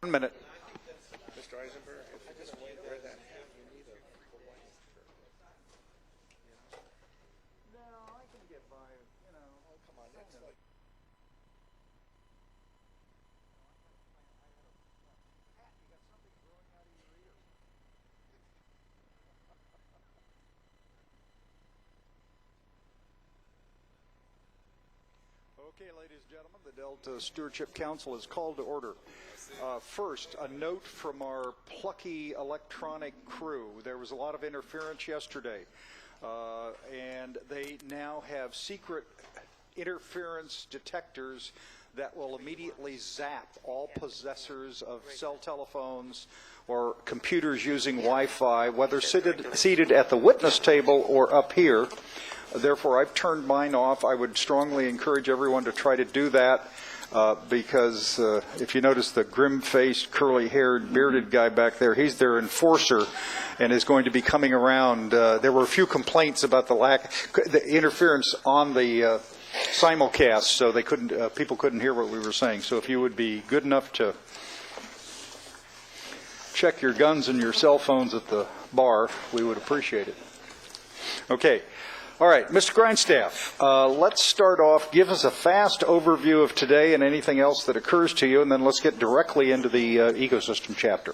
1 minute. Mr. Eisenberg, if I just read that half, you need a No, I can get by, Oh, come on, that's like... Pat, you got something growing out of your ear. Okay, ladies and gentlemen, the Delta Stewardship Council is called to order. First, a note from our plucky electronic crew. There was a lot of interference yesterday, and they now have secret interference detectors that will immediately zap all possessors of cell telephones or computers using Wi-Fi, whether seated at the witness table or up here. Therefore, I've turned mine off. I would strongly encourage everyone to try to do that because if you notice the grim-faced, curly-haired, bearded guy back there, he's their enforcer and is going to be coming around. There were a few complaints about the interference on the simulcast, so they people couldn't hear what we were saying. So if you would be good enough to check your guns and your cell phones at the bar, we would appreciate it. Okay. All right, Mr. Grindstaff, let's start off. Give us a fast overview of today and anything else that occurs to you, and then let's get directly into the ecosystem chapter.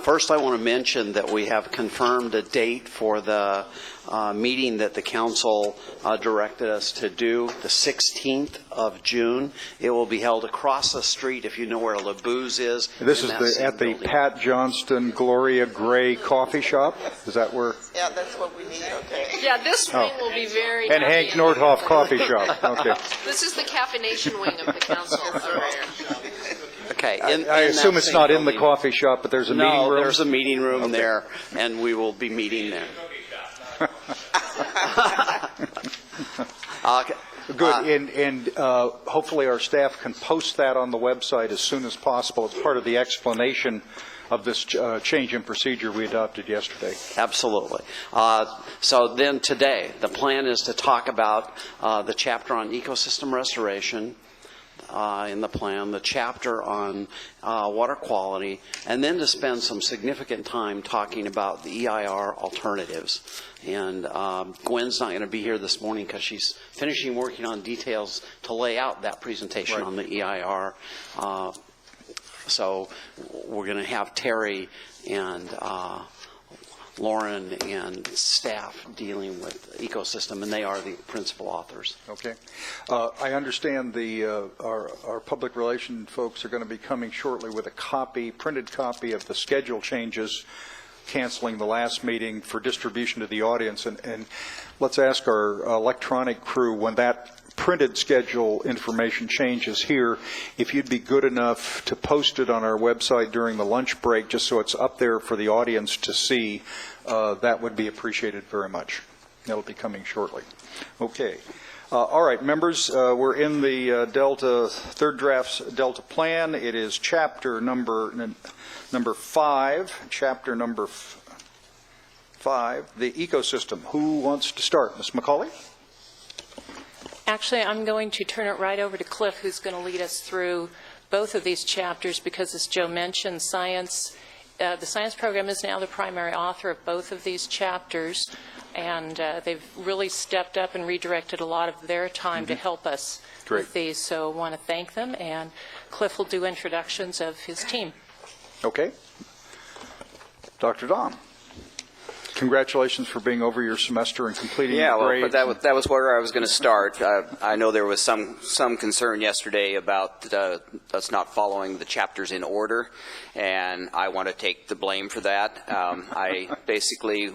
First, I want to mention that we have confirmed a date for the meeting that the council directed us to do, the 16th of June. It will be held across the street, if you know where LeBou's is. This is at the Pat Johnston Gloria Gray coffee shop? Is that where? Yeah, that's what we need, okay. Yeah, this wing will be very And happy. Hank Nordhoff coffee shop, okay. This is the caffeination wing of the council. Okay. I assume it's not in the coffee shop, but there's a meeting room? No, there's a meeting room there, and we will be meeting there. Good, and hopefully our staff can post that on the website as soon as possible. It's part of the explanation of this change in procedure we adopted yesterday. Absolutely. So then today, the plan is to talk about the chapter on ecosystem restoration in the plan, the chapter on water quality, and then to spend some significant time talking about the EIR alternatives. And Gwen's not going to be here this morning because she's finishing working on details to lay out that presentation on the EIR. So we're going to have Terry and Lauren and staff dealing with ecosystem, and they are the principal authors. Okay. I understand our public relation folks are going to be coming shortly with a printed copy of the schedule changes, canceling the last meeting for distribution to the audience. And let's ask our electronic crew, when that printed schedule information changes here, if you'd be good enough to post it on our website during the lunch break, just so it's up there for the audience to see, that would be appreciated very much. That'll be coming shortly. Okay. All right, members, we're in the third draft's Delta plan. It is chapter number 5, chapter number 5, the ecosystem. Who wants to start? Ms. McCauley? Actually, I'm going to turn it right over to Cliff, who's going to lead us through both of these chapters, because as Joe mentioned, the science program is now the primary author of both of these chapters, and they've really stepped up and redirected a lot of their time to help us with these. So I want to thank them, and Cliff will do introductions of his team. Okay. Dr. Dom. Congratulations for being over your semester and completing your grades. Yeah, but that was where I was going to start. I know there was some concern yesterday about us not following the chapters in order, and I want to take the blame for that. I basically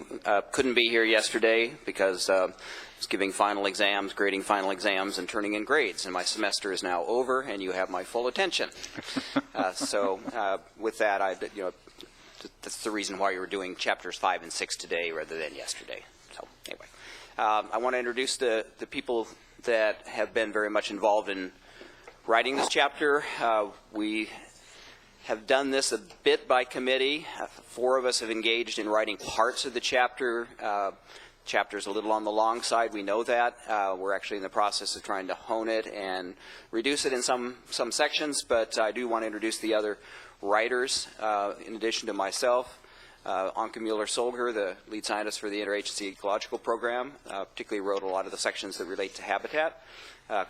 couldn't be here yesterday because I was giving final exams, grading final exams, and turning in grades, and my semester is now over, and you have my full attention. So with that, that's the reason why you were doing chapters 5 and 6 today rather than yesterday. So anyway, I want to introduce the people that have been very much involved in writing this chapter. We have done this a bit by committee. 4 of us have engaged in writing parts of the chapter. Chapter's a little on the long side, we know that. We're actually in the process of trying to hone it and reduce it in some sections, but I do want to introduce the other writers, in addition to myself. Anke Mueller-Solger, the lead scientist for the Interagency Ecological Program, particularly wrote a lot of the sections that relate to habitat.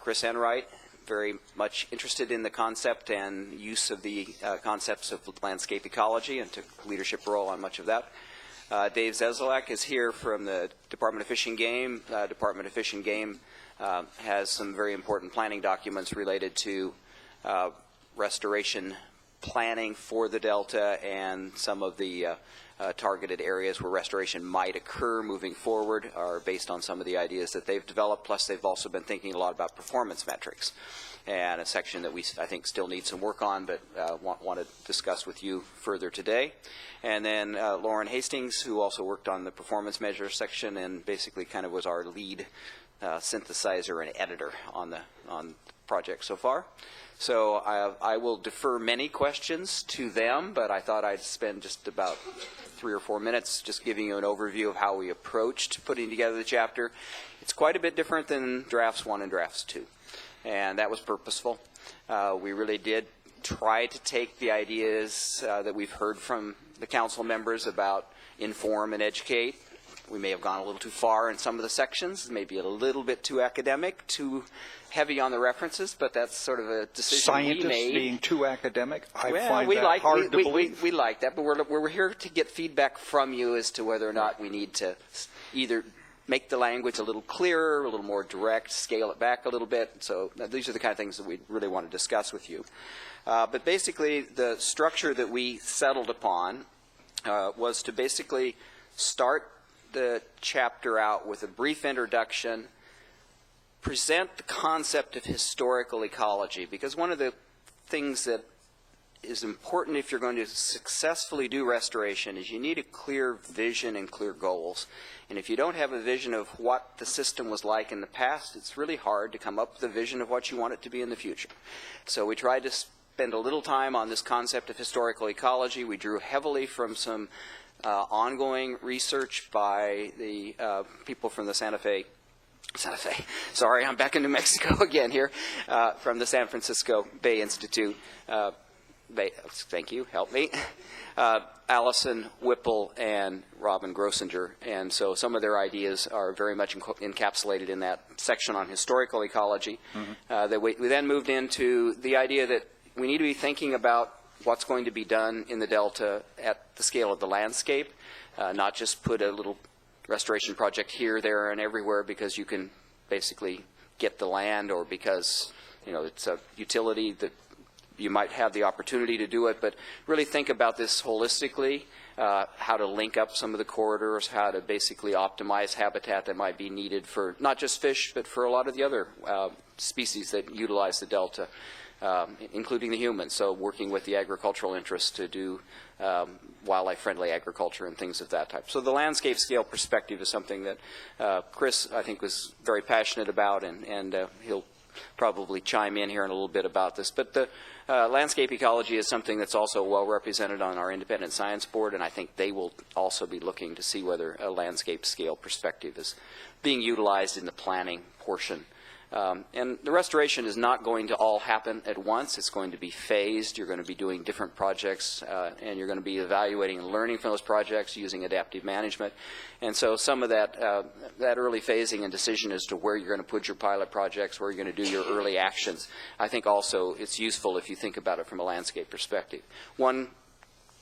Chris Enright, very much interested in the concept and use of the concepts of landscape ecology and took a leadership role on much of that. Dave Zezelak is here from the Department of Fish and Game. Department of Fish and Game has some very important planning documents related to restoration planning for the Delta and some of the targeted areas where restoration might occur moving forward are based on some of the ideas that they've developed. Plus, they've also been thinking a lot about performance metrics, and a section that I think still needs some work on, but want to discuss with you further today. And then Lauren Hastings, who also worked on the performance measure section and basically kind of was our lead synthesizer and editor on the project so far. So I will defer many questions to them, but I thought I'd spend just about 3 or 4 minutes just giving you an overview of how we approached putting together the chapter. It's quite a bit different than drafts 1 and drafts 2, and that was purposeful. We really did try to take the ideas that we've heard from the council members about inform and educate. We may have gone a little too far in some of the sections, maybe a little bit too academic, too heavy on the references, but that's sort of a decision we made. Scientists being too academic, I Well, find we that like, hard to believe. we like that, but we're here to get feedback from you as to whether or not we need to either make the language a little clearer, a little more direct, scale it back a little bit. So these are the kind of things that we really want to discuss with you. But basically, the structure that we settled upon was to basically start the chapter out with a brief introduction, present the concept of historical ecology, because one of the things that is important if you're going to successfully do restoration is you need a clear vision and clear goals. And if you don't have a vision of what the system was like in the past, it's really hard to come up with a vision of what you want it to be in the future. So we tried to spend a little time on this concept of historical ecology. We drew heavily from some ongoing research by the people from the Santa Fe, sorry, I'm back in New Mexico again here, from the San Francisco Bay Institute. Thank you, help me. Allison Whipple and Robin Grossinger. And so some of their ideas are very much encapsulated in that section on historical ecology. That we then moved into the idea that we need to be thinking about what's going to be done in the Delta at the scale of the landscape, not just put a little restoration project here, there, and everywhere because you can basically get the land or because it's a utility that you might have the opportunity to do it, but really think about this holistically, how to link up some of the corridors, how to basically optimize habitat that might be needed for not just fish, but for a lot of the other species that utilize the Delta, including the humans. So working with the agricultural interests to do wildlife-friendly agriculture and things of that type. So the landscape scale perspective is something that Chris, I think, was very passionate about, and he'll probably chime in here in a little bit about this. But the landscape ecology is something that's also well represented on our independent science board, and I think they will also be looking to see whether a landscape scale perspective is being utilized in the planning portion. And the restoration is not going to all happen at once. It's going to be phased. You're going to be doing different projects, and you're going to be evaluating and learning from those projects using adaptive management. And so some of that early phasing and decision as to where you're going to put your pilot projects, where you're going to do your early actions, I think also it's useful if you think about it from a landscape perspective. One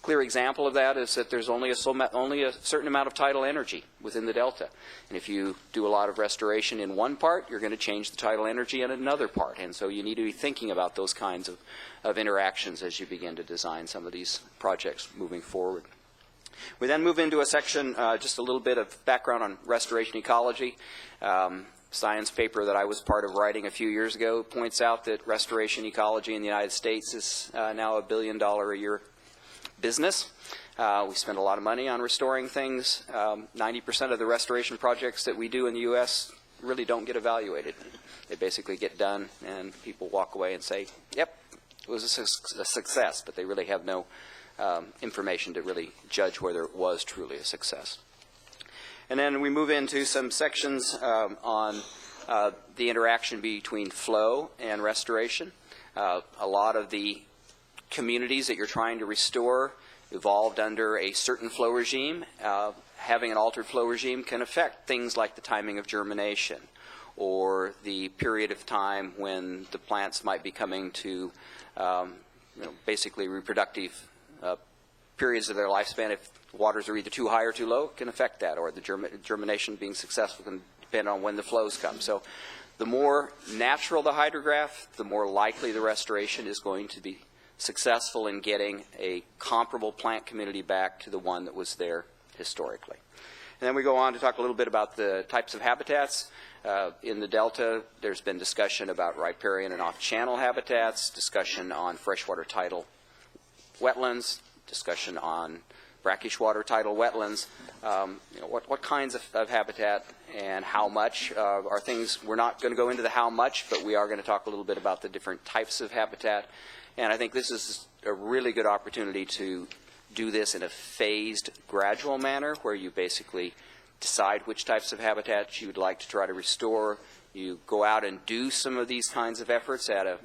clear example of that is that there's only a certain amount of tidal energy within the Delta. And if you do a lot of restoration in one part, you're going to change the tidal energy in another part. And so you need to be thinking about those kinds of interactions as you begin to design some of these projects moving forward. We then move into a section, just a little bit of background on restoration ecology. Science paper that I was part of writing a few years ago points out that restoration ecology in the United States is now $1 billion a year business. We spend a lot of money on restoring things. 90% of the restoration projects that we do in the U.S. really don't get evaluated. They basically get done and people walk away and say, yep, it was a success, but they really have no information to really judge whether it was truly a success. And then we move into some sections on the interaction between flow and restoration. A lot of the communities that you're trying to restore evolved under a certain flow regime. Having an altered flow regime can affect things like the timing of germination or the period of time when the plants might be coming to basically reproductive periods of their lifespan. If waters are either too high or too low, it can affect that, or the germination being successful can depend on when the flows come. So the more natural the hydrograph, the more likely the restoration is going to be successful in getting a comparable plant community back to the one that was there historically. And then we go on to talk a little bit about the types of habitats. In the Delta, there's been discussion about riparian and off-channel habitats, discussion on freshwater tidal wetlands, discussion on brackish water tidal wetlands. What kinds of habitat and how much are things. We're not going to go into the how much, but we are going to talk a little bit about the different types of habitat. And I think this is a really good opportunity to do this in a phased, gradual manner, where you basically decide which types of habitats you would like to try to restore. You go out and do some of these kinds of efforts at a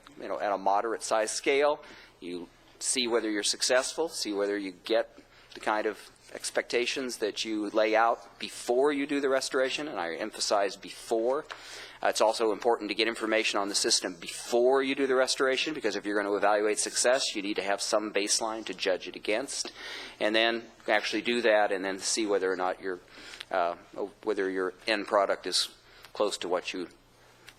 moderate size scale. You see whether you're successful, see whether you get the kind of expectations that you lay out before you do the restoration, and I emphasize before. It's also important to get information on the system before you do the restoration, because if you're going to evaluate success, you need to have some baseline to judge it against, and then actually do that, and then see whether or not whether your end product is close to what you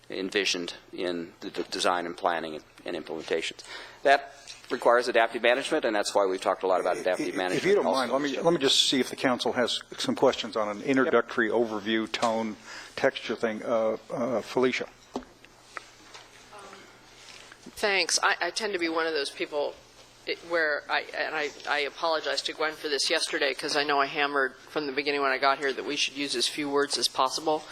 envisioned in the design and planning and implementations. That requires adaptive management, and that's why we've talked a lot about adaptive management. If you don't mind, let me just see if the council has some questions on an introductory overview, tone, texture thing. Felicia. Thanks. I tend to be one of those people where I apologize to Gwen for this yesterday, because I know I hammered from the beginning when I got here that we should use as few words as possible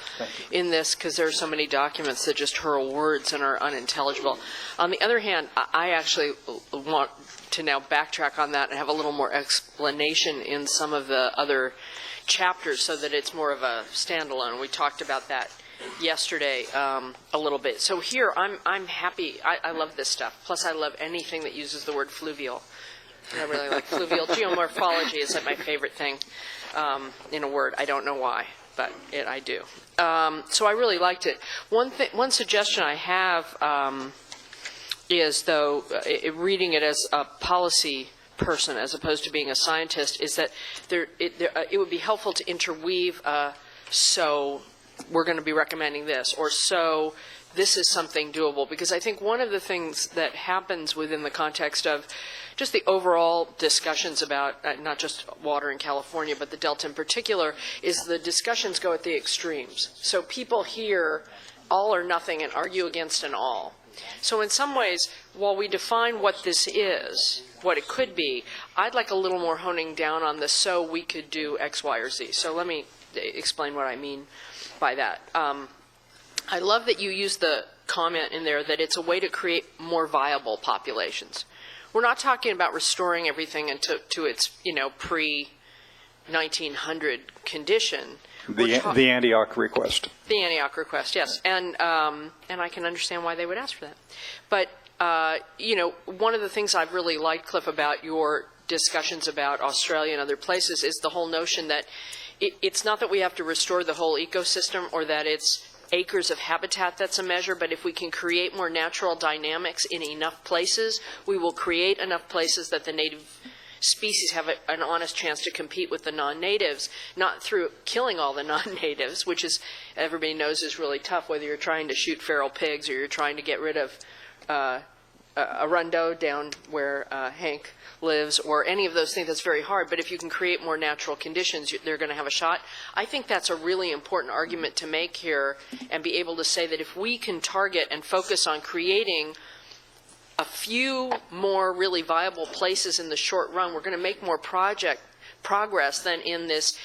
in this, because there are so many documents that just hurl words and are unintelligible. On the other hand, I actually want to now backtrack on that and have a little more explanation in some of the other chapters so that it's more of a standalone. We talked about that yesterday a little bit. So here, I'm happy. I love this stuff. Plus, I love anything that uses the word fluvial. I really like fluvial. Geomorphology is like my favorite thing in a word. I don't know why, but I do. So I really liked it. One suggestion I have is, though, reading it as a policy person as opposed to being a scientist, is that it would be helpful to interweave so we're going to be recommending this, or so this is something doable. Because I think one of the things that happens within the context of just the overall discussions about not just water in California, but the Delta in particular, is the discussions go at the extremes. So people hear all or nothing and argue against an all. So in some ways, while we define what this is, what it could be, I'd like a little more honing down on the so we could do X, Y, or Z. So let me explain what I mean by that. I love that you use the comment in there that it's a way to create more viable populations. We're not talking about restoring everything to its pre-1900 condition. The Antioch request. The Antioch request, yes, and I can understand why they would ask for that. But one of the things I've really liked, Cliff, about your discussions about Australia and other places is the whole notion that it's not that we have to restore the whole ecosystem or that it's acres of habitat that's a measure, but if we can create more natural dynamics in enough places, we will create enough places that the native species have an honest chance to compete with the non-natives, not through killing all the non-natives, which is, everybody knows, is really tough, whether you're trying to shoot feral pigs or you're trying to get rid of Arundo down where Hank lives, or any of those things. That's very hard. But if you can create more natural conditions, they're going to have a shot. I think that's a really important argument to make here, and be able to say that if we can target and focus on creating a few more really viable places in the short run, we're going to make more progress than in this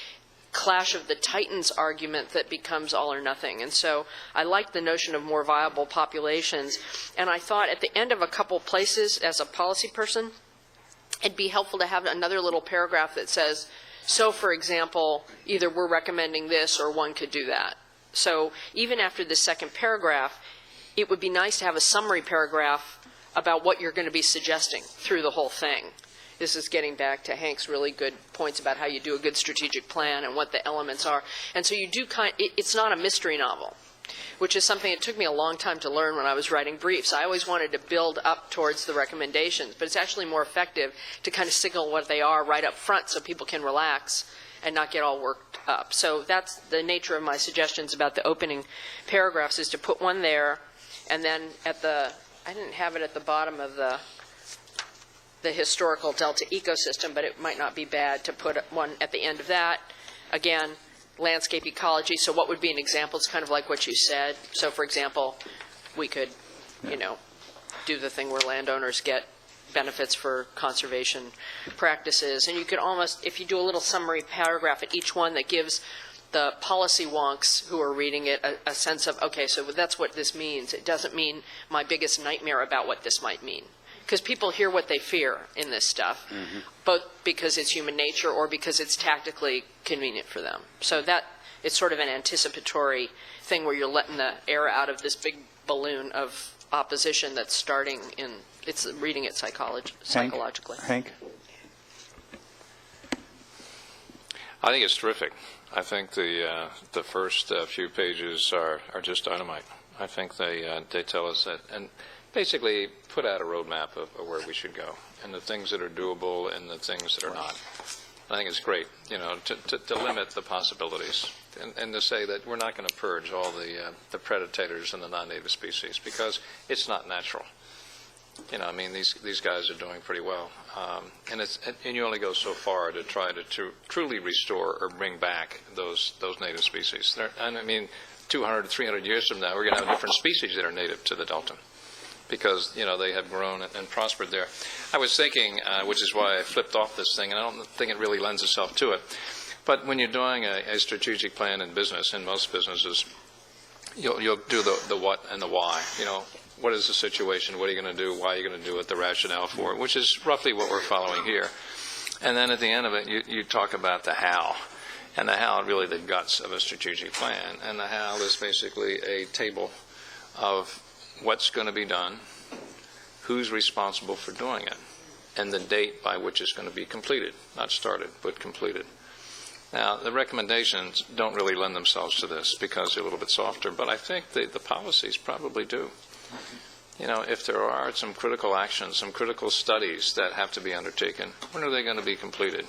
clash of the titans argument that becomes all or nothing. And so I like the notion of more viable populations. And I thought at the end of a couple places, as a policy person, it'd be helpful to have another little paragraph that says, so for example, either we're recommending this or one could do that. So even after the second paragraph, it would be nice to have a summary paragraph about what you're going to be suggesting through the whole thing. This is getting back to Hank's really good points about how you do a good strategic plan and what the elements are. And so you do it's not a mystery novel, which is something it took me a long time to learn when I was writing briefs. I always wanted to build up towards the recommendations, but it's actually more effective to kind of signal what they are right up front so people can relax and not get all worked up. So that's the nature of my suggestions about the opening paragraphs, is to put one there, and then I didn't have it at the bottom of the historical Delta ecosystem, but it might not be bad to put one at the end of that. Again, landscape ecology, so what would be an example? It's kind of like what you said. So, for example, we could, do the thing where landowners get benefits for conservation practices. And you could almost, if you do a little summary paragraph at each one that gives the policy wonks who are reading it a sense of, okay, so that's what this means. It doesn't mean my biggest nightmare about what this might mean. Because people hear what they fear in this stuff, both because it's human nature or because it's tactically convenient for them. So that it's sort of an anticipatory thing where you're letting the air out of this big balloon of opposition that's starting it's reading it psychologically. Hank? I think it's terrific. I think the first few pages are just dynamite. I think they tell us that, and basically put out a roadmap of where we should go, and the things that are doable and the things that are not. I think it's great, to limit the possibilities and to say that we're not going to purge all the predators and the non-native species because it's not natural. These guys are doing pretty well, and you only go so far to try to truly restore or bring back those native species. 200 to 300 years from now, we're going to have different species that are native to the Delta, because they have grown and prospered there. I was thinking, which is why I flipped off this thing, and I don't think it really lends itself to it, but when you're doing a strategic plan in business, in most businesses, you'll do the what and the why. What is the situation? What are you going to do? Why are you going to do it? The rationale for it, which is roughly what we're following here. And then at the end of it, you talk about the how. And the how are really the guts of a strategic plan. And the how is basically a table of what's going to be done, who's responsible for doing it, and the date by which it's going to be completed. Not started, but completed. Now, the recommendations don't really lend themselves to this because they're a little bit softer, but I think the policies probably do. If there are some critical actions, some critical studies that have to be undertaken, when are they going to be completed?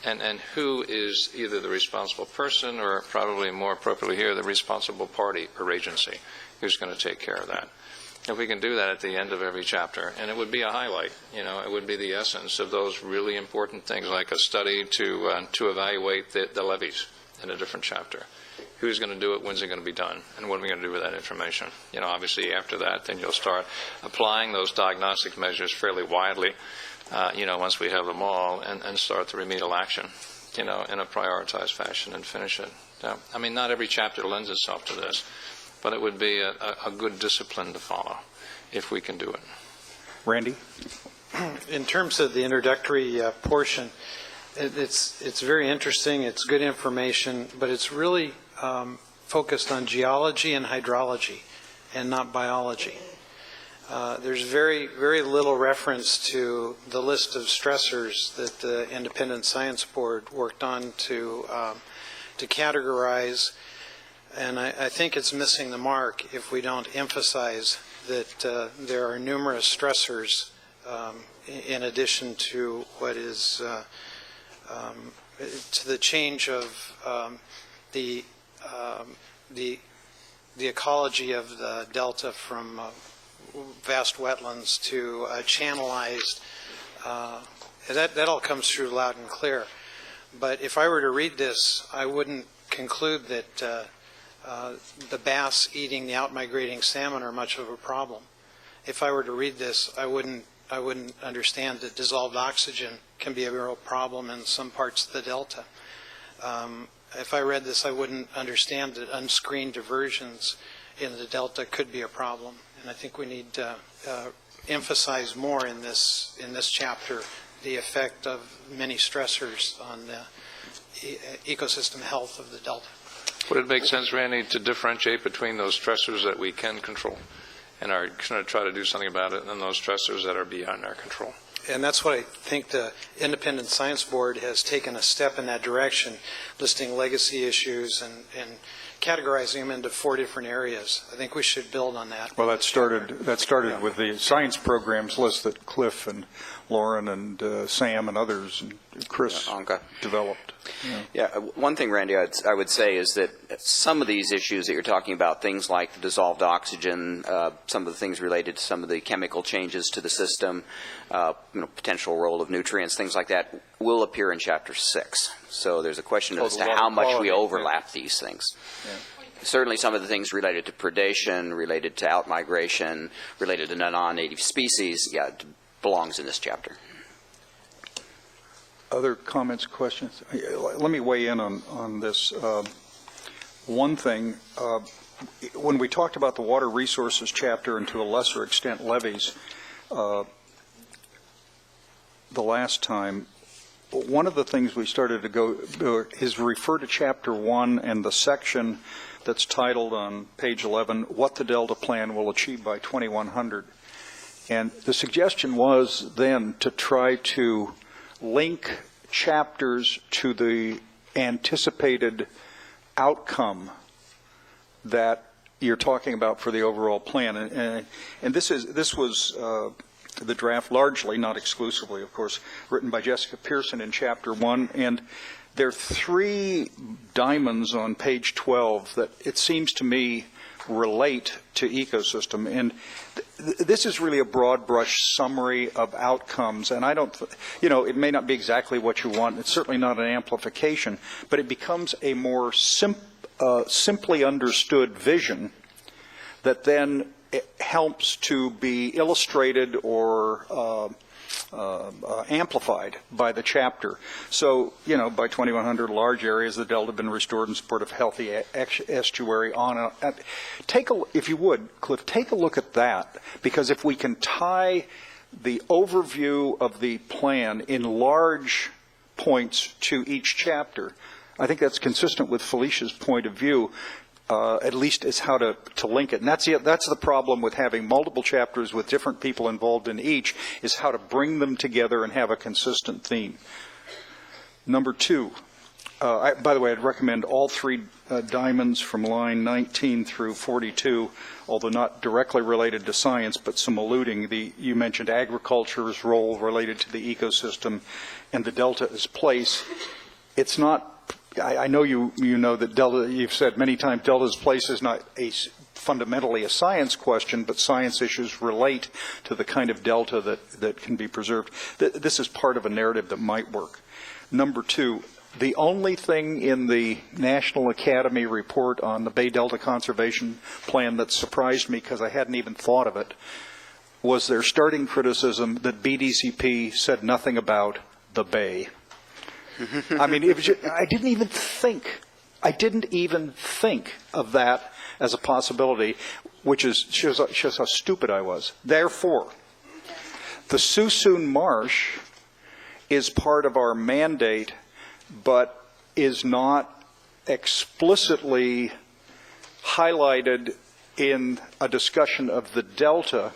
And who is either the responsible person or probably more appropriately here, the responsible party or agency who's going to take care of that? If we can do that at the end of every chapter, and it would be a highlight, it would be the essence of those really important things, like a study to evaluate the levies in a different chapter. Who's going to do it? When's it going to be done? And what are we going to do with that information? Obviously after that, then you'll start applying those diagnostic measures fairly widely, once we have them all, and start the remedial action, in a prioritized fashion and finish it. Not every chapter lends itself to this, but it would be a good discipline to follow if we can do it. Randy? In terms of the introductory portion, it's very interesting. It's good information, but it's really focused on geology and hydrology and not biology. There's very, very little reference to the list of stressors that the Independent Science Board worked on to categorize, and I think it's missing the mark if we don't emphasize that there are numerous stressors in addition to what is to the change of the ecology of the delta from vast wetlands to channelized. That all comes through loud and clear. But if I were to read this, I wouldn't conclude that the bass eating the outmigrating salmon are much of a problem. If I were to read this, I wouldn't understand that dissolved oxygen can be a real problem in some parts of the delta. If I read this, I wouldn't understand that unscreened diversions in the delta could be a problem. And I think we need to emphasize more in this chapter the effect of many stressors on the ecosystem health of the delta. Would it make sense, Randy, to differentiate between those stressors that we can control and are going to try to do something about it, and those stressors that are beyond our control. And that's what I think the Independent Science Board has taken a step in that direction, listing legacy issues and categorizing them into 4 different areas. I think we should build on that. Well, that started with the science programs list that Cliff and Lauren and Sam and others and Chris developed. Yeah, one thing, Randy, I would say is that some of these issues that you're talking about, things like the dissolved oxygen, some of the things related to some of the chemical changes to the system, potential role of nutrients, things like that, will appear in Chapter 6. So there's a question as to how much we overlap these things. Yeah. Certainly some of the things related to predation, related to outmigration, related to non-native species, it belongs in this chapter. Other comments, questions? Let me weigh in on this. One thing, when we talked about the water resources chapter and to a lesser extent levees the last time, one of the things we started to go is refer to Chapter 1 and the section that's titled on page 11, What the Delta Plan Will Achieve by 2100. And the suggestion was then to try to link chapters to the anticipated outcome that you're talking about for the overall plan. And this was the draft, largely, not exclusively, of course, written by Jessica Pearson in Chapter 1. And there are 3 diamonds on page 12 that it seems to me relate to ecosystem. And this is really a broad brush summary of outcomes. And I don't, it may not be exactly what you want. It's certainly not an amplification, but it becomes a more simply understood vision that then helps to be illustrated or amplified by the chapter. So, by 2100, large areas of the Delta have been restored in support of healthy estuary. If you would, Cliff, take a look at that, because if we can tie the overview of the plan in large points to each chapter, I think that's consistent with Felicia's point of view. At least is how to link it. And that's the problem with having multiple chapters with different people involved in each, is how to bring them together and have a consistent theme. Number 2, by the way, I'd recommend all 3 diamonds from line 19 through 42, although not directly related to science, but some alluding. You mentioned agriculture's role related to the ecosystem and the Delta's place. It's not, I know you know that Delta, you've said many times, Delta's place is not fundamentally a science question, but science issues relate to the kind of Delta that can be preserved. This is part of a narrative that might work. Number 2, the only thing in the National Academy report on the Bay Delta Conservation Plan that surprised me, because I hadn't even thought of it, was their starting criticism that BDCP said nothing about the Bay. I mean, I didn't even think of that as a possibility, which shows how stupid I was. Therefore, the Suisun Marsh is part of our mandate, but is not explicitly highlighted in a discussion of the Delta.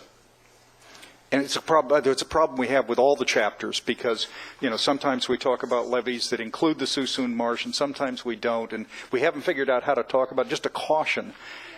And it's a problem we have with all the chapters, because, sometimes we talk about levees that include the Suisun Marsh, and sometimes we don't, and we haven't figured out how to talk about, just a caution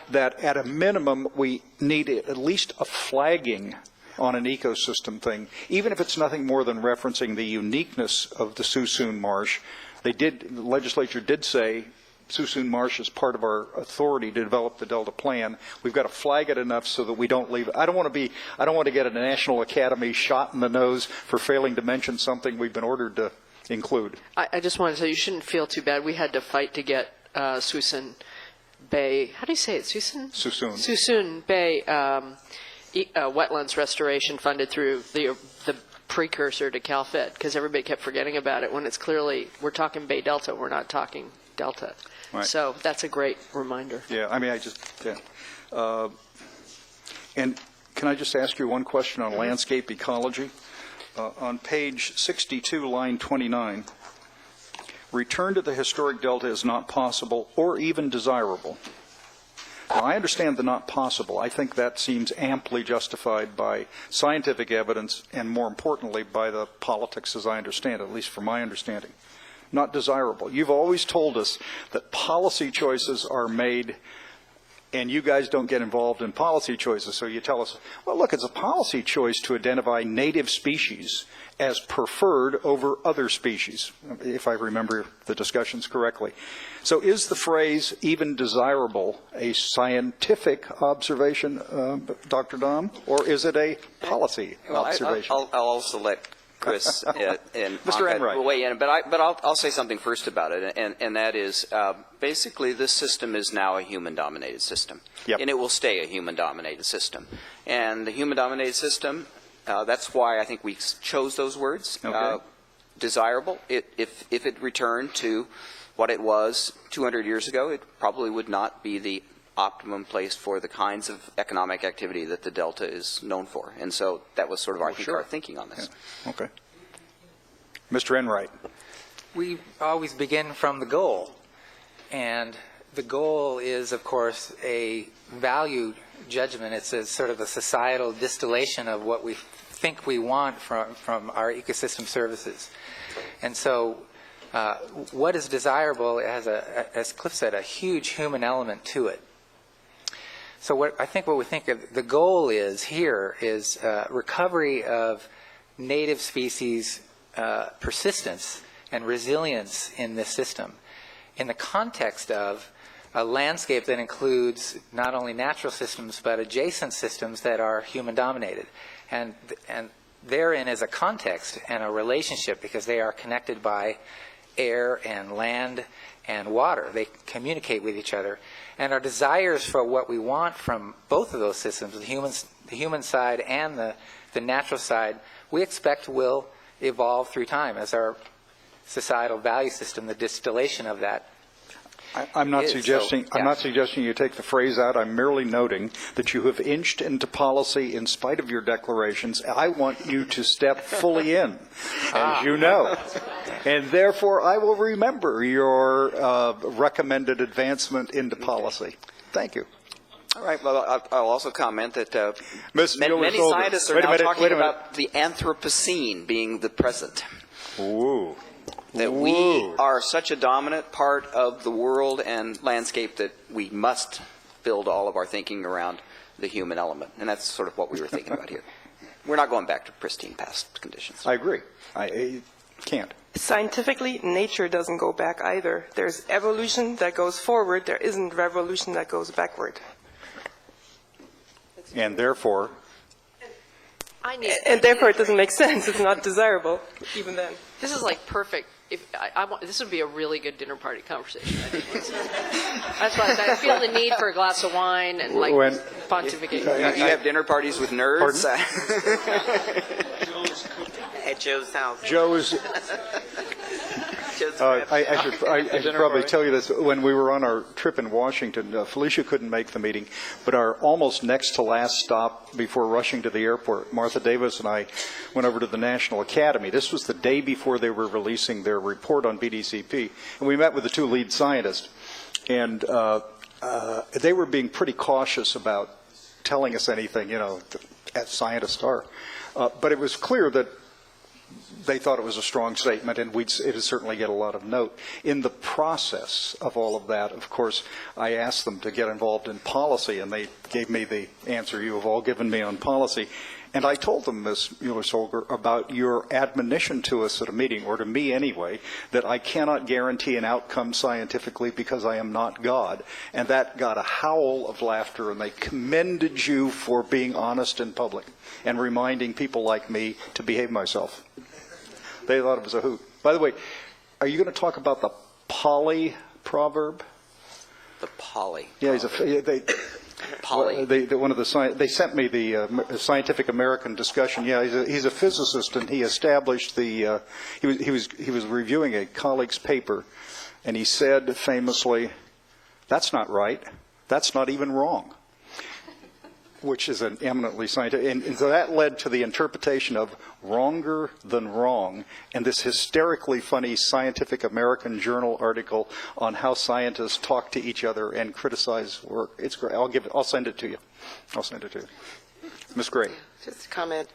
that at a minimum we need at least a flagging on an ecosystem thing, even if it's nothing more than referencing the uniqueness of the Suisun Marsh. The legislature did say Suisun Marsh is part of our authority to develop the Delta Plan. We've got to flag it enough so that we don't leave. I don't want to get a National Academy shot in the nose for failing to mention something we've been ordered to include. I just want to say you shouldn't feel too bad. We had to fight to get Suisun Bay. How do you say it? Suisun Bay wetlands restoration funded through the precursor to CalFed, because everybody kept forgetting about it when it's clearly we're talking Bay Delta, we're not talking Delta. Right. So that's a great reminder. Yeah, I mean, and can I just ask you one question on landscape ecology? On page 62, line 29, return to the historic Delta is not possible or even desirable. Now, I understand the not possible. I think that seems amply justified by scientific evidence and, more importantly, by the politics as I understand it, at least from my understanding. Not desirable. You've always told us that policy choices are made and you guys don't get involved in policy choices. So you tell us, well, look, it's a policy choice to identify native species as preferred over other species, if I remember the discussions correctly. So is the phrase even desirable a scientific observation, Dr. Dom, or is it a policy observation? I'll also let Chris and Mr. Enright weigh in, but I'll say something first about it, and that is basically this system is now a human-dominated system, Yep. and it will stay a human-dominated system. And the human-dominated system, that's why I think we chose those words. Okay. Desirable. If it returned to what it was 200 years ago, it probably would not be the optimum place for the kinds of economic activity that the Delta is known for. And so that was sort of our thinking on this. Yeah. Okay. Mr. Enright. We always begin from the goal. And the goal is, of course, a value judgment. It's a sort of a societal distillation of what we think we want from our ecosystem services. And so what is desirable has, as Cliff said, a huge human element to it. So what we think of the goal is here is recovery of native species persistence and resilience in this system in the context of a landscape that includes not only natural systems but adjacent systems that are human dominated. And therein is a context and a relationship because they are connected by air and land and water. They communicate with each other. And our desires for what we want from both of those systems, the human side and the natural side, we expect will evolve through time as our societal value system, the distillation of that. I'm not suggesting you take the phrase out. I'm merely noting that you have inched into policy in spite of your declarations. I want you to step fully in, as you know. And therefore, I will remember your recommended advancement into policy. Thank you. All right. Well, I'll also comment that many Soldier. scientists are now talking about the Anthropocene being the present. Ooh. That we are such a dominant part of the world and landscape that we must build all of our thinking around the human element. And that's sort of what we were thinking about here. We're not going back to pristine past conditions. I agree. I can't. Scientifically, nature doesn't go back either. There's evolution that goes forward. There isn't revolution that goes backward. And therefore? And therefore it doesn't make sense. It's not desirable, even then. This is like perfect. If I want, this would be a really good dinner party conversation. I think. That's why I feel the need for a glass of wine and like pontificate. You have dinner parties with nerds? At Joe's house. I should probably tell you this. When we were on our trip in Washington, Felicia couldn't make the meeting, but our almost next to last stop before rushing to the airport, Martha Davis and I went over to the National Academy. This was the day before they were releasing their report on BDCP, and we met with the two lead scientists, and they were being pretty cautious about telling us anything, as scientists are. But it was clear that they thought it was a strong statement, and it would certainly get a lot of note. In the process of all of that, of course, I asked them to get involved in policy, and they gave me the answer you have all given me on policy. And I told them, Ms. Mueller-Solger, about your admonition to us at a meeting, or to me anyway, that I cannot guarantee an outcome scientifically because I am not God. And that got a howl of laughter, and they commended you for being honest in public and reminding people like me to behave myself. They thought it was a hoot. By the way, are you going to talk about the poly proverb? The poly. Yeah, Poly. They sent me the Scientific American discussion. Yeah, he's a physicist, and he established the. He was reviewing a colleague's paper, and he said famously, "That's not right. That's not even wrong." which is an eminently scientific, and so that led to the interpretation of wronger than wrong, and this hysterically funny Scientific American Journal article on how scientists talk to each other and criticize work. It's great. I'll send it to you. I'll send it to you. Ms. Gray. Just a comment.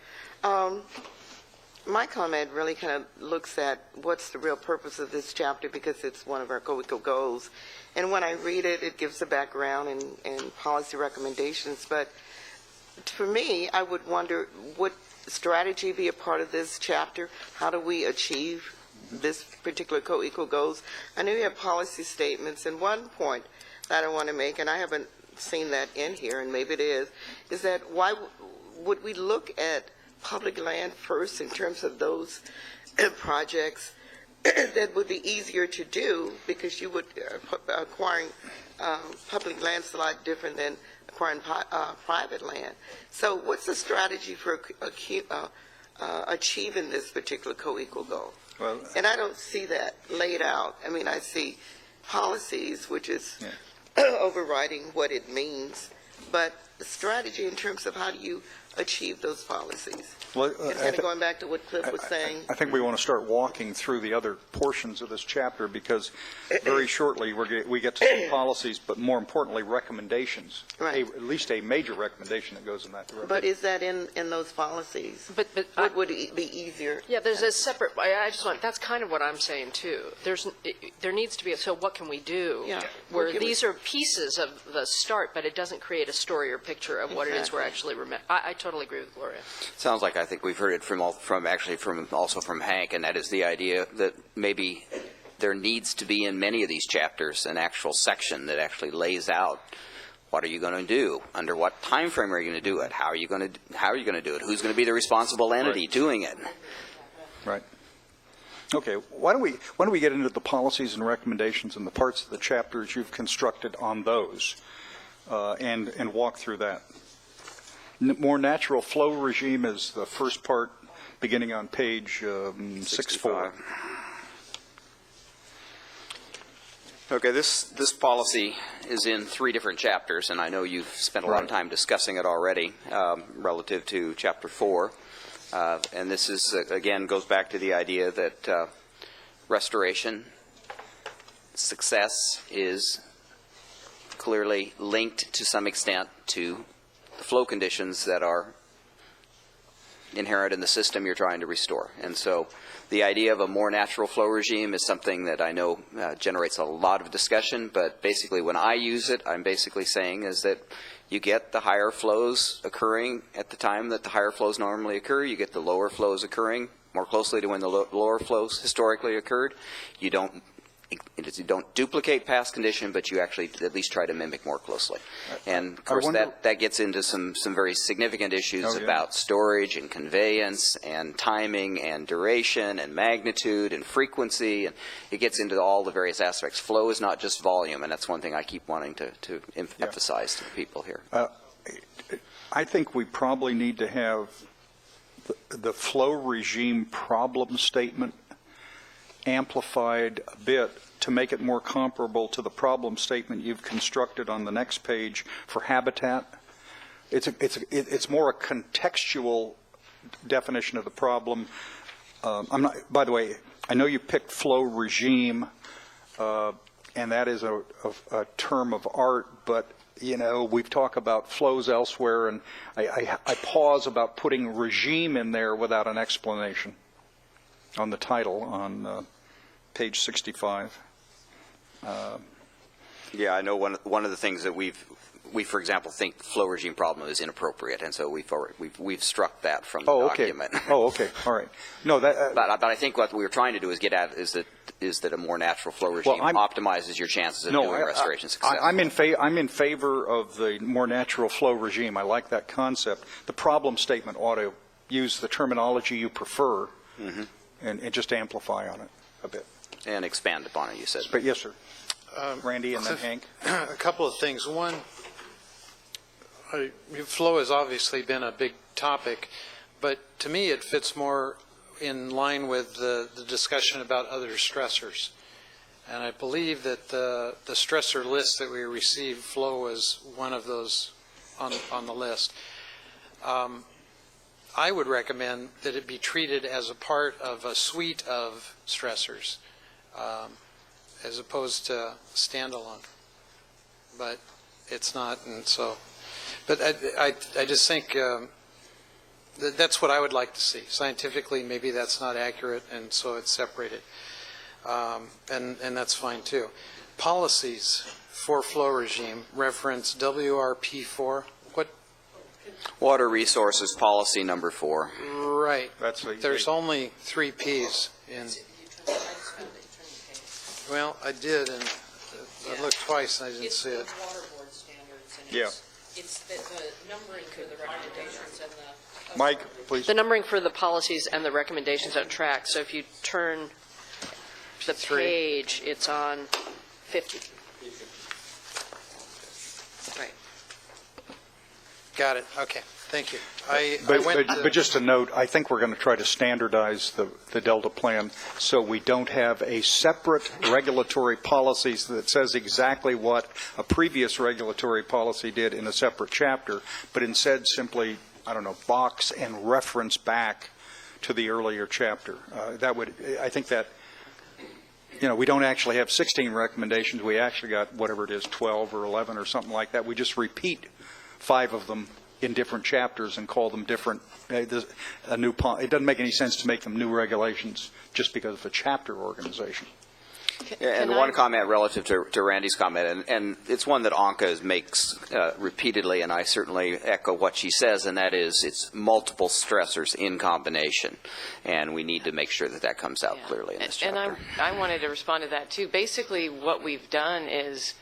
My comment really kind of looks at what's the real purpose of this chapter, because it's one of our co-equal goals. And when I read it, it gives the background and policy recommendations. But for me, I would wonder, would strategy be a part of this chapter? How do we achieve this particular co-equal goals? I know you have policy statements, and one point that I want to make, and I haven't seen that in here, and maybe it is that why would we look at public land first in terms of those projects that would be easier to do, because you would acquiring public land is a lot different than acquiring private land. So what's the strategy for achieving this particular co-equal goal? Well, and I don't see that laid out. I mean, I see policies, which is overriding what it means, but the strategy in terms of how do you achieve those policies? Well, and kind of going back to what Cliff was saying. I think we want to start walking through the other portions of this chapter, because very shortly we get to some policies, but more importantly, recommendations. Right. At least a major recommendation that goes in that direction. But is that in those policies? But what would be easier? Yeah, there's a separate, I just want, that's kind of what I'm saying too. There needs to be, so what can we do? Yeah. Where these are pieces of the start, but it doesn't create a story or picture of what it is we're actually, I totally agree with Gloria. Sounds like I think we've heard it also from Hank, and that is the idea that maybe there needs to be in many of these chapters an actual section that actually lays out what are you going to do, under what time frame are you going to do it, how are you going to do it, who's going to be the responsible entity doing it. Right. Okay. Why don't we get into the policies and recommendations and the parts of the chapters you've constructed on those, and walk through that. More natural flow regime is the first part, beginning on page 64. Okay, this policy is in 3 different chapters, and I know you've spent a lot of time discussing it already relative to Chapter 4. And this is, again, goes back to the idea that restoration success is clearly linked to some extent to the flow conditions that are inherent in the system you're trying to restore. And so the idea of a more natural flow regime is something that I know generates a lot of discussion, but basically when I use it, I'm basically saying is that you get the higher flows occurring at the time that the higher flows normally occur. You get the lower flows occurring more closely to when the lower flows historically occurred. You don't duplicate past condition, but you actually at least try to mimic more closely. And of course that gets into some very significant issues about storage and conveyance and timing and duration and magnitude and frequency, and it gets into all the various aspects. Flow is not just volume, and that's one thing I keep wanting to emphasize to the people here. I think we probably need to have the flow regime problem statement amplified a bit to make it more comparable to the problem statement you've constructed on the next page for habitat. It's more a contextual definition of the problem. By the way, I know you picked flow regime, and that is a term of art, but we've talked about flows elsewhere, and I pause about putting regime in there without an explanation on the title on page 65. Yeah, I know one of the things that we for example think flow regime problem is inappropriate, and so we've struck that from the document. Oh, okay, all right. No, that. But I think what we were trying to do is get at is that a more natural flow regime optimizes your chances of doing restoration success. I'm in favor of the more natural flow regime. I like that concept. The problem statement ought to use the terminology you prefer, and just amplify on it a bit. And expand upon it, you said. But yes, sir. Randy and then Hank. A couple of things. One, flow has obviously been a big topic, but to me it fits more in line with the discussion about other stressors. And I believe that the stressor list that we received, flow, was one of those on the list. I would recommend that it be treated as a part of a suite of stressors, as opposed to standalone. But it's not, and so. But I just think that's what I would like to see. Scientifically, maybe that's not accurate, and so it's separated, and that's fine too. Policies for flow regime, reference WRP4. What? Water Resources Policy number 4. Right. That's There's only 3 Ps in. Well, I did, and I looked twice and I didn't see it. It's the water board standards, and Yeah. it's the numbering for the recommendations and the. Mike, please. The numbering for the policies and the recommendations on track. So if you turn the page, it's on 50. Right. Got it. Okay. Thank you. But just a note, I think we're going to try to standardize the Delta plan so we don't have a separate regulatory policies that says exactly what a previous regulatory policy did in a separate chapter, but instead simply, I don't know, box and reference back to the earlier chapter. I think that, we don't actually have 16 recommendations. We actually got whatever it is, 12 or 11 or something like that. We just repeat 5 of them in different chapters and call them different. It doesn't make any sense to make them new regulations just because of a chapter organization. And one comment relative to Randy's comment, and it's one that Anka makes repeatedly, and I certainly echo what she says, and that is it's multiple stressors in combination, and we need to make sure that comes out clearly in this chapter. And I wanted to respond to that too. Basically, what we've done is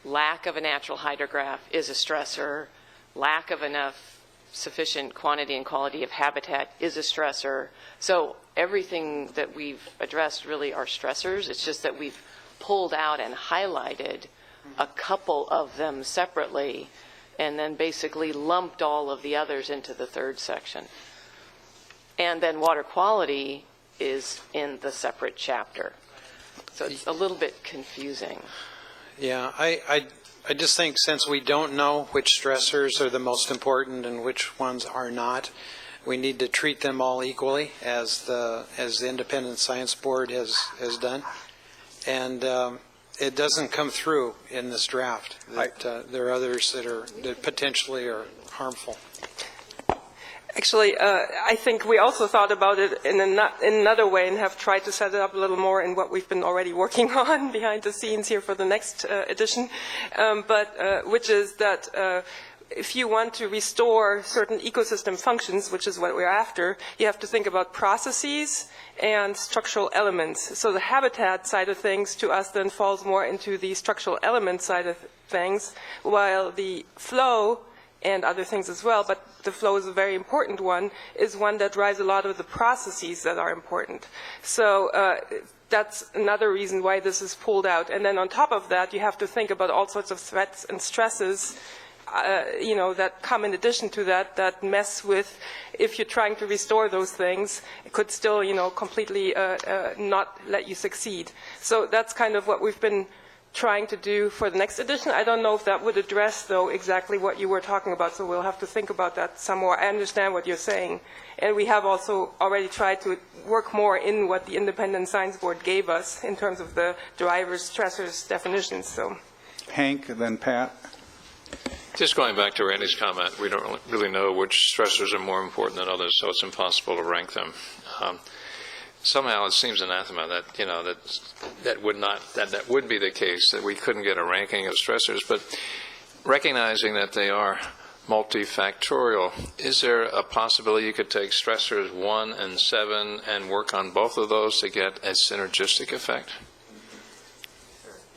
lack of a natural hydrograph is a stressor. Lack of enough sufficient quantity and quality of habitat is a stressor. So everything that we've addressed really are stressors. It's just that we've pulled out and highlighted a couple of them separately and then basically lumped all of the others into the third section. And then water quality is in the separate chapter. So it's a little bit confusing. Yeah, I just think since we don't know which stressors are the most important and which ones are not, we need to treat them all equally as the Independent Science Board has done. And it doesn't come through in this draft that there are others that potentially are harmful. Actually, I think we also thought about it in another way and have tried to set it up a little more in what we've been already working on behind the scenes here for the next edition, which is that if you want to restore certain ecosystem functions, which is what we're after, you have to think about processes and structural elements. So the habitat side of things to us then falls more into the structural element side of things, while the flow and other things as well, but the flow is a very important one, is one that drives a lot of the processes that are important. So that's another reason why this is pulled out. And then on top of that, you have to think about all sorts of threats and stresses that come in addition to that mess with, if you're trying to restore those things, it could still, completely not let you succeed. So that's kind of what we've been trying to do for the next edition. I don't know if that would address, though, exactly what you were talking about, so we'll have to think about that some more. I understand what you're saying. And we have also already tried to work more in what the Independent Science Board gave us in terms of the drivers, stressors, definitions. So, Hank, and then Pat. Just going back to Randy's comment, we don't really know which stressors are more important than others, so it's impossible to rank them. Somehow it seems anathema that that would be the case, that we couldn't get a ranking of stressors. But recognizing that they are multifactorial, is there a possibility you could take stressors 1 and 7 and work on both of those to get a synergistic effect?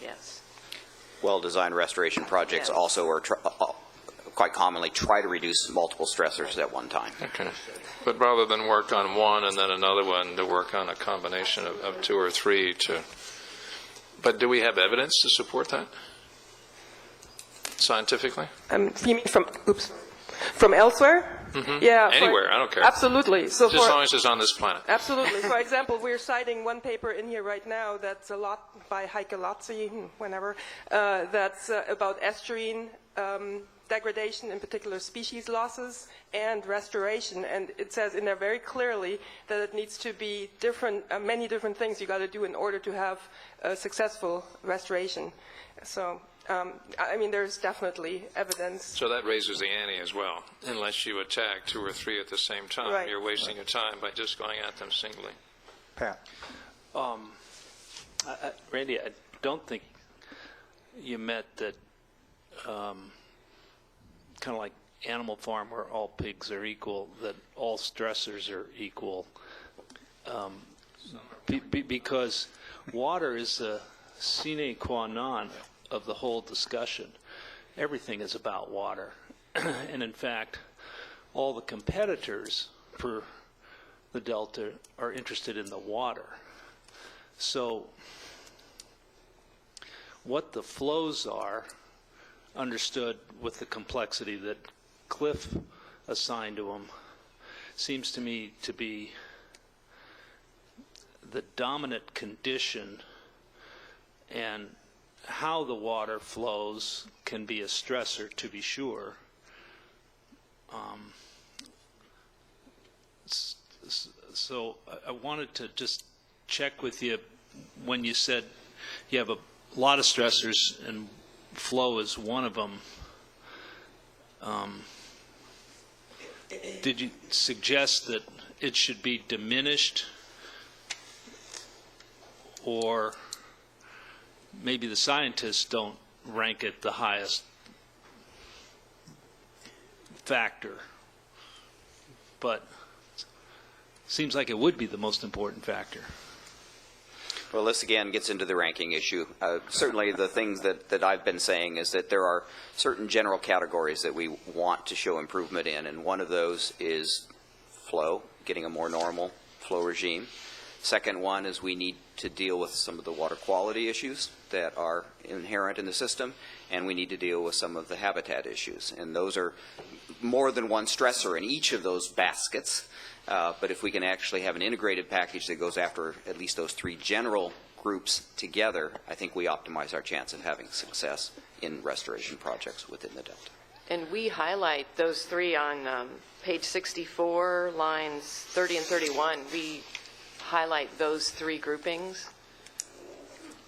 Yes. Well-designed restoration projects also are quite commonly try to reduce multiple stressors at one time. Okay. But rather than work on one and then another one, to work on a combination of 2 or 3 But do we have evidence to support that scientifically? you mean from elsewhere? Yeah. Anywhere, I don't care. Absolutely. So Just as long as it's on this planet. Absolutely. For example, we're citing one paper in here right now that's a lot by Heike Latzi, whenever, that's about estuarine degradation, in particular species losses, and restoration. And it says in there very clearly that it needs to be different, many different things you got to do in order to have a successful restoration. So, I mean, there's definitely evidence. So that raises the ante as well. Unless you attack 2 or 3 at the same time, Right. you're wasting your time by just going at them singly. Pat? Randy, I don't think you meant that kind of like Animal Farm where all pigs are equal, that all stressors are equal. Because water is the sine qua non of the whole discussion. Everything is about water. And in fact, all the competitors for the Delta are interested in the water. So what the flows are, understood with the complexity that Cliff assigned to them, seems to me to be the dominant condition, and how the water flows can be a stressor, to be sure. So I wanted to just check with you when you said you have a lot of stressors and flow is one of them. Did you suggest that it should be diminished, or maybe the scientists don't rank it the highest factor, but seems like it would be the most important factor? Well, this again gets into the ranking issue. Certainly the things that I've been saying is that there are certain general categories that we want to show improvement in, and one of those is flow, getting a more normal flow regime. Second one is we need to deal with some of the water quality issues that are inherent in the system, and we need to deal with some of the habitat issues. And those are more than one stressor in each of those baskets. But if we can actually have an integrated package that goes after at least those 3 general groups together, I think we optimize our chance of having success in restoration projects within the Delta. And we highlight those 3 on page 64, lines 30 and 31. We highlight those 3 groupings.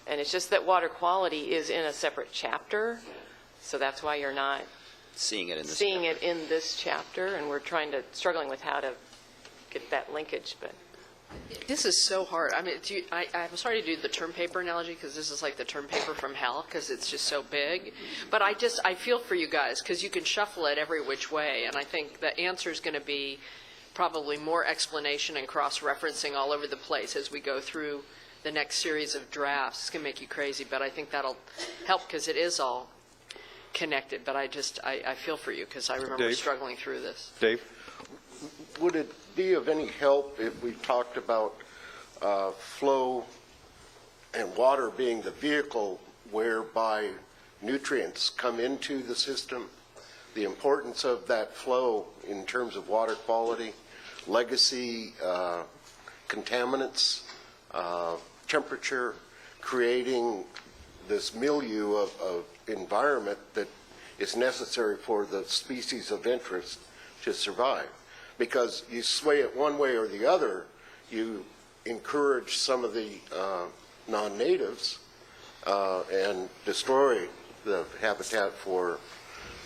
And it's just that water quality is in a separate chapter, so that's why you're not seeing it in this chapter, and we're struggling with how to get that linkage. But This is so hard. I mean, I'm sorry to do the term paper analogy, because this is like the term paper from hell, because it's just so big. But I feel for you guys, because you can shuffle it every which way, and I think the answer is going to be probably more explanation and cross-referencing all over the place as we go through the next series of drafts. It's going to make you crazy, but I think that'll help, because it is all connected. But I feel for you, because I remember Dave? struggling through this. Dave? Would it be of any help if we talked about flow and water being the vehicle whereby nutrients come into the system, the importance of that flow in terms of water quality, legacy, contaminants, temperature, creating this milieu of environment that is necessary for the species of interest to survive? Because you sway it one way or the other, you encourage some of the non-natives and destroy the habitat for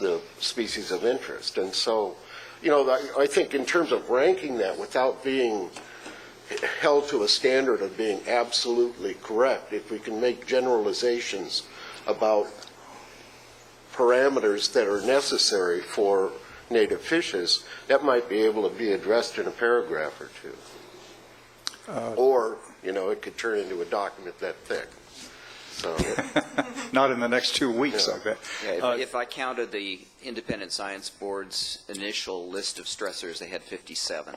the species of interest. And so, you know, I think in terms of ranking that without being held to a standard of being absolutely correct, if we can make generalizations about parameters that are necessary for native fishes, that might be able to be addressed in a paragraph or 2. Or, you know, it could turn into a document that thick. So, Not in the next 2 weeks, I bet. Yeah, if I counted the Independent Science Board's initial list of stressors, they had 57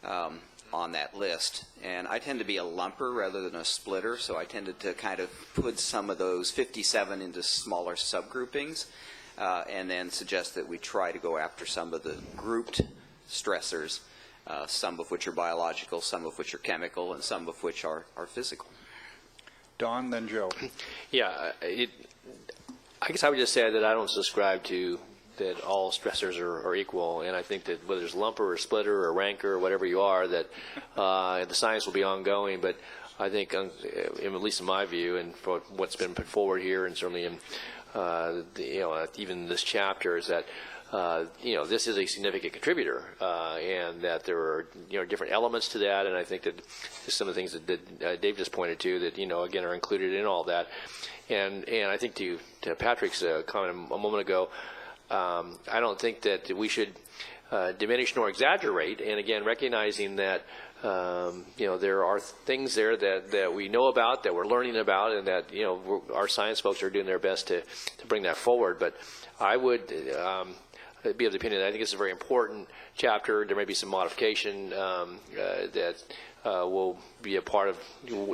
on that list. And I tend to be a lumper rather than a splitter, so I tended to kind of put some of those 57 into smaller subgroupings, and then suggest that we try to go after some of the grouped stressors, some of which are biological, some of which are chemical, and some of which are physical. Don, then Joe. Yeah, I guess I would just say that I don't subscribe to that all stressors are equal, and I think that whether it's lumper or splitter or rancor or whatever you are, that the science will be ongoing. But I think, at least in my view, and for what's been put forward here, and certainly in even this chapter, is that this is a significant contributor, and that there are different elements to that, and I think that some of the things that Dave just pointed to that again are included in all that, and I think to Patrick's comment a moment ago, I don't think that we should diminish nor exaggerate, and again recognizing that there are things there that we know about, that we're learning about, and that our science folks are doing their best to bring that forward. But I would be of the opinion that I think it's a very important chapter. There may be some modification that will be a part of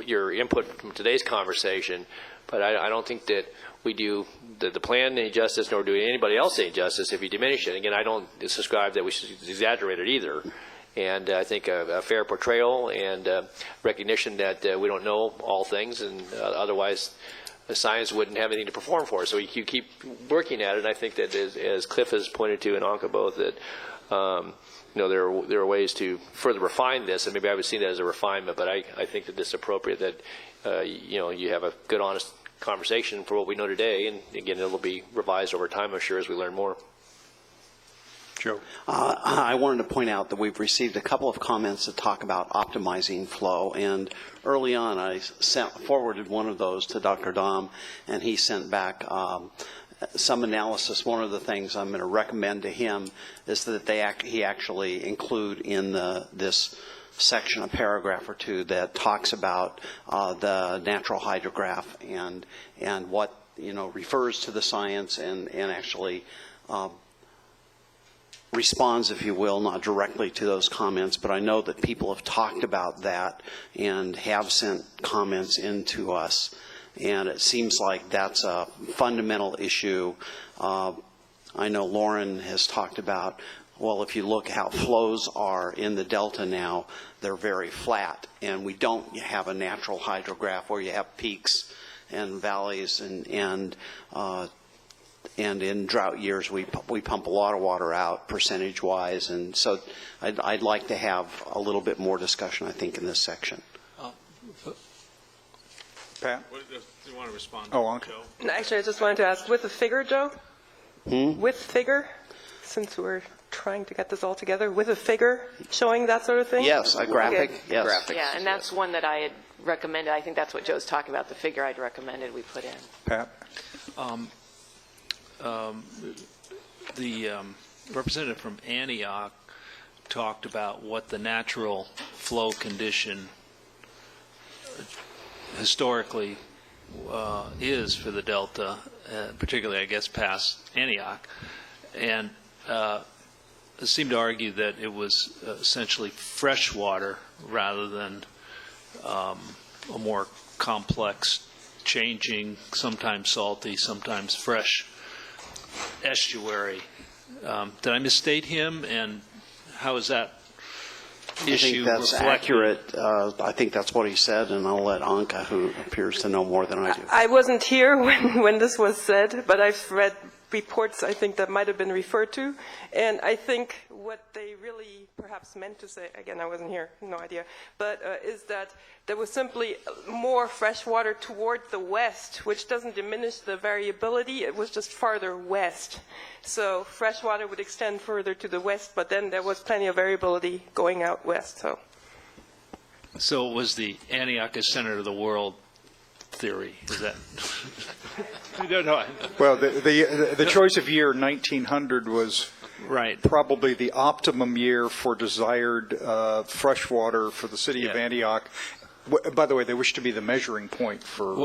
your input from today's conversation, but I don't think that we do the plan any justice, nor do anybody else any justice if we diminish it. Again, I don't subscribe that we should exaggerate it either. And I think a fair portrayal and recognition that we don't know all things, and otherwise the science wouldn't have anything to perform for us. So you keep working at it, and I think that as Cliff has pointed to and Anka both, that there are ways to further refine this, and maybe I would see that as a refinement, but I think that it's appropriate that you have a good, honest conversation for what we know today, and again, it'll be revised over time, I'm sure, as we learn more. Joe. I wanted to point out that we've received a couple of comments that talk about optimizing flow, and early on I forwarded one of those to Dr. Dom, and he sent back some analysis. One of the things I'm going to recommend to him is that he actually include in this section a paragraph or two that talks about the natural hydrograph and what refers to the science and actually responds, if you will, not directly to those comments, but I know that people have talked about that and have sent comments in to us, and it seems like that's a fundamental issue. I know Lauren has talked about, well, if you look how flows are in the Delta now, they're very flat, and we don't have a natural hydrograph where you have peaks and valleys, and in drought years we pump a lot of water out percentage-wise, and so I'd like to have a little bit more discussion, I think, in this section. Pat? Do you want to respond to Anka. Joe? No, actually, I just wanted to ask, with a figure, Joe? With figure, since we're trying to get this all together, with a figure showing that sort of thing? Yes, a graphic, okay. yes. Graphics, Yeah, and that's one that I had recommended. I think that's what Joe's talking about, the figure I'd recommended we put in. Pat? The representative from Antioch talked about what the natural flow condition historically is for the Delta, particularly, I guess, past Antioch, and seemed to argue that it was essentially fresh water rather than a more complex, changing, sometimes salty, sometimes fresh estuary. Did I misstate him, and how is that issue I think that's reflected? accurate. I think that's what he said, and I'll let Anka, who appears to know more than I do. I wasn't here when this was said, but I've read reports, I think, that might have been referred to, and I think what they really perhaps meant to say, again, I wasn't here, no idea, but is that there was simply more fresh water toward the west, which doesn't diminish the variability. It was just farther west. So fresh water would extend further to the west, but then there was plenty of variability going out west. So it was the Antioch is center of the world theory. Is that? No. Well, the choice of year 1900 was right. Probably the optimum year for desired fresh water for the city of Antioch. By the way, they wish to be the measuring point for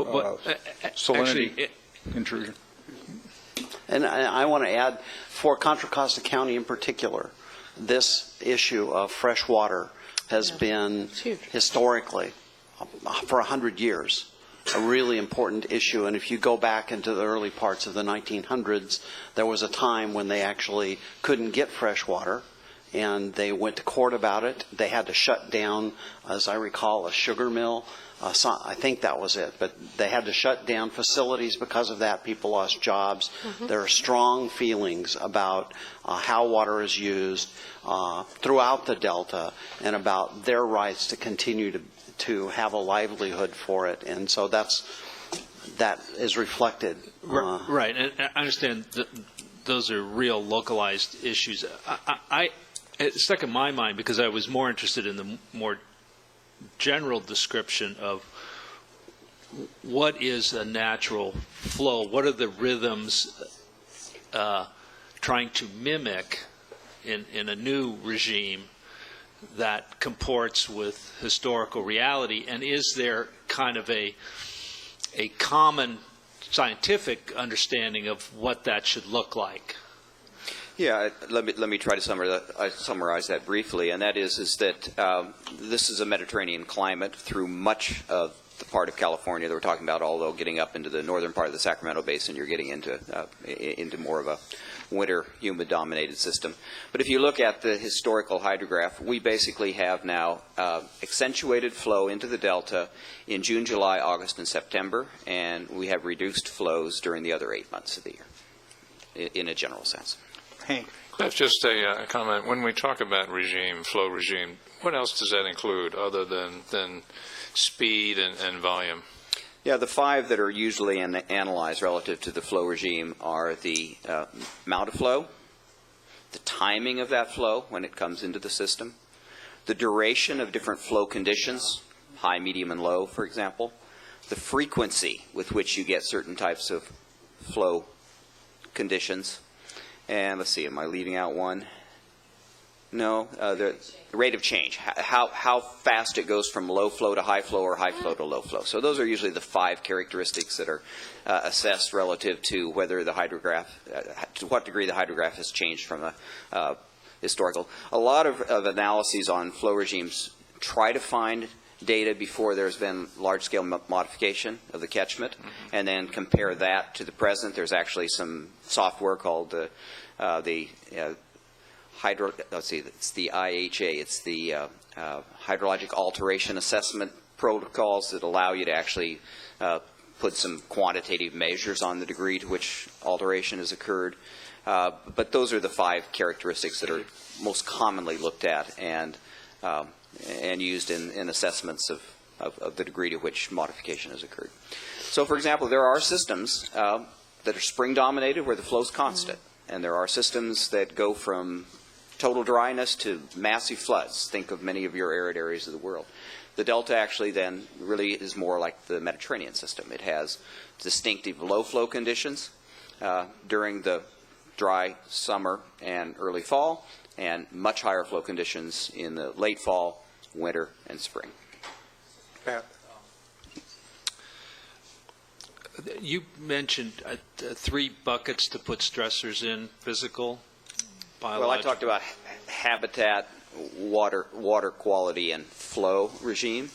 salinity intrusion. And I want to add, for Contra Costa County in particular, this issue of fresh water has been historically, for 100 years, a really important issue. And if you go back into the early parts of the 1900s, there was a time when they actually couldn't get fresh water, and they went to court about it. They had to shut down, as I recall, a sugar mill. I think that was it, but they had to shut down facilities because of that. People lost jobs. There are strong feelings about how water is used throughout the Delta and about their rights to continue to have a livelihood for it. And so that is reflected. Right, and I understand those are real localized issues. It stuck in my mind because I was more interested in the more general description of what is a natural flow, what are the rhythms trying to mimic in a new regime that comports with historical reality, and is there kind of a common scientific understanding of what that should look like? Yeah, let me try to summarize that briefly, and that is that this is a Mediterranean climate through much of the part of California that we're talking about. Although getting up into the northern part of the Sacramento Basin, you're getting into more of a winter humid-dominated system. But if you look at the historical hydrograph, we basically have now accentuated flow into the Delta in June, July, August, and September, and we have reduced flows during the other 8 months of the year, in a general sense. Hank. That's just a comment. When we talk about flow regime, what else does that include other than speed and volume? Yeah, the five that are usually analyzed relative to the flow regime are the amount of flow, the timing of that flow when it comes into the system, the duration of different flow conditions, high, medium, and low, for example, the frequency with which you get certain types of flow conditions. And let's see, am I leaving out one? No, the rate of change, how fast it goes from low flow to high flow or high flow to low flow. So those are usually the five characteristics that are assessed relative to whether the hydrograph, to what degree the hydrograph has changed from a historical. A lot of analyses on flow regimes try to find data before there's been large-scale modification of the catchment, and then compare that to the present. There's actually some software called it's the IHA. It's the hydrologic alteration assessment protocols that allow you to actually put some quantitative measures on the degree to which alteration has occurred. But those are the five characteristics that are most commonly looked at and used in assessments of the degree to which modification has occurred. So, for example, there are systems that are spring-dominated where the flow is constant, and there are systems that go from total dryness to massive floods. Think of many of your arid areas of the world. The Delta actually then really is more like the Mediterranean system. It has distinctive low-flow conditions during the dry summer and early fall, and much higher flow conditions in the late fall, winter, and spring. Pat. You mentioned 3 buckets to put stressors in: physical, biological. Well, I talked about habitat, water quality, and flow regime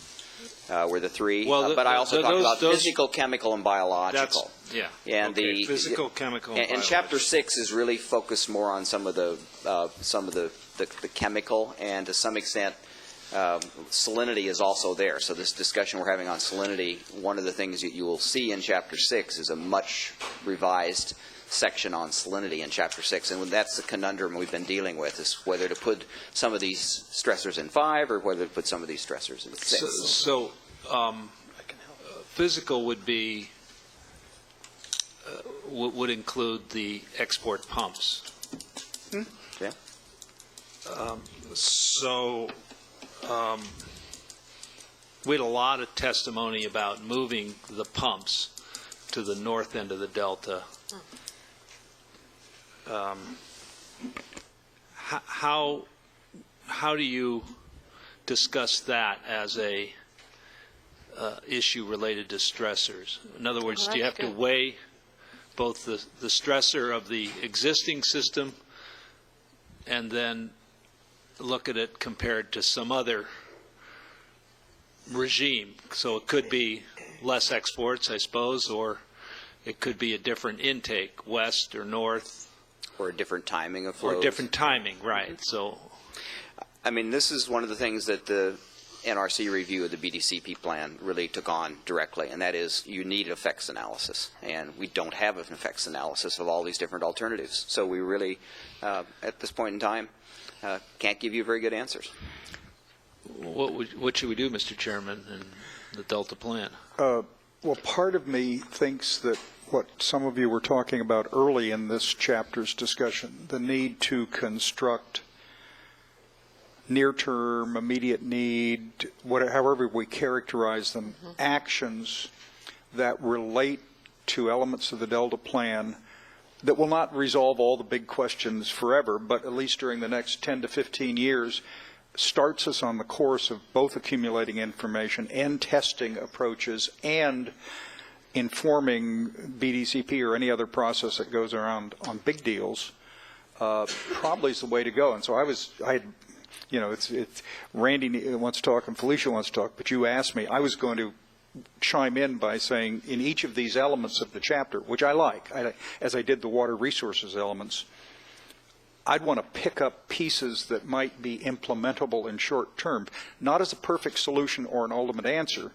were the 3. But I also talked about physical, chemical, and biological. And okay, physical, chemical, and and biological. Chapter 6 is really focused more on some of the chemical, and to some extent salinity is also there. So this discussion we're having on salinity, one of the things that you will see in Chapter 6 is a much revised section on salinity in Chapter 6, and that's the conundrum we've been dealing with, is whether to put some of these stressors in 5 or whether to put some of these stressors in 6. So physical would be would include the export pumps. Yeah. We had a lot of testimony about moving the pumps to the north end of the Delta. How do you discuss that as a issue related to stressors? In other words, do you have to weigh both the stressor of the existing system and then look at it compared to some other regime? So it could be less exports, I suppose, or it could be a different intake, west or north. Or a different timing of flows. Or different timing, right. So, I mean, this is one of the things that the NRC review of the BDCP plan really took on directly, and that is you need effects analysis, and we don't have an effects analysis of all these different alternatives. So we really, at this point in time, can't give you very good answers. what should we do, Mr. Chairman, in the Delta plan? Well, part of me thinks that what some of you were talking about early in this chapter's discussion, the need to construct near-term, immediate need, however we characterize them, actions that relate to elements of the Delta plan that will not resolve all the big questions forever, but at least during the next 10 to 15 years, starts us on the course of both accumulating information and testing approaches and informing BDCP or any other process that goes around on big deals, probably is the way to go. And so it's Randy wants to talk and Felicia wants to talk, but you asked me. I was going to chime in by saying in each of these elements of the chapter, which I like, as I did the water resources elements, I'd want to pick up pieces that might be implementable in short term, not as a perfect solution or an ultimate answer,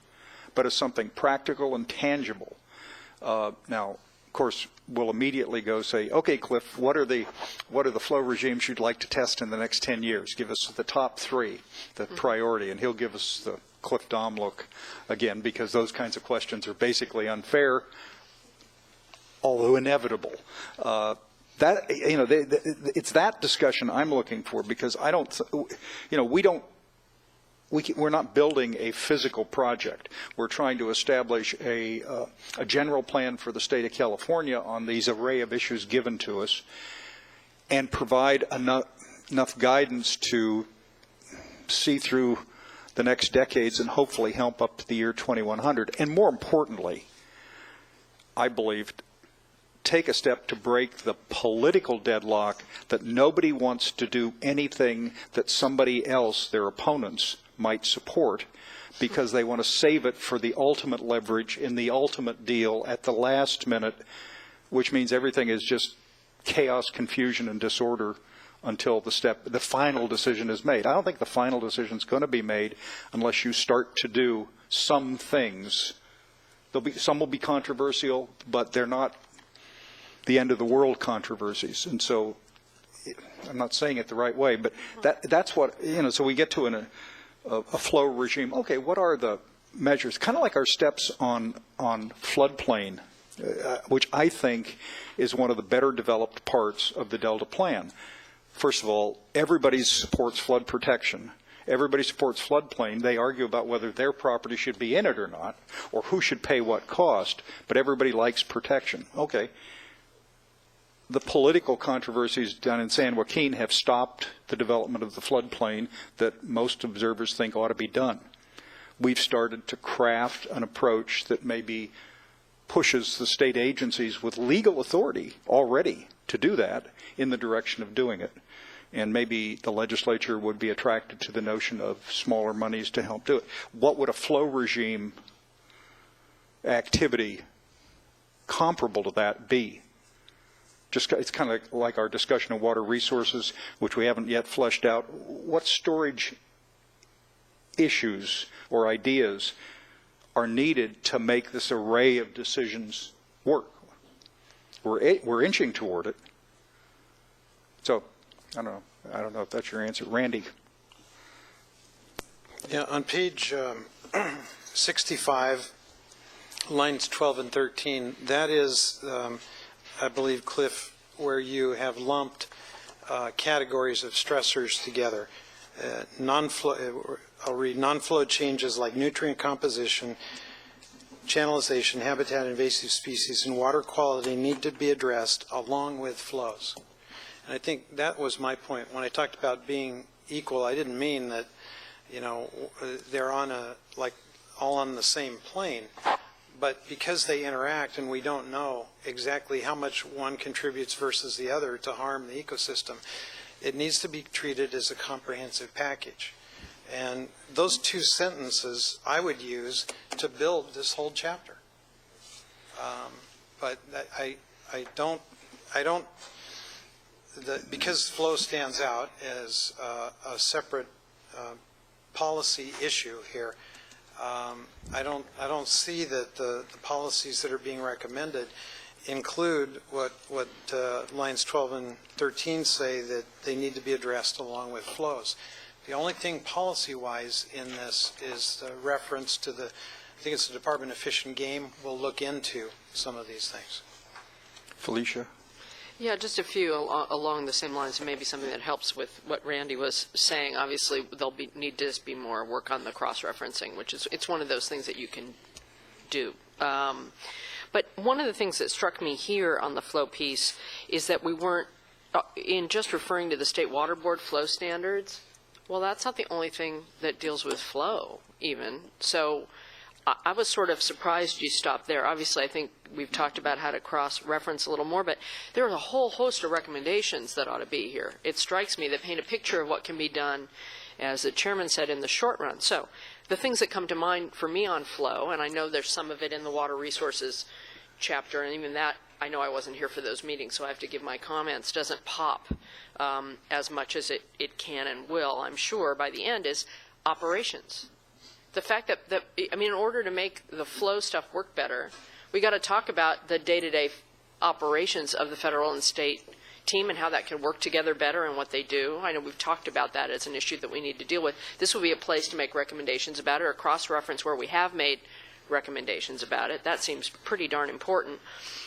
but as something practical and tangible. Now, of course, we'll immediately go say, okay, Cliff, what are the flow regimes you'd like to test in the next 10 years? Give us the top three, the priority, and he'll give us the Cliff Dom look again, because those kinds of questions are basically unfair, although inevitable. It's that discussion I'm looking for, because I don't, we're not building a physical project. We're trying to establish a general plan for the state of California on these array of issues given to us, and provide enough guidance to see through the next decades and hopefully help up to the year 2100. And more importantly, I believe, take a step to break the political deadlock that nobody wants to do anything that somebody else, their opponents, might support, because they want to save it for the ultimate leverage in the ultimate deal at the last minute, which means everything is just chaos, confusion, and disorder until the final decision is made. I don't think the final decision is going to be made unless you start to do some things. Some will be controversial, but they're not the end of the world controversies. And so I'm not saying it the right way, but that's what, so we get to a flow regime. Okay, what are the measures? Kind of like our steps on floodplain, which I think is one of the better developed parts of the Delta Plan. First of all, everybody supports flood protection. Everybody supports floodplain. They argue about whether their property should be in it or not, or who should pay what cost, but everybody likes protection. Okay. The political controversies down in San Joaquin have stopped the development of the floodplain that most observers think ought to be done. We've started to craft an approach that maybe pushes the state agencies with legal authority already to do that in the direction of doing it. And maybe the legislature would be attracted to the notion of smaller monies to help do it. What would a flow regime activity comparable to that be? It's kind of like our discussion of water resources, which we haven't yet fleshed out. What storage issues or ideas are needed to make this array of decisions work? We're inching toward it. So, I don't know if that's your answer. Randy. Yeah, on page 65, lines 12 and 13, that is, I believe, Cliff, where you have lumped categories of stressors together. I'll read non-flow changes like nutrient composition, channelization, habitat, invasive species, and water quality need to be addressed along with flows. And I think that was my point. When I talked about being equal, I didn't mean that, they're on all on the same plane. But because they interact and we don't know exactly how much one contributes versus the other to harm the ecosystem, it needs to be treated as a comprehensive package. And those two sentences I would use to build this whole chapter. But I don't because flow stands out as a separate policy issue here, I don't see that the policies that are being recommended include what lines 12 and 13 say that they need to be addressed along with flows. The only thing policy-wise in this is the reference to I think it's the Department of Fish and Game will look into some of these things. Felicia? Yeah, just a few along the same lines, and maybe something that helps with what Randy was saying. Obviously, there'll need to just be more work on the cross-referencing, which is, it's one of those things that you can do. But one of the things that struck me here on the flow piece is that we weren't, in just referring to the State Water Board flow standards, well, that's not the only thing that deals with flow, even. So I was sort of surprised you stopped there. Obviously, I think we've talked about how to cross-reference a little more, but there are a whole host of recommendations that ought to be here. It strikes me that paint a picture of what can be done, as the chairman said, in the short run. So the things that come to mind for me on flow, and I know there's some of it in the water resources chapter, and even that, I know I wasn't here for those meetings, so I have to give my comments, doesn't pop as much as it can and will, I'm sure, by the end, is operations. The fact that I mean, in order to make the flow stuff work better, we got to talk about the day-to-day operations of the federal and state team and how that can work together better and what they do. I know we've talked about that as an issue that we need to deal with. This will be a place to make recommendations about it, or cross-reference where we have made recommendations about it. That seems pretty darn important.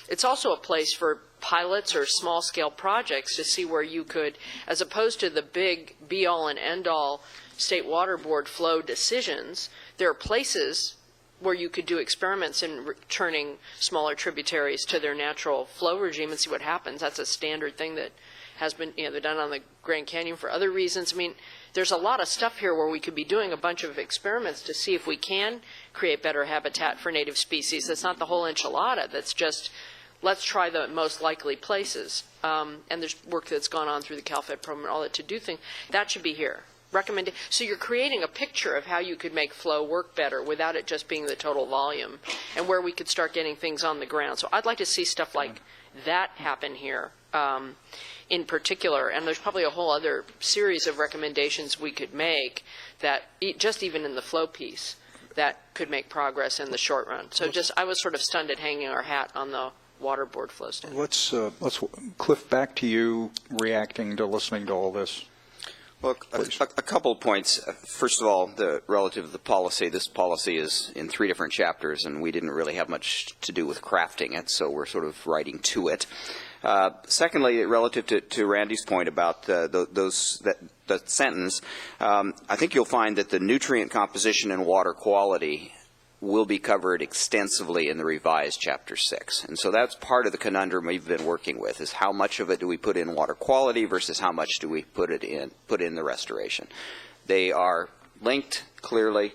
It's also a place for pilots or small-scale projects to see where you could, as opposed to the big be-all and end-all State Water Board flow decisions, there are places where you could do experiments in returning smaller tributaries to their natural flow regime and see what happens. That's a standard thing that has been, they're done on the Grand Canyon for other reasons. I mean, there's a lot of stuff here where we could be doing a bunch of experiments to see if we can create better habitat for native species. That's not the whole enchilada. That's just, let's try the most likely places. And there's work that's gone on through the CalFed program and all that to do things. That should be here. So you're creating a picture of how you could make flow work better without it just being the total volume, and where we could start getting things on the ground. So I'd like to see stuff like that happen here in particular, and there's probably a whole other series of recommendations we could make that, just even in the flow piece, that could make progress in the short run. So just, I was sort of stunned at hanging our hat on the water board flow standard. Let's Cliff, back to you reacting to listening to all this. Well, a couple of points. First of all, relative to the policy, this policy is in 3 different chapters, and we didn't really have much to do with crafting it, so we're sort of writing to it. Secondly, relative to Randy's point about that sentence, I think you'll find that the nutrient composition and water quality will be covered extensively in the revised Chapter 6. And so that's part of the conundrum we've been working with, is how much of it do we put in water quality versus how much do we put in the restoration. They are linked, clearly.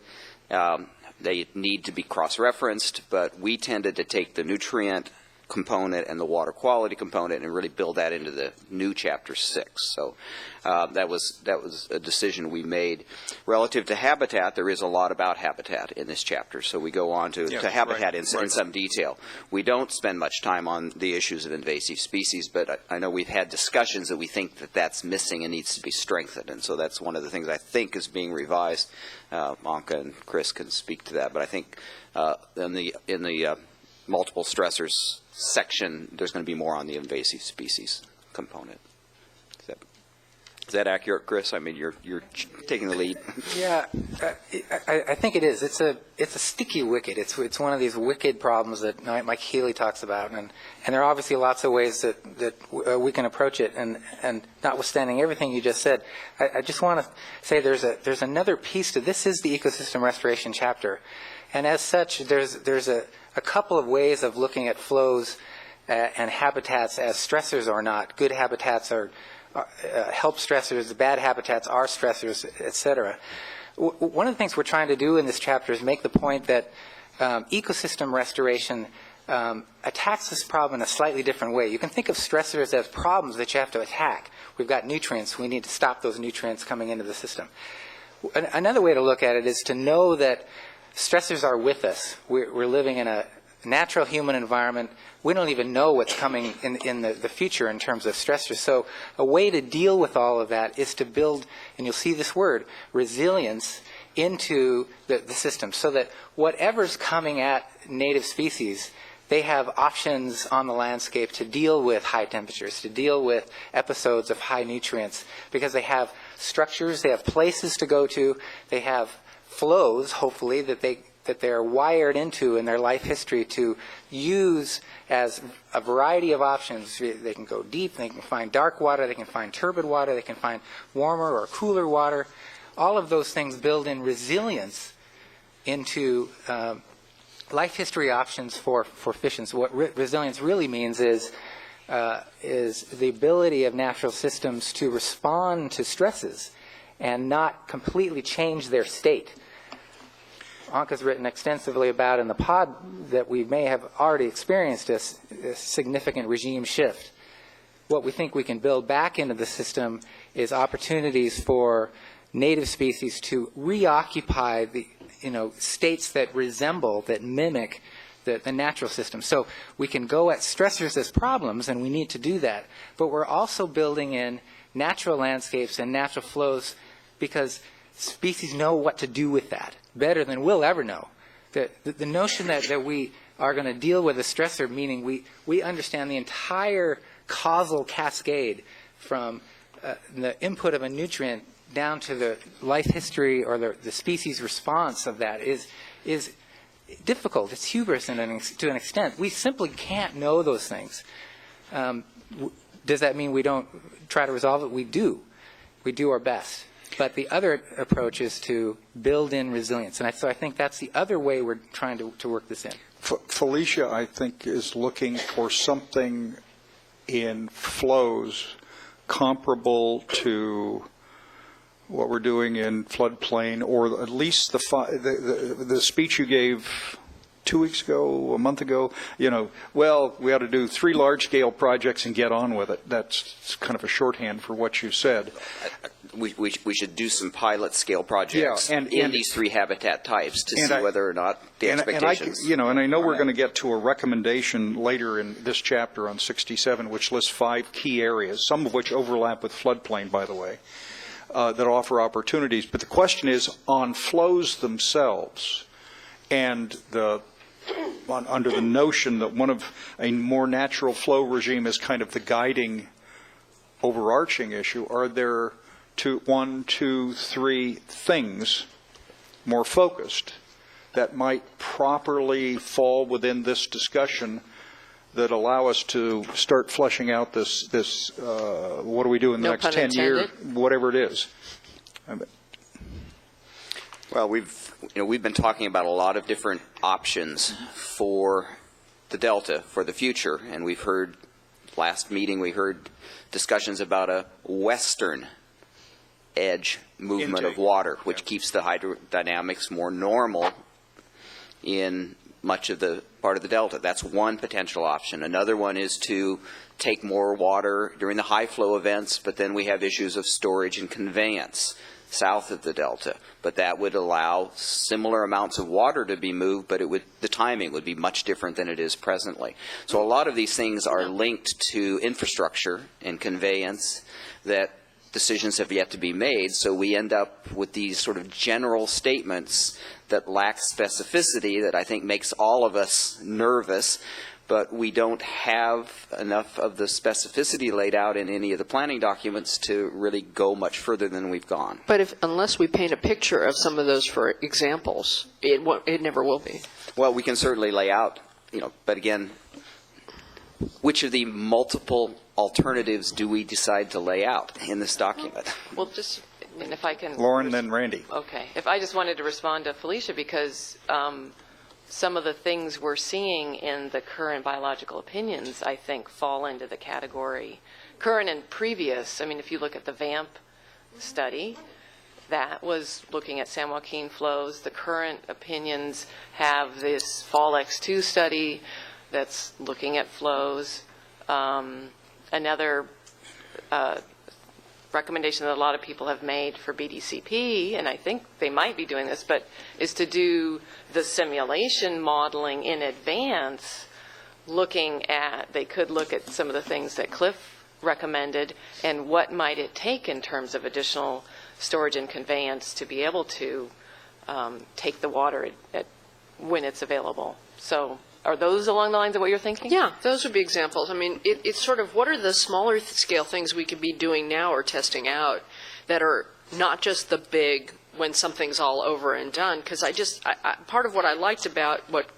They need to be cross-referenced, but we tended to take the nutrient component and the water quality component and really build that into the new Chapter 6. So that was a decision we made. Relative to habitat, there is a lot about habitat in this chapter, so we go on to habitat in some detail. We don't spend much time on the issues of invasive species, but I know we've had discussions that we think that that's missing and needs to be strengthened, and so that's one of the things I think is being revised. Anka and Chris can speak to that, but I think in the multiple stressors section, there's going to be more on the invasive species component. Is that accurate, Chris? I mean, you're taking the lead. Yeah, I think it is. It's a sticky wicket. It's one of these wicked problems that Mike Healy talks about, and there are obviously lots of ways that we can approach it. And notwithstanding everything you just said, I just want to say there's another piece to this. Is the ecosystem restoration chapter, and as such, there's a couple of ways of looking at flows and habitats as stressors or not. Good habitats are help stressors, bad habitats are stressors, etc. One of the things we're trying to do in this chapter is make the point that ecosystem restoration attacks this problem in a slightly different way. You can think of stressors as problems that you have to attack. We've got nutrients. We need to stop those nutrients coming into the system. Another way to look at it is to know that stressors are with us. We're living in natural human environment, we don't even know what's coming in the future in terms of stressors. So a way to deal with all of that is to build, and you'll see this word, resilience, into the system, so that whatever's coming at native species, they have options on the landscape to deal with high temperatures, to deal with episodes of high nutrients, because they have structures, they have places to go to, they have flows, hopefully, that they're wired into in their life history to use as a variety of options. They can go deep, they can find dark water, they can find turbid water, they can find warmer or cooler water. All of those things build in resilience into life history options for fish. And so what resilience really means is the ability of natural systems to respond to stresses and not completely change their state. Anka's written extensively about in the pod that we may have already experienced a significant regime shift. What we think we can build back into the system is opportunities for native species to reoccupy the states that resemble, that mimic the natural system. So we can go at stressors as problems, and we need to do that. But we're also building in natural landscapes and natural flows because species know what to do with that better than we'll ever know. The notion that we are going to deal with a stressor, meaning we understand the entire causal cascade from the input of a nutrient down to the life history or the species response of that is difficult. It's hubris to an extent. We simply can't know those things. Does that mean we don't try to resolve it? We do. We do our best. But the other approach is to build in resilience. And so I think that's the other way we're trying to work this in. Felicia, I think, is looking for something in flows comparable to what we're doing in floodplain, or at least the speech you gave 2 weeks ago, a month ago, well, we ought to do 3 large-scale projects and get on with it. That's kind of a shorthand for what you said. We should do some pilot-scale projects in these 3 habitat types to see whether or not the expectations. And I know we're going to get to a recommendation later in this chapter on 67, which lists 5 key areas, some of which overlap with floodplain, by the way, that offer opportunities. But the question is on flows themselves, and under the notion that a more natural flow regime is kind of the guiding overarching issue, are there 1, 2, 3 things more focused that might properly fall within this discussion that allow us to start fleshing out this what do we do in the next 10 years, whatever it is? Well, we've been talking about a lot of different options for the Delta for the future, and we've heard last meeting we heard discussions about a western edge movement of water, which keeps the hydrodynamics more normal in much of the part of the Delta. That's one potential option. Another one is to take more water during the high flow events, but then we have issues of storage and conveyance south of the Delta. But that would allow similar amounts of water to be moved, but the timing would be much different than it is presently. So a lot of these things are linked to infrastructure and conveyance that decisions have yet to be made, so we end up with these sort of general statements that lack specificity that I think makes all of us nervous, but we don't have enough of the specificity laid out in any of the planning documents to really go much further than we've gone. But unless we paint a picture of some of those for examples, it never will be. Well, we can certainly lay out, but again, which of the multiple alternatives do we decide to lay out in this document? Well, if I can... Lauren, then Randy. Okay. If I just wanted to respond to Felicia, because some of the things we're seeing in the current biological opinions, I think, fall into the category current and previous. I mean, if you look at the VAMP study, that was looking at San Joaquin flows. The current opinions have this Fall X2 study that's looking at flows. Another recommendation that a lot of people have made for BDCP, and I think they might be doing this, but is to do the simulation modeling in advance, they could look at some of the things that Cliff recommended and what might it take in terms of additional storage and conveyance to be able to take the water when it's available. So are those along the lines of what you're thinking? Yeah, those would be examples. I mean, it's sort of what are the smaller scale things we could be doing now or testing out that are not just the big when something's all over and done. Because part of what I liked about what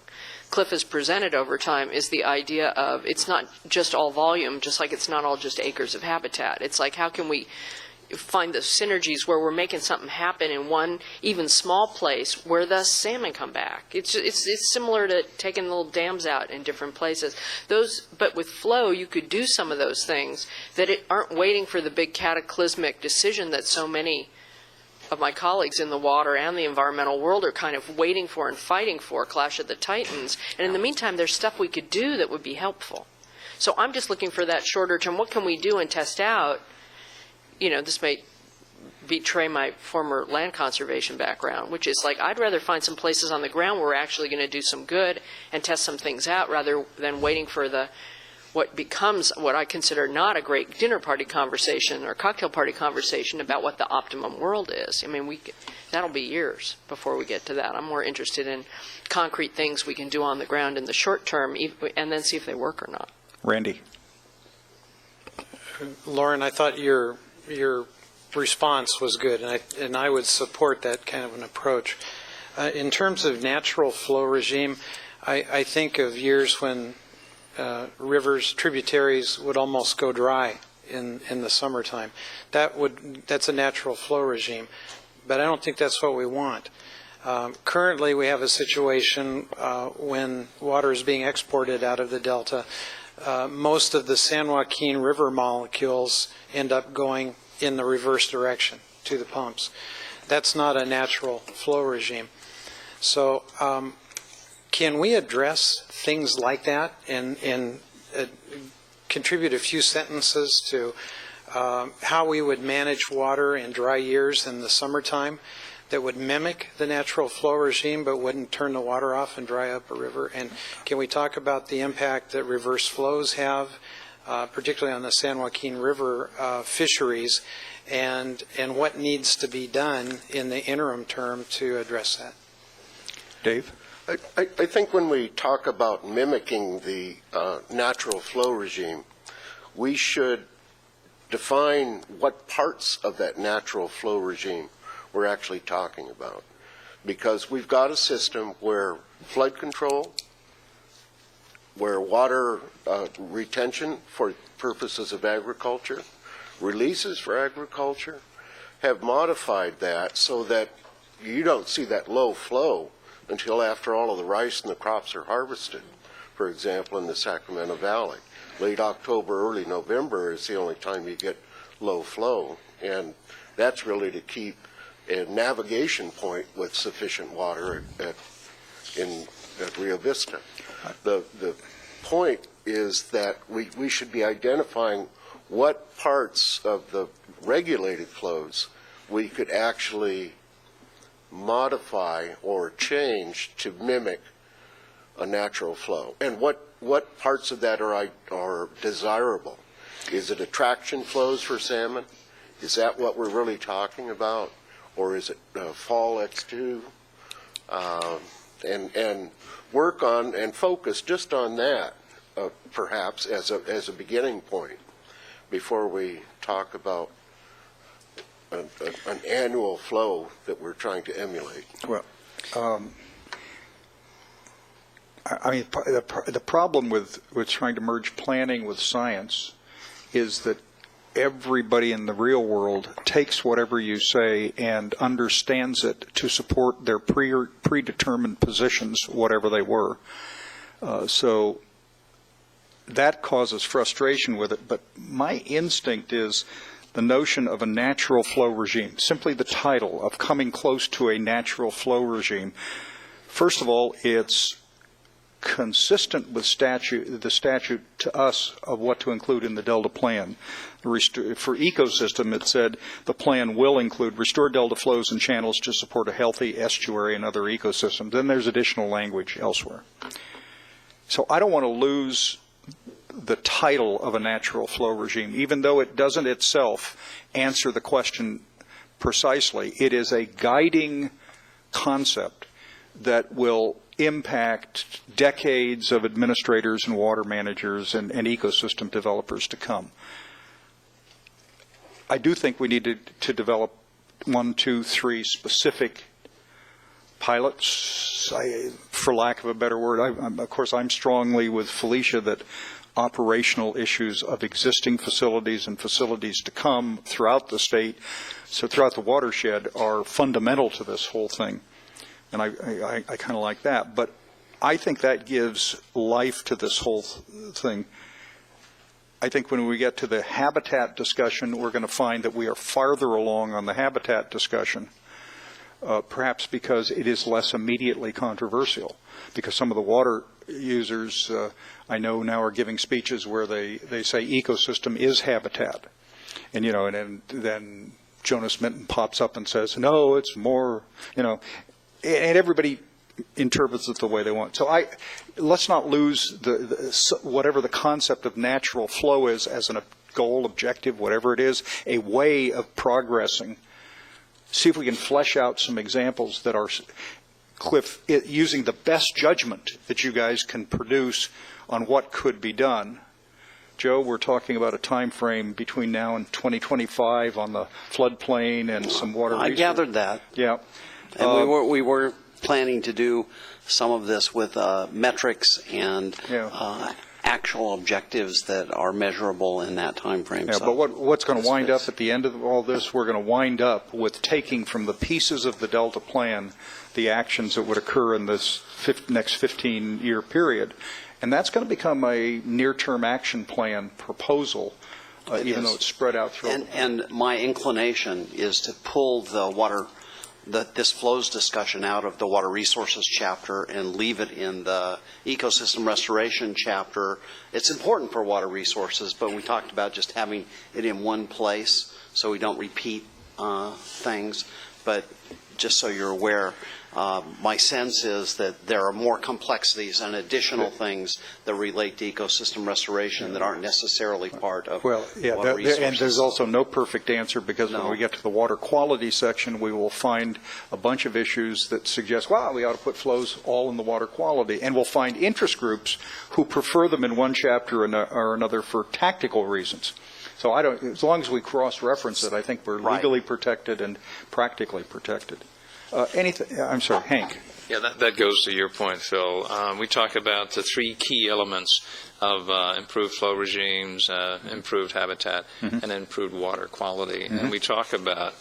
Cliff has presented over time is the idea of it's not just all volume, just like it's not all just acres of habitat. It's like, how can we find the synergies where we're making something happen in one even small place where the salmon come back. It's similar to taking little dams out in different places. But with flow, you could do some of those things that aren't waiting for the big cataclysmic decision that so many of my colleagues in the water and the environmental world are kind of waiting for and fighting for, Clash of the Titans. And in the meantime, there's stuff we could do that would be helpful. So I'm just looking for that shorter term. What can we do and test out? You know, this may betray my former land conservation background, which is like, I'd rather find some places on the ground where we're actually going to do some good and test some things out rather than waiting for what becomes what I consider not a great dinner party conversation or cocktail party conversation about what the optimum world is. I mean, that'll be years before we get to that. I'm more interested in concrete things we can do on the ground in the short term and then see if they work or not. Randy. Lauren, I thought your response was good, and I would support that kind of an approach. In terms of natural flow regime, I think of years when rivers, tributaries would almost go dry in the summertime. That's a natural flow regime, but I don't think that's what we want. Currently, we have a situation when water is being exported out of the delta. Most of the San Joaquin River molecules end up going in the reverse direction to the pumps. That's not a natural flow regime. So can we address things like that and contribute a few sentences to how we would manage water in dry years in the summertime that would mimic the natural flow regime but wouldn't turn the water off and dry up a river? And can we talk about the impact that reverse flows have, particularly on the San Joaquin River fisheries, and what needs to be done in the interim term to address that? Dave? I think when we talk about mimicking the natural flow regime, we should define what parts of that natural flow regime we're actually talking about. Because we've got a system where flood control, where water retention for purposes of agriculture, releases for agriculture, have modified that so that you don't see that low flow until after all of the rice and the crops are harvested. For example, in the Sacramento Valley, late October, early November is the only time you get low flow, and that's really to keep a navigation point with sufficient water at Rio Vista. The point is that we should be identifying what parts of the regulated flows we could actually modify or change to mimic a natural flow, and what parts of that are desirable. Is it attraction flows for salmon? Is that what we're really talking about? Or is it fall X2? And work on and focus just on that, perhaps, as a beginning point before we talk about an annual flow that we're trying to emulate. Well, I mean, the problem with trying to merge planning with science is that everybody in the real world takes whatever you say and understands it to support their predetermined positions, whatever they were. So that causes frustration with it. But my instinct is the notion of a natural flow regime, simply the title of coming close to a natural flow regime. First of all, it's consistent with the statute to us of what to include in the Delta plan. For ecosystem, it said the plan will include restored delta flows and channels to support a healthy estuary and other ecosystems. Then there's additional language elsewhere. So I don't want to lose the title of a natural flow regime, even though it doesn't itself answer the question precisely. It is a guiding concept that will impact decades of administrators and water managers and ecosystem developers to come. I do think we need to develop 1, 2, 3 specific pilots, for lack of a better word. Of course, I'm strongly with Felicia that operational issues of existing facilities and facilities to come throughout the state, so throughout the watershed, are fundamental to this whole thing. And I kind of like that. But I think that gives life to this whole thing. I think when we get to the habitat discussion, we're going to find that we are farther along on the habitat discussion, perhaps because it is less immediately controversial. Because some of the water users, I know now, are giving speeches where they say ecosystem is habitat. And, you know, and then Jonas Minton pops up and says, no, it's more, you know, and everybody interprets it the way they want. So let's not lose whatever the concept of natural flow is as a goal, objective, whatever it is, a way of progressing. See if we can flesh out some examples that are, Cliff, using the best judgment that you guys can produce on what could be done. Joe, we're talking about a time frame between now and 2025 on the floodplain and some water research. I gathered that. Yeah. And we were planning to do some of this with metrics and actual objectives that are measurable in that time frame. Yeah, so but what's going to wind up at the end of all this, we're going to wind up with taking from the pieces of the Delta plan the actions that would occur in this next 15-year period. And that's going to become a near-term action plan proposal, even though it's spread out through. And my inclination is to pull this flows discussion out of the water resources chapter and leave it in the ecosystem restoration chapter. It's important for water resources, but we talked about just having it in one place so we don't repeat things. But just so you're aware, my sense is that there are more complexities and additional things that relate to ecosystem restoration that aren't necessarily part of water resources. And there's also no perfect answer, because when we get to the water quality section, we will find a bunch of issues that suggest, wow, we ought to put flows all in the water quality. And we'll find interest groups who prefer them in one chapter or another for tactical reasons. So as long as we cross-reference it, I think we're legally protected and practically protected. I'm sorry, Hank. Yeah, that goes to your point, Phil. We talk about the 3 key elements of improved flow regimes, improved habitat, and improved water quality. And we talk about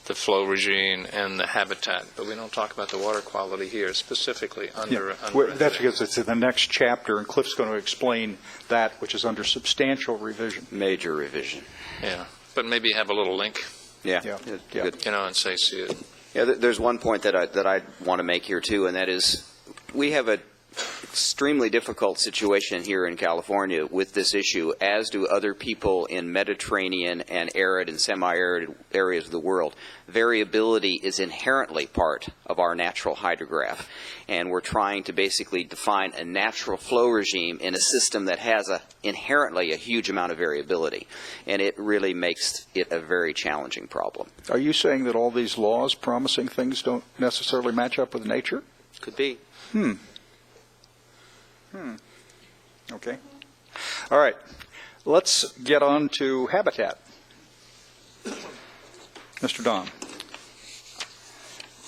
the flow regime and the habitat, but we don't talk about the water quality here specifically under that's because it's in the next chapter, and Cliff's going to explain that, which is under substantial revision. Major revision. Yeah, but maybe have a little link. Yeah. Good. You know, and say, see it. Yeah, there's one point that I want to make here too, and that is we have an extremely difficult situation here in California with this issue, as do other people in Mediterranean and arid and semi-arid areas of the world. Variability is inherently part of our natural hydrograph, and we're trying to basically define a natural flow regime in a system that has inherently a huge amount of variability, and it really makes it a very challenging problem. Are you saying that all these laws promising things don't necessarily match up with nature? Could be. Okay. All right. Let's get on to habitat. Mr. Don.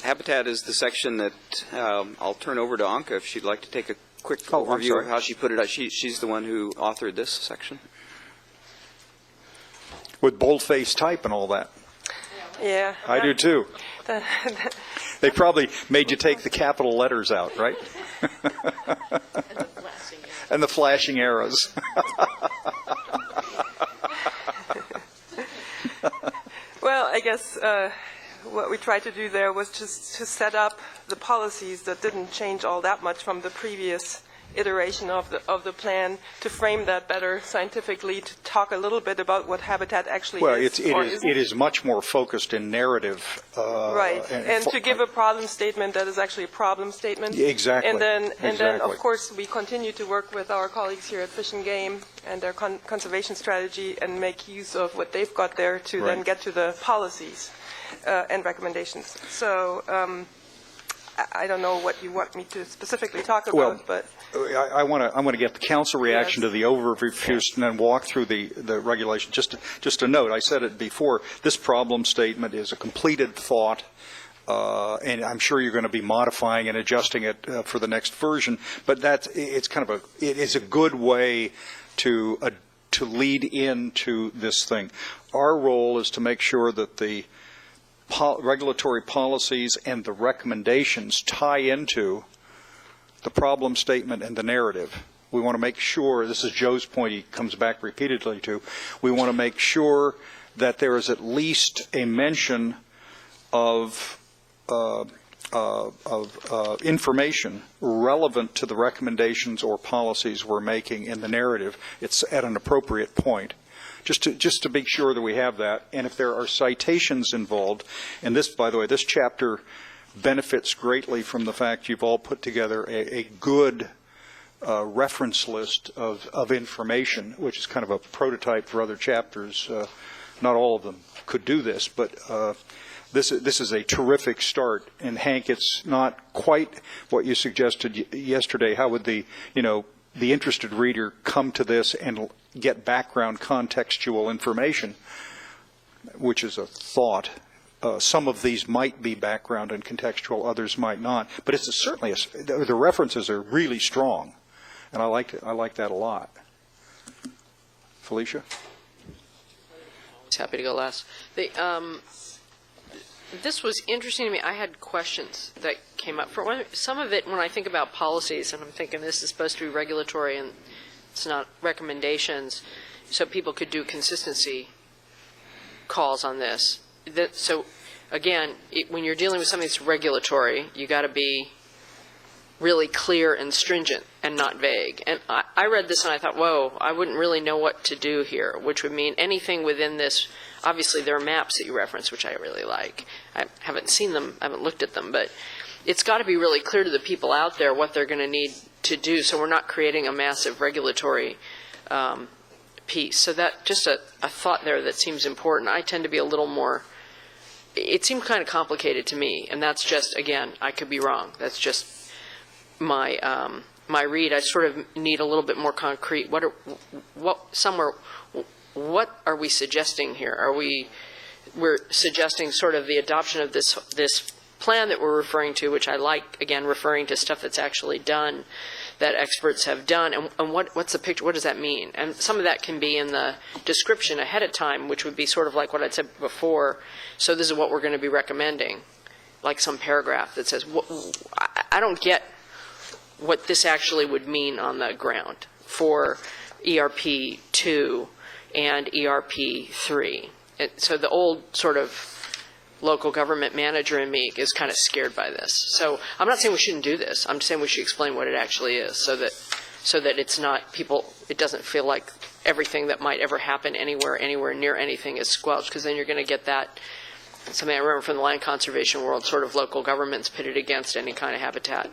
Habitat is the section that I'll turn over to Anka if she'd like to take a quick overview of how she put it out. She's the one who authored this section. With boldface type and all that. Yeah. I do too. They probably made you take the capital letters out, right? And the flashing arrows. Well, I guess what we tried to do there was just to set up the policies that didn't change all that much from the previous iteration of the plan to frame that better scientifically, to talk a little bit about what habitat actually Well, is. it is much more focused in narrative. Right, and to give a problem statement that is actually a problem statement. Exactly. And then, Exactly. of course, we continue to work with our colleagues here at Fish and Game and their conservation strategy and make use of what they've got there to then get to the policies and recommendations. So I don't know what you want me to specifically talk about, but I want to get the council reaction to the overview first, and then walk through the regulation. Just a note, I said it before, this problem statement is a completed thought, and I'm sure you're going to be modifying and adjusting it for the next version, but it is a good way to lead into this thing. Our role is to make sure that the regulatory policies and the recommendations tie into the problem statement and the narrative. We want to make sure, this is Joe's point he comes back repeatedly to, we want to make sure that there is at least a mention of information relevant to the recommendations or policies we're making in the narrative. It's at an appropriate point. Just to make sure that we have that. And if there are citations involved, and this, by the way, this chapter benefits greatly from the fact you've all put together a good reference list of information, which is kind of a prototype for other chapters. Not all of them could do this, but this is a terrific start. And Hank, it's not quite what you suggested yesterday. How would the interested reader come to this and get background contextual information, which is a thought. Some of these might be background and contextual, others might not. But it's certainly the references are really strong, and I like that a lot. Felicia? Happy to go last. This was interesting to me. I had questions that came up. Some of it, when I think about policies, and I'm thinking this is supposed to be regulatory and it's not recommendations, so people could do consistency calls on this. So, again, when you're dealing with something that's regulatory, you got to be really clear and stringent and not vague. And I read this and I thought, whoa, I wouldn't really know what to do here, which would mean anything within this. Obviously, there are maps that you reference, which I really like. I haven't seen them, I haven't looked at them, but it's got to be really clear to the people out there what they're going to need to do, so we're not creating a massive regulatory piece. So that just a thought there that seems important. I tend to be a little more, it seemed kind of complicated to me, and that's just, again, I could be wrong. That's just my read. I sort of need a little bit more concrete. What are we suggesting here? We're suggesting sort of the adoption of this plan that we're referring to, which I like, again, referring to stuff that's actually done, that experts have done, and what's the picture, what does that mean? And some of that can be in the description ahead of time, which would be sort of like what I'd said before, so this is what we're going to be recommending, like some paragraph that says, I don't get what this actually would mean on the ground for ERP 2 and ERP 3. So the old sort of local government manager in me is kind of scared by this. So I'm not saying we shouldn't do this. I'm saying we should explain what it actually is, so that it's not it doesn't feel like everything that might ever happen anywhere near anything is squelched, because then you're going to get that, something I remember from the land conservation world, sort of local governments pitted against any kind of habitat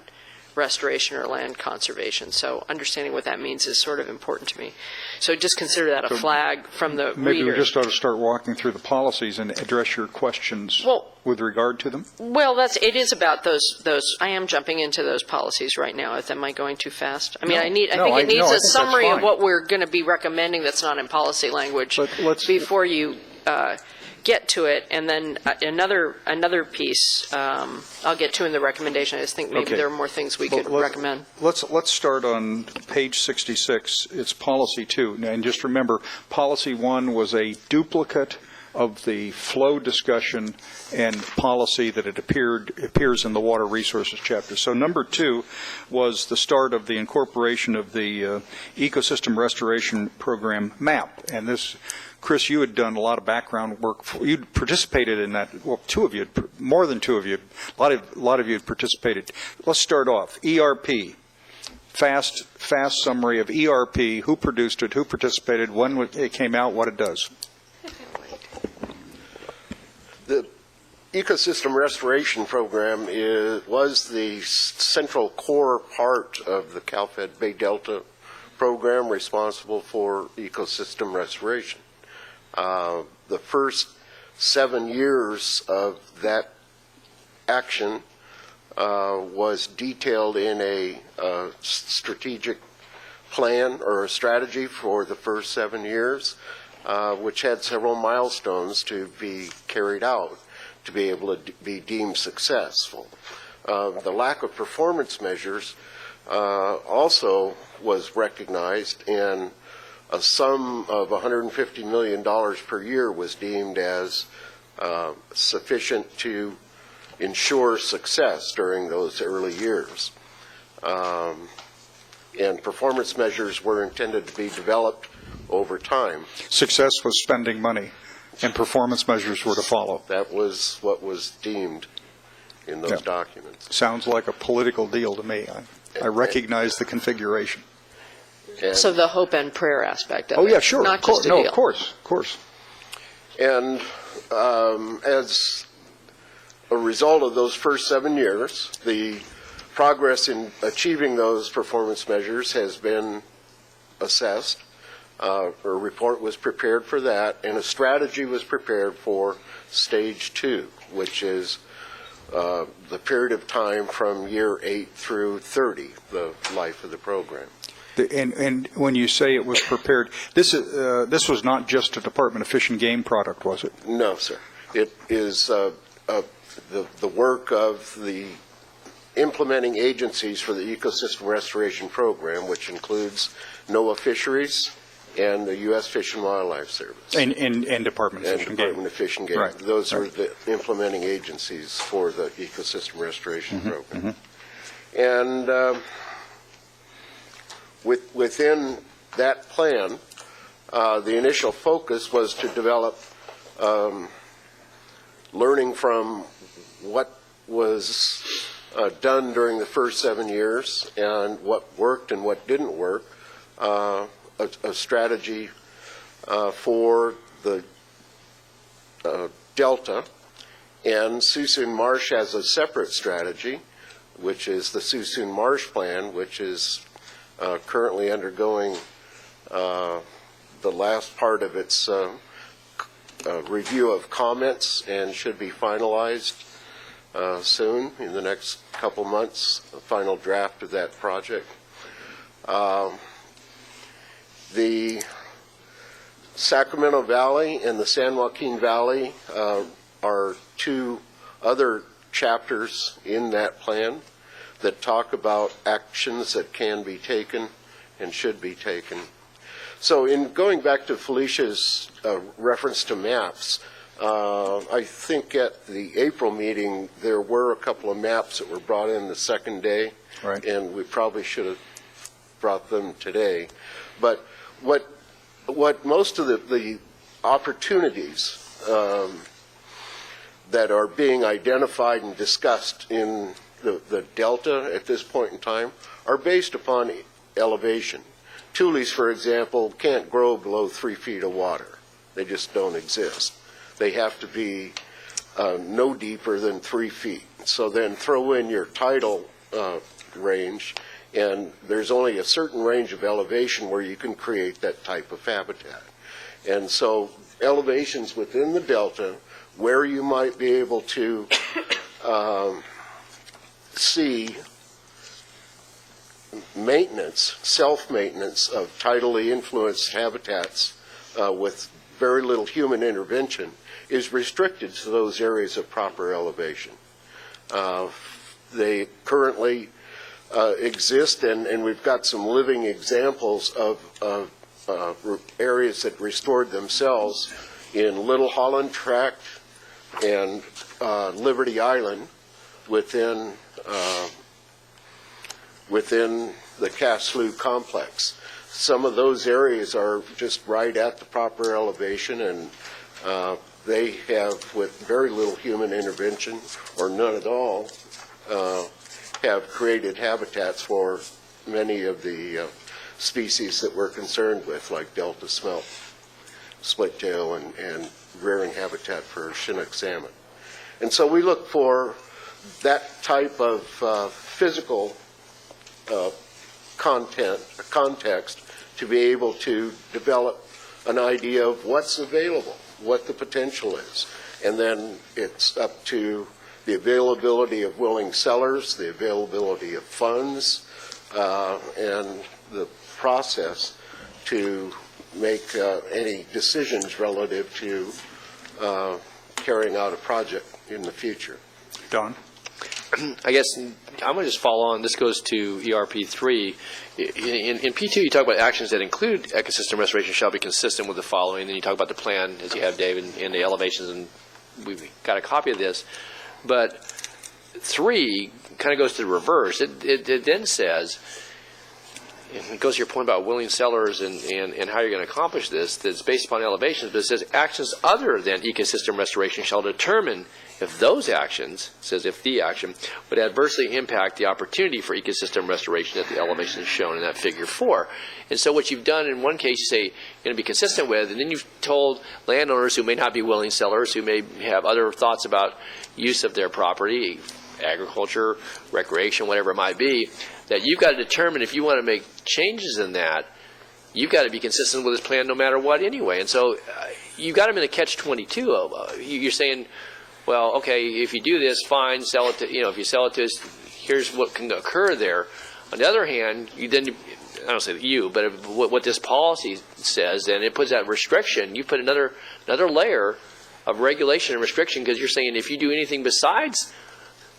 restoration or land conservation. So understanding what that means is sort of important to me. So just consider that a flag from the Maybe reader. we just ought to start walking through the policies and address your questions with regard to them. Well, it is about those. I am jumping into those policies right now. Am I going too fast? I mean, I think it needs a summary of what we're going to be recommending that's not in policy language before you get to it. And then another piece I'll get to in the recommendation. I just think maybe there are more things we could recommend. Let's start on page 66. It's policy 2. And just remember, policy 1 was a duplicate of the flow discussion and policy that appears in the water resources chapter. So number 2 was the start of the incorporation of the ecosystem restoration program map. And this, Chris, you had done a lot of background work. You'd participated in that. Well, more than two of you. A lot of you had participated. Let's start off. ERP. fast summary of ERP, who produced it, who participated, when it came out, what it does. The ecosystem restoration program was the central core part of the Cal-Fed Bay Delta program responsible for ecosystem restoration. The first 7 years of that action was detailed in a strategic plan or a strategy for the first 7 years, which had several milestones to be carried out to be able to be deemed successful. The lack of performance measures also was recognized, and a sum of $150 million per year was deemed as sufficient to ensure success during those early years. And performance measures were intended to be developed over time. Success was spending money, and performance measures were to follow. That was what was deemed in those documents. Sounds like a political deal to me. I recognize the configuration. So the hope and prayer aspect of it. Oh, yeah, sure. Not just a deal. Of course. And as a result of those first 7 years, the progress in achieving those performance measures has been assessed. A report was prepared for that, and a strategy was prepared for stage 2, which is the period of time from year 8 through 30, the life of the program. And when you say it was prepared, this was not just a Department of Fish and Game product, was it? No, sir. It is the work of the implementing agencies for the ecosystem restoration program, which includes NOAA Fisheries and the U.S. Fish and Wildlife Service. And Department of Fish and Game. Department of Fish and Game. Right. Those are the implementing agencies for the ecosystem restoration program. And within that plan, the initial focus was to develop learning from what was done during the first 7 years and what worked and what didn't work, a strategy for the Delta. And Suisun Marsh has a separate strategy, which is the Suisun Marsh Plan, which is currently undergoing the last part of its review of comments and should be finalized soon, in the next couple months, a final draft of that project. The Sacramento Valley and the San Joaquin Valley are two other chapters in that plan that talk about actions that can be taken and should be taken. So in going back to Felicia's reference to maps, I think at the April meeting there were a couple of maps that were brought in the second day, right, and we probably should have brought them today. But what most of the opportunities that are being identified and discussed in the Delta at this point in time are based upon elevation. Tules, for example, can't grow below 3 feet of water. They just don't exist. They have to be no deeper than 3 feet. So then throw in your tidal range, and there's only a certain range of elevation where you can create that type of habitat. And so elevations within the Delta, where you might be able to see maintenance, self-maintenance of tidally influenced habitats with very little human intervention, is restricted to those areas of proper elevation. They currently exist, and we've got some living examples of areas that restored themselves in Little Holland Tract and Liberty Island within the Cass Slough complex. Some of those areas are just right at the proper elevation, and they have, with very little human intervention or none at all, have created habitats for many of the species that we're concerned with, like Delta smelt, splittail, and rearing habitat for Chinook salmon. And so we look for that type of physical context to be able to develop an idea of what's available, what the potential is. And then it's up to the availability of willing sellers, the availability of funds, and the process to make any decisions relative to carrying out a project in the future. Don? I guess I'm going to just follow on. This goes to ERP3. In P2, you talk about actions that include ecosystem restoration shall be consistent with the following. And then you talk about the plan, as you have, Dave, and the elevations, and we've got a copy of this. But 3 kind of goes to the reverse. It then says, and it goes to your point about willing sellers and how you're going to accomplish this, that's based upon elevations, but it says actions other than ecosystem restoration shall determine if those actions, it says if the action, would adversely impact the opportunity for ecosystem restoration at the elevation shown in that figure 4. And so what you've done in one case, you say, you're going to be consistent with, and then you've told landowners who may not be willing sellers, who may have other thoughts about use of their property, agriculture, recreation, whatever it might be, that you've got to determine if you want to make changes in that, you've got to be consistent with this plan no matter what anyway. And so you've got them in a catch-22. You're saying, well, okay, if you do this, fine, sell it to, if you sell it to us, here's what can occur there. On the other hand, I don't say you, but what this policy says, then it puts that restriction. You put another layer of regulation and restriction, because you're saying if you do anything besides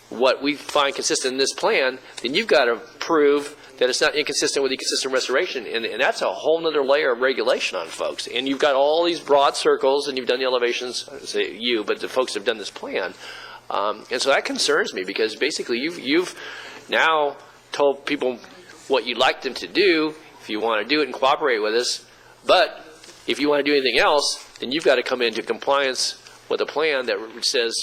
what we find consistent in this plan, then you've got to prove that it's not inconsistent with ecosystem restoration, and that's a whole other layer of regulation on folks. And you've got all these broad circles, and you've done the elevations, I say you, but the folks have done this plan. And so that concerns me, because basically you've now told people what you'd like them to do, if you want to do it and cooperate with us, but if you want to do anything else, then you've got to come into compliance with a plan that says,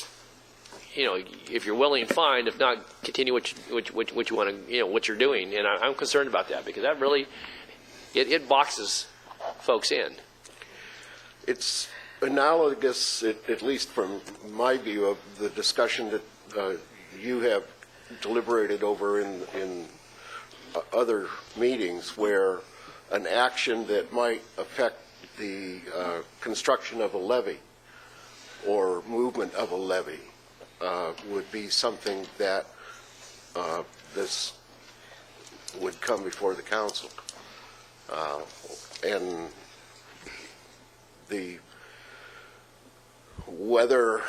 if you're willing, fine. If not, continue what you want to, what you're doing. And I'm concerned about that, because that really, it boxes folks in. It's analogous, at least from my view, of the discussion that you have deliberated over in other meetings, where an action that might affect the construction of a levee or movement of a levee would be something that this would come before the council. And whether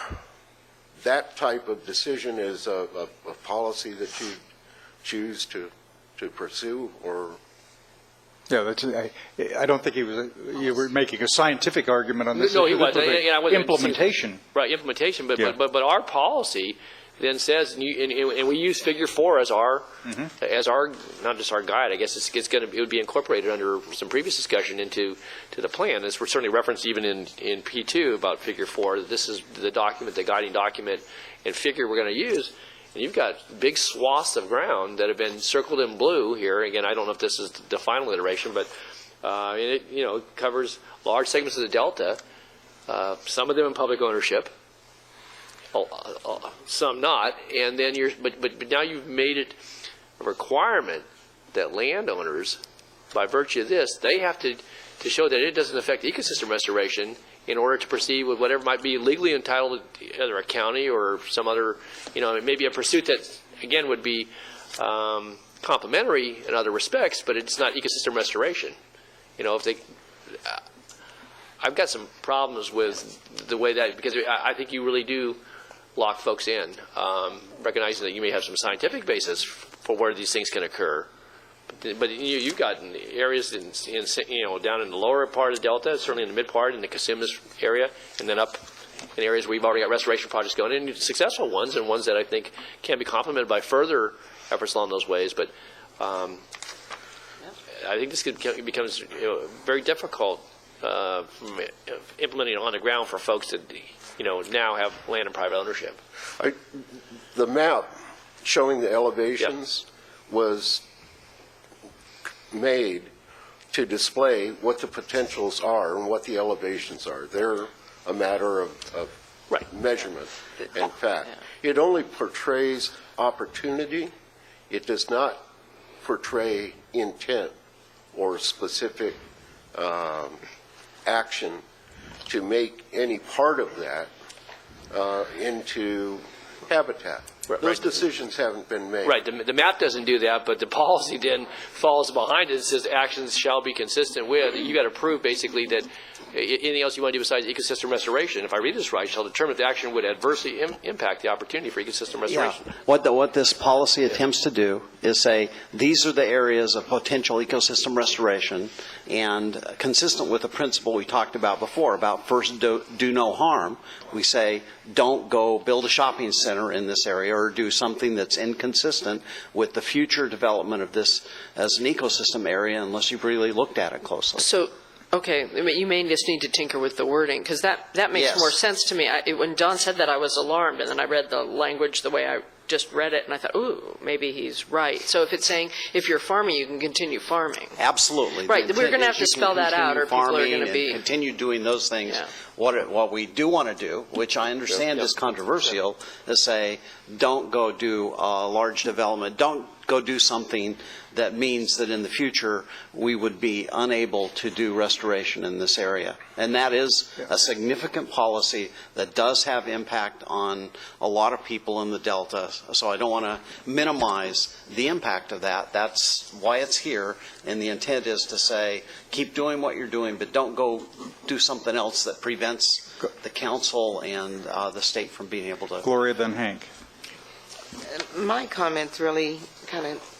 that type of decision is a policy that you choose to pursue, or... Yeah, I don't think you were making a scientific argument on this. No, he wasn't. Implementation. Right, implementation. But our policy then says, and we use Figure 4 as our not just our guide. I guess it would be incorporated under some previous discussion into the plan. It's certainly referenced even in P2 about Figure 4. That this is the document, the guiding document and figure we're going to use. And you've got big swaths of ground that have been circled in blue here. Again, I don't know if this is the final iteration, but it covers large segments of the Delta, some of them in public ownership, some not. And then but now you've made it a requirement that landowners, by virtue of this, they have to show that it doesn't affect ecosystem restoration in order to proceed with whatever might be legally entitled to either a county or some other, maybe a pursuit that, again, would be complementary in other respects, but it's not ecosystem restoration. I've got some problems with the way that, because I think you really do lock folks in, recognizing that you may have some scientific basis for where these things can occur. But you've got areas down in the lower part of the Delta, certainly in the mid part, in the Casimas area, and then up in areas where you've already got restoration projects going, and successful ones, and ones that I think can be complemented by further efforts along those ways. But I think this becomes very difficult implementing on the ground for folks that now have land in private ownership. The map showing the elevations was made to display what the potentials are and what the elevations are. They're a matter of measurement and fact. It only portrays opportunity. It does not portray intent or specific action to make any part of that into habitat. Those decisions haven't been made. Right, the map doesn't do that, but the policy then falls behind it and says actions shall be consistent with. You got to prove basically that anything else you want to do besides ecosystem restoration, if I read this right, shall determine if the action would adversely impact the opportunity for ecosystem restoration. Yeah. What this policy attempts to do is say these are the areas of potential ecosystem restoration, and consistent with the principle we talked about before about first do no harm, we say don't go build a shopping center in this area or do something that's inconsistent with the future development of this as an ecosystem area unless you've really looked at it closely. So, okay, you may just need to tinker with the wording, because that makes Yes. more sense to me. When Don said that, I was alarmed, and then I read the language the way I just read it, and I thought, ooh, maybe he's right. So if it's saying, if you're farming, you can continue farming. Absolutely. Right, The we're going to intent have is to you can spell that out, or continue people are farming going to be... and continue doing those things. Yeah. What we do want to do, which I understand is controversial, is say, don't go do a large development. Don't go do something that means that in the future we would be unable to do restoration in this area. And that is a significant policy that does have impact on a lot of people in the Delta. So I don't want to minimize the impact of that. That's why it's here. And the intent is to say, keep doing what you're doing, but don't go do something else that prevents the council and the state from being able to. Gloria, then Hank. My comments really kind of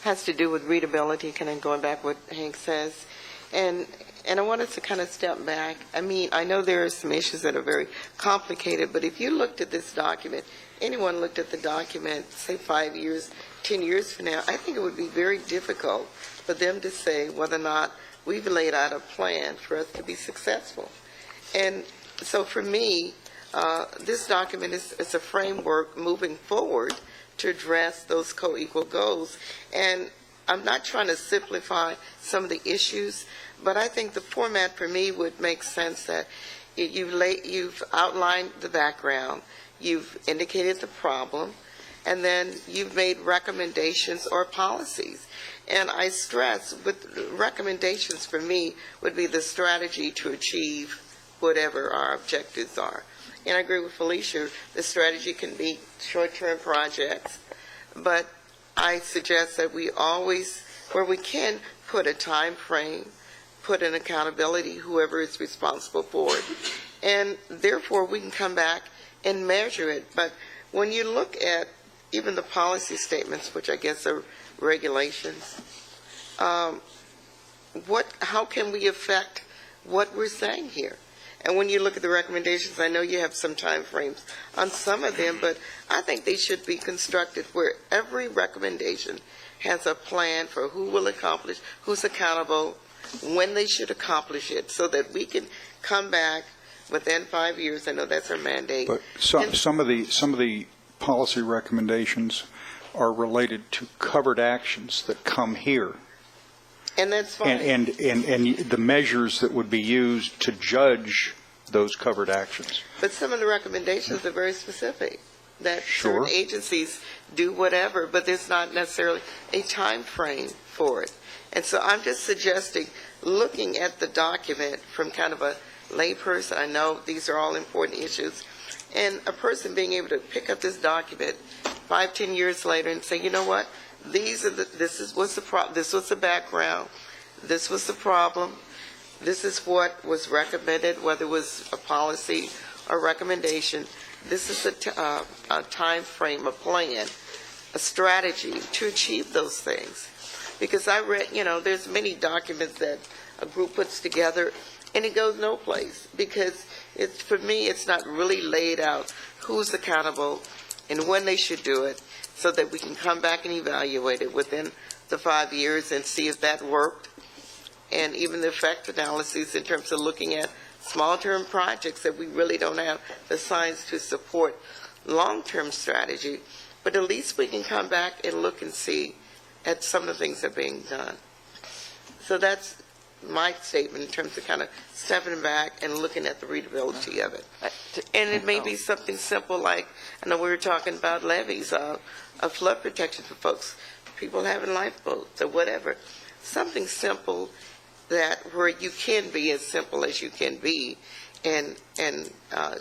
has to do with readability, kind of going back what Hank says. And I wanted to kind of step back. I mean, I know there are some issues that are very complicated, but if you looked at this document, anyone looked at the document, say 5 years, 10 years from now, I think it would be very difficult for them to say whether or not we've laid out a plan for us to be successful. And so for me, this document is a framework moving forward to address those co-equal goals. And I'm not trying to simplify some of the issues, but I think the format for me would make sense that you've outlined the background, you've indicated the problem, and then you've made recommendations or policies. And I stress, with recommendations for me would be the strategy to achieve whatever our objectives are. And I agree with Felicia, the strategy can be short-term projects, but I suggest that we always, where we can, put a time frame, put an accountability, whoever is responsible for it, and therefore we can come back and measure it. But when you look at even the policy statements, which I guess are regulations, how can we affect what we're saying here? And when you look at the recommendations, I know you have some time frames on some of them, but I think they should be constructed where every recommendation has a plan for who will accomplish, who's accountable, when they should accomplish it, so that we can come back within 5 years. I know that's our mandate. But some of the policy recommendations are related to covered actions that come here. And that's fine. And the measures that would be used to judge those covered actions. But some of the recommendations are very specific, that Sure. certain agencies do whatever, but there's not necessarily a time frame for it. And so I'm just suggesting, looking at the document from kind of a layperson, I know these are all important issues, and a person being able to pick up this document 5, 10 years later and say, you know what, this was the background, this was the problem, this is what was recommended, whether it was a policy or recommendation. This is a time frame, a plan, a strategy to achieve those things. Because I read, there's many documents that a group puts together and it goes no place, because for me, it's not really laid out who's accountable and when they should do it, so that we can come back and evaluate it within the 5 years and see if that worked. And even the effect analyses in terms of looking at small-term projects that we really don't have the science to support long-term strategy. But at least we can come back and look and see at some of the things that are being done. So that's my statement in terms of kind of stepping back and looking at the readability of it. And it may be something simple like, I know we were talking about levees, a flood protection for folks, people having lifeboats or whatever. Something simple that where you can be as simple as you can be and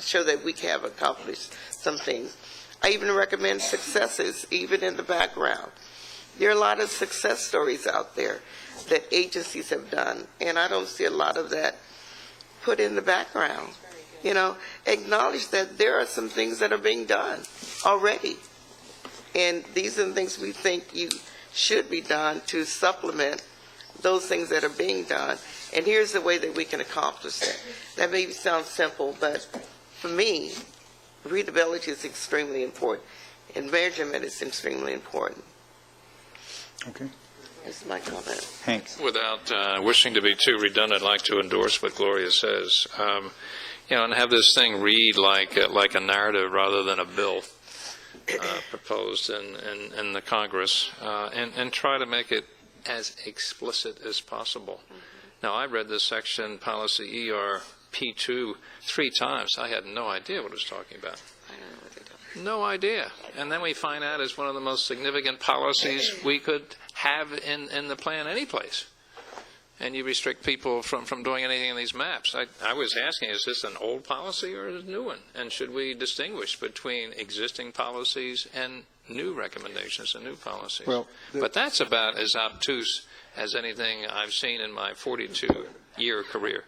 show that we have accomplished some things. I even recommend successes, even in the background. There are a lot of success stories out there that agencies have done, and I don't see a lot of that put in the background. You know, acknowledge that there are some things that are being done already, and these are the things we think you should be done to supplement those things that are being done, and here's the way that we can accomplish that. That may sound simple, but for me, readability is extremely important, and measurement is extremely important. Okay. That's my comment. Hank. Without wishing to be too redundant, I'd like to endorse what Gloria says. And have this thing read like a narrative rather than a bill proposed in the Congress, and try to make it as explicit as possible. Now, I read this section, policy ERP2, 3 times. I had no idea what it was talking about. No idea. And then we find out it's one of the most significant policies we could have in the plan anyplace. And you restrict people from doing anything in these maps. I was asking, is this an old policy or is it a new one? And should we distinguish between existing policies and new recommendations and new policies? Well, but that's about as obtuse as anything I've seen in my 42-year career.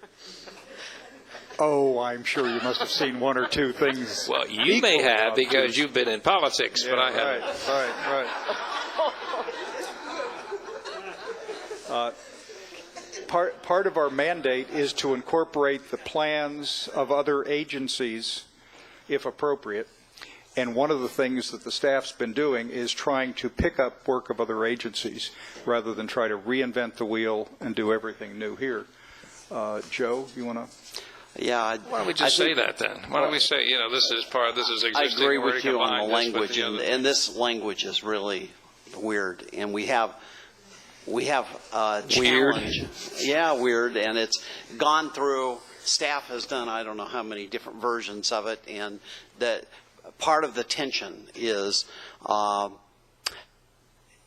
Oh, I'm sure you must have seen one or two things. Well, you may have because you've been in politics, but I haven't. Right. Part of our mandate is to incorporate the plans of other agencies, if appropriate. And one of the things that the staff's been doing is trying to pick up work of other agencies rather than try to reinvent the wheel and do everything new here. Joe, you want to? Yeah. Why don't we just say that then? Why don't we say, this is existing. I agree with you on the language, language, and this language is really weird, and we have a challenge. Yeah, weird, and it's gone through. Staff has done I don't know how many different versions of it, and that part of the tension is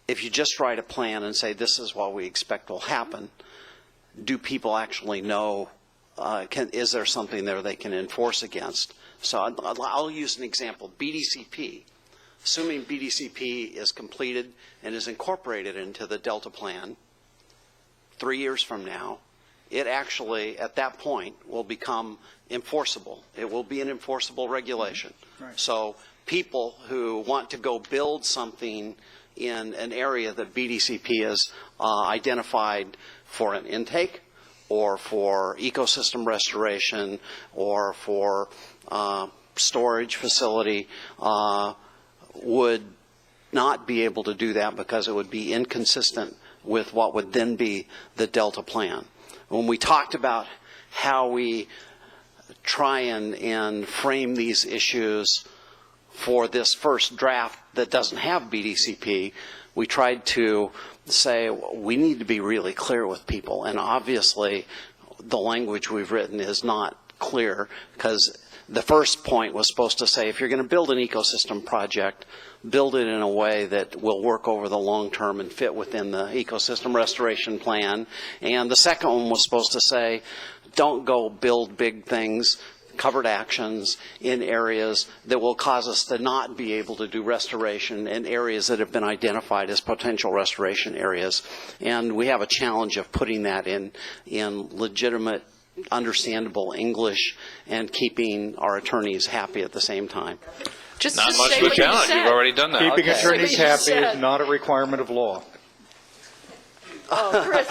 if you just write a plan and say this is what we expect will happen, do people actually know? Is there something there they can enforce against? So I'll use an example. BDCP. Assuming BDCP is completed and is incorporated into the Delta Plan 3 years from now, it actually, at that point, will become enforceable. It will be an enforceable regulation. Right. So people who want to go build something in an area that BDCP has identified for an intake, or for ecosystem restoration, or for storage facility, would not be able to do that because it would be inconsistent with what would then be the Delta Plan. When we talked about how we try and frame these issues for this first draft that doesn't have BDCP, we tried to say we need to be really clear with people, and obviously the language we've written is not clear, because the first point was supposed to say if you're going to build an ecosystem project, build it in a way that will work over the long term and fit within the ecosystem restoration plan. And the second one was supposed to say don't go build big things, covered actions in areas that will cause us to not be able to do restoration in areas that have been identified as potential restoration areas. And we have a challenge of putting that in legitimate, understandable English and keeping our attorneys happy at the same time. Just not to much say of a what you challenge. said. You've already done that. Keeping attorneys Say what you happy said. is not a requirement of law. Oh, Chris.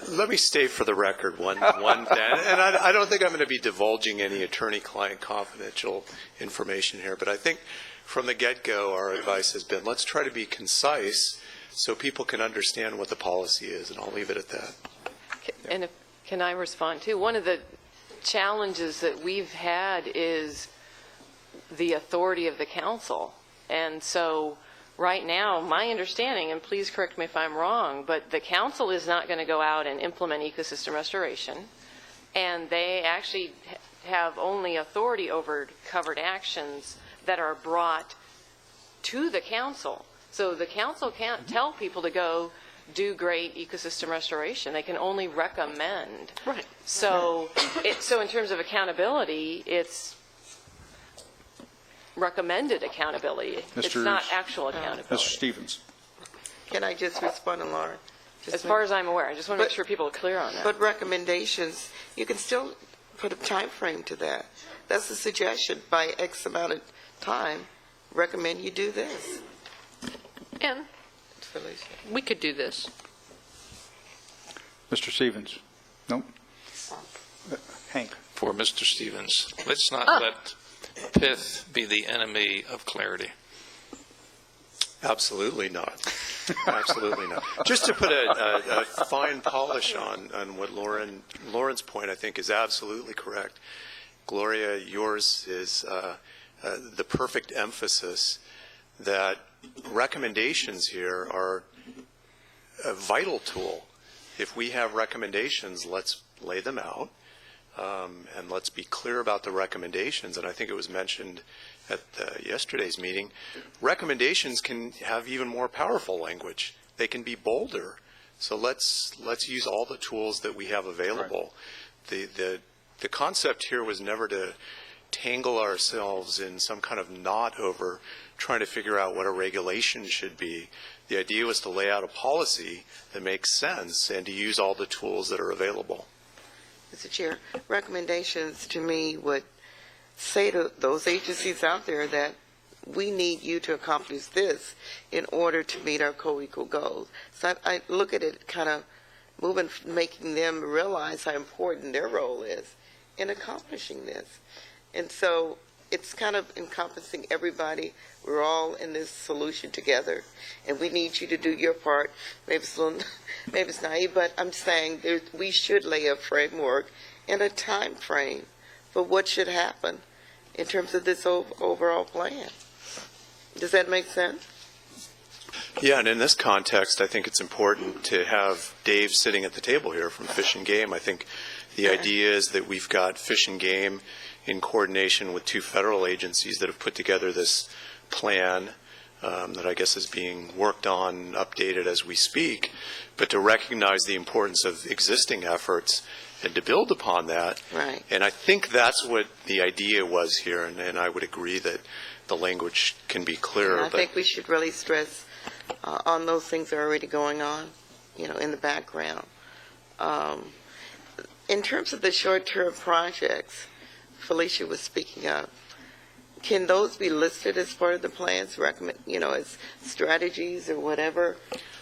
Let me state for the record one thing, and I don't think I'm going to be divulging any attorney-client confidential information here, but I think from the get-go our advice has been let's try to be concise so people can understand what the policy is, and I'll leave it at that. And can I respond too? One of the challenges that we've had is the authority of the council. And so right now, my understanding, and please correct me if I'm wrong, but the council is not going to go out and implement ecosystem restoration, and they actually have only authority over covered actions that are brought to the council. So the council can't tell people to go do great ecosystem restoration. They can only recommend. Right. So, so in terms of accountability, it's recommended accountability. It's not actual accountability. Mr. Stevens. Can I just respond to Lauren? As far as I'm aware, I just want to make sure people are clear on that. But recommendations, you can still put a time frame to that. That's a suggestion. By X amount of time, recommend you do this. And we could do this. Mr. Stevens? No? Hank? For Mr. Stevens, let's not let pith be the enemy of clarity. Absolutely not. Absolutely not. Just to put a fine polish on what Lauren's point, I think, is absolutely correct. Gloria, yours is the perfect emphasis that recommendations here are a vital tool. If we have recommendations, let's lay them out, and let's be clear about the recommendations. And I think it was mentioned at yesterday's meeting, recommendations can have even more powerful language. They can be bolder. So let's use all the tools that we have available. Right. The concept here was never to tangle ourselves in some kind of knot over trying to figure out what a regulation should be. The idea was to lay out a policy that makes sense and to use all the tools that are available. Mr. Chair, recommendations to me would say to those agencies out there that we need you to accomplish this in order to meet our co-equal goals. So I look at it kind of making them realize how important their role is in accomplishing this. And so it's kind of encompassing everybody. We're all in this solution together, and we need you to do your part. Maybe it's naive, but I'm saying we should lay a framework and a time frame for what should happen in terms of this overall plan. Does that make sense? Yeah, and in this context, I think it's important to have Dave sitting at the table here from Fish and Game. I think the idea is that we've got Fish and Game in coordination with two federal agencies that have put together this plan that I guess is being worked on, updated as we speak, but to recognize the importance of existing efforts and to build upon that. Right. And I think that's what the idea was here, and I would agree that the language can be clearer. And I think we should really stress on those things that are already going on, in the background. In terms of the short-term projects, Felicia was speaking of, can those be listed as part of the plans, as strategies or whatever?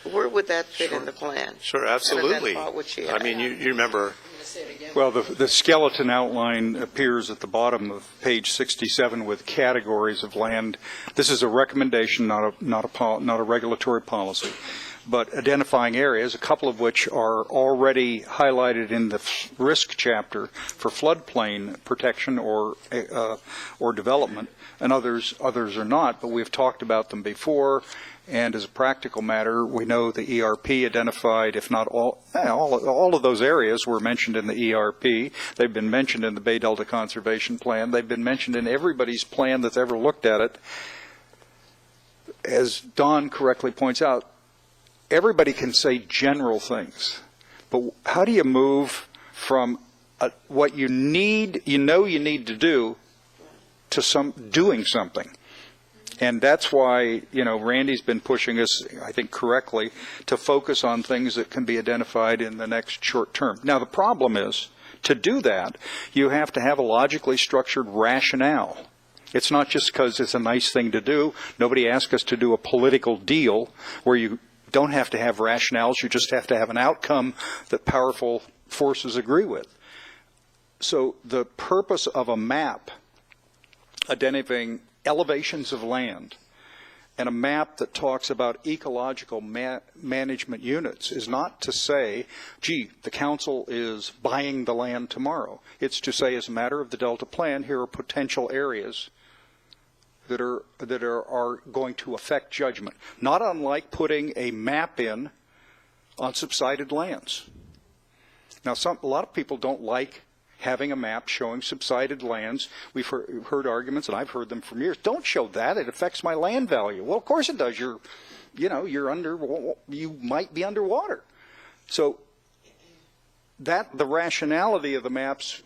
Where would that fit in the plan? Sure, absolutely. I mean, you remember. Well, the skeleton outline appears at the bottom of page 67 with categories of land. This is a recommendation, not a regulatory policy, but identifying areas, a couple of which are already highlighted in the risk chapter for floodplain protection or development, and others are not. But we've talked about them before. And as a practical matter, we know the ERP identified, if not all of those areas were mentioned in the ERP. They've been mentioned in the Bay Delta Conservation Plan. They've been mentioned in everybody's plan that's ever looked at it. As Don correctly points out, everybody can say general things, but how do you move from what you need to do to doing something? And that's why, Randy's been pushing us, I think correctly, to focus on things that can be identified in the next short term. Now, the problem is, to do that, you have to have a logically structured rationale. It's not just because it's a nice thing to do. Nobody asked us to do a political deal where you don't have to have rationales. You just have to have an outcome that powerful forces agree with. So the purpose of a map identifying elevations of land and a map that talks about ecological management units is not to say, gee, the council is buying the land tomorrow. It's to say, as a matter of the Delta Plan, here are potential areas that are going to affect judgment, not unlike putting a map in on subsided lands. Now, a lot of people don't like having a map showing subsided lands. We've heard arguments, and I've heard them for years. Don't show that; it affects my land value. Well, of course it does. You might be underwater. So the rationality of the maps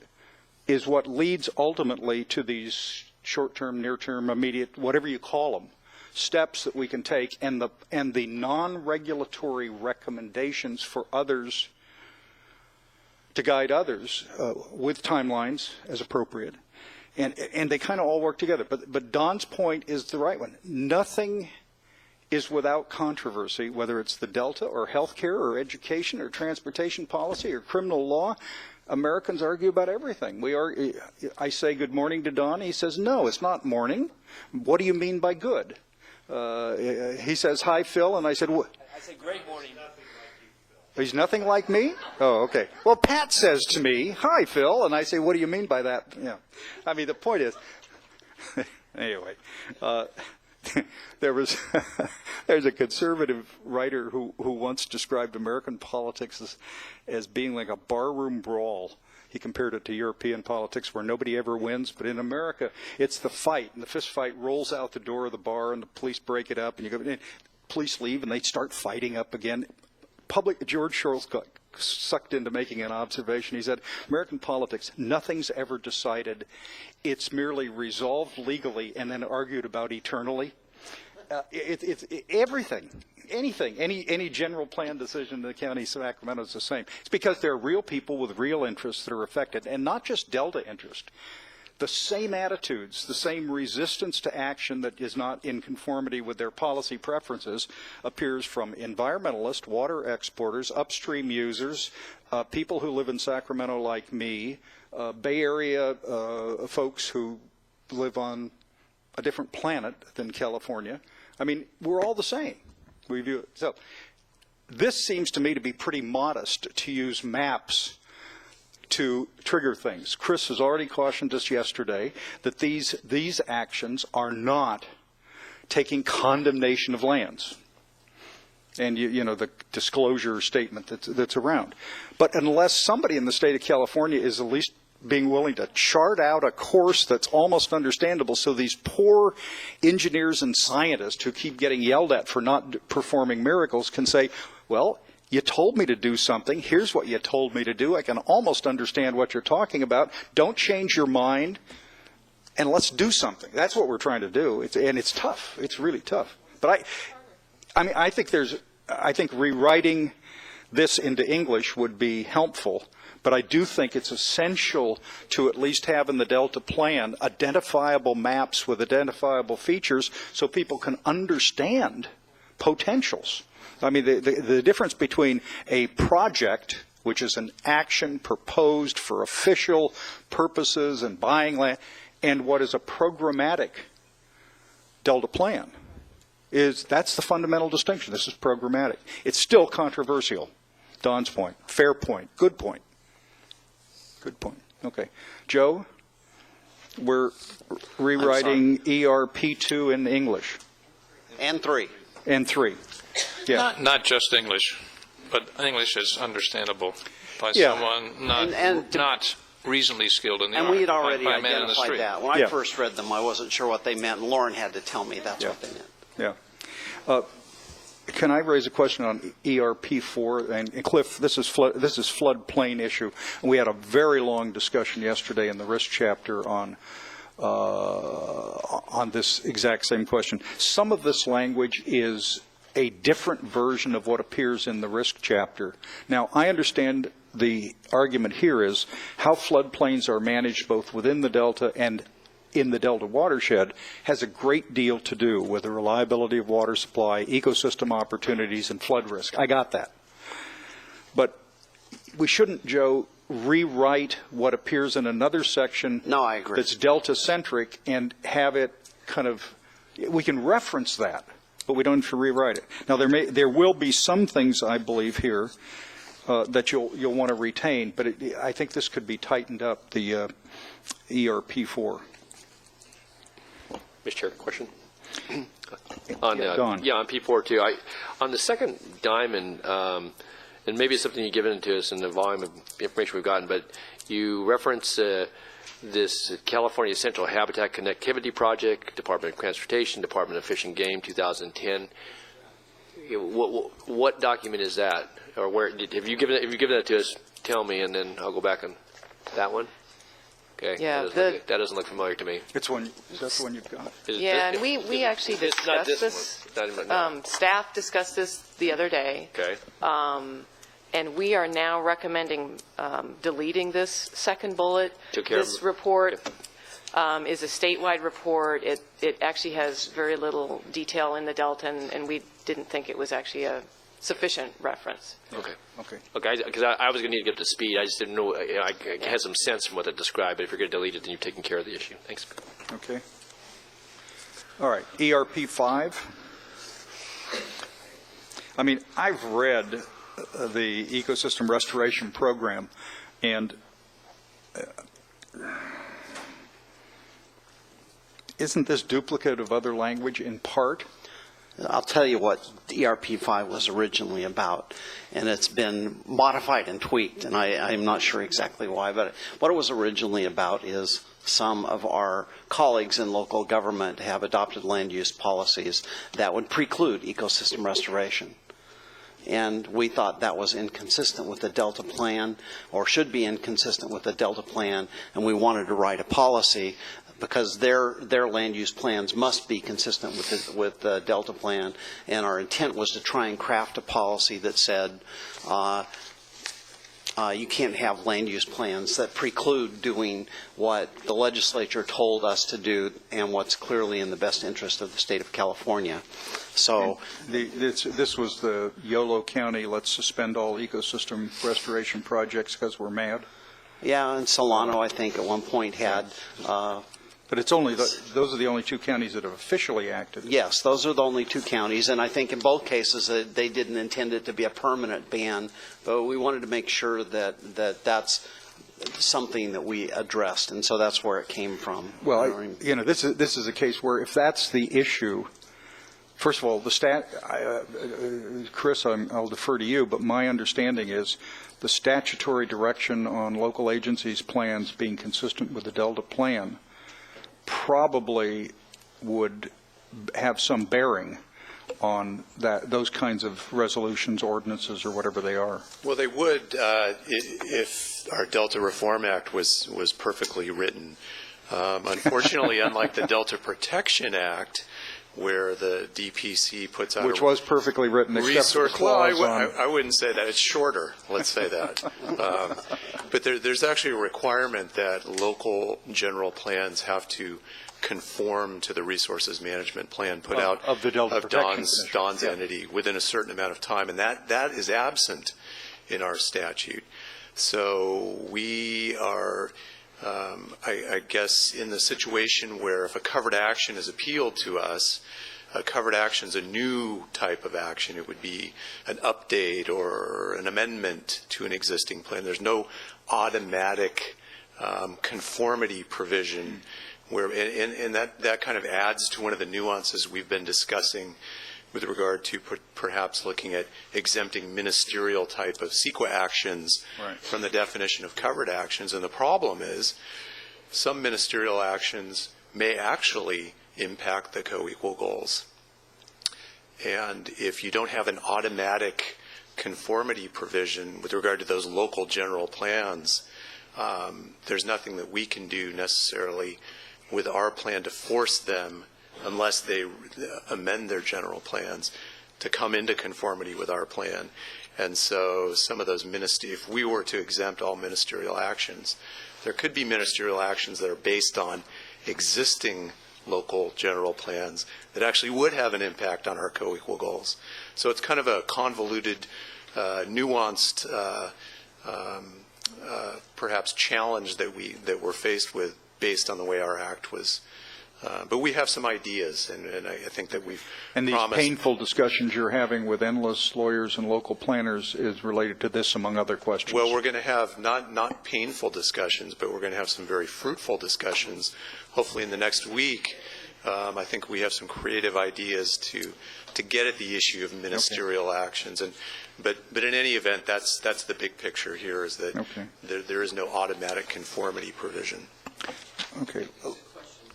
is what leads ultimately to these short-term, near-term, immediate, whatever you call them, steps that we can take, and the non-regulatory recommendations for others to guide others with timelines as appropriate, and they kind of all work together. But Don's point is the right one. Nothing is without controversy, whether it's the Delta or healthcare or education or transportation policy or criminal law. Americans argue about everything. I say good morning to Don. He says, no, it's not morning. What do you mean by good? He says, hi, Phil. And I said, what? I say great morning. He's nothing like me? Oh, okay. Well, Pat says to me, hi, Phil. And I say, what do you mean by that? Yeah. I mean, the point is, anyway, there's a conservative writer who once described American politics as being like a barroom brawl. He compared it to European politics where nobody ever wins, but in America, it's the fight, and the fist fight rolls out the door of the bar, and the police break it up, and police leave, and they start fighting up again. George Shorts got sucked into making an observation. He said, American politics, nothing's ever decided. It's merely resolved legally and then argued about eternally. It's everything, anything, any general plan decision in the county of Sacramento is the same. It's because there are real people with real interests that are affected, and not just Delta interest. The same attitudes, the same resistance to action that is not in conformity with their policy preferences appears from environmentalists, water exporters, upstream users, people who live in Sacramento like me, Bay Area folks who live on a different planet than California. I mean, we're all the same. We view it. So this seems to me to be pretty modest to use maps to trigger things. Chris has already cautioned us yesterday that these actions are not taking condemnation of lands. And you know the disclosure statement that's around. But unless somebody in the state of California is at least being willing to chart out a course that's almost understandable so these poor engineers and scientists who keep getting yelled at for not performing miracles can say, well, you told me to do something. Here's what you told me to do. I can almost understand what you're talking about. Don't change your mind, and let's do something. That's what we're trying to do. And it's tough. It's really tough. But I think rewriting this into English would be helpful. But I do think it's essential to at least have in the Delta plan identifiable maps with identifiable features so people can understand potentials. I mean, the difference between a project, which is an action proposed for official purposes and buying land, and what is a programmatic Delta plan, that's the fundamental distinction. This is programmatic. It's still controversial. Don's point. Fair point. Good point. Good point. Okay. Joe, we're rewriting ERP2 in English. And 3. And 3. Yeah. Not just English, but English is understandable by someone not reasonably skilled in the art. And we had already by a man in the identified street. that. When I first read them, I wasn't sure what they meant, and Lauren had to tell me that's what they meant. Yeah. Can I raise a question on ERP4? And Cliff, this is floodplain issue. We had a very long discussion yesterday in the risk chapter on this exact same question. Some of this language is a different version of what appears in the risk chapter. Now, I understand the argument here is how floodplains are managed both within the Delta and in the Delta watershed has a great deal to do with the reliability of water supply, ecosystem opportunities, and flood risk. I got that. But we shouldn't, Joe, rewrite what appears in another section I agree. That's Delta-centric and have it kind of, we can reference that, but we don't have to rewrite it. Now, there will be some things, I believe, here that you'll want to retain, but I think this could be tightened up, the ERP4. Mr. Chair, question? On Don. on P4 too. On the second diamond, and maybe it's something you've given to us in the volume of information we've gotten, but you reference this California Central Habitat Connectivity Project, Department of Transportation, Department of Fish and Game, 2010. What document is that, or where have you given that to us? Tell me, and then I'll go back on that one. Okay. Yeah, that doesn't look familiar to me. It's one. That's the one you've got. Yeah, and we actually discussed this. Staff discussed this the other day. Okay. And we are now recommending deleting this second bullet. Took care This of report is a statewide report. It actually has very little detail in the Delta, and we didn't think it was actually a sufficient reference. Okay. Okay. Okay, because I was going to need to get up to speed. I just didn't know. I had some sense from what it described, but if you're going to delete it, then you've taken care of the issue. Thanks. Okay. All right. ERP 5. I mean, I've read the ecosystem restoration program, and isn't this duplicate of other language in part? I'll tell you what ERP5 was originally about, and it's been modified and tweaked, and I'm not sure exactly why, but what it was originally about is some of our colleagues in local government have adopted land use policies that would preclude ecosystem restoration. And we thought that was inconsistent with the Delta Plan, or should be inconsistent with the Delta Plan, and we wanted to write a policy because their land use plans must be consistent with the Delta Plan, and our intent was to try and craft a policy that said you can't have land use plans that preclude doing what the legislature told us to do and what's clearly in the best interest of the state of California. So this was the Yolo County, let's suspend all ecosystem restoration projects because we're mad? Yeah, and Solano, I think, at one point had... but it's only those are the only two counties that have officially acted. Yes, those are the only two counties, and I think in both cases they didn't intend it to be a permanent ban, but we wanted to make sure that that's something that we addressed, and so that's where it came from. Well, this is a case where if that's the issue, first of all, Chris, I'll defer to you, but my understanding is the statutory direction on local agencies' plans being consistent with the Delta Plan probably would have some bearing on those kinds of resolutions, ordinances, or whatever they are. Well, they would if our Delta Reform Act was perfectly written. Unfortunately, unlike the Delta Protection Act, where the DPC puts out which was perfectly written, except for the clause I wouldn't say that. It's shorter, let's say that. But there's actually a requirement that local general plans have to conform to the resources management plan put out of the Delta Don's entity within a certain amount of time, and that is absent in our statute. So we are, I guess, in the situation where if a covered action is appealed to us, a covered action is a new type of action. It would be an update or an amendment to an existing plan. There's no automatic conformity provision where, and that kind of adds to one of the nuances we've been discussing with regard to perhaps looking at exempting ministerial type of CEQA actions from the definition of covered actions. And the problem is some ministerial actions may actually impact the co-equal goals. And if you don't have an automatic conformity provision with regard to those local general plans, there's nothing that we can do necessarily with our plan to force them, unless they amend their general plans, to come into conformity with our plan. And so some of those if we were to exempt all ministerial actions, there could be ministerial actions that are based on existing local general plans that actually would have an impact on our co-equal goals. So it's kind of a convoluted, nuanced, perhaps challenge that we're faced with based on the way our act was. But we have some ideas, and I think that we've And these promised. painful discussions you're having with endless lawyers and local planners is related to this, among other questions. Well, we're going to have not painful discussions, but we're going to have some very fruitful discussions, hopefully in the next week, I think we have some creative ideas to get at the issue of ministerial actions. But in any event, that's the big picture here, is that there is no automatic conformity provision. Okay.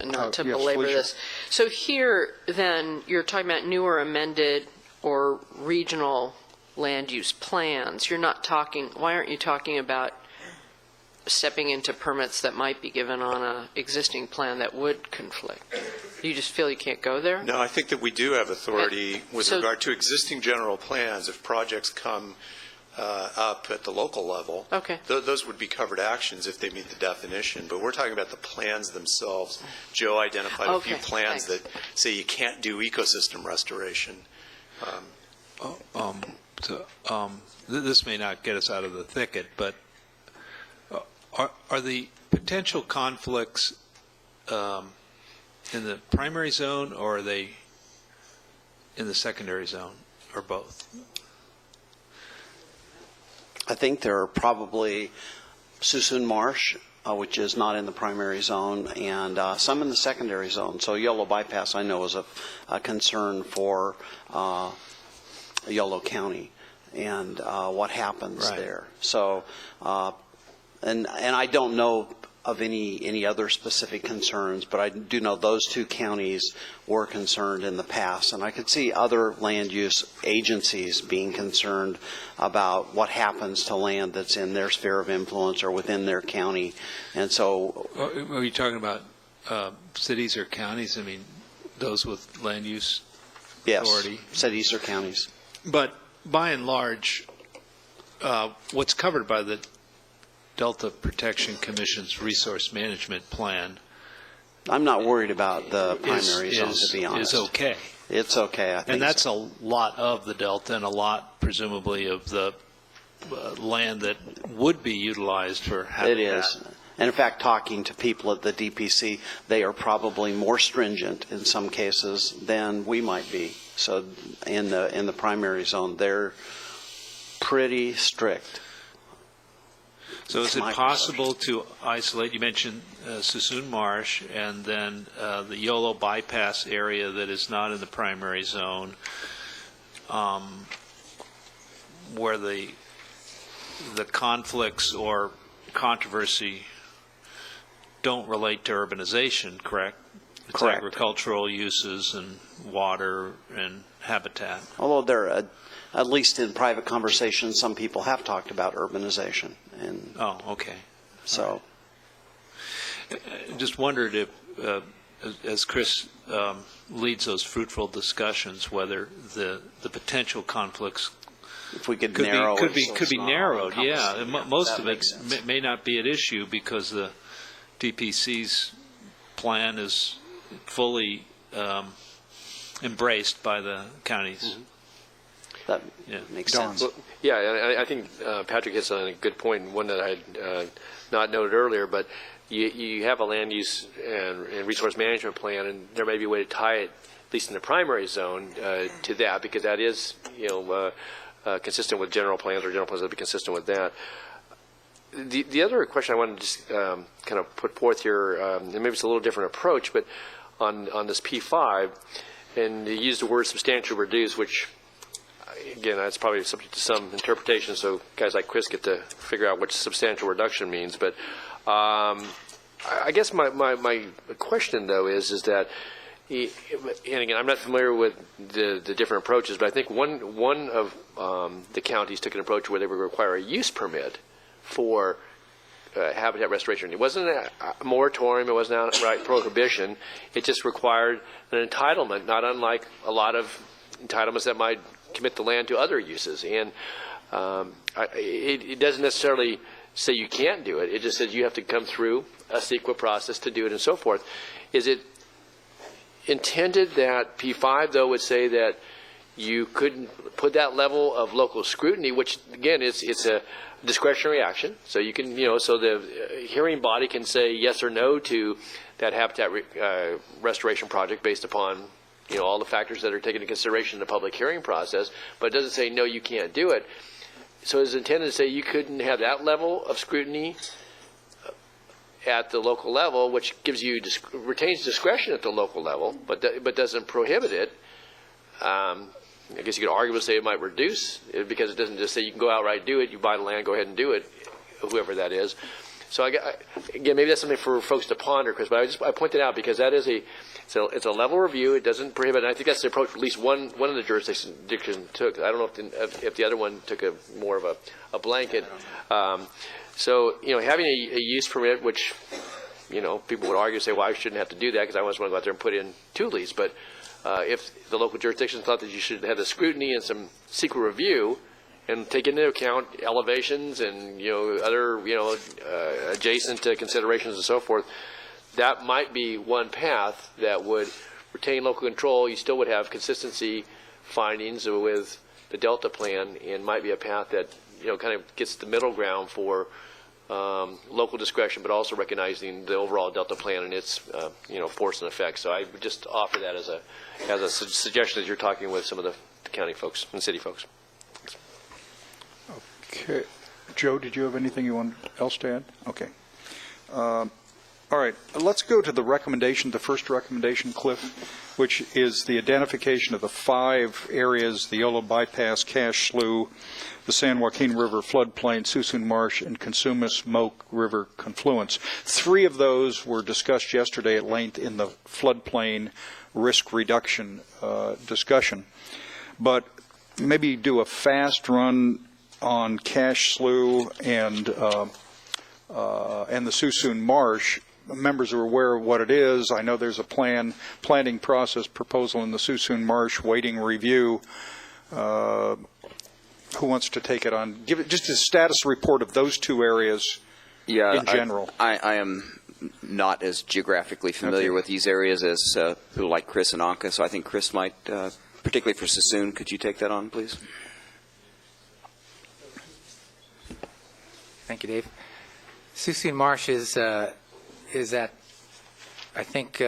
Not to yes, belabor Felicia. this. So here, then, you're talking about new or amended or regional land use plans. You're not talking, why aren't you talking about stepping into permits that might be given on a existing plan that would conflict? You just feel you can't go there? No, I think that we do have authority with So- regard to existing general plans. If projects come up at the local level, Okay. those would be covered actions if they meet the definition. But we're talking about the plans themselves. Joe identified a few Okay, plans thanks. that say you can't do ecosystem restoration. This may not get us out of the thicket, but are the potential conflicts in the primary zone, or are they in the secondary zone, or both? I think there are probably Suisun Marsh, which is not in the primary zone, and some in the secondary zone. So Yolo bypass, I know, is a concern for Yolo County and what happens there. So, and I don't know of any other specific concerns, but I do know those two counties were concerned in the past, and I could see other land use agencies being concerned about what happens to land that's in their sphere of influence or within their county. And so, Are you talking about cities or counties? I mean, those with land use authority? Yes, cities or counties. But by and large, what's covered by the Delta Protection Commission's Resource Management Plan, I'm not worried about the primary zone, to be honest. is okay. It's okay, I think. And that's so. a lot of the Delta and a lot, presumably, of the land that would be utilized for habitat. It is. And in fact, talking to people at the DPC, they are probably more stringent in some cases than we might be. So in the primary zone, they're pretty strict. So is it possible to isolate, you mentioned Suisun Marsh, and then the Yolo bypass area that is not in the primary zone, where the conflicts or controversy don't relate to urbanization, correct? It's Correct. agricultural uses and water and habitat. Although there, at least in private conversations, some people have talked about urbanization. And oh, okay. So, just wondered if, as Chris leads those fruitful discussions, whether the potential conflicts if we could narrow it, could so be it's not narrowed. Yeah, all-encompassing. and most That of it makes sense. may not be at issue because the DPC's plan is fully embraced by the counties. That Yeah. makes Don. sense. Well, yeah, I think Patrick hits on a good point, and one that I had not noted earlier, but you have a land use and resource management plan, and there may be a way to tie it, at least in the primary zone, to that, because that is, consistent with general plans, or general plans that would be consistent with that. The other question I wanted to just kind of put forth here, and maybe it's a little different approach, but on this P5, and you use the word substantially reduced, which, again, that's probably subject to some interpretation, so guys like Chris get to figure out what substantial reduction means. But I guess my question, though, is that, and again, I'm not familiar with the different approaches, but I think one of the counties took an approach where they would require a use permit for habitat restoration. It wasn't a moratorium, it wasn't an outright prohibition, it just required an entitlement, not unlike a lot of entitlements that might commit the land to other uses. And it doesn't necessarily say you can't do it, it just says you have to come through a CEQA process to do it and so forth. Is it intended that P5, though, would say that you couldn't put that level of local scrutiny, which, again, it's a discretionary action, so you can, so the hearing body can say yes or no to that habitat restoration project based upon, all the factors that are taken into consideration in the public hearing process, but it doesn't say no, you can't do it. So it's intended to say you couldn't have that level of scrutiny at the local level, which gives you retains discretion at the local level, but doesn't prohibit it. I guess you could argue and say it might reduce it because it doesn't just say you can go outright do it. You buy the land, go ahead and do it, whoever that is. So again, maybe that's something for folks to ponder, Chris. But I pointed out because that is it's a level review. It doesn't prohibit. And I think that's the approach at least one of the jurisdictions took. I don't know if the other one took more of a blanket. So having a use permit, which people would argue, say, well, I shouldn't have to do that because I just want to go out there and put in tules. But if the local jurisdiction thought that you should have the scrutiny and some secret review and take into account elevations and other adjacent considerations and so forth, that might be one path that would retain local control. You still would have consistency findings with the Delta plan, and might be a path that kind of gets the middle ground for local discretion, but also recognizing the overall Delta plan and its force and effect. So I would just offer that as a suggestion as you're talking with some of the county folks and city folks. Okay. Joe, did you have anything else to add? Okay. All right. Let's go to the recommendation, the first recommendation, Cliff, which is the identification of the 5 areas, the Yolo Bypass, Cache Slough, the San Joaquin River floodplain, Suisun Marsh, and Consumas Moke River confluence. 3 of those were discussed yesterday at length in the floodplain risk reduction discussion. But maybe do a fast run on Cache Slough and the Suisun Marsh. Members are aware of what it is. I know there's a planning process proposal in the Suisun Marsh waiting review. Who wants to take it on? Give it just a status report of those 2 areas in general. I am not as geographically familiar with these areas as people like Chris and Anka, so I think Chris might, particularly for Suisun, could you take that on, please? Thank you, Dave. Suisun Marsh is at, I think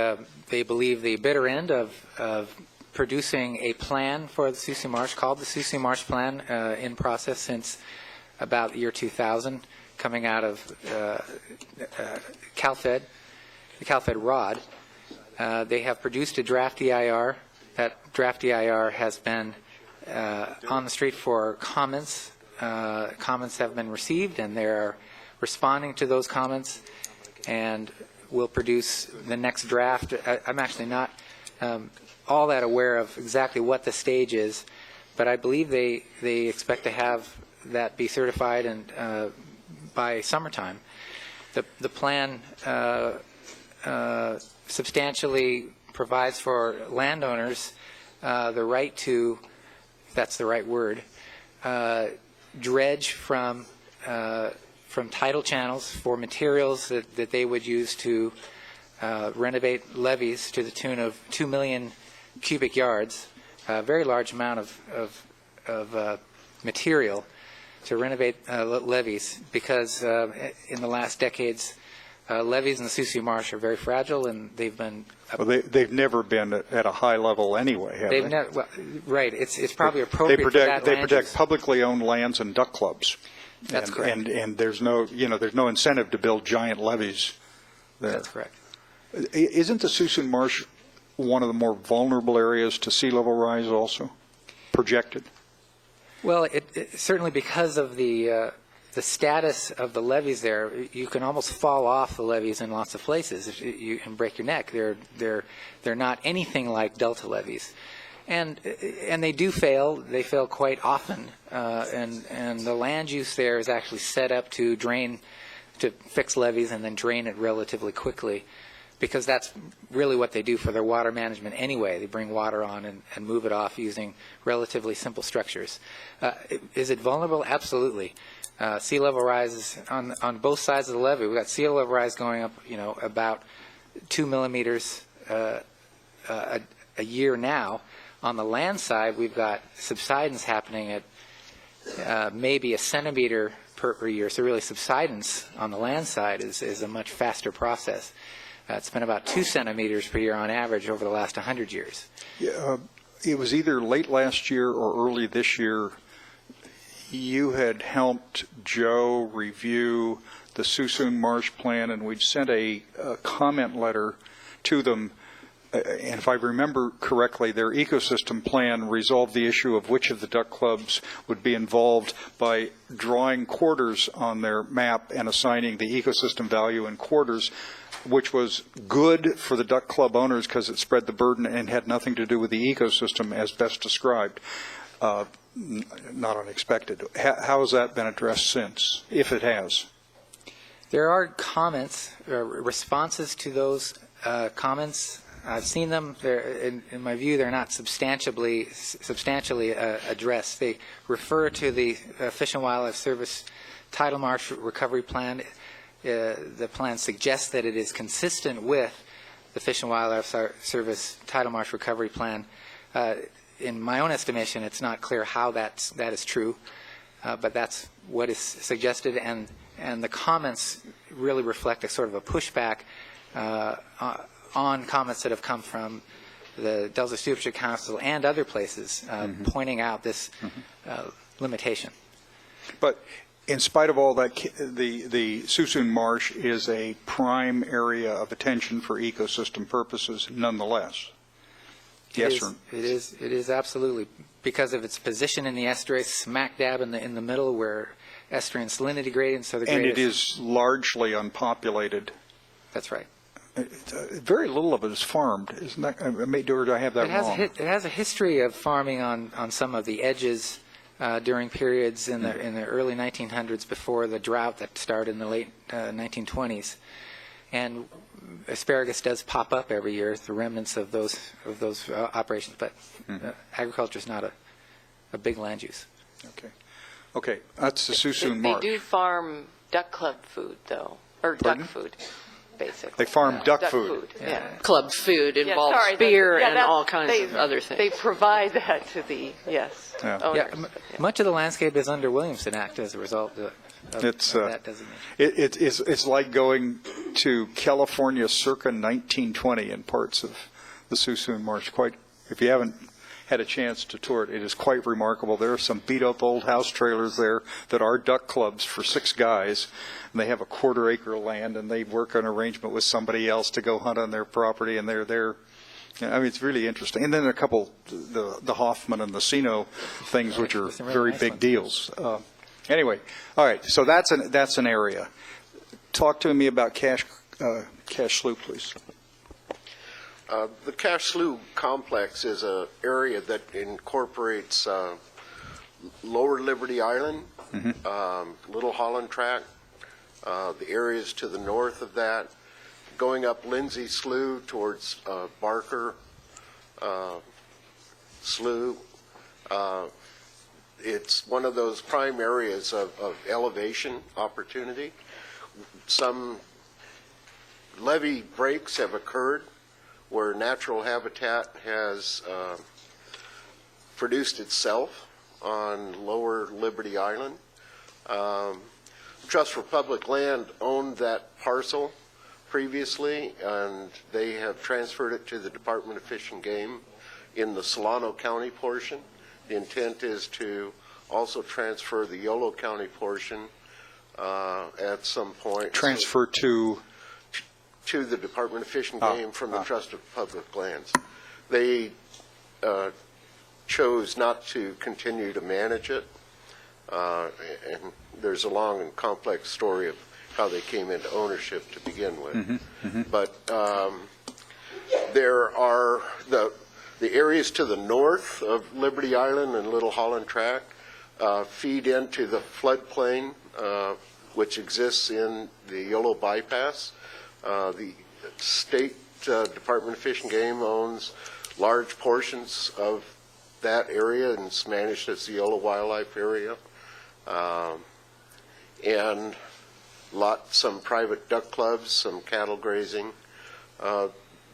they believe, the bitter end of producing a plan for the Suisun Marsh called the Suisun Marsh Plan, in process since about the year 2000, coming out of CalFed, the CalFed ROD. They have produced a draft EIR. That draft EIR has been on the street for comments. Comments have been received, and they're responding to those comments, and we'll produce the next draft. I'm actually not all that aware of exactly what the stage is, but I believe they expect to have that be certified and by summertime. The plan substantially provides for landowners the right to, if that's the right word, dredge from tidal channels for materials that they would use to renovate levees to the tune of 2 million cubic yards, a very large amount of material to renovate levees, because in the last decades, levees in the Suisun Marsh are very fragile, and they've been... they've never been at a high level anyway, have they? Never, well, right. It's probably appropriate for that They protect publicly owned lands and duck clubs. That's correct. And there's no incentive to build giant levees there. That's correct. Isn't the Suisun Marsh one of the more vulnerable areas to sea level rise also, projected? Well, it certainly, because of the status of the levees there, you can almost fall off the levees in lots of places if you can break your neck. They're not anything like delta levees, and they do fail. They fail quite often, and the land use there is actually set up to fix levees and then drain it relatively quickly, because that's really what they do for their water management anyway. They bring water on and move it off using relatively simple structures. Is it vulnerable? Absolutely. Sea level rise on both sides of the levee. We've got sea level rise going up, about 2 millimeters a year now. On the land side, we've got subsidence happening at maybe 1 centimeter per year. So really, subsidence on the land side is a much faster process. It's been about 2 centimeters per year on average over the last 100 years. Yeah, it was either late last year or early this year. you had helped Joe review the Suisun Marsh Plan, and we'd sent a comment letter to them. And if I remember correctly, their ecosystem plan resolved the issue of which of the duck clubs would be involved by drawing quarters on their map and assigning the ecosystem value in quarters, which was good for the duck club owners because it spread the burden and had nothing to do with the ecosystem as best described. Not unexpected. How has that been addressed since, if it has? There are comments, responses to those comments. I've seen them. In my view, they're not substantially addressed. They refer to the Fish and Wildlife Service Tidal Marsh Recovery Plan. The plan suggests that it is consistent with the Fish and Wildlife Service Tidal Marsh Recovery Plan. In my own estimation, it's not clear how that is true, but that's what is suggested, and the comments really reflect a sort of a pushback on comments that have come from the Delta Stewardship Council and other places pointing out this limitation. But in spite of all that, the Suisun Marsh is a prime area of attention for ecosystem purposes nonetheless. Yes, sir. It is absolutely, because of its position in the estuary, smack dab in the middle where estuarine salinity gradients are the greatest. And it is largely unpopulated. That's right. Very little of it is farmed, isn't that? Or do I have that wrong? It has a history of farming on some of the edges during periods in the early 1900s before the drought that started in the late 1920s, and asparagus does pop up every year, the remnants of those operations, but agriculture is not a big land use. Okay, that's the Suisun Marsh. They do farm duck club food, though, or Pardon? duck food, basically. They farm duck food. Yeah. Club food involves beer and all kinds of other things. They provide that to the, owners. Much of the landscape is under Williamson Act as a result of that designation. It's like going to California circa 1920 in parts of the Suisun Marsh. If you haven't had a chance to tour it, it is quite remarkable. There are some beat-up old house trailers there that are duck clubs for 6 guys. And they have a quarter-acre of land, and they work an arrangement with somebody else to go hunt on their property, and they're there. I mean, it's really interesting. And then a couple, the Hoffman and the Sino things, which are very big deals. Anyway, all right. So that's an area. Talk to me about Cache Slough, please. The Cache Slough complex is an area that incorporates Lower Liberty Island, Little Holland Tract, the areas to the north of that, going up Lindsay Slough towards Barker Slough. It's one of those prime areas of elevation opportunity. Some levee breaks have occurred where natural habitat has produced itself on Lower Liberty Island. Trust for Public Land owned that parcel previously, and they have transferred it to the Department of Fish and Game in the Solano County portion. The intent is to also transfer the Yolo County portion at some point. Transfer to the Department of Fish and Game from the Trust of Public Lands. They chose not to continue to manage it, and there's a long and complex story of how they came into ownership to begin with. But there are the areas to the north of Liberty Island and Little Holland Tract feed into the floodplain which exists in the Yolo Bypass. The State Department of Fish and Game owns large portions of that area, and it's managed as the Yolo Wildlife Area. And some private duck clubs, some cattle grazing.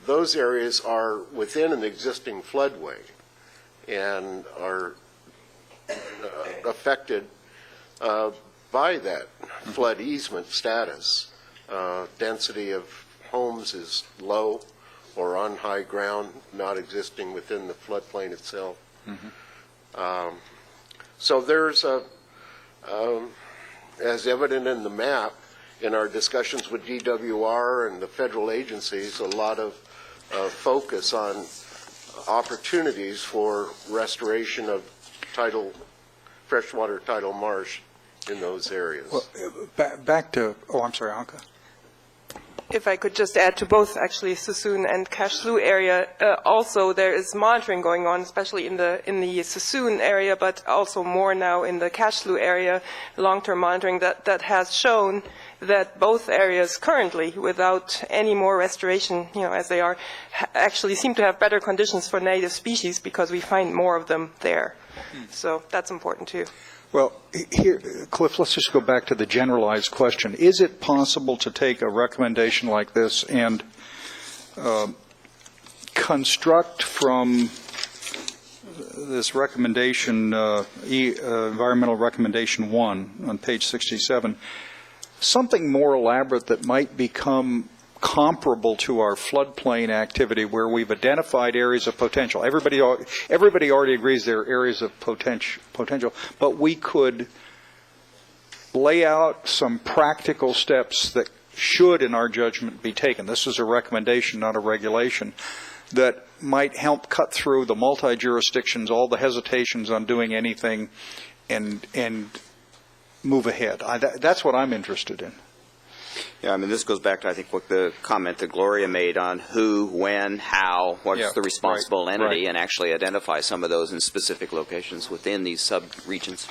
Those areas are within an existing floodway and are affected by that flood easement status. Density of homes is low or on high ground, not existing within the floodplain itself. So there's As evident in the map, in our discussions with DWR and the federal agencies, a lot of focus on opportunities for restoration of freshwater tidal marsh in those areas. Well, back to, I'm sorry, Anka. If I could just add to both, actually, Sassoon and Cache Slough area, also there is monitoring going on, especially in the Sassoon area, but also more now in the Cache Slough area, long-term monitoring that has shown that both areas currently, without any more restoration, as they are, actually seem to have better conditions for native species because we find more of them there. So that's important too. Well, here, Cliff, let's just go back to the generalized question. Is it possible to take a recommendation like this and construct from this recommendation, environmental recommendation 1 on page 67, something more elaborate that might become comparable to our floodplain activity where we've identified areas of potential? Everybody already agrees there are areas of potential, but we could lay out some practical steps that should, in our judgment, be taken. This is a recommendation, not a regulation, that might help cut through the multi-jurisdictions, all the hesitations on doing anything, and move ahead. That's what I'm interested in. Yeah, I mean, this goes back to, I think, what the comment that Gloria made on who, when, how, what's the responsible entity, and actually identify some of those in specific locations within these sub-regions.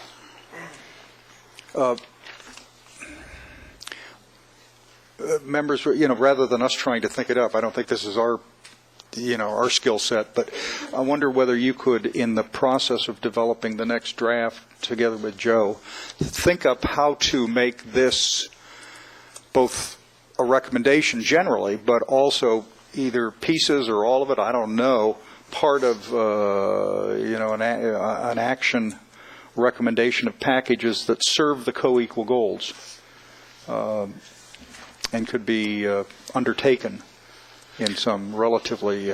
Members, rather than us trying to think it up, I don't think this is our skill set, but I wonder whether you could, in the process of developing the next draft together with Joe, think up how to make this both a recommendation generally, but also either pieces or all of it, I don't know, part of an action recommendation of packages that serve the co-equal goals and could be undertaken in some relatively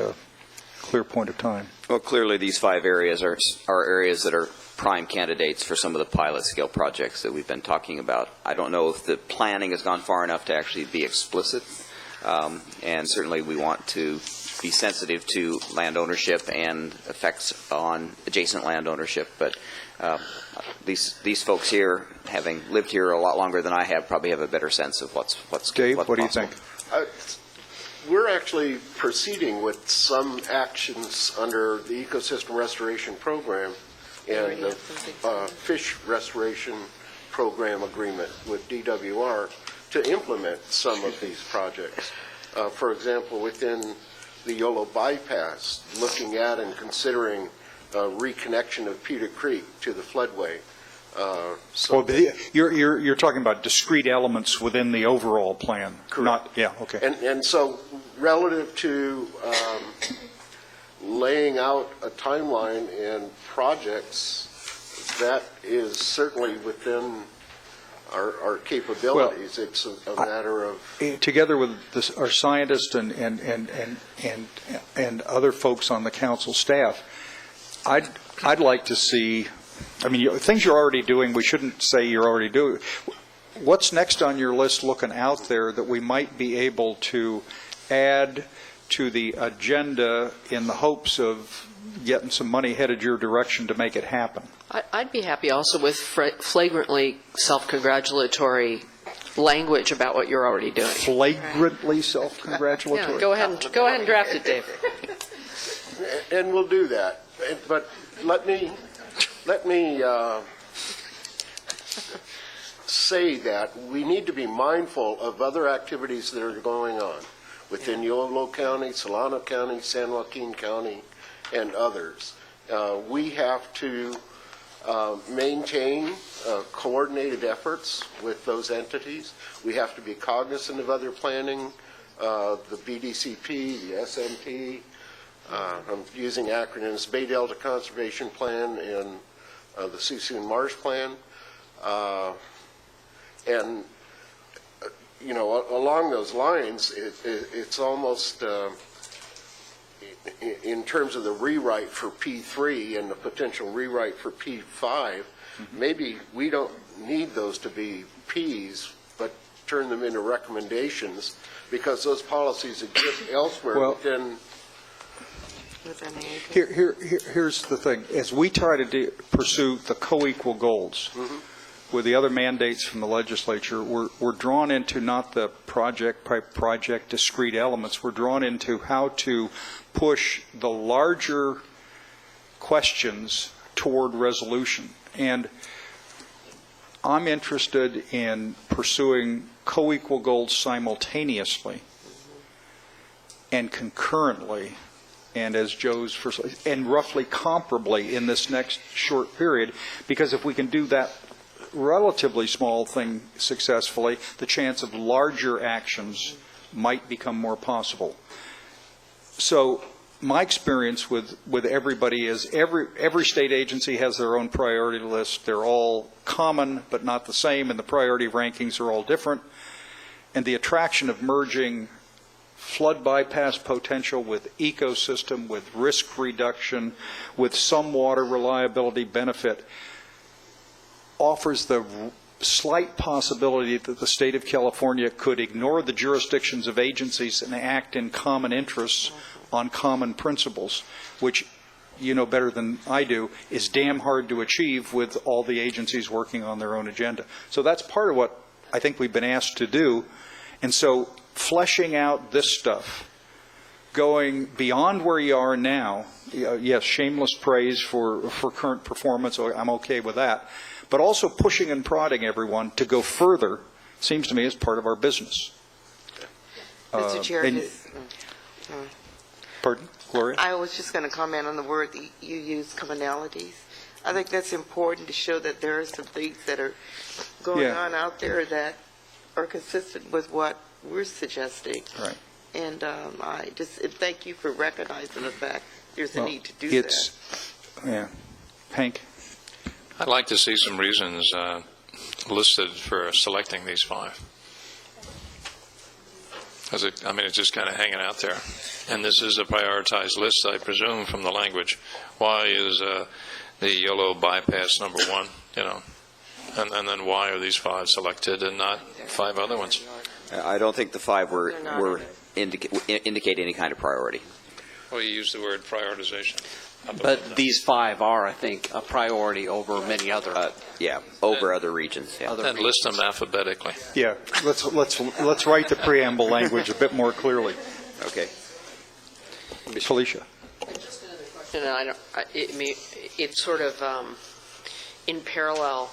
clear point of time. Well, clearly these 5 areas are areas that are prime candidates for some of the pilot scale projects that we've been talking about. I don't know if the planning has gone far enough to actually be explicit, and certainly we want to be sensitive to land ownership and effects on adjacent land ownership, but these folks here, having lived here a lot longer than I have, probably have a better sense of what's Dave, what's what do you possible. think? We're actually proceeding with some actions under the Ecosystem Restoration Program and the Fish Restoration Program agreement with DWR to implement some of these projects. For example, within the Yolo Bypass, looking at and reconnection of Pewter Creek to the floodway. You're talking about discrete elements within the overall plan. Correct. And so relative to laying out a timeline and projects, that is certainly within our capabilities. Well, it's a matter of... Together with our scientists and other folks on the council staff, I'd like to see, things you're already doing, we shouldn't say you're already doing. What's next on your list looking out there that we might be able to add to the agenda in the hopes of getting some money headed your direction to make it happen? I'd be happy also with flagrantly self-congratulatory language about what you're already doing. Flagrantly self-congratulatory? Yeah, go ahead and draft it, Dave. And we'll do that. But let me say that we need to be mindful of other activities that are going on within Yolo County, Solano County, San Joaquin County, and others. We have to maintain coordinated efforts with those entities. We have to be cognizant of other planning, the BDCP, the SMP, I'm using acronyms, Bay Delta Conservation Plan and the Sassoon Marsh Plan. And, along those lines, it's almost in terms of the rewrite for P3 and the potential rewrite for P5, maybe we don't need those to be Ps, but turn them into recommendations, because those policies exist elsewhere within. Here's the thing. As we try to pursue the co-equal goals with the other mandates from the legislature, we're drawn into not the project by project discrete elements. We're drawn into how to push the larger questions toward resolution. And I'm interested in pursuing co-equal goals simultaneously and concurrently, and as Joe's first, and roughly comparably in this next short period, because if we can do that relatively small thing successfully, the chance of larger actions might become more possible. So my experience with everybody is every state agency has their own priority list. They're all common but not the same, and the priority rankings are all different. And the attraction of merging flood bypass potential with ecosystem, with risk reduction, with some water reliability benefit offers the slight possibility that the state of California could ignore the jurisdictions of agencies and act in common interests on common principles, which you know better than I do, is damn hard to achieve with all the agencies working on their own agenda. So that's part of what I think we've been asked to do. And so fleshing out this stuff, going beyond where you are now, yes, shameless praise for current performance, I'm okay with that, but also pushing and prodding everyone to go further seems to me as part of our business. Mr. Chair, pardon, Gloria? I was just going to comment on the word that you used, commonalities. I think that's important to show that there are some things that are going on out there that are consistent with what we're suggesting. Right. And I just thank you for recognizing the fact there's a need to do that. Yeah. Hank? I'd like to see some reasons listed for selecting these 5. It's just kind of hanging out there. And this is a prioritized list, I presume, from the language. Why is the yellow bypass number 1, and then why are these 5 selected and not 5 other ones? I don't think the 5 were indicate any kind of priority. Well, you used the word prioritization. But these 5 are, I think, a priority over many other. Over other regions. Yeah. And list them alphabetically. Yeah, let's write the preamble language a bit more clearly. Okay. Felicia. Just another question, and it's sort of in parallel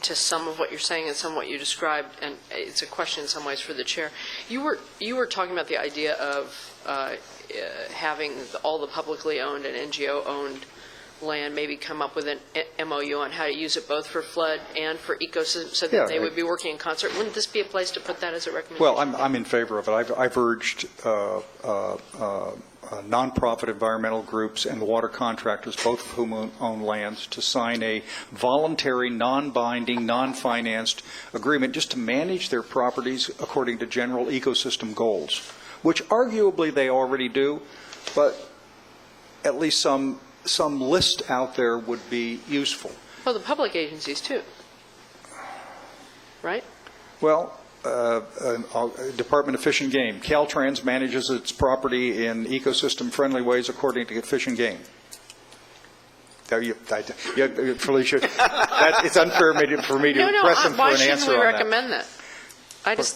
to some of what you're saying and some of what you described, and it's a question in some ways for the chair. You were talking about the idea of having all the publicly owned and NGO-owned land maybe come up with an MOU on how to use it both for flood and for ecosystem, so that they would be working in concert. Wouldn't this be a place to put that as a recommendation? Well, I'm in favor of it. I've urged nonprofit environmental groups and the water contractors, both of whom own lands, to sign a voluntary, non-binding, non-financed agreement just to manage their properties according to general ecosystem goals, which arguably they already do, but at least some list out there would be useful. Well, the public agencies too, right? Well, Department of Fish and Game. Caltrans manages its property in ecosystem-friendly ways according to Fish and Game. Felicia, it's unfair for me to press them for an answer on that. Why shouldn't we recommend that?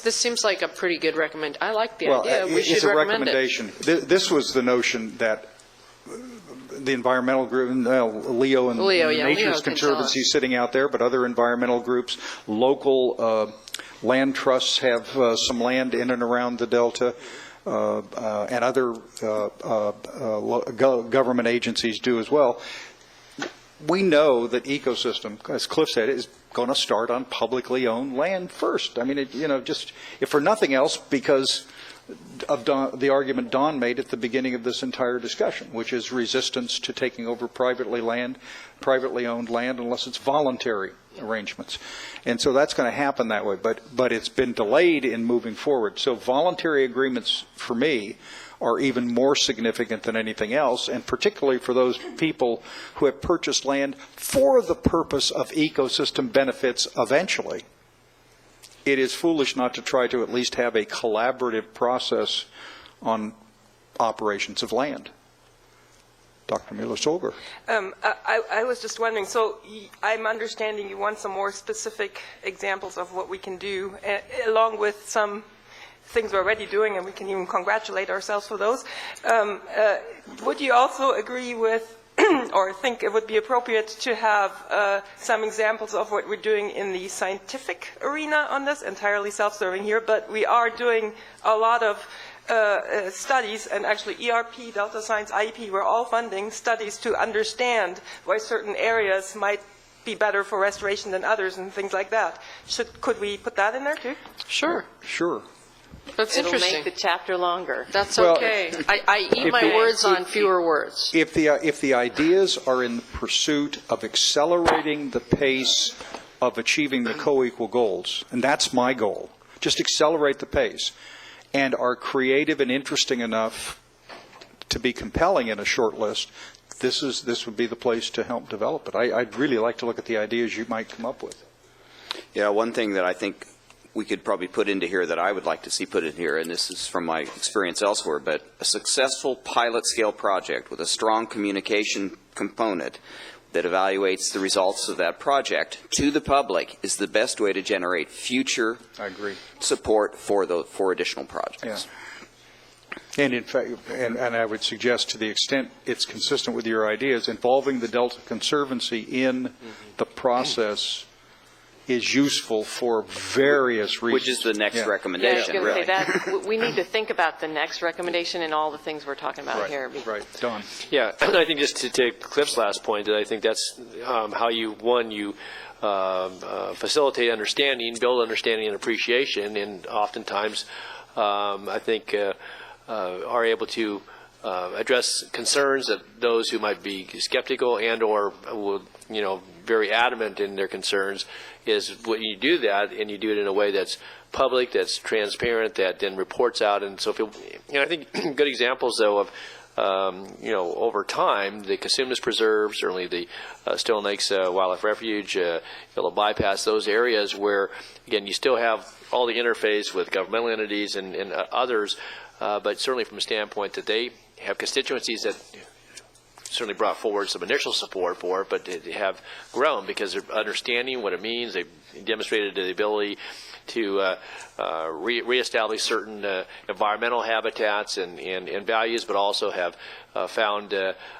This seems like a pretty good recommendation. I like the idea. We should recommend it. It's a recommendation. This was the notion that the environmental group, Leo and Nature's Conservancy sitting out there, but other environmental groups, local land trusts have some land in and around the Delta, and other government agencies do as well. We know that ecosystem, as Cliff said, is going to start on publicly owned land first. I mean, just if for nothing else, because of the argument Don made at the beginning of this entire discussion, which is resistance to taking over privately owned land unless it's voluntary arrangements. And so that's going to happen that way, but it's been delayed in moving forward. So voluntary agreements for me are even more significant than anything else, and particularly for those people who have purchased land for the purpose of ecosystem benefits eventually. It is foolish not to try to at least have a collaborative process on operations of land. Dr. Mueller-Solger. I was just wondering, so I'm understanding you want some more specific examples of what we can do, along with some things we're already doing, and we can even congratulate ourselves for those. Would you also agree with or think it would be appropriate to have some examples of what we're doing in the scientific arena on this, entirely self-serving here, but we are doing a lot of studies, and actually ERP, Delta Science, IEP, we're all funding studies to understand why certain areas might be better for restoration than others and things like that. Could we put that in there too? Sure. Sure. That's It'll interesting. make the chapter longer. That's Well, okay. I eat my words on fewer words. If the ideas are in the pursuit of accelerating the pace of achieving the co-equal goals, and that's my goal, just accelerate the pace, and are creative and interesting enough to be compelling in a short list, this would be the place to help develop it. I'd really like to look at the ideas you might come up with. Yeah, one thing that I think we could probably put into here that I would like to see put in here, and this is from my experience elsewhere, but a successful pilot-scale project with a strong communication component that evaluates the results of that project to the public is the best way to generate future support for additional projects. Yeah. And in fact, and I would suggest, to the extent it's consistent with your ideas, involving the Delta Conservancy in the process is useful for various reasons. Which is the next recommendation. Yeah, I was going to say that. We need to think about the next recommendation and all the things we're talking about here. Right, Don. Yeah, I think just to take Cliff's last point, that I think that's how you facilitate understanding, build understanding and appreciation, and oftentimes I think are able to address concerns of those who might be skeptical and or very adamant in their concerns. Is when you do that, and you do it in a way that's public, that's transparent, that then reports out, and so I think good examples though of over time, the Cosumnes Preserve, certainly the Stone Lakes Wildlife Refuge, Yellow Bypass, those areas where again you still have all the interface with governmental entities and others, but certainly from a standpoint that they have constituencies that certainly brought forward some initial support for it, but they have grown because they're understanding what it means. They've demonstrated the ability to reestablish certain environmental habitats and values, but also have found,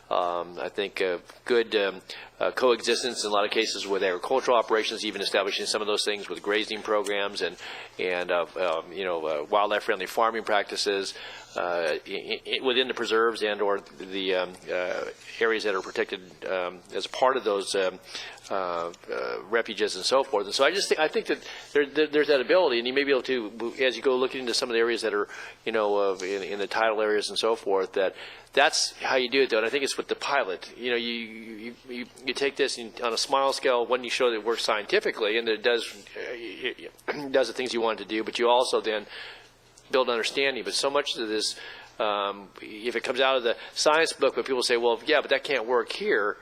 I think, good coexistence in a lot of cases with agricultural operations, even establishing some of those things with grazing programs and wildlife-friendly farming practices within the preserves and or the areas that are protected as a part of those refuges and so forth. And so I think that there's that ability, and you may be able to, as you go looking into some of the areas that are, in the tidal areas and so forth, that's how you do it, though. And I think it's with the pilot. You take this on a small scale, when you show that it works scientifically and that it does the things you want it to do, but you also then build understanding. But so much of this, if it comes out of the science book, but people say, well, yeah, but that can't work here.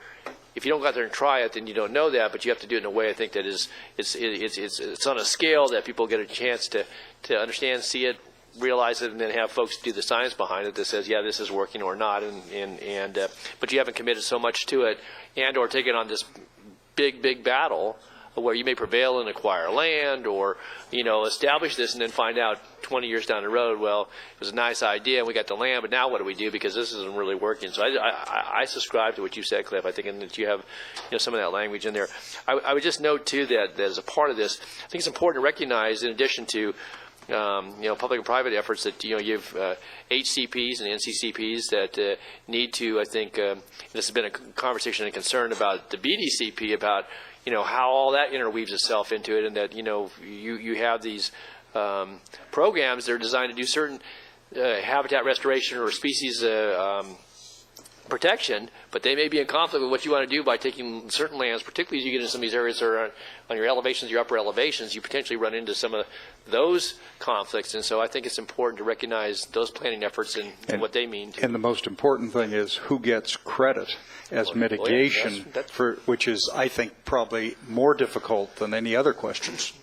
If you don't go out there and try it, then you don't know that. But you have to do it in a way, I think, that it's on a scale that people get a chance to understand, see it, realize it, and then have folks do the science behind it that says, yeah, this is working or not. But you haven't committed so much to it, and or taken on this big battle where you may prevail and acquire land or, establish this and then find out 20 years down the road, well, it was a nice idea and we got the land, but now what do we do because this isn't really working? So I subscribe to what you said, Cliff. I think that you have some of that language in there. I would just note, too, that as a part of this, I think it's important to recognize, in addition to public and private efforts, that you have HCPs and NCCPs that need to, I think, this has been a conversation and concern about the BDCP about how all that interweaves itself into it, and that you have these programs that are designed to do certain habitat restoration or species protection, but they may be in conflict with what you want to do by taking certain lands, particularly as you get into some of these areas that are on your elevations, your upper elevations, you potentially run into some of those conflicts. And so I think it's important to recognize those planning efforts and what they mean. And the most important thing is who gets credit as mitigation, for which is, I think, probably more difficult than any other questions.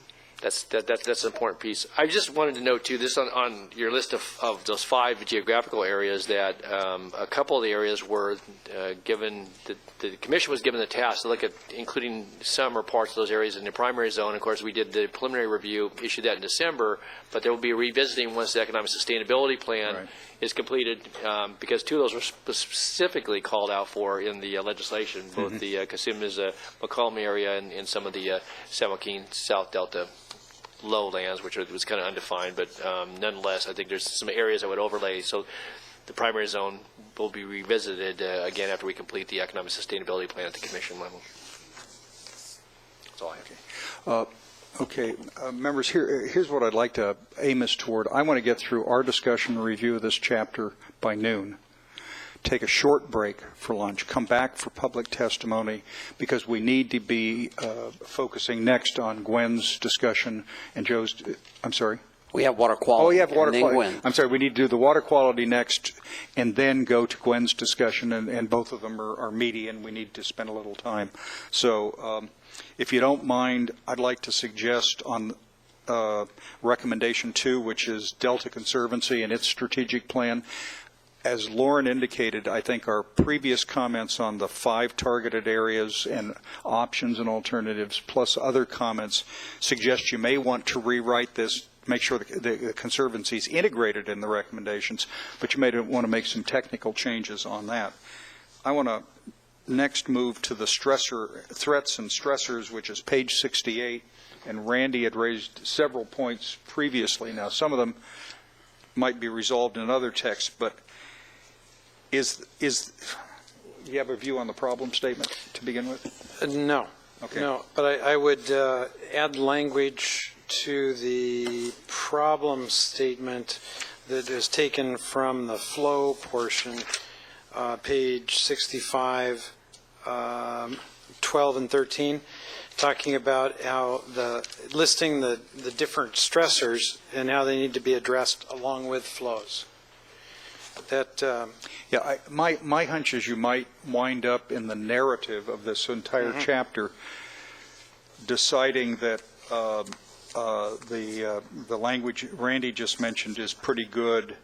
That's an important piece. I just wanted to note, too, this on your list of those 5 geographical areas, that a couple of the areas were given, the commission was given the task to look at including some or parts of those areas in the primary zone. Of course, we did the preliminary review, issued that in December, but there will be a revisiting once the economic sustainability plan is completed, because 2 of those were specifically called out for in the legislation, both the Casimas, McComb area and some of the San Joaquin South Delta lowlands, which was kind of undefined, but nonetheless, I think there's some areas that would overlay. So the primary zone will be revisited again after we complete the economic sustainability plan at the commission level. That's all I have. Okay, members, here's what I'd like to aim us toward. I want to get through our discussion and review of this chapter by noon. Take a short break for lunch, come back for public testimony, because we need to be focusing next on Gwen's discussion and Joe's, I'm sorry? We have water quality. Oh, you have water quality. Gwen. I'm sorry, we need to do the water quality next and then go to Gwen's discussion, and both of them are meaty and we need to spend a little time. So if you don't mind, I'd like to suggest on recommendation 2, which is Delta Conservancy and its strategic plan. As Lauren indicated, I think our previous comments on the 5 targeted areas and options and alternatives, plus other comments, suggest you may want to rewrite this, make sure the Conservancy is integrated in the recommendations, but you may want to make some technical changes on that. I want to next move to the threats and stressors, which is page 68, and Randy had raised several points previously. Now, some of them might be resolved in other texts, but do you have a view on the problem statement to begin with? No. Okay. No, but I would add language to the problem statement that is taken from the flow portion, page 65, 12 and 13, talking about how listing the different stressors and how they need to be addressed along with flows. My hunch is you might wind up in the narrative of this entire chapter deciding that the language Randy just mentioned is pretty good,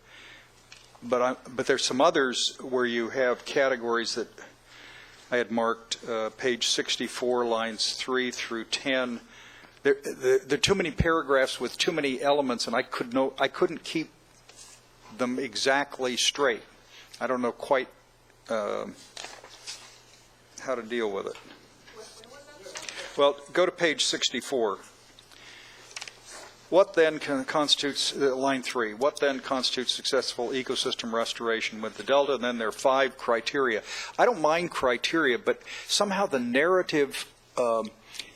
but there's some others where you have categories that I had marked, page 64, lines 3 through 10. There are too many paragraphs with too many elements, and I couldn't keep them exactly straight. I don't know quite how to deal with it. Well, go to page 64. What then constitutes, line 3, what then constitutes successful ecosystem restoration with the Delta? And then there are 5 criteria. I don't mind criteria, but somehow the narrative,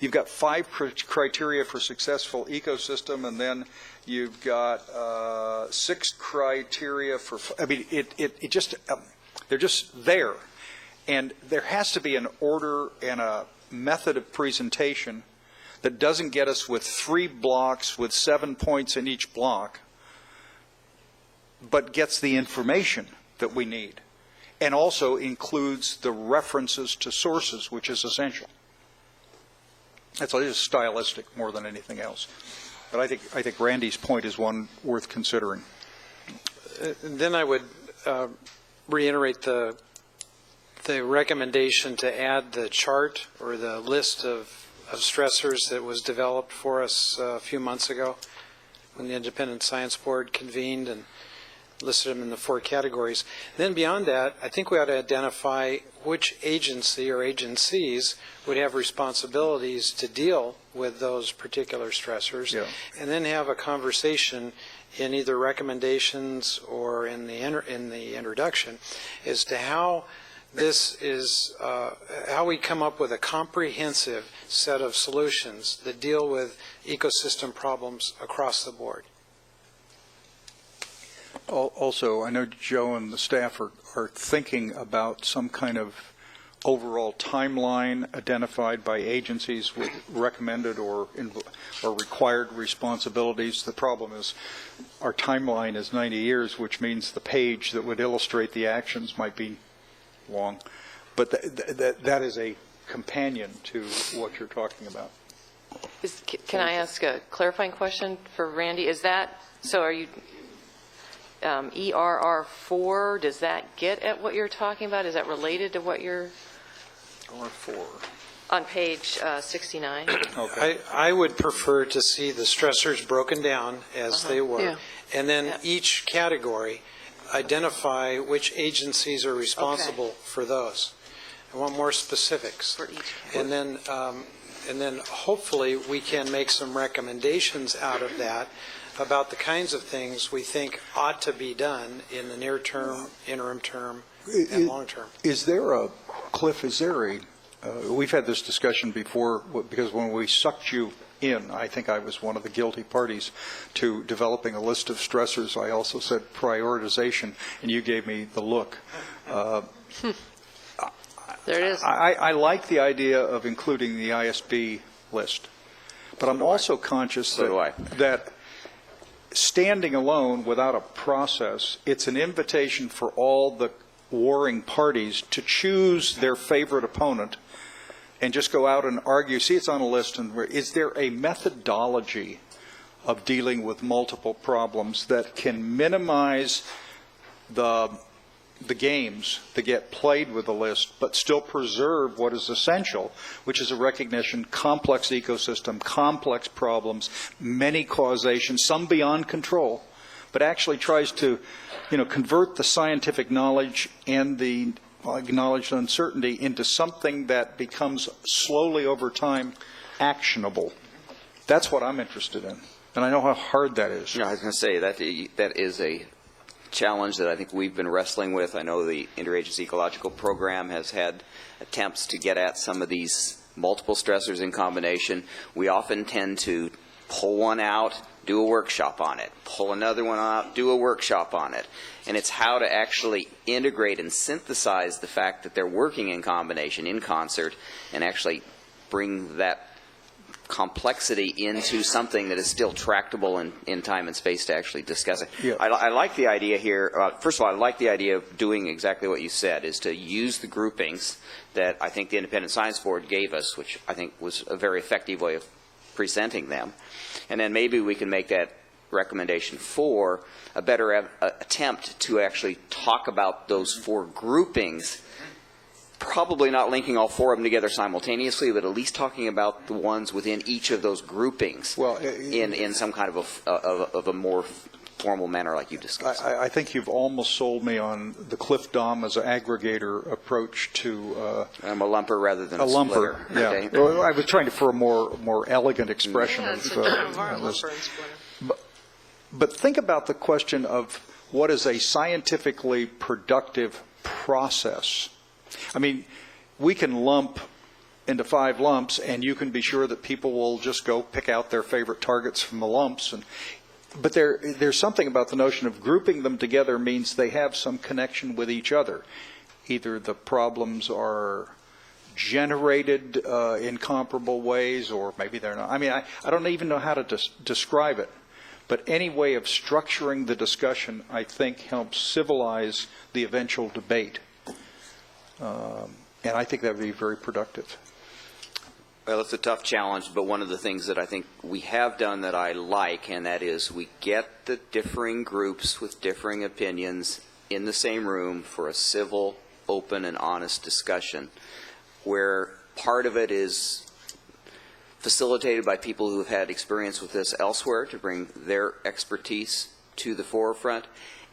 you've got 5 criteria for successful ecosystem, and then you've got 6 criteria for, I mean, it just, they're just there. And there has to be an order and a method of presentation that doesn't get us with 3 blocks with 7 points in each block, but gets the information that we need, and also includes the references to sources, which is essential. That's just stylistic more than anything else. But I think Randy's point is one worth considering. Then I would reiterate the recommendation to add the chart or the list of stressors that was developed for us a few months ago when the Independent Science Board convened and listed them in the 4 categories. Then beyond that, I think we ought to identify which agency or agencies would have responsibilities to deal with those particular stressors, and then have a conversation in either recommendations or in the introduction as to how this is how we come up with a comprehensive set of solutions that deal with ecosystem problems across the board. Also, I know Joe and the staff are thinking about some kind of overall timeline identified by agencies with recommended or required responsibilities. The problem is our timeline is 90 years, which means the page that would illustrate the actions might be long. But that is a companion to what you're talking about. Can I ask a clarifying question for Randy? Is that, so are you, ERR4, does that get at what you're talking about? Is that related to what you're? R4. On page 69. Okay. I would prefer to see the stressors broken down as they were, Yeah. and then each category identify which agencies are responsible for those. I want more specifics. For each And then hopefully we can make some recommendations out of that about the kinds of things we think ought to be done in the near term, interim term, and long term. Is there a, Cliff, is there a, we've had this discussion before, because when we sucked you in, I think I was one of the guilty parties to developing a list of stressors. I also said prioritization, and you gave me the look. There it is. I like the idea of including the ISB list, but I'm also conscious that standing alone without a process, it's an invitation for all the warring parties to choose their favorite opponent and just go out and argue. See, it's on a list. And is there a methodology of dealing with multiple problems that can minimize the games that get played with the list, but still preserve what is essential, which is a recognition, complex ecosystem, complex problems, many causations, some beyond control, but actually tries to, convert the scientific knowledge and the acknowledged uncertainty into something that becomes slowly over time actionable. That's what I'm interested in, and I know how hard that is. I was going to say that is a challenge that I think we've been wrestling with. I know the Interagency Ecological Program has had attempts to get at some of these multiple stressors in combination. We often tend to pull one out, do a workshop on it, pull another one out, do a workshop on it. And it's how to actually integrate and synthesize the fact that they're working in combination, in concert, and actually bring that complexity into something that is still tractable in time and space to actually discuss it. Yeah. I like the idea here. First of all, I like the idea of doing exactly what you said, is to use the groupings that I think the Independent Science Board gave us, which I think was a very effective way of presenting them. And then maybe we can make that recommendation for a better attempt to actually talk about those four groupings, probably not linking all four of them together simultaneously, but at least talking about the ones within each of those groupings in some kind of a more formal manner like you discussed. I think you've almost sold me on the Cliff Dom as an aggregator approach to... I'm a lumper rather than a lumper, splitter. yeah. Okay. Well, I was trying for a more elegant expression Yeah, of it's a term of art, this. lumper and splitter. But think about the question of what is a scientifically productive process. I mean, we can lump into 5 lumps, and you can be sure that people will just go pick out their favorite targets from the lumps. But there's something about the notion of grouping them together means they have some connection with each other. Either the problems are generated in comparable ways, or maybe they're not. I mean, I don't even know how to describe it. But any way of structuring the discussion, I think, helps civilize the eventual debate. And I think that would be very productive. Well, it's a tough challenge, but one of the things that I think we have done that I like, and that is we get the differing groups with differing opinions in the same room for a civil, open, and honest discussion, where part of it is facilitated by people who have had experience with this elsewhere to bring their expertise to the forefront.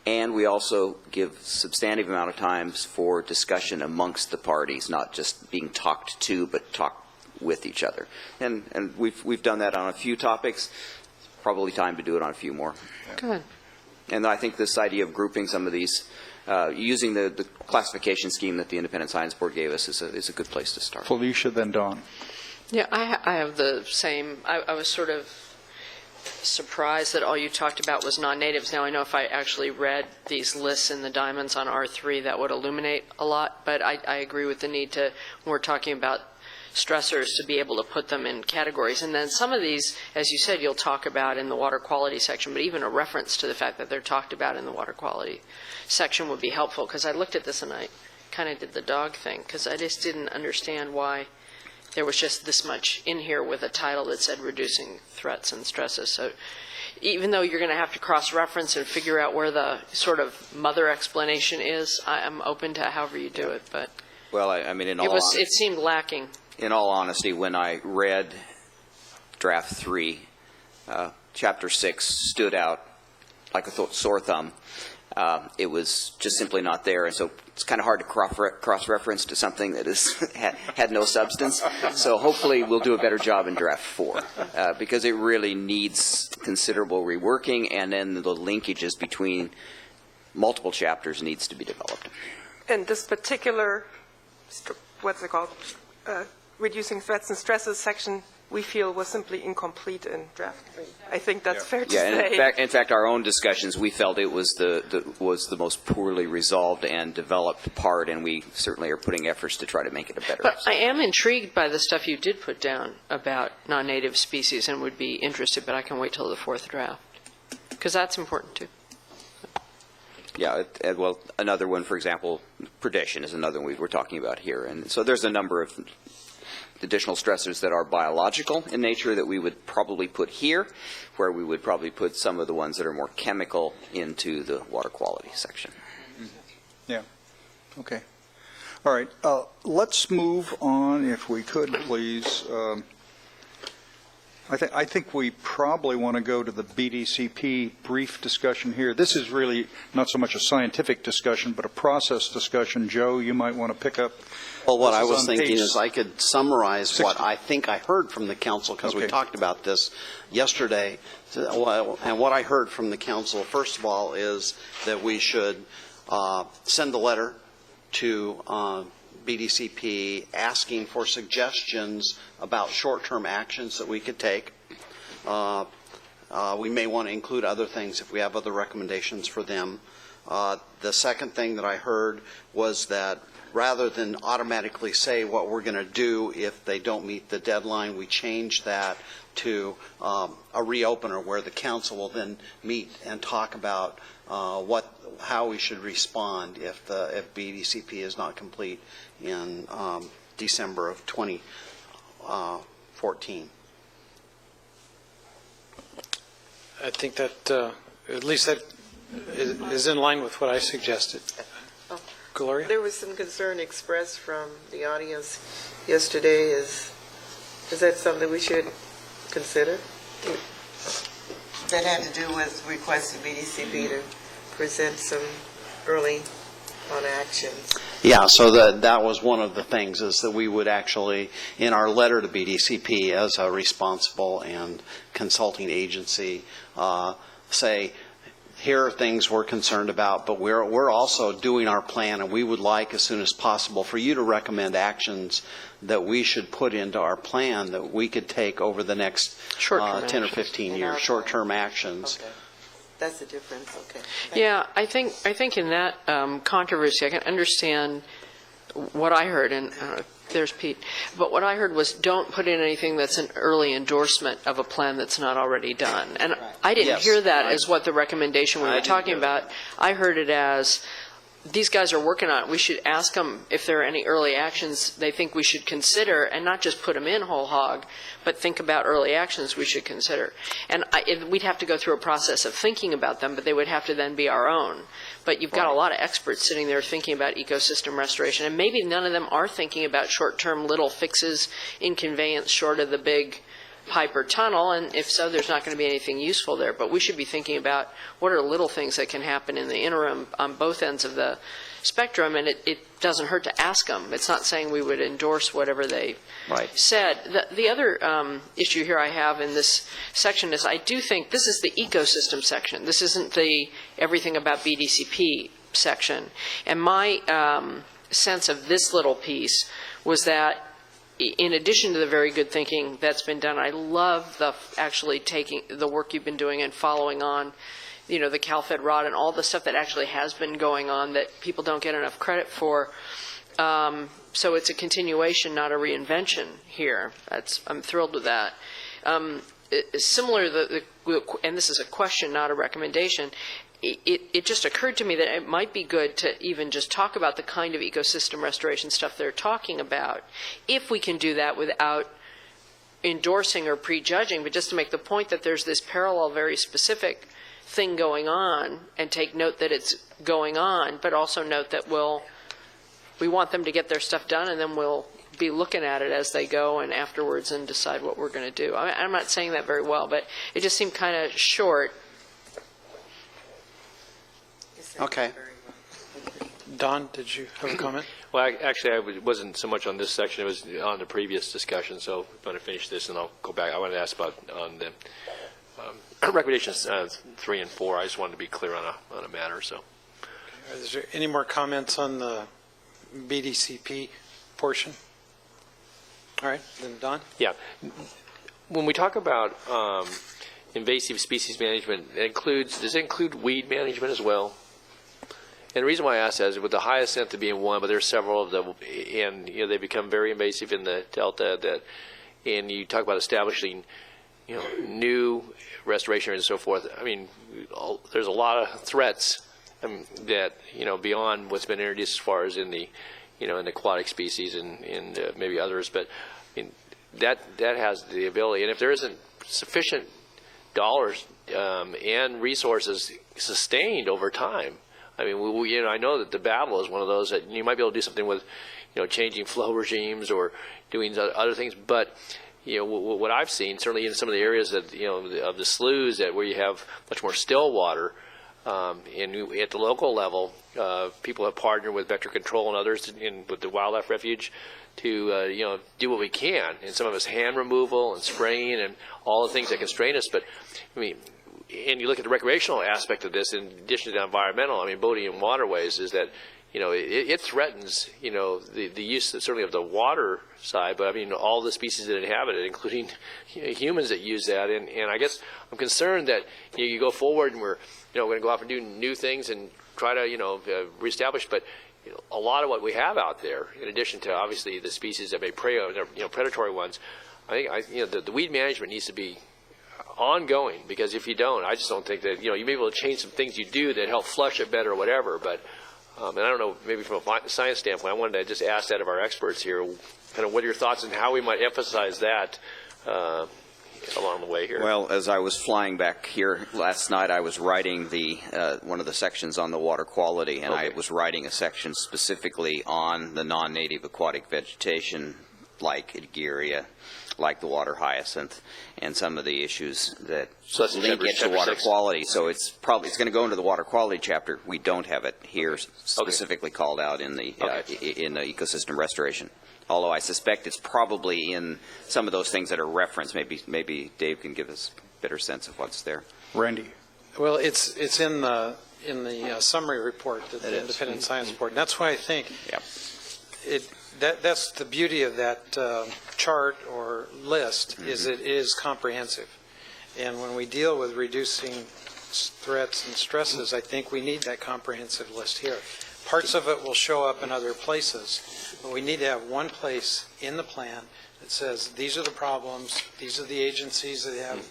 And we also give substantive amount of times for discussion amongst the parties, not just being talked to, but talked with each other. And we've done that on a few topics. Probably time to do it on a few more. Good. And I think this idea of grouping some of these, using the classification scheme that the Independent Science Board gave us is a good place to start. Felicia, then Dawn. Yeah, I have the same. I was sort of surprised that all you talked about was non-natives. Now, I know if I actually read these lists in the diamonds on R3, that would illuminate a lot, but I agree with the need to, when we're talking about stressors, to be able to put them in categories. And then some of these, as you said, you'll talk about in the water quality section, but even a reference to the fact that they're talked about in the water quality section would be helpful, because I looked at this and I kind of did the dog thing, because I just didn't understand why there was just this much in here with a title that said reducing threats and stresses. So even though you're going to have to cross-reference and figure out where the sort of mother explanation is, I'm open to however you do it, but Well, I mean, it seemed lacking. In all honesty, when I read draft 3, chapter 6 stood out like a sore thumb. It was just simply not there, and so it's kind of hard to cross-reference to something that is had no substance. So hopefully we'll do a better job in draft 4, because it really needs considerable reworking, and then the linkages between multiple chapters needs to be developed. And this particular, what's it called, reducing threats and stresses section, we feel was simply incomplete in draft 3. I think that's fair to say. And in fact, our own discussions, we felt it was the most poorly resolved and developed part, and we certainly are putting efforts to try to make it a better. But I am intrigued by the stuff you did put down about non-native species and would be interested, but I can wait till the 4th draft, because that's important too. Yeah, well, another one, for example, predation is another one we're talking about here. And so there's a number of additional stressors that are biological in nature that we would probably put here, where we would probably put some of the ones that are more chemical into the water quality section. Yeah. Okay. All right. Let's move on, if we could, please. I think we probably want to go to the BDCP brief discussion here. This is really not so much a scientific discussion, but a process discussion. Joe, you might want to pick up. Well, what I was thinking is I could summarize what I think I heard from the council, because we talked about this yesterday. And what I heard from the council, first of all, is that we should send a letter to BDCP asking for suggestions about short-term actions that we could take. We may want to include other things if we have other recommendations for them. The second thing that I heard was that rather than automatically say what we're going to do if they don't meet the deadline, we change that to a reopener where the council will then meet and talk about how we should respond if BDCP is not complete in December of 2014. I think that at least that is in line with what I suggested. Gloria? There was some concern expressed from the audience yesterday. Is that something we should consider? That had to do with requesting BDCP to present some early on actions. Yeah, so that was one of the things, is that we would actually, in our letter to BDCP as a responsible and consulting agency, say, here are things we're concerned about, but we're also doing our plan, and we would like, as soon as possible, for you to recommend actions that we should put into our plan that we could take over the next 10 or 15 years, short-term actions. Okay. That's the difference, okay. Yeah, I think in that controversy, I can understand what I heard, and there's Pete, but what I heard was don't put in anything that's an early endorsement of a plan that's not already done. And I didn't hear that as what the recommendation we were talking about. I heard it as, these guys are working on it. We should ask them if there are any early actions they think we should consider, and not just put them in whole hog, but think about early actions we should consider. And we'd have to go through a process of thinking about them, but they would have to then be our own. But you've got a lot of experts sitting there thinking about ecosystem restoration, and maybe none of them are thinking about short-term little fixes in conveyance short of the big pipe or tunnel, and if so, there's not going to be anything useful there. But we should be thinking about what are little things that can happen in the interim on both ends of the spectrum, and it doesn't hurt to ask them. It's not saying we would endorse whatever they said. The other issue here I have in this section is I do think this is the ecosystem section. This isn't the everything about BDCP section. And my sense of this little piece was that in addition to the very good thinking that's been done, I love the actually taking the work you've been doing and following on, you know, the CalFed rod and all the stuff that actually has been going on that people don't get enough credit for. So it's a continuation, not a reinvention here. I'm thrilled with that. Similar, and this is a question, not a recommendation, it just occurred to me that it might be good to even just talk about the kind of ecosystem restoration stuff they're talking about, if we can do that without endorsing or prejudging, but just to make the point that there's this parallel, very specific thing going on, and take note that it's going on, but also note that we want them to get their stuff done, and then we'll be looking at it as they go and afterwards and decide what we're going to do. I'm not saying that very well, but it just seemed kind of short. Okay. Don, did you have a comment? Well, actually, I wasn't so much on this section. It was on the previous discussion. So I'm going to finish this, and I'll go back. I wanted to ask about on the recommendations 3 and 4. I just wanted to be clear on a matter. So, Is there any more comments on the BDCP portion? All right, then Don? Yeah. When we talk about invasive species management, does it include weed management as well? And the reason why I ask that is with the hyacinth being one, but there's several of them, and you know they become very invasive in the delta. And you talk about establishing, you know, new restoration and so forth. I mean, there's a lot of threats that you know beyond what's been introduced as far as in the, you know, in aquatic species and maybe others. But I mean that has the ability, and if there isn't sufficient dollars and resources sustained over time. I mean, you know, I know that the battle is one of those that you might be able to do something with, you know, changing flow regimes or doing other things. But, you know, what I've seen, certainly in some of the areas that, you know, of the sloughs where you have much more still water, and at the local level, people have partnered with vector control and others with the wildlife refuge to, you know, do what we can. And some of us hand removal and spraying and all the things that constrain us. But, I mean, and you look at the recreational aspect of this, in addition to the environmental, I mean, boating and waterways, is that, you know, it threatens, you know, the use certainly of the water side, but I mean, all the species that inhabit it, including humans that use that. And I guess I'm concerned that, you know, you go forward and we're, you know, going to go off and do new things and try to, you know, reestablish, but you know, a lot of what we have out there, in addition to obviously the species that may prey on, you know, predatory ones, I think, you know, the weed management needs to be ongoing, because if you don't, I just don't think that, you know, you may be able to change some things you do that help flush it better or whatever, but and I don't know, maybe from a science standpoint, I wanted to just ask that of our experts here, kind of what are your thoughts on how we might emphasize that along the way here? Well, as I was flying back here last night, I was writing one of the sections on the water quality, and I was writing a section specifically on the non-native aquatic vegetation, like Edgeria, like the water hyacinth, and some of the issues that link it to water quality. So it's going to go into the water quality chapter. We don't have it here specifically called out in the ecosystem restoration. Although I suspect it's probably in some of those things that are referenced. Maybe Dave can give us a better sense of what's there. Randy. Well, it's in the summary report that the independent science report. And that's why I think that's the beauty of that chart or list, is it is comprehensive. And when we deal with reducing threats and stresses, I think we need that comprehensive list here. Parts of it will show up in other places, but we need to have one place in the plan that says these are the problems, these are the agencies that have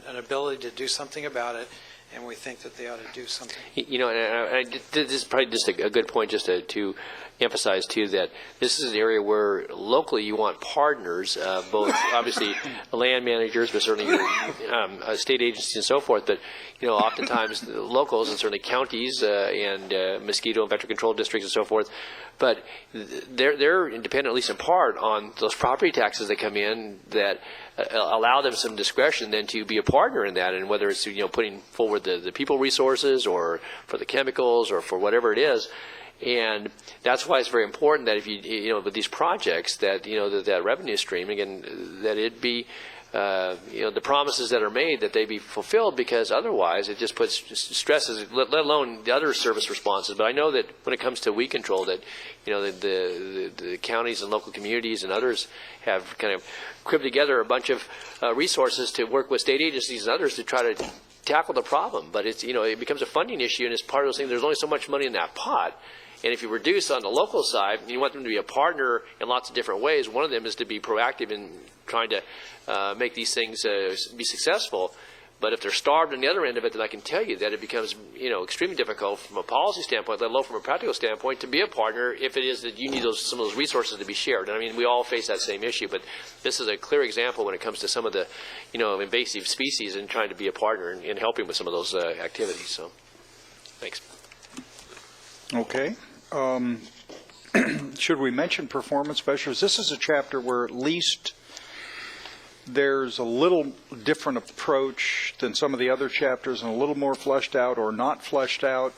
an ability to do something about it, and we think that they ought to do something. You know, and this is probably just a good point just to emphasize, too, that this is an area where locally you want partners, both obviously land managers, but certainly state agencies and so forth. But, you know, oftentimes the locals and certainly counties and mosquito and vector control districts and so forth. But they're independent, at least in part, on those property taxes that come in that allow them some discretion then to be a partner in that, and whether it's, you know, putting forward the people resources or for the chemicals or for whatever it is. And that's why it's very important that if you know, with these projects, that, you know, that revenue stream, again, that it be the promises that are made, that they be fulfilled, because otherwise it just stresses, let alone the other service responses. But I know that when it comes to weed control, that the counties and local communities and others have kind of cribbed together a bunch of resources to work with state agencies and others to try to tackle the problem. But it's it becomes a funding issue, and it's part of those things. There's only so much money in that pot. And if you reduce on the local side, you want them to be a partner in lots of different ways. One of them is to be proactive in trying to make these things be successful. But if they're starved on the other end of it, then I can tell you that it becomes extremely difficult from a policy standpoint, let alone from a practical standpoint, to be a partner if it is that you need some of those resources to be shared. And I mean, we all face that same issue, but this is a clear example when it comes to some of the invasive species and trying to be a partner in helping with some of those activities. So, thanks. Okay. Should we mention performance measures? This is a chapter where at least there's a little different approach than some of the other chapters, and a little more fleshed out or not fleshed out.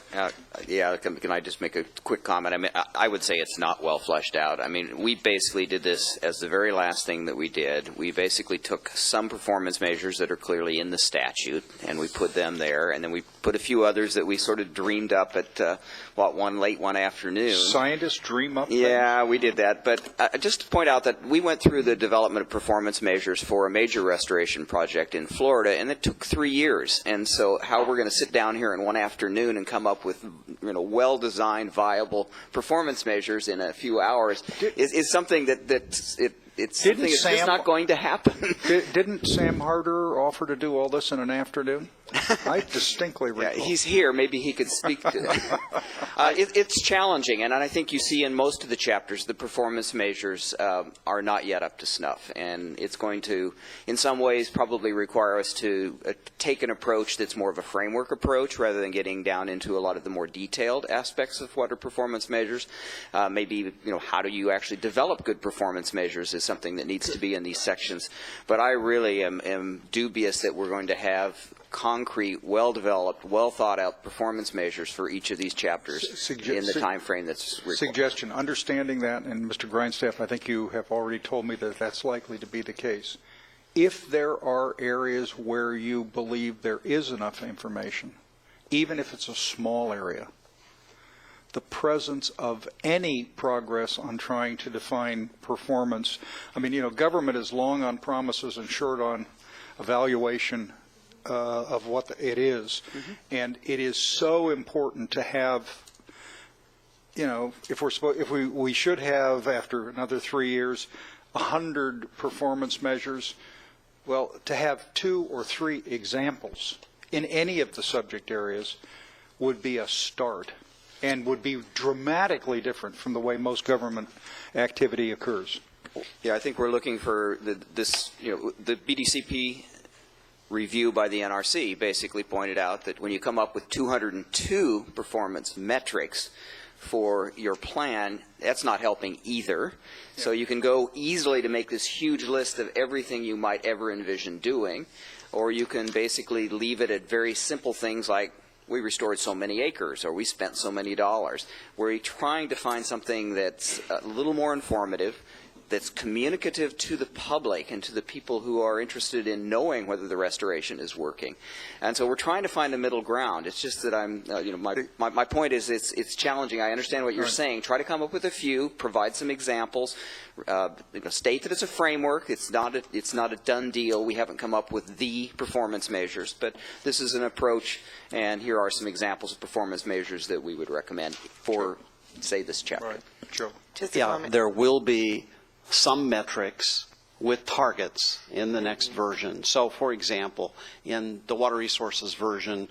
Yeah, can I just make a quick comment? I mean, I would say it's not well fleshed out. I mean, we basically did this as the very last thing that we did. We basically took some performance measures that are clearly in the statute, and we put them there, and then we put a few others that we sort of dreamed up at, one late one afternoon. Scientists dream up things? Yeah, we did that. But just to point out that we went through the development of performance measures for a major restoration project in Florida, and it took 3 years. And so how we're going to sit down here in one afternoon and come up with well-designed, viable performance measures in a few hours is something it's something that's just not going to happen. Didn't Sam Harder offer to do all this in an afternoon? I distinctly recall. Yeah, he's here. Maybe he could speak to that. It's challenging, and I think you see in most of the chapters the performance measures are not yet up to snuff, and it's going to, in some ways, probably require us to take an approach that's more of a framework approach rather than getting down into a lot of the more detailed aspects of what are performance measures. Maybe, how do you actually develop good performance measures is something that needs to be in these sections. But I really am dubious that we're going to have concrete, well-developed, well-thought-out performance measures for each of these chapters in the time frame that's required. Suggestion, understanding that, and Mr. Grindstaff, I think you have already told me that that's likely to be the case. If there are areas where you believe there is enough information, even if it's a small area, the presence of any progress on trying to define performance. I mean, government is long on promises and short on evaluation of what it is. Mm-hmm. And it is so important to have, if we should have, after another 3 years, 100 performance measures, well, to have 2 or 3 examples in any of the subject areas would be a start and would be dramatically different from the way most government activity occurs. Yeah, I think we're looking for the BDCP review by the NRC basically pointed out that when you come up with 202 performance metrics for your plan, that's not helping either. Yeah. So you can go easily to make this huge list of everything you might ever envision doing, or you can basically leave it at very simple things like we restored so many acres or we spent so many dollars. We're trying to find something that's a little more informative, that's communicative to the public and to the people who are interested in knowing whether the restoration is working. And so we're trying to find a middle ground. It's just that my point is it's challenging. I understand what you're saying. Try to come up with a few, provide some examples, state that it's a framework. It's not a done deal. We haven't come up with the performance measures, but this is an approach, and here are some examples of performance measures that we would recommend for, say, this chapter. Right. Joe. There will be some metrics with targets in the next version. So, for example, in the water resources version,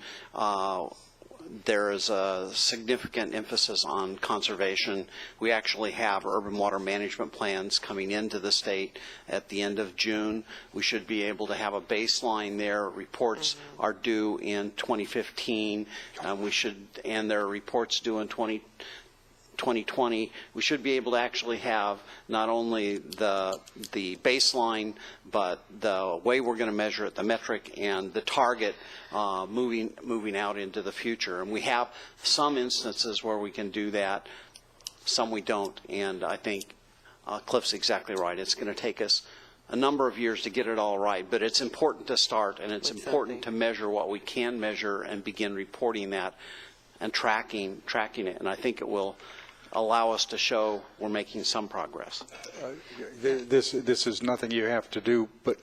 there is a significant emphasis on conservation. We actually have urban water management plans coming into the state at the end of June. We should be able to have a baseline there. Reports are due in 2015. And there are reports due in 2020, we should be able to actually have not only the baseline, but the way we're going to measure it, the metric, and the target moving out into the future. And we have some instances where we can do that, some we don't. And I think Cliff's exactly right. It's going to take us a number of years to get it all right, but it's important to start, and it's important to measure what we can measure and begin reporting that and tracking it. And I think it will allow us to show we're making some progress. This is nothing you have to do, but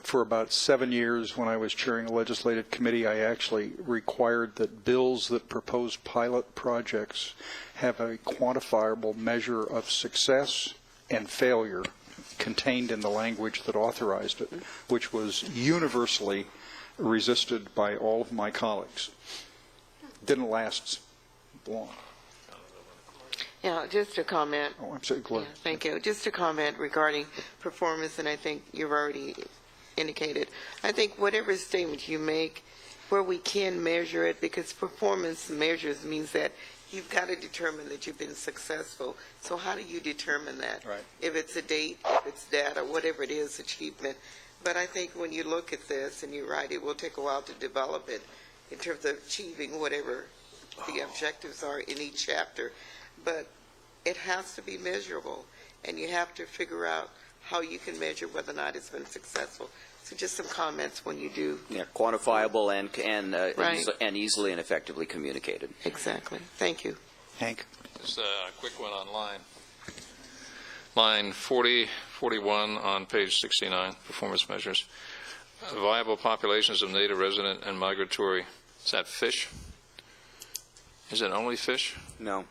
for about 7 years when I was chairing a legislative committee, I actually required that bills that propose pilot projects have a quantifiable measure of success and failure contained in the language that authorized it, which was universally resisted by all of my colleagues. Didn't last long. Yeah, just a comment. Oh, I'm sorry, Glenn. Yeah, thank you. Just a comment regarding performance, and I think you've already indicated. I think whatever statement you make, where we can measure it, because performance measures means that you've got to determine that you've been successful. So how do you determine that? Right. If it's a date, if it's data, whatever it is, achievement. But I think when you look at this, and you're right, it will take a while to develop it in terms of achieving whatever the objectives are in each chapter. But it has to be measurable, and you have to figure out how you can measure whether or not it's been successful. So just some comments when you do. Yeah, quantifiable and Right. and easily and effectively communicated. Exactly. Thank you. Hank? Just a quick one on line 40, 41 on page 69, performance measures. Viable populations of native, resident, and migratory. Is that fish? Is it only fish? No.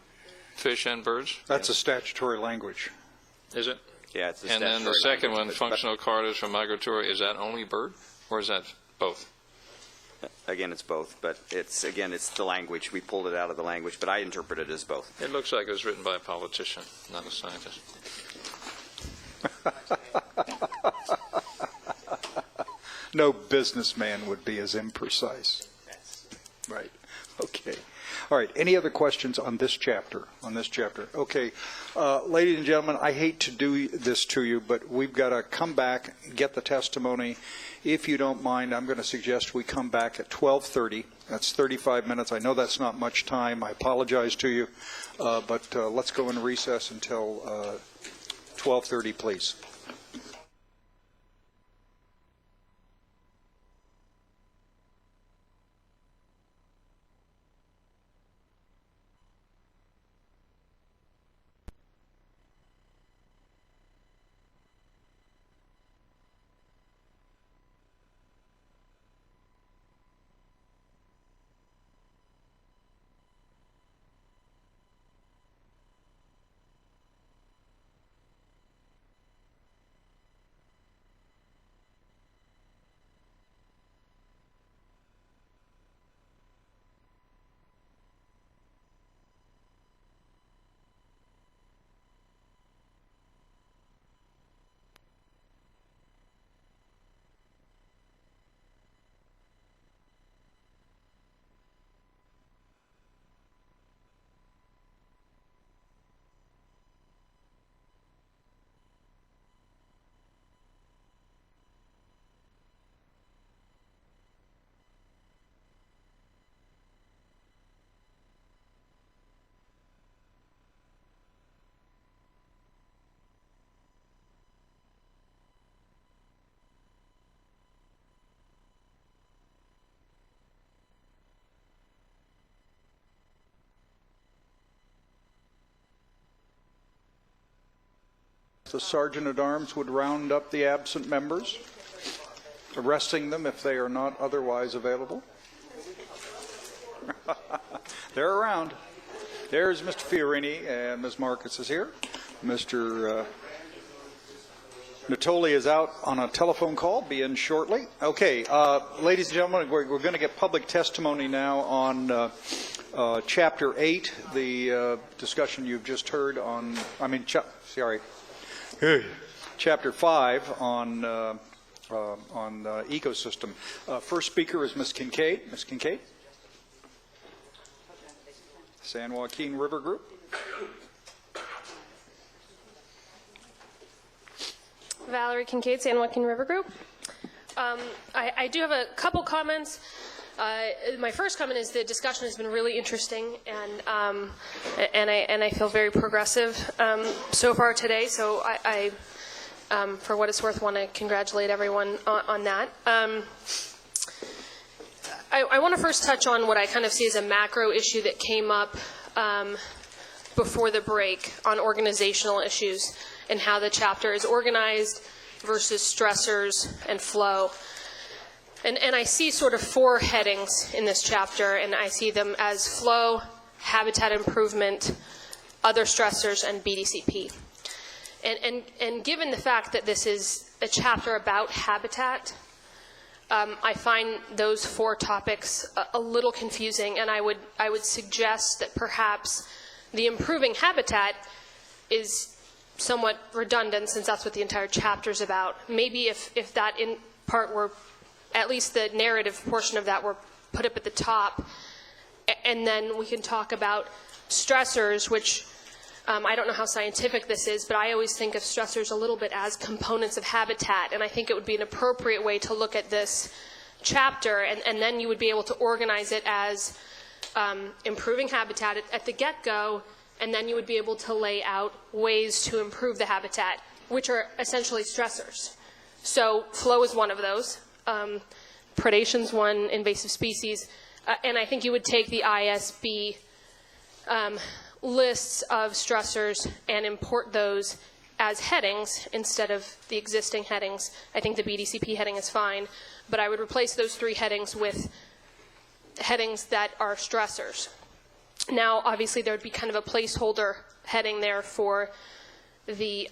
Fish and birds? That's a statutory language. Is it? Yeah, it's a And then the statutory second one, language, functional corridors for migratory, is that only bird, or is that both? Again, it's both, but it's the language. We pulled it out of the language, but I interpret it as both. It looks like it was written by a politician, not a scientist. No businessman would be as imprecise. Right. Okay. All right. Any other questions on this chapter? Okay. Ladies and gentlemen, I hate to do this to you, but we've got to come back, get the testimony. If you don't mind, I'm going to suggest we come back at 12:30. That's 35 minutes. I know that's not much time. I apologize to you, but let's go in recess until 12:30, please. The Sergeant at Arms would round up the absent members, arresting them if they are not otherwise available. They're around. There's Mr. Fiorini, and Ms. Marcus is here. Mr. Natoli is out on a telephone call, be in shortly. Okay, ladies and gentlemen, we're going to get public testimony now on Chapter 8, the discussion you've just heard on, Chapter 5 on ecosystem. First speaker is Ms. Kincaid. Ms. Kincaid? San Joaquin River Group. Valerie Kincaid, San Joaquin River Group. I do have a couple comments. My first comment is the discussion has been really interesting, and I feel very progressive so far today. So For what it's worth, want to congratulate everyone on that. I want to first touch on what I kind of see as a macro issue that came up before the break on organizational issues and how the chapter is organized versus stressors and flow. And I see sort of 4 headings in this chapter, and I see them as flow, habitat improvement, other stressors, and BDCP. And given the fact that this is a chapter about habitat, I find those 4 topics a little confusing, and I would suggest that perhaps the improving habitat is somewhat redundant, since that's what the entire chapter is about. Maybe if that in part were, at least the narrative portion of that, were put up at the top, and then we can talk about stressors, which I don't know how scientific this is, but I always think of stressors a little bit as components of habitat, and I think it would be an appropriate way to look at this chapter, and then you would be able to organize it as improving habitat at the get-go, and then you would be able to lay out ways to improve the habitat, which are essentially stressors. So flow is one of those. Predation's one, invasive species, and I think you would take the ISB lists of stressors and import those as headings instead of the existing headings. I think the BDCP heading is fine, but I would replace those 3 headings with headings that are stressors. Now, obviously, there would be kind of a placeholder heading there for the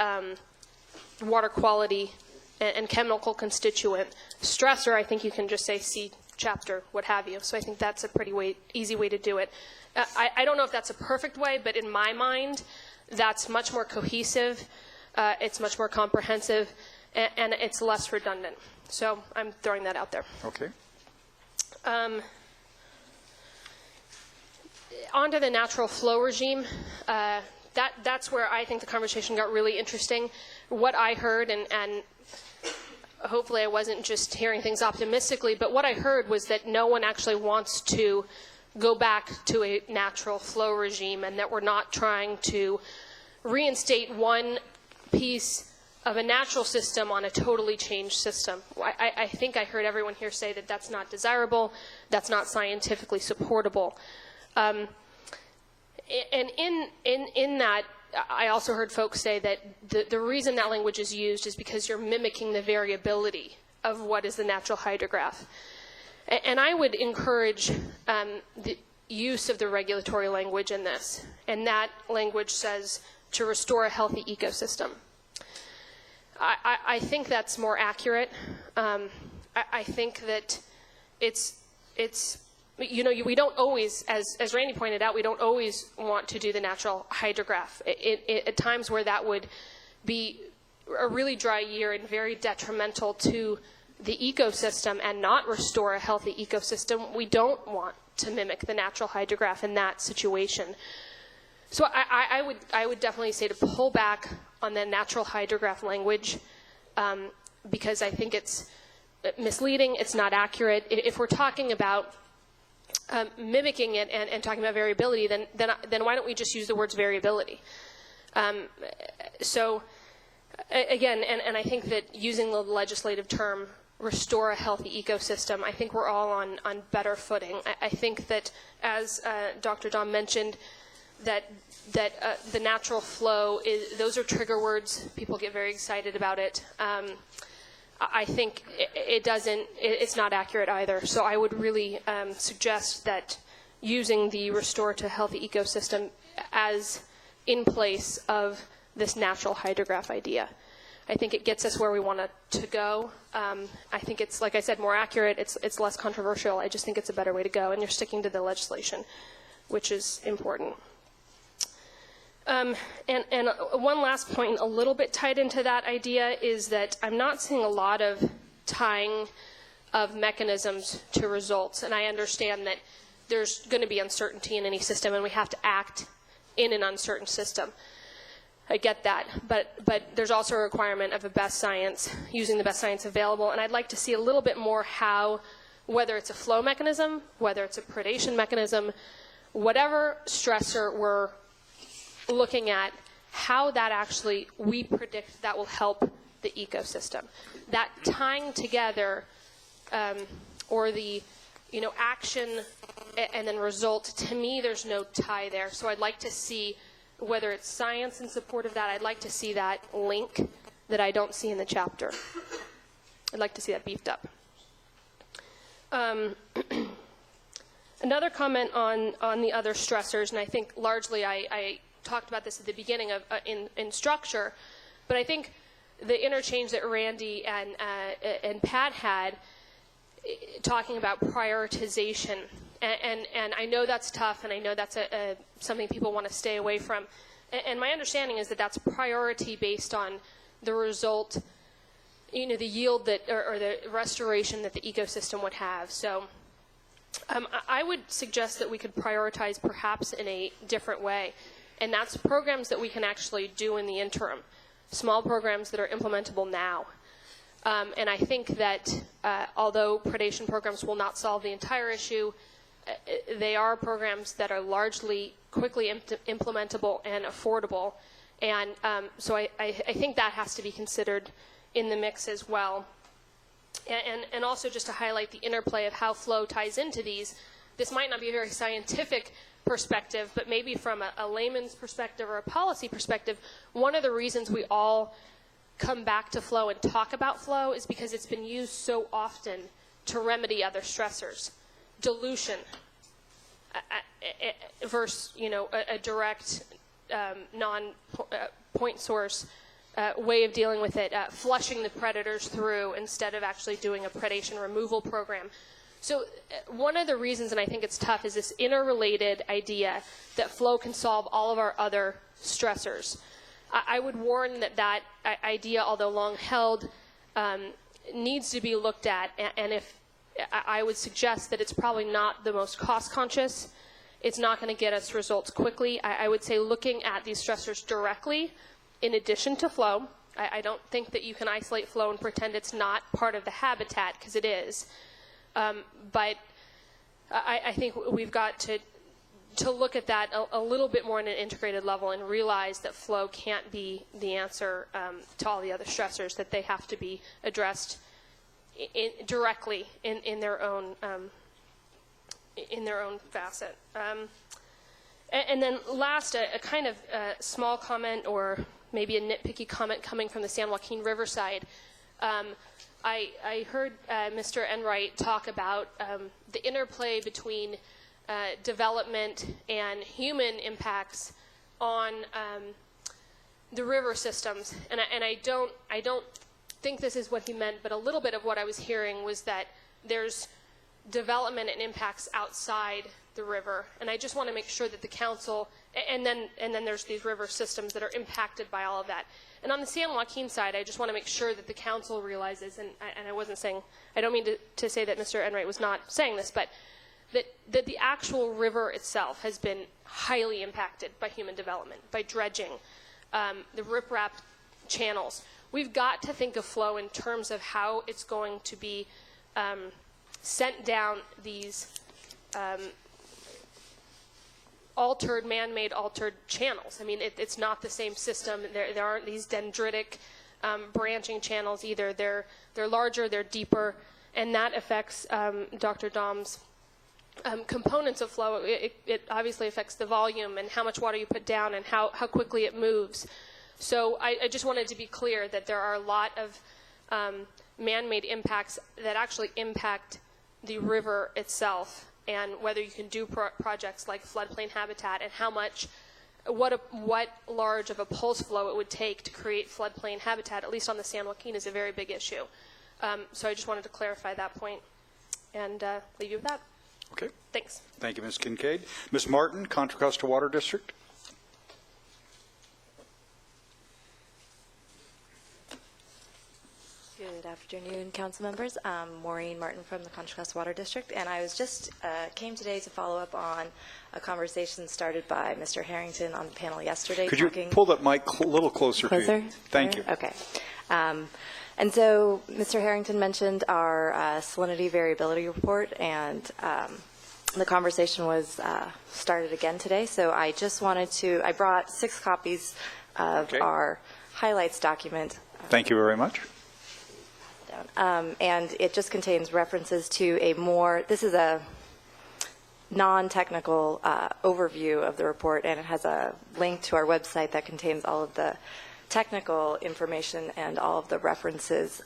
water quality and chemical constituent. Stressor, I think you can just say see chapter, what have you. So I think that's a pretty easy way to do it. I don't know if that's a perfect way, but in my mind, that's much more cohesive, it's much more comprehensive, and it's less redundant. So I'm throwing that out there. Okay. Onto the natural flow regime. That's where I think the conversation got really interesting. What I heard, and hopefully I wasn't just hearing things optimistically, but what I heard was that no one actually wants to go back to a natural flow regime, and that we're not trying to reinstate one piece of a natural system on a totally changed system. I think I heard everyone here say that that's not desirable, that's not scientifically supportable. And in that, I also heard folks say that the reason that language is used is because you're mimicking the variability of what is the natural hydrograph. And I would encourage the use of the regulatory language in this. And that language says to restore a healthy ecosystem. I think that's more accurate. I think that it's you know, we don't always, as Randy pointed out, we don't always want to do the natural hydrograph. At times where that would be a really dry year and very detrimental to the ecosystem and not restore a healthy ecosystem, we don't want to mimic the natural hydrograph in that situation. So I would definitely say to pull back on the natural hydrograph language because I think it's misleading, it's not accurate. If we're talking about mimicking it and talking about variability, then why don't we just use the words variability? So again, and I think that using the legislative term restore a healthy ecosystem, I think we're all on better footing. I think that, as Dr. Dahm mentioned, that the natural flow those are trigger words. People get very excited about it. I think it's not accurate either. So I would really suggest that using the restore to healthy ecosystem as in place of this natural hydrograph idea. I think it gets us where we want to go. I think it's, like I said, more accurate. It's less controversial. I just think it's a better way to go, and you're sticking to the legislation, which is important. And one last point, a little bit tied into that idea, is that I'm not seeing a lot of tying of mechanisms to results. And I understand that there's going to be uncertainty in any system, and we have to act in an uncertain system. I get that, but there's also a requirement of the best science, using the best science available, and I'd like to see a little bit more how, whether it's a flow mechanism, whether it's a predation mechanism, whatever stressor we're looking at, how that actually we predict that will help the ecosystem. That tying together, or the, action and then result, to me, there's no tie there. So I'd like to see, whether it's science in support of that, I'd like to see that link that I don't see in the chapter. I'd like to see that beefed up. Another comment on the other stressors, and I think largely I talked about this at the beginning of in structure, but I think the interchange that Randy and Pat had, talking about prioritization, and I know that's tough, and I know that's something people want to stay away from, and my understanding is that that's priority based on the result, the yield that, or the restoration that the ecosystem would have. So I would suggest that we could prioritize perhaps in a different way, and that's programs that we can actually do in the interim, small programs that are implementable now. And I think that although predation programs will not solve the entire issue, they are programs that are largely quickly implementable and affordable. And so I think that has to be considered in the mix as well. And also just to highlight the interplay of how flow ties into these, this might not be a very scientific perspective, but maybe from a layman's perspective or a policy perspective, one of the reasons we all come back to flow and talk about flow is because it's been used so often to remedy other stressors. Dilution versus, a direct non-point source way of dealing with it, flushing the predators through instead of actually doing a predation removal program. So one of the reasons, and I think it's tough, is this interrelated idea that flow can solve all of our other stressors. I would warn that idea, although long held, needs to be looked at, and if I would suggest that it's probably not the most cost conscious. It's not going to get us results quickly. I would say looking at these stressors directly in addition to flow. I don't think that you can isolate flow and pretend it's not part of the habitat, because it is. But I think we've got to look at that a little bit more on an integrated level and realize that flow can't be the answer to all the other stressors, that they have to be addressed directly in their own facet. And then last, a kind of small comment, or maybe a nitpicky comment coming from the San Joaquin Riverside. I heard Mr. Enright talk about the interplay between development and human impacts on the river systems, and I don't think this is what he meant, but a little bit of what I was hearing was that there's development and impacts outside the river, and I just want to make sure that the council, and then there's these river systems that are impacted by all of that. And on the San Joaquin side, I just want to make sure that the council realizes, and I wasn't saying, I don't mean to say that Mr. Enright was not saying this, but that the actual river itself has been highly impacted by human development, by dredging, the riprap channels. We've got to think of flow in terms of how it's going to be sent down these man-made altered channels. I mean, it's not the same system. There aren't these dendritic branching channels either. They're larger, they're deeper, and that affects Dr. Dom's components of flow. It obviously affects the volume and how much water you put down and how quickly it moves. So I just wanted to be clear that there are a lot of man-made impacts that actually impact the river itself, and whether you can do projects like floodplain habitat, and what large of a pulse flow it would take to create floodplain habitat, at least on the San Joaquin, is a very big issue. So I just wanted to clarify that point and leave you with that. Okay. Thanks. Thank you, Ms. Kincaid. Ms. Martin, Contra Costa Water District. Good afternoon, council members. I'm Maureen Martin from the Contra Costa Water District, and I was just came today to follow up on a conversation started by Mr. Harrington on the panel yesterday. Could you pull that mic a little closer to you? Thank you. Okay. And so Mr. Harrington mentioned our salinity variability report, and the conversation was started again today. So I just wanted to, I brought 6 copies of our highlights document. Thank you very much. And it just contains references to this is a non-technical overview of the report, and it has a link to our website that contains all of the technical information and all of the references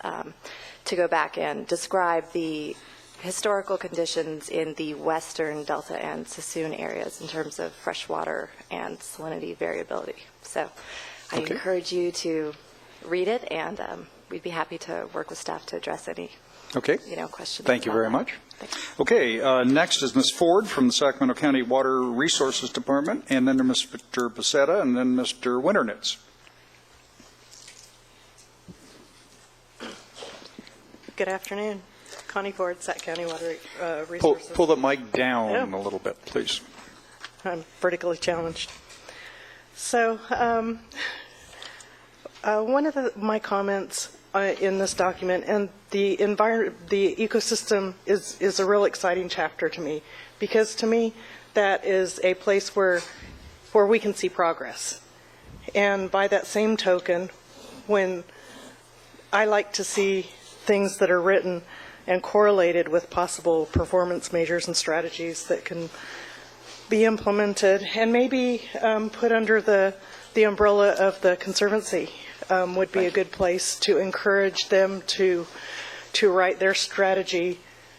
to go back and describe the historical conditions in the western Delta and Sassoon areas in terms of freshwater and salinity variability. So I encourage you to read it, and we'd be happy to work with staff to address any questions. Thank you very much. Okay, next is Ms. Ford from the Sacramento County Water Resources Department, and then Mr. Becerra, and then Mr. Winternitz. Good afternoon. Connie Ford, Sac County Water Resources. Pull the mic down a little bit, please. I'm vertically challenged. So one of my comments in this document, and the ecosystem is a real exciting chapter to me, because to me that is a place where we can see progress. And by that same token, when I like to see things that are written and correlated with possible performance measures and strategies that can be implemented and maybe put under the umbrella of the Conservancy would be a good place to encourage them to write their strategy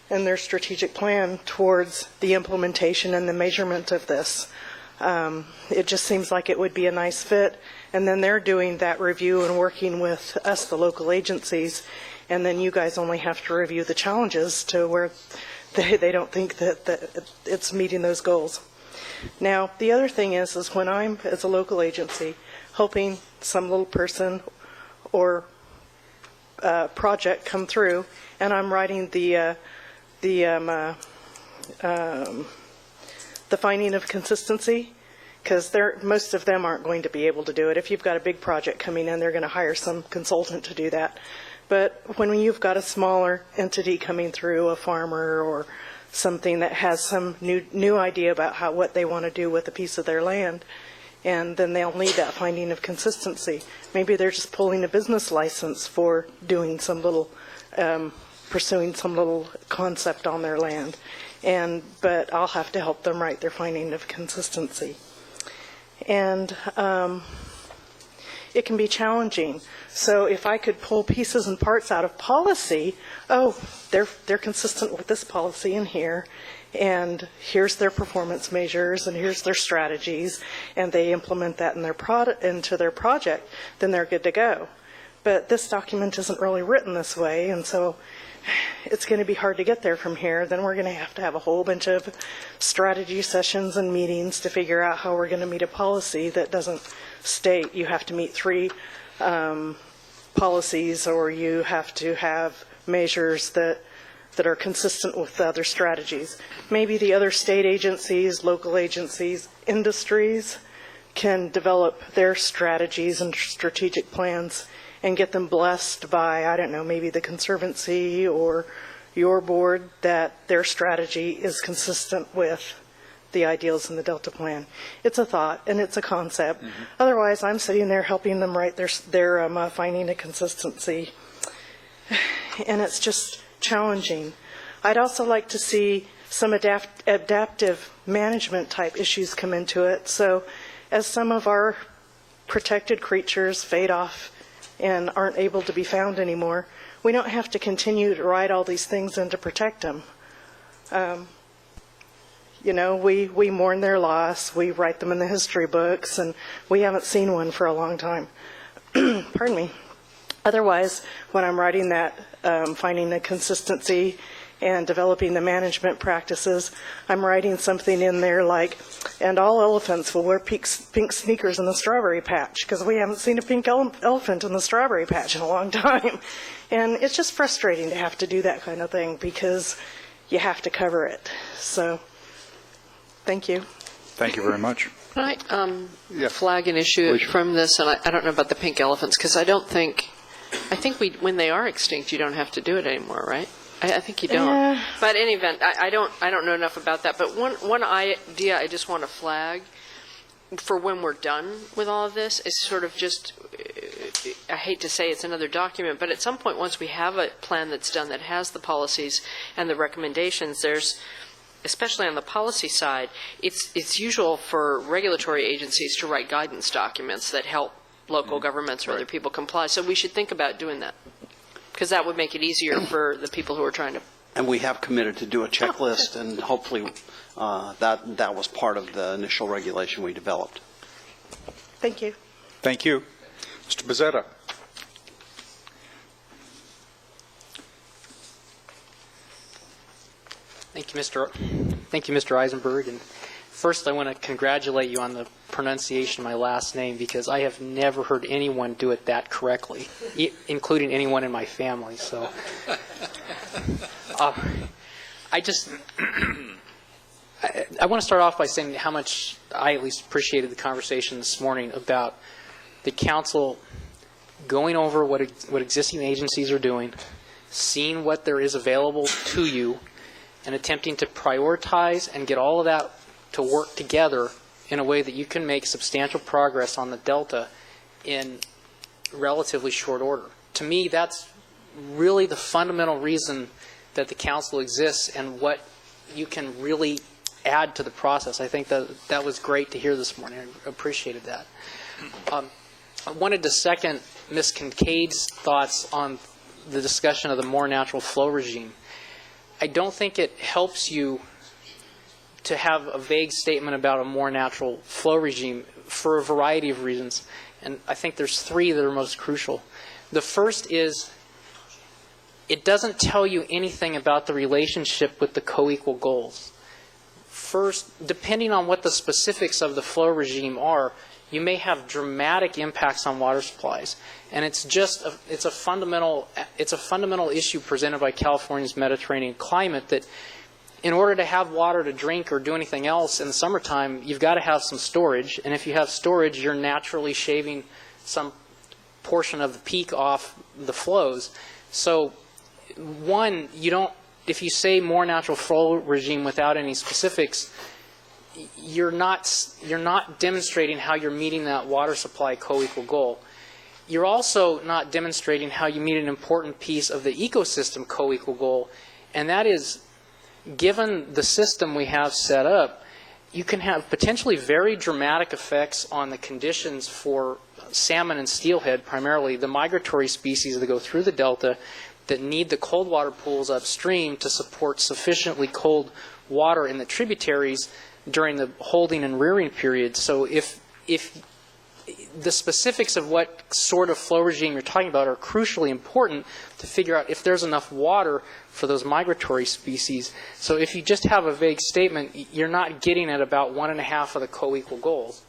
and their strategic plan towards the implementation and the measurement of this. It just seems like it would be a nice fit, and then they're doing that review and working with us, the local agencies, and then you guys only have to review the challenges to where they don't think that it's meeting those goals. Now, the other thing is when I'm, as a local agency, helping some little person or project come through, and I'm writing the finding of consistency, because most of them aren't going to be able to do it. If you've got a big project coming in, they're going to hire some consultant to do that. But when you've got a smaller entity coming through, a farmer or something that has some new idea about what they want to do with a piece of their land, and then they'll need that finding of consistency. Maybe they're just pulling a business license for doing some little, pursuing some little concept on their land. But I'll have to help them write their finding of consistency. And it can be challenging. So if I could pull pieces and parts out of policy, they're consistent with this policy in here, and here's their performance measures, and here's their strategies, and they implement that in into their project, then they're good to go. But this document isn't really written this way, and so it's going to be hard to get there from here. Then we're going to have a whole bunch of strategy sessions and meetings to figure out how we're going to meet a policy that doesn't state you have to meet 3 policies, or you have to have measures that are consistent with the other strategies. Maybe the other state agencies, local agencies, industries can develop their strategies and strategic plans and get them blessed by, I don't know, maybe the Conservancy or your board, that their strategy is consistent with the ideals in the Delta Plan. It's a thought and it's a concept. Mm-hmm. Otherwise, I'm sitting there helping them write their finding a consistency, and it's just challenging. I'd also like to see some adaptive management type issues come into it. So as some of our protected creatures fade off and aren't able to be found anymore, we don't have to continue to write all these things in to protect them. We mourn their loss, we write them in the history books, and we haven't seen one for a long time. Pardon me. Otherwise, when I'm writing that, finding the consistency and developing the management practices, I'm writing something in there like, and all elephants will wear pink sneakers in the strawberry patch, because we haven't seen a pink elephant in the strawberry patch in a long time. And it's just frustrating to have to do that kind of thing, because you have to cover it. So, thank you. Thank you very much. Can I flag an issue from this? And I don't know about the pink elephants, because I think when they are extinct, you don't have to do it anymore, right? I think you don't. But in any event, I don't know enough about that. But one idea I just want to flag for when we're done with all of this is sort of just I hate to say it's another document, but at some point, once we have a plan that's done that has the policies and the recommendations, there's, especially on the policy side, it's usual for regulatory agencies to write guidance documents that help local governments or other people comply. So we should think about doing that, because that would make it easier for the people who are trying to. And we have committed to do a checklist, and hopefully that was part of the initial regulation we developed. Thank you. Thank you. Mr. Bezzetta. Thank you, Mr. Eisenberg. And first, I want to congratulate you on the pronunciation of my last name, because I have never heard anyone do it that correctly, including anyone in my family. So, I want to start off by saying how much I at least appreciated the conversation this morning about the council going over what existing agencies are doing, seeing what there is available to you, and attempting to prioritize and get all of that to work together in a way that you can make substantial progress on the Delta in relatively short order. To me, that's really the fundamental reason that the council exists and what you can really add to the process. I think that was great to hear this morning. I appreciated that. I wanted to second Ms. Kincaid's thoughts on the discussion of the more natural flow regime. I don't think it helps you to have a vague statement about a more natural flow regime for a variety of reasons. And I think there's three that are most crucial. The first is it doesn't tell you anything about the relationship with the co-equal goals. First, depending on what the specifics of the flow regime are, you may have dramatic impacts on water supplies. And it's a fundamental issue presented by California's Mediterranean climate that in order to have water to drink or do anything else in the summertime, you've got to have some storage. And if you have storage, you're naturally shaving some portion of the peak off the flows. So one, if you say more natural flow regime without any specifics, you're not demonstrating how you're meeting that water supply co-equal goal. You're also not demonstrating how you meet an important piece of the ecosystem co-equal goal, and that is, given the system we have set up, you can have potentially very dramatic effects on the conditions for salmon and steelhead, primarily the migratory species that go through the Delta that need the cold water pools upstream to support sufficiently cold water in the tributaries during the holding and rearing period. So if the specifics of what sort of flow regime you're talking about are crucially important to figure out if there's enough water for those migratory species. So if you just have a vague statement, you're not getting at about 1.5 of the co-equal goals.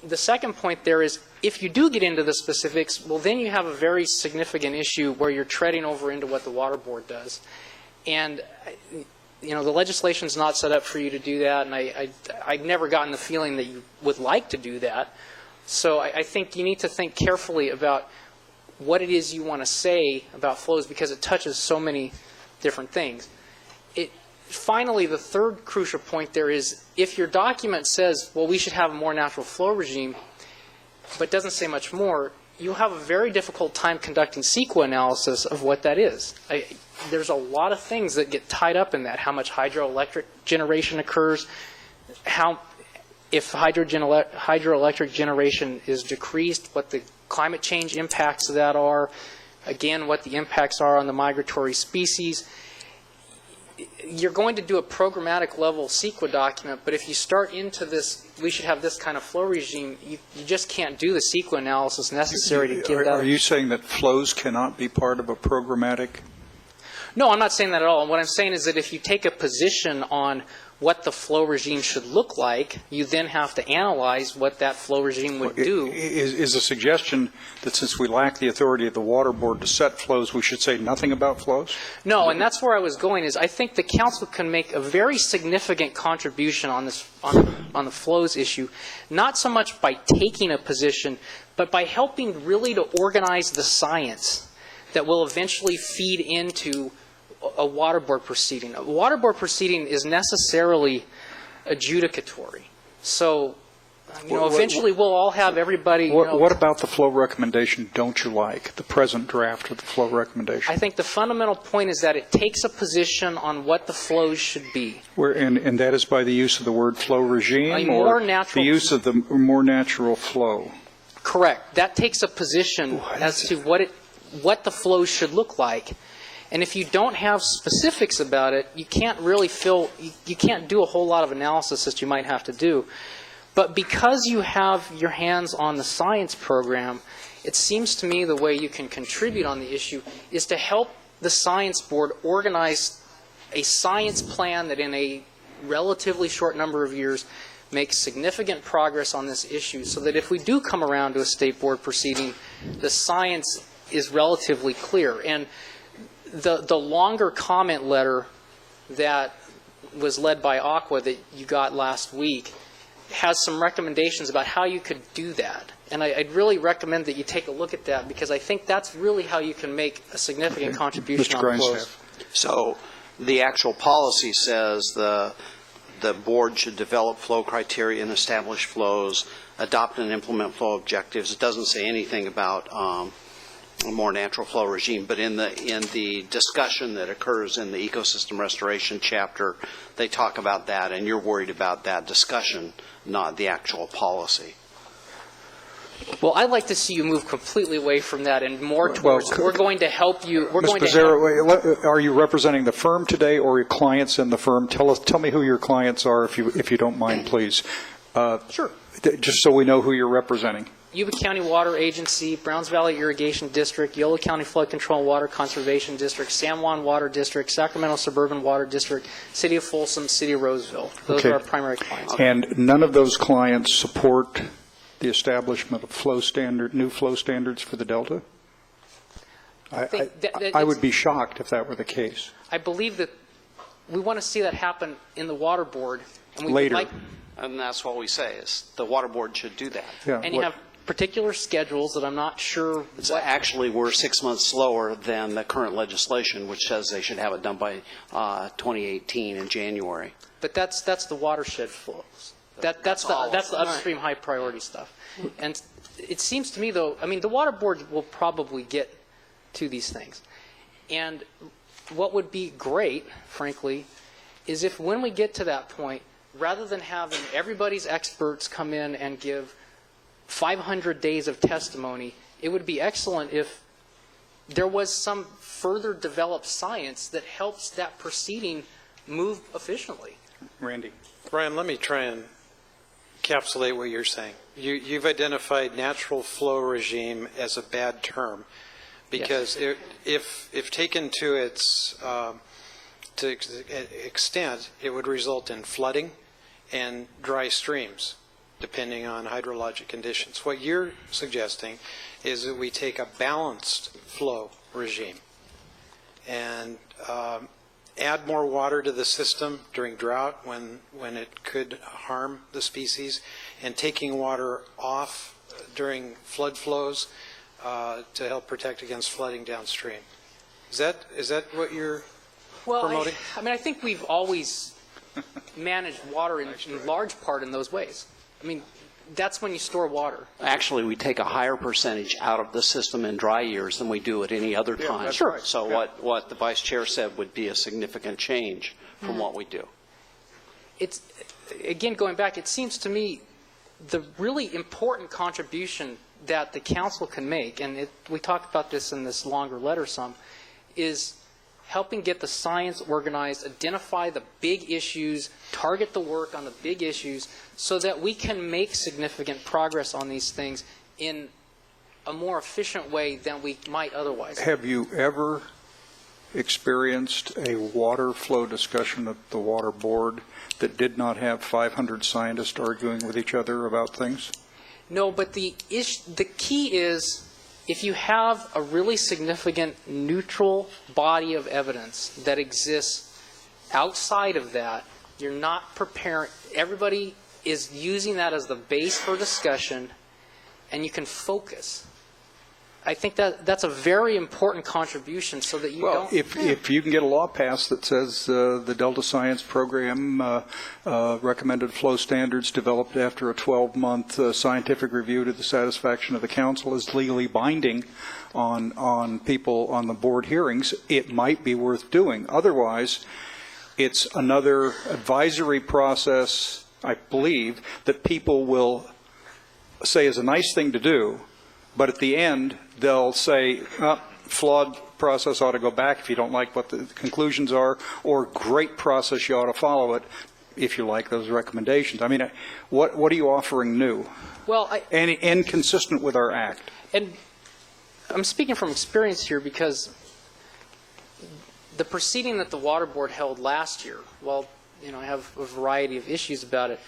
The second point there is, if you do get into the specifics, well, then you have a very significant issue where you're treading over into what the Water Board does. And the legislation's not set up for you to do that, and I'd never gotten the feeling that you would like to do that. So I think you need to think carefully about what it is you want to say about flows, because it touches so many different things. Finally, the third crucial point there is, if your document says, well, we should have a more natural flow regime, but doesn't say much more, you'll have a very difficult time conducting CEQA analysis of what that is. There's a lot of things that get tied up in that. How much hydroelectric generation occurs, if hydroelectric generation is decreased, what the climate change impacts of that are, again, what the impacts are on the migratory species. You're going to do a programmatic level CEQA document, but if you start into this, we should have this kind of flow regime, you just can't do the CEQA analysis necessary to give that. Are you saying that flows cannot be part of a programmatic? No, I'm not saying that at all. What I'm saying is that if you take a position on what the flow regime should look like, you then have to analyze what that flow regime would do. Is a suggestion that since we lack the authority of the Water Board to set flows, we should say nothing about flows? No, and that's where I was going, is I think the council can make a very significant contribution on this, on the flows issue, not so much by taking a position, but by helping really to organize the science that will eventually feed into a Water Board proceeding. A Water Board proceeding is necessarily adjudicatory. So eventually we'll all have everybody. What about the flow recommendation don't you like, the present draft of the flow recommendation? I think the fundamental point is that it takes a position on what the flows should be. And that is by the use of the word flow regime or the use of the more natural flow? Correct. That takes a position as to what the flows should look like. And if you don't have specifics about it, you can't really you can't do a whole lot of analysis that you might have to do. But because you have your hands on the science program, it seems to me the way you can contribute on the issue is to help the science board organize a science plan that in a relatively short number of years makes significant progress on this issue, so that if we do come around to a state board proceeding, the science is relatively clear. And the longer comment letter that was led by Aqua that you got last week has some recommendations about how you could do that. And I'd really recommend that you take a look at that, because I think that's really how you can make a significant contribution on flows. So the actual policy says the board should develop flow criteria and establish flows, adopt and implement flow objectives. It doesn't say anything about a more natural flow regime, but in the discussion that occurs in the ecosystem restoration chapter, they talk about that, and you're worried about that discussion, not the actual policy. Well, I'd like to see you move completely away from that and more towards, we're going to help you. Ms. Pizzaro, are you representing the firm today or your clients in the firm? Tell me who your clients are, if you don't mind, please. Sure. Just so we know who you're representing. Yuba County Water Agency, Browns Valley Irrigation District, Yolo County Flood Control Water Conservation District, San Juan Water District, Sacramento Suburban Water District, City of Folsom, City of Roseville. Those are our primary clients. And none of those clients support the establishment of new flow standards for the Delta? I would be shocked if that were the case. I believe that we want to see that happen in the water board. And we Later. And that's what we say, is the water board should do that. Yeah. And you have particular schedules that I'm not sure. Actually, we're 6 months slower than the current legislation, which says they should have it done by 2018 in January. But that's the watershed flows. That's the upstream high priority stuff. And it seems to me, though, I mean, the water board will probably get to these things. And what would be great, frankly, is if when we get to that point, rather than having everybody's experts come in and give 500 days of testimony, it would be excellent if there was some further developed science that helps that proceeding move efficiently. Randy. Brian, let me try and encapsulate what you're saying. You've identified natural flow regime as a bad term because if taken to its extent, it would result in flooding and dry streams, depending on hydrologic conditions. What you're suggesting is that we take a balanced flow regime and add more water to the system during drought when it could harm the species, and taking water off during flood flows to help protect against flooding downstream. Is that what you're promoting? I think we've always managed water in large part in those ways. I mean, that's when you store water. Actually, we take a higher percentage out of the system in dry years than we do at any other time. Sure. Right. So what the vice chair said would be a significant change from what we do. It's, again, going back, it seems to me the really important contribution that the council can make, and we talked about this in this longer letter some, is helping get the science organized, identify the big issues, target the work on the big issues, so that we can make significant progress on these things in a more efficient way than we might otherwise. Have you ever experienced a water flow discussion at the water board that did not have 500 scientists arguing with each other about things? No, but the key is, if you have a really significant neutral body of evidence that exists outside of that, you're not preparing, everybody is using that as the base for discussion, and you can focus. I think that's a very important contribution so that you don't... If you can get a law passed that says the Delta Science Program recommended flow standards developed after a 12-month scientific review to the satisfaction of the council is legally binding on people on the board hearings, it might be worth doing. Otherwise, it's another advisory process, I believe, that people will say is a nice thing to do, but at the end, they'll say, flawed process, ought to go back if you don't like what the conclusions are, or great process, you ought to follow it if you like those recommendations. I mean, what are you offering new? Well, and consistent with our act? And I'm speaking from experience here because the proceeding that the Water Board held last year, well, I have a variety of issues about it.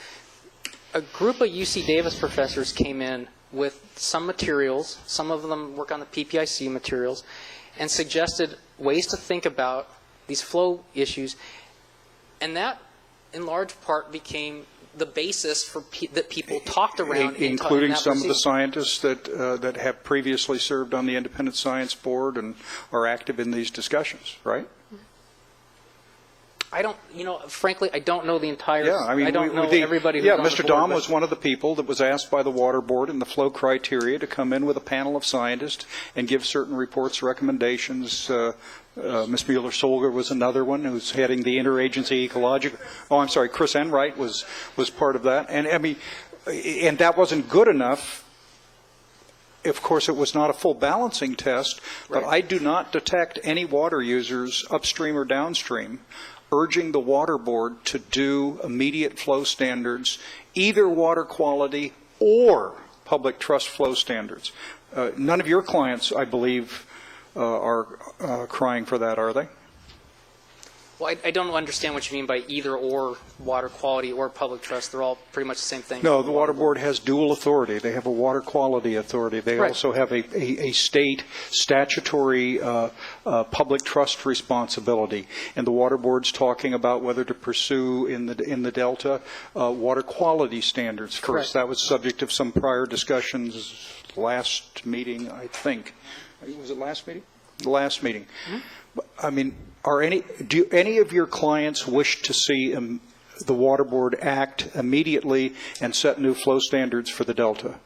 A group of UC Davis professors came in with some materials, some of them work on the PPIC materials, and suggested ways to think about these flow issues. And that, in large part, became the basis for that people talked around. Including some of the scientists that have previously served on the Independent Science Board and are active in these discussions, right? I don't, frankly, I don't know the entire, yeah, I mean, I don't know everybody who's on Mr. the board, Dahm was one of the people that was asked by the Water Board in the flow criteria to come in with a panel of scientists and give certain reports, recommendations. Ms. Mueller-Solger was another one who's heading the interagency ecological. Oh, I'm sorry, Chris Enright was part of that. And I mean, and that wasn't good enough. Of course, it was not a full balancing test, but I do not detect any water users upstream or downstream urging the Water Board to do immediate flow standards, either water quality or public trust flow standards. None of your clients, I believe, are crying for that, are they? Well, I don't understand what you mean by either or water quality or public trust. They're all pretty much the same thing. No, the Water Board has dual authority. They have a water quality authority. They also have a state statutory public trust responsibility. And the Water Board's talking about whether to pursue in the Delta water quality standards first. Correct. That was subject of some prior discussions last meeting, I think. Was it last meeting? The last meeting. Mm-hmm. I mean, do any of your clients wish to see the Water Board act immediately and set new flow standards for the Delta?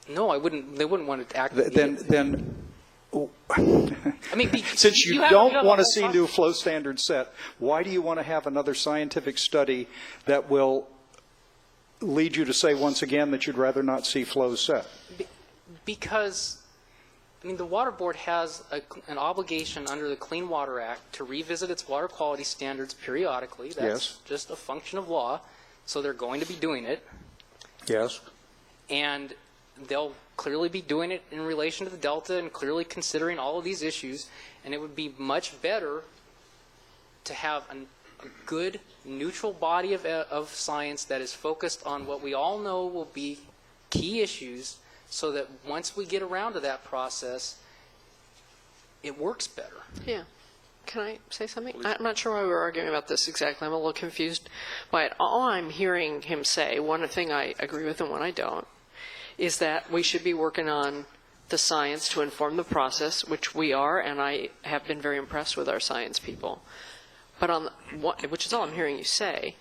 No, I wouldn't. They wouldn't want to act. Then I mean, since you don't want to see new flow standards set, why do you want to have another scientific study that will lead you to say once again that you'd rather not see flows set? Because, I mean, the Water Board has an obligation under the Clean Water Act to revisit its water quality standards periodically. That's just a function of law, so they're going to be doing it. Yes. And they'll clearly be doing it in relation to the Delta and clearly considering all of these issues, and it would be much better to have a good, neutral body of science that is focused on what we all know will be key issues, so that once we get around to that process, it works better. Yeah. Can I say something? I'm not sure why we're arguing about this exactly. I'm a little confused by it. All I'm hearing him say, one thing I agree with and one I don't, is that we should be working on the science to inform the process, which we are, and I have been very impressed with our science people. But which is all I'm hearing you say.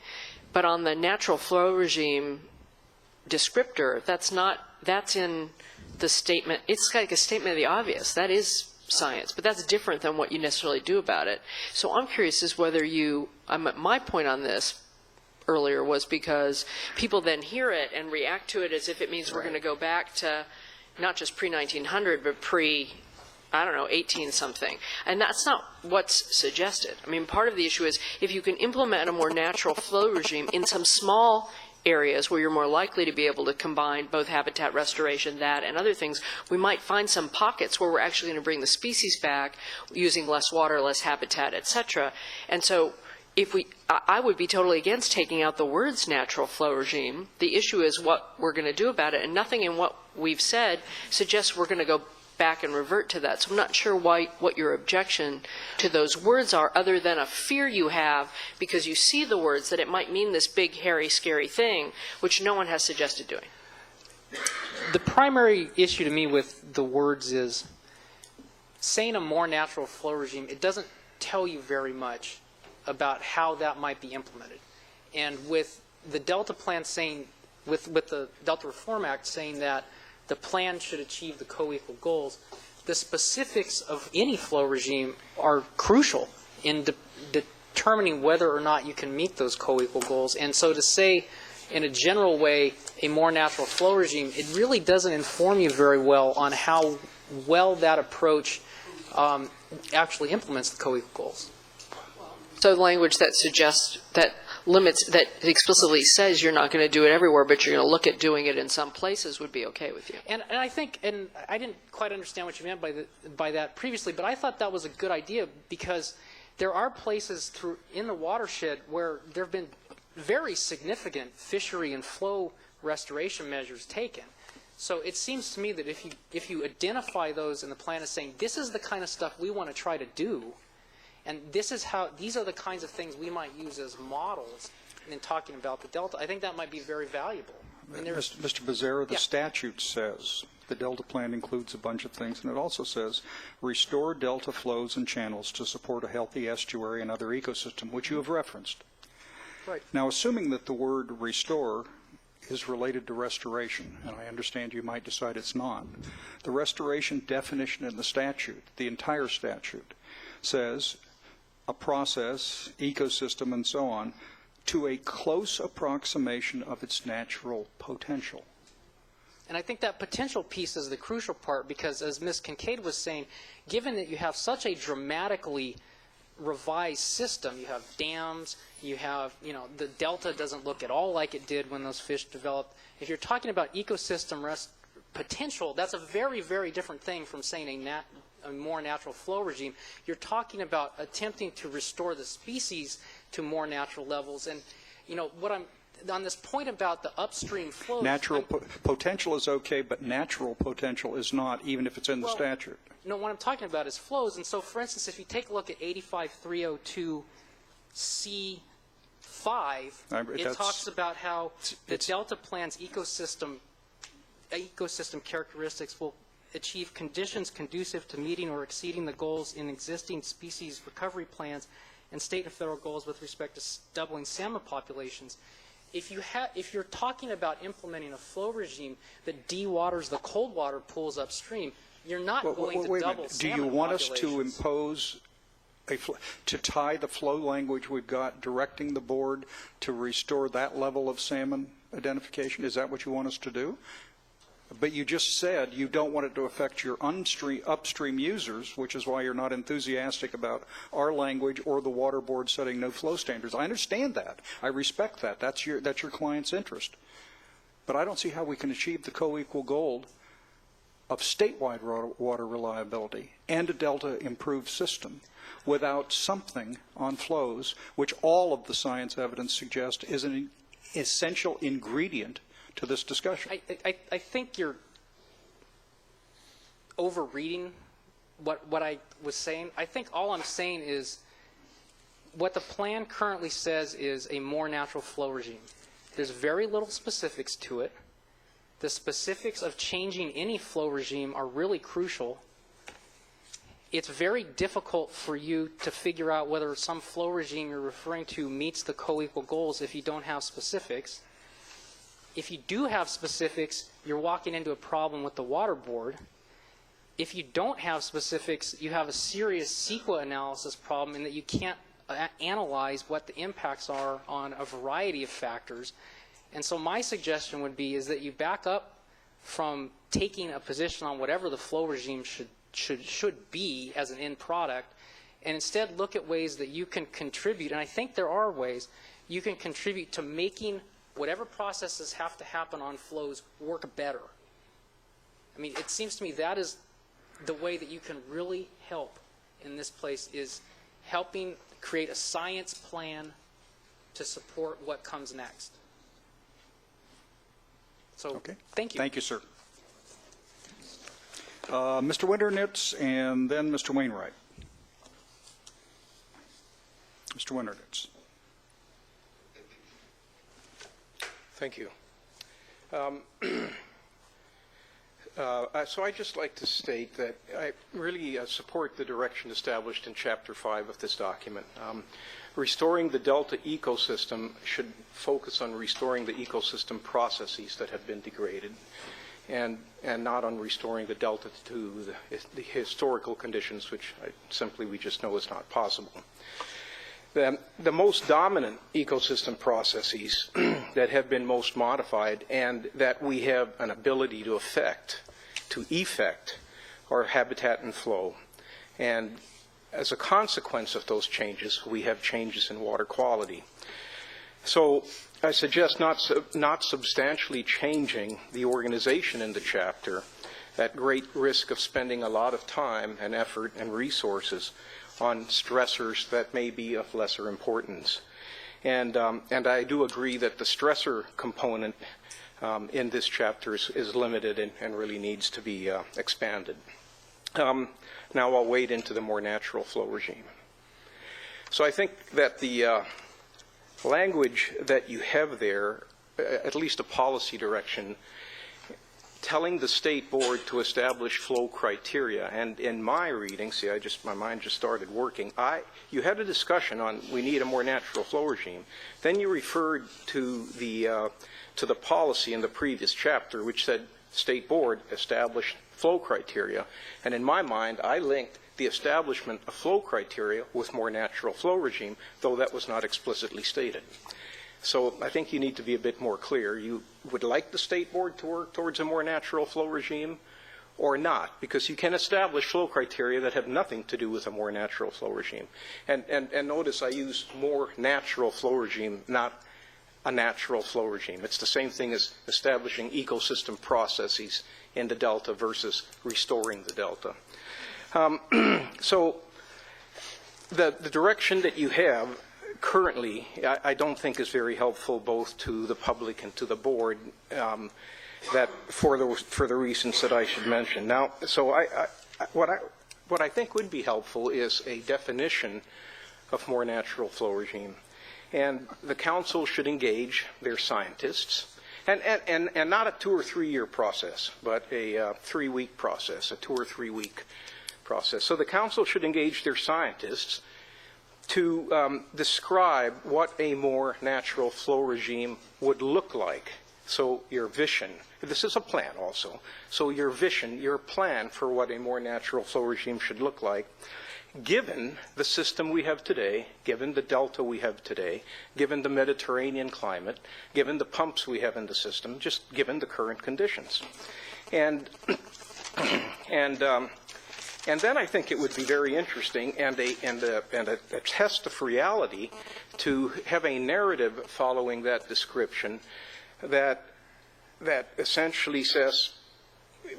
But on the natural flow regime descriptor, that's in the statement. It's like a statement of the obvious. That is science, but that's different than what you necessarily do about it. So I'm curious as whether my point on this earlier was because people then hear it and react to it as if it means we're going to go back to not just pre-1900, but I don't know, 18-something. And that's not what's suggested. I mean, part of the issue is if you can implement a more natural flow regime in some small areas where you're more likely to be able to combine both habitat restoration, that, and other things, we might find some pockets where we're actually going to bring the species back using less water, less habitat, et cetera. And so I would be totally against taking out the words natural flow regime. The issue is what we're going to do about it, and nothing in what we've said suggests we're going to go back and revert to that. So I'm not sure what your objection to those words are, other than a fear you have because you see the words that it might mean this big, hairy, scary thing, which no one has suggested doing. the primary issue to me with the words is saying a more natural flow regime, it doesn't tell you very much about how that might be implemented. And with the Delta plan saying, with the Delta Reform Act saying that the plan should achieve the co-equal goals, the specifics of any flow regime are crucial in determining whether or not you can meet those co-equal goals. And so to say in a general way a more natural flow regime, it really doesn't inform you very well on how well that approach actually implements the co-equal goals. So the language that suggests, that limits, that explicitly says you're not going to do it everywhere, but you're going to look at doing it in some places would be okay with you. And I think, and I didn't quite understand what you meant by that previously, but I thought that was a good idea because there are places in the watershed where there have been very significant fishery and flow restoration measures taken. So it seems to me that if you identify those in the plan as saying this is the kind of stuff we want to try to do, and these are the kinds of things we might use as models in talking about the Delta, I think that might be very valuable. Mr. Becerra, the statute says the Delta plan includes a bunch of things, and it also says restore Delta flows and channels to support a healthy estuary and other ecosystem, which you have referenced. Right. Now, assuming that the word restore is related to restoration, and I understand you might decide it's not, the restoration definition in the statute, the entire statute, says a process, ecosystem, and so on, to a close approximation of its natural potential. And I think that potential piece is the crucial part because, as Ms. Kincaid was saying, given that you have such a dramatically revised system, you have dams, you have, the Delta doesn't look at all like it did when those fish developed. If you're talking about ecosystem potential, that's a very, very different thing from saying a more natural flow regime. You're talking about attempting to restore the species to more natural levels. And, what I'm on this point about the upstream flows. Natural potential is okay, but natural potential is not, even if it's in the statute. No, what I'm talking about is flows. And so, for instance, if you take a look at 85302C5, it talks about how the Delta plan's ecosystem characteristics will achieve conditions conducive to meeting or exceeding the goals in existing species recovery plans and state and federal goals with respect to doubling salmon populations. If you're talking about implementing a flow regime that dewaters the cold water pools upstream, you're not going to double salmon populations. Do you want us to impose to tie the flow language we've got directing the board to restore that level of salmon identification? Is that what you want us to do? But you just said you don't want it to affect your upstream users, which is why you're not enthusiastic about our language or the water board setting no flow standards. I understand that. I respect that. That's your client's interest. But I don't see how we can achieve the co-equal goal of statewide water reliability and a Delta improved system without something on flows, which all of the science evidence suggests is an essential ingredient to this discussion. I think you're overreading what I was saying. I think all I'm saying is what the plan currently says is a more natural flow regime. There's very little specifics to it. The specifics of changing any flow regime are really crucial. It's very difficult for you to figure out whether some flow regime you're referring to meets the co-equal goals if you don't have specifics. If you do have specifics, you're walking into a problem with the water board. If you don't have specifics, you have a serious CEQA analysis problem in that you can't analyze what the impacts are on a variety of factors. And so my suggestion would be is that you back up from taking a position on whatever the flow regime should be as an end product, and instead look at ways that you can contribute, and I think there are ways you can contribute to making whatever processes have to happen on flows work better. I mean, it seems to me that is the way that you can really help in this place, is helping create a science plan to support what comes next. So, okay. Thank you. Thank you, sir. Mr. Winternitz and then Mr. Wainwright. Mr. Winternitz. Thank you. So I'd just like to state that I really support the direction established in Chapter 5 of this document. Restoring the Delta ecosystem should focus on restoring the ecosystem processes that have been degraded and not on restoring the Delta to the historical conditions, which we just know is not possible. The most dominant ecosystem processes that have been most modified and that we have an ability to effect are habitat and flow. And as a consequence of those changes, we have changes in water quality. So I suggest not substantially changing the organization in the chapter at great risk of spending a lot of time and effort and resources on stressors that may be of lesser importance. And I do agree that the stressor component in this chapter is limited and really needs to be expanded. Now I'll wade into the more natural flow regime. So I think that the language that you have there, at least a policy direction, telling the state board to establish flow criteria, and in my reading, my mind just started working, you had a discussion on we need a more natural flow regime. Then you referred to the policy in the previous chapter, which said state board establish flow criteria, and in my mind, I linked the establishment of flow criteria with more natural flow regime, though that was not explicitly stated. So I think you need to be a bit more clear. You would like the state board to work towards a more natural flow regime or not, because you can establish flow criteria that have nothing to do with a more natural flow regime. And notice I use more natural flow regime, not a natural flow regime. It's the same thing as establishing ecosystem processes in the delta versus restoring the delta. So the direction that you have currently, I don't think is very helpful both to the public and to the board, that for the reasons that I should mention. Now, so what I think would be helpful is a definition of more natural flow regime, and the council should engage their scientists, and not a 2 or 3 year process, but a 3-week process, a 2 or 3 week process. So the council should engage their scientists to describe what a more natural flow regime would look like. So your vision, this is a plan also, so your vision, your plan for what a more natural flow regime should look like, given the system we have today, given the delta we have today, given the Mediterranean climate, given the pumps we have in the system, just given the current conditions. And then I think it would be very interesting and a test of reality to have a narrative following that description that essentially says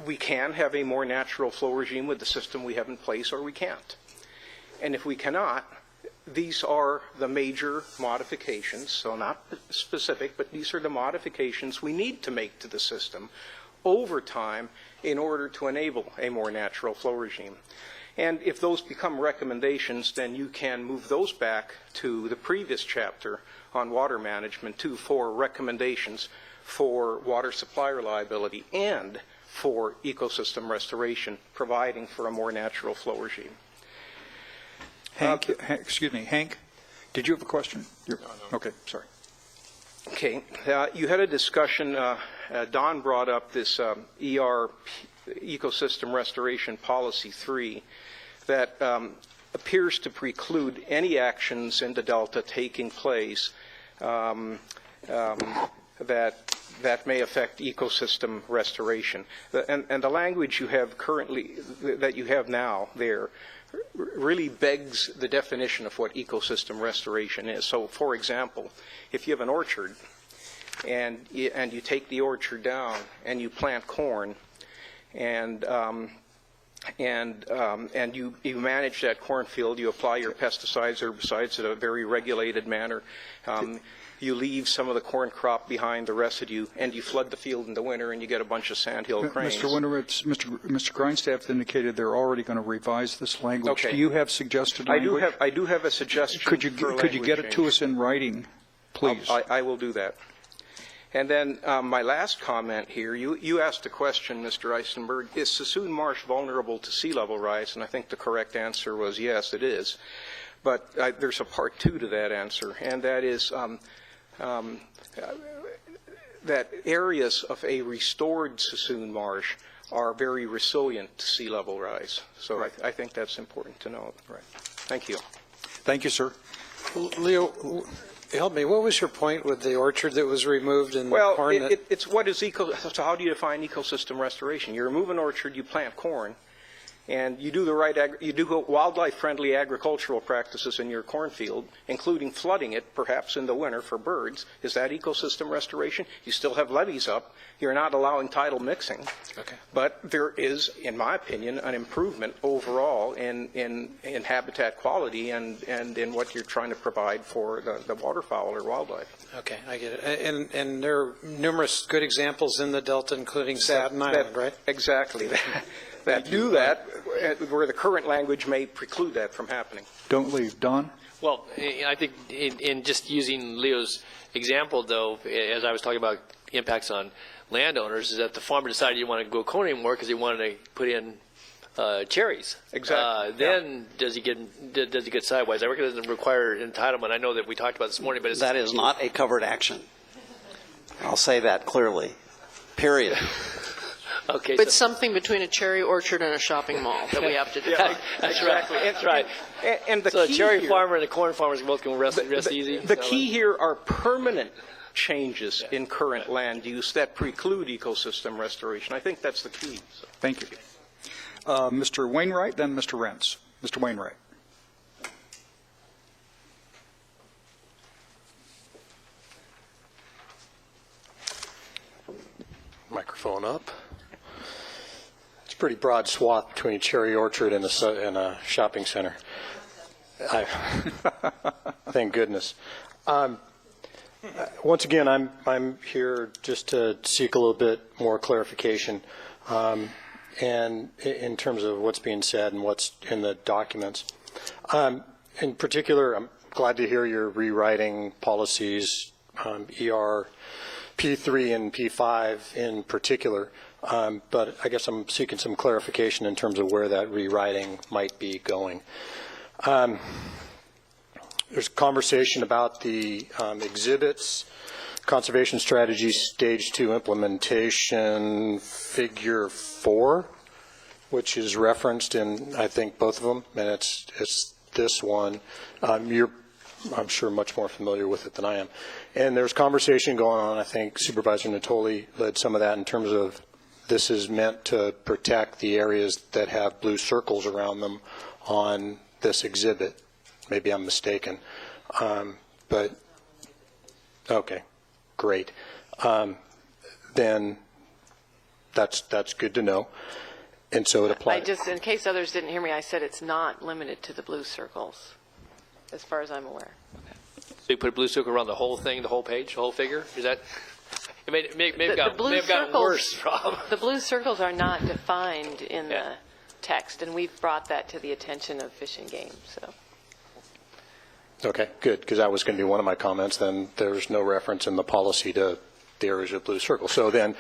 we can have a more natural flow regime with the system we have in place, or we can't. And if we cannot, these are the major modifications, so not specific, but these are the modifications we need to make to the system over time in order to enable a more natural flow regime. And if those become recommendations, then you can move those back to the previous chapter on water management for recommendations for water supply reliability and for ecosystem restoration, providing for a more natural flow regime. Hank, excuse me, Hank, did you have a question? No. Okay, sorry. Okay, you had a discussion, Don brought up this Ecosystem Restoration Policy 3 that appears to preclude any actions in the Delta taking place that may affect ecosystem restoration. And the language you have currently, that you have now there, really begs the definition of what ecosystem restoration is. So, for example, if you have an orchard and you take the orchard down and you plant corn and you manage that cornfield, you apply your pesticides, herbicides in a very regulated manner. You leave some of the corn crop behind, the residue, and you flood the field in the winter, and you get a bunch of sandhill cranes. Mr. Winterowitz, Mr. Grindstaff indicated they're already going to revise this language. Okay. Do you have suggested language? I do have a suggestion. Could you get it to us in writing, please? I will do that. And then my last comment here, you asked a question, Mr. Eisenberg, is Sassoon Marsh vulnerable to sea level rise? And I think the correct answer was yes, it is. But there's a part two to that answer, and that is that areas of a restored Sassoon Marsh are very resilient to sea level rise. So right. I think that's important to know. Right. Thank you. Thank you, sir. Leo, help me. What was your point with the orchard that was removed in the corn? Well, it's what is so how do you define ecosystem restoration? You remove an orchard, you plant corn, and you do wildlife-friendly agricultural practices in your cornfield, including flooding it, perhaps in the winter for birds. Is that ecosystem restoration? You still have levees up. You're not allowing tidal mixing. Okay. But there is, in my opinion, an improvement overall in habitat quality and in what you're trying to provide for the waterfowl or wildlife. Okay, I get it. And there are numerous good examples in the Delta, including Staten Island, right? Exactly. That do that, where the current language may preclude that from happening. Don't leave. Don? Well, I think in just using Leo's example, though, as I was talking about impacts on landowners, is that the farmer decided he wanted to go corn anymore because he wanted to put in cherries. Exactly. Then does he get sideways? I reckon it doesn't require entitlement. I know that we talked about this morning, but that is not a covered action. I'll say that clearly. Period. Okay, but something between a cherry orchard and a shopping mall that we have to do. Yeah, that's exactly. Right. That's right. And the so key the cherry here, farmer and the corn farmers both can rest easy. The key here are permanent changes in current land use that preclude ecosystem restoration. I think that's the key. So. Thank you. Mr. Wainwright, then Mr. Rentz. Mr. Wainwright. Microphone up. It's a pretty broad swath between cherry orchard and a shopping center. Thank goodness. Once again, I'm here just to seek a little bit more clarification, and in terms of what's being said and what's in the documents. In particular, I'm glad to hear you're rewriting policies, ER P3 and P5 in particular, but I guess I'm seeking some clarification in terms of where that rewriting might be going. There's conversation about the exhibits, conservation strategy stage 2 implementation figure 4, which is referenced in, I think, both of them, and it's this one. You're, I'm sure, much more familiar with it than I am. And there's conversation going on. I think Supervisor Natoli led some of that in terms of this is meant to protect the areas that have blue circles around them on this exhibit. Maybe I'm mistaken. But, okay, great. Then that's good to know. And so it applies. In case others didn't hear me, I said it's not limited to the blue circles, as far as I'm aware. So you put a blue circle around the whole thing, the whole page, the whole figure? Is that? It may have gotten worse. The blue circles are not defined in the text, and we've brought that to the attention of Fish and Game. So. Okay, good, because that was going to be one of my comments. Then there's no reference in the policy to the areas of blue circle. So then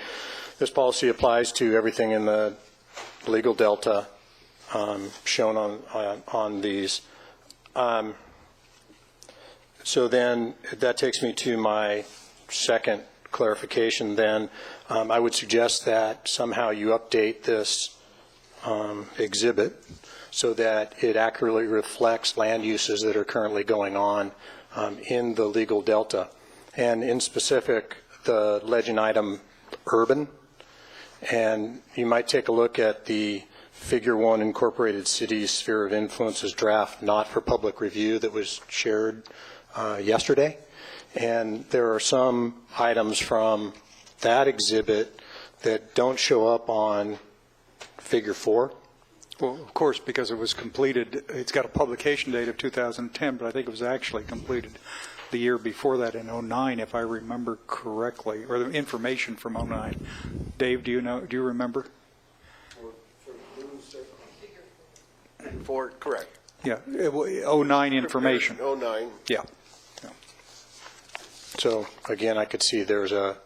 this policy applies to everything in the legal delta shown on these. So then that takes me to my second clarification then. I would suggest that somehow you update this exhibit so that it accurately reflects land uses that are currently going on in the legal delta. And in specific, the legend item urban. And you might take a look at the Figure 1 Incorporated Cities Sphere of Influences draft, not for public review, that was shared yesterday. And there are some items from that exhibit that don't show up on Figure 4. Well, of course, because it was completed, it's got a publication date of 2010, but I think it was actually completed the year before that in 09, if I remember correctly, or the information from 09. Dave, do you remember? For correct. Yeah, 09 information. 09. Yeah. So again, I could see there's a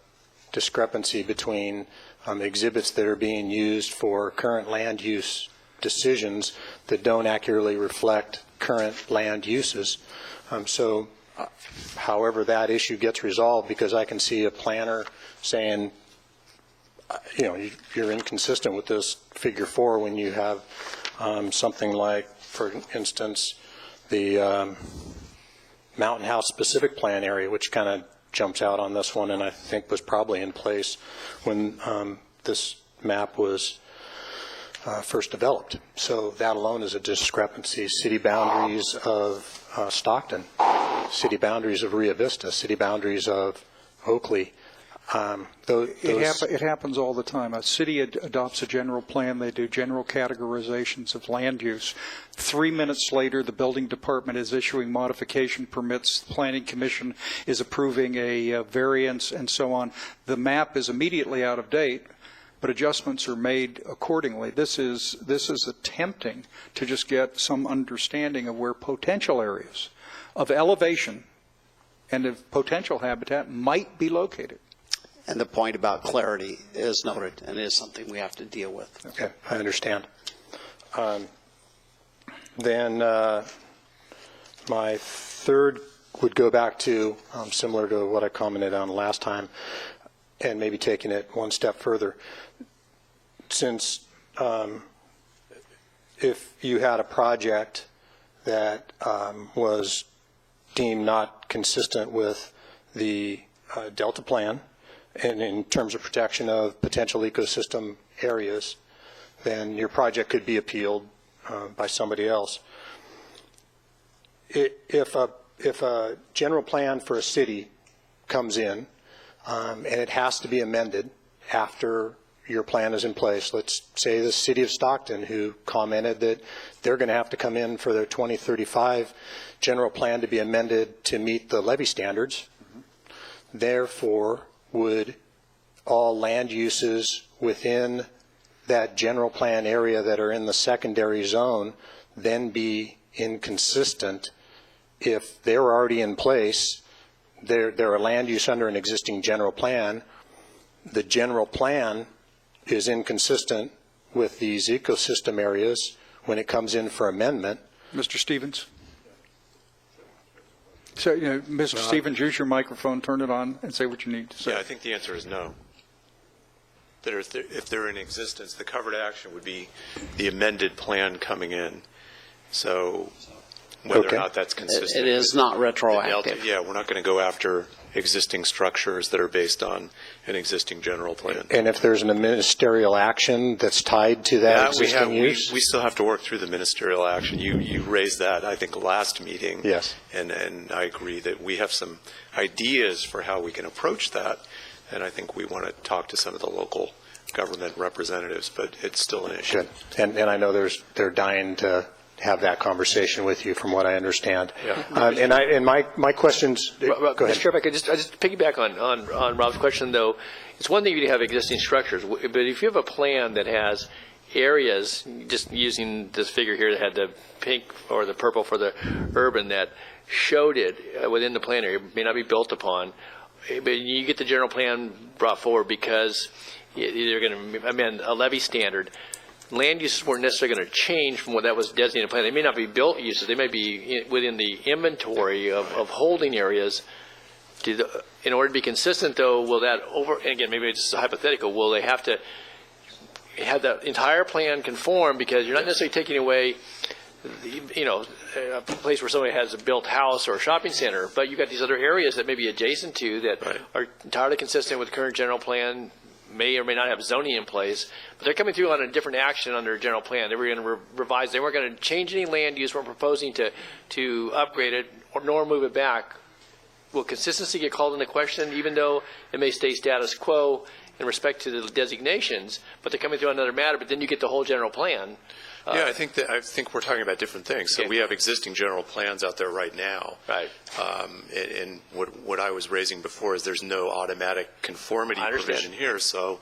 discrepancy between exhibits that are being used for current land use decisions that don't accurately reflect current land uses. However that issue gets resolved, because I can see a planner saying, you're inconsistent with this figure 4 when you have something like, for instance, the Mountain House specific plan area, which kind of jumps out on this one, and I think was probably in place when this map was first developed. So that alone is a discrepancy. City boundaries of Stockton, city boundaries of Rio Vista, city boundaries of Oakley. It happens all the time. A city adopts a general plan. They do general categorizations of land use. 3 minutes later, the building department is issuing modification permits. The planning commission is approving a variance, and so on. The map is immediately out of date, but adjustments are made accordingly. This is attempting to just get some understanding of where potential areas of elevation and of potential habitat might be located. And the point about clarity is noted and is something we have to deal with. Okay, I understand. Then my third would go back to similar to what I commented on last time, and maybe taking it one step further. Since if you had a project that was deemed not consistent with the Delta plan, and in terms of protection of potential ecosystem areas, then your project could be appealed by somebody else. If a general plan for a city comes in and it has to be amended after your plan is in place, let's say the city of Stockton, who commented that they're going to have to come in for their 2035 general plan to be amended to meet the levy standards, therefore would all land uses within that general plan area that are in the secondary zone then be inconsistent if they're already in place? They're a land use under an existing general plan. The general plan is inconsistent with these ecosystem areas when it comes in for amendment. Mr. Stevens? So, Mr. Stevens, use your microphone, turn it on, and say what you need to say. Yeah, I think the answer is no. That if they're in existence, the covered action would be the amended plan coming in. So whether or not that's consistent. It is not retroactive. Yeah, we're not going to go after existing structures that are based on an existing general plan. And if there's an ministerial action that's tied to that existing use? We still have to work through the ministerial action. You raised that, I think, last meeting. Yes. And I agree that we have some ideas for how we can approach that. And I think we want to talk to some of the local government representatives, but it's still an issue. Good. And I know they're dying to have that conversation with you, from what I understand. Yeah. And my questions. Go ahead. Mr. Chair, if I could just piggyback on Rob's question, though. It's one thing to have existing structures, but if you have a plan that has areas, just using this figure here that had the pink or the purple for the urban, that showed it within the plan area, may not be built upon, but you get the general plan brought forward because you're going to amend a levy standard. Land uses weren't necessarily going to change from what that was designated plan. They may not be built uses. They may be within the inventory of holding areas. In order to be consistent, though, will that and again, maybe it's hypothetical, will they have to have that entire plan conform, because you're not necessarily taking away a place where somebody has a built house or a shopping center, but you've got these other areas that may be adjacent to that are entirely consistent with the current general plan, may or may not have zoning in place, but they're coming through on a different action under a general plan. They were going to revise. They weren't going to change any land use. We're proposing to upgrade it nor move it back. Will consistency get called into question, even though it may stay status quo in respect to the designations, but they're coming through on another matter, but then you get the whole general plan? Yeah, I think we're talking about different things. So we have existing general plans out there right now. Right. And what I was raising before is there's no automatic conformity provision here. So,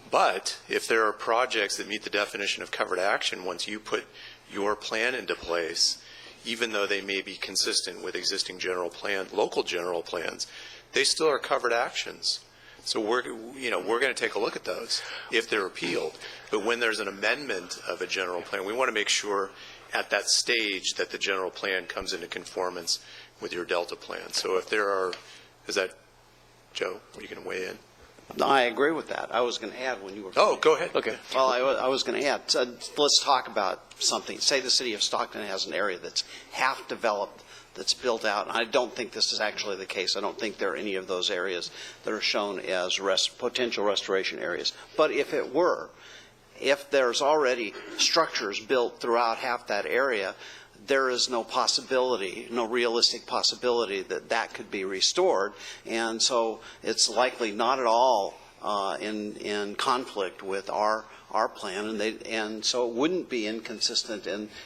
but if there are projects that meet the definition of covered action, once you put your plan into place, even though they may be consistent with existing general plan, local general plans, they still are covered actions. So we're going to take a look at those if they're appealed. But when there's an amendment of a general plan, we want to make sure at that stage that the general plan comes into conformance with your Delta plan. So if there are, is that, Joe, are you going to weigh in? No, I agree with that. I was going to add when you were. Oh, go ahead. Okay. Well, I was going to add. So let's talk about something. Say the city of Stockton has an area that's half developed, that's built out. And I don't think this is actually the case. I don't think there are any of those areas that are shown as potential restoration areas. But if it were, if there's already structures built throughout half that area, there is no possibility, no realistic possibility that that could be restored. And so it's likely not at all in conflict with our plan, and so it wouldn't be inconsistent,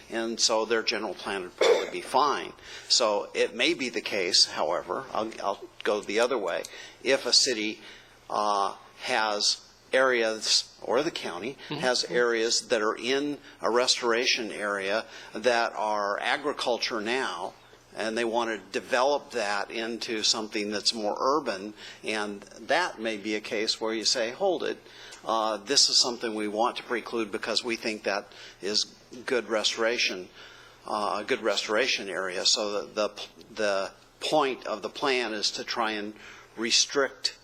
and so their general plan would probably be fine. So it may be the case, however, I'll go the other way, if a city has areas, or the county has areas that are in a restoration area that are agriculture now, and they want to develop that into something that's more urban, and that may be a case where you say, hold it, this is something we want to preclude because we think that is good restoration, a good restoration area. So the point of the plan is to try and restrict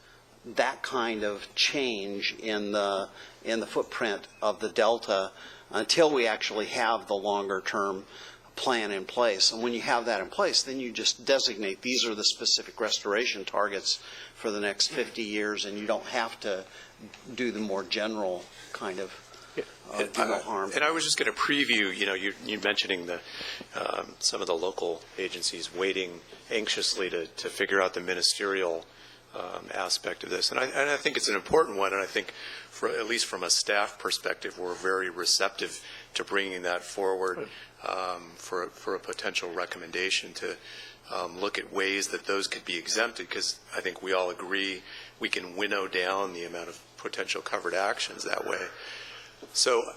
that kind of change in the footprint of the Delta until we actually have the longer term plan in place. And when you have that in place, then you just designate these are the specific restoration targets for the next 50 years, and you don't have to do the more general kind of do no harm. And I was just going to preview, you mentioning some of the local agencies waiting anxiously to figure out the ministerial aspect of this. And I think it's an important one, and I think at least from a staff perspective, we're very receptive to bringing that forward for a potential recommendation to look at ways that those could be exempted, because I think we all agree we can winnow down the amount of potential covered actions that way. So,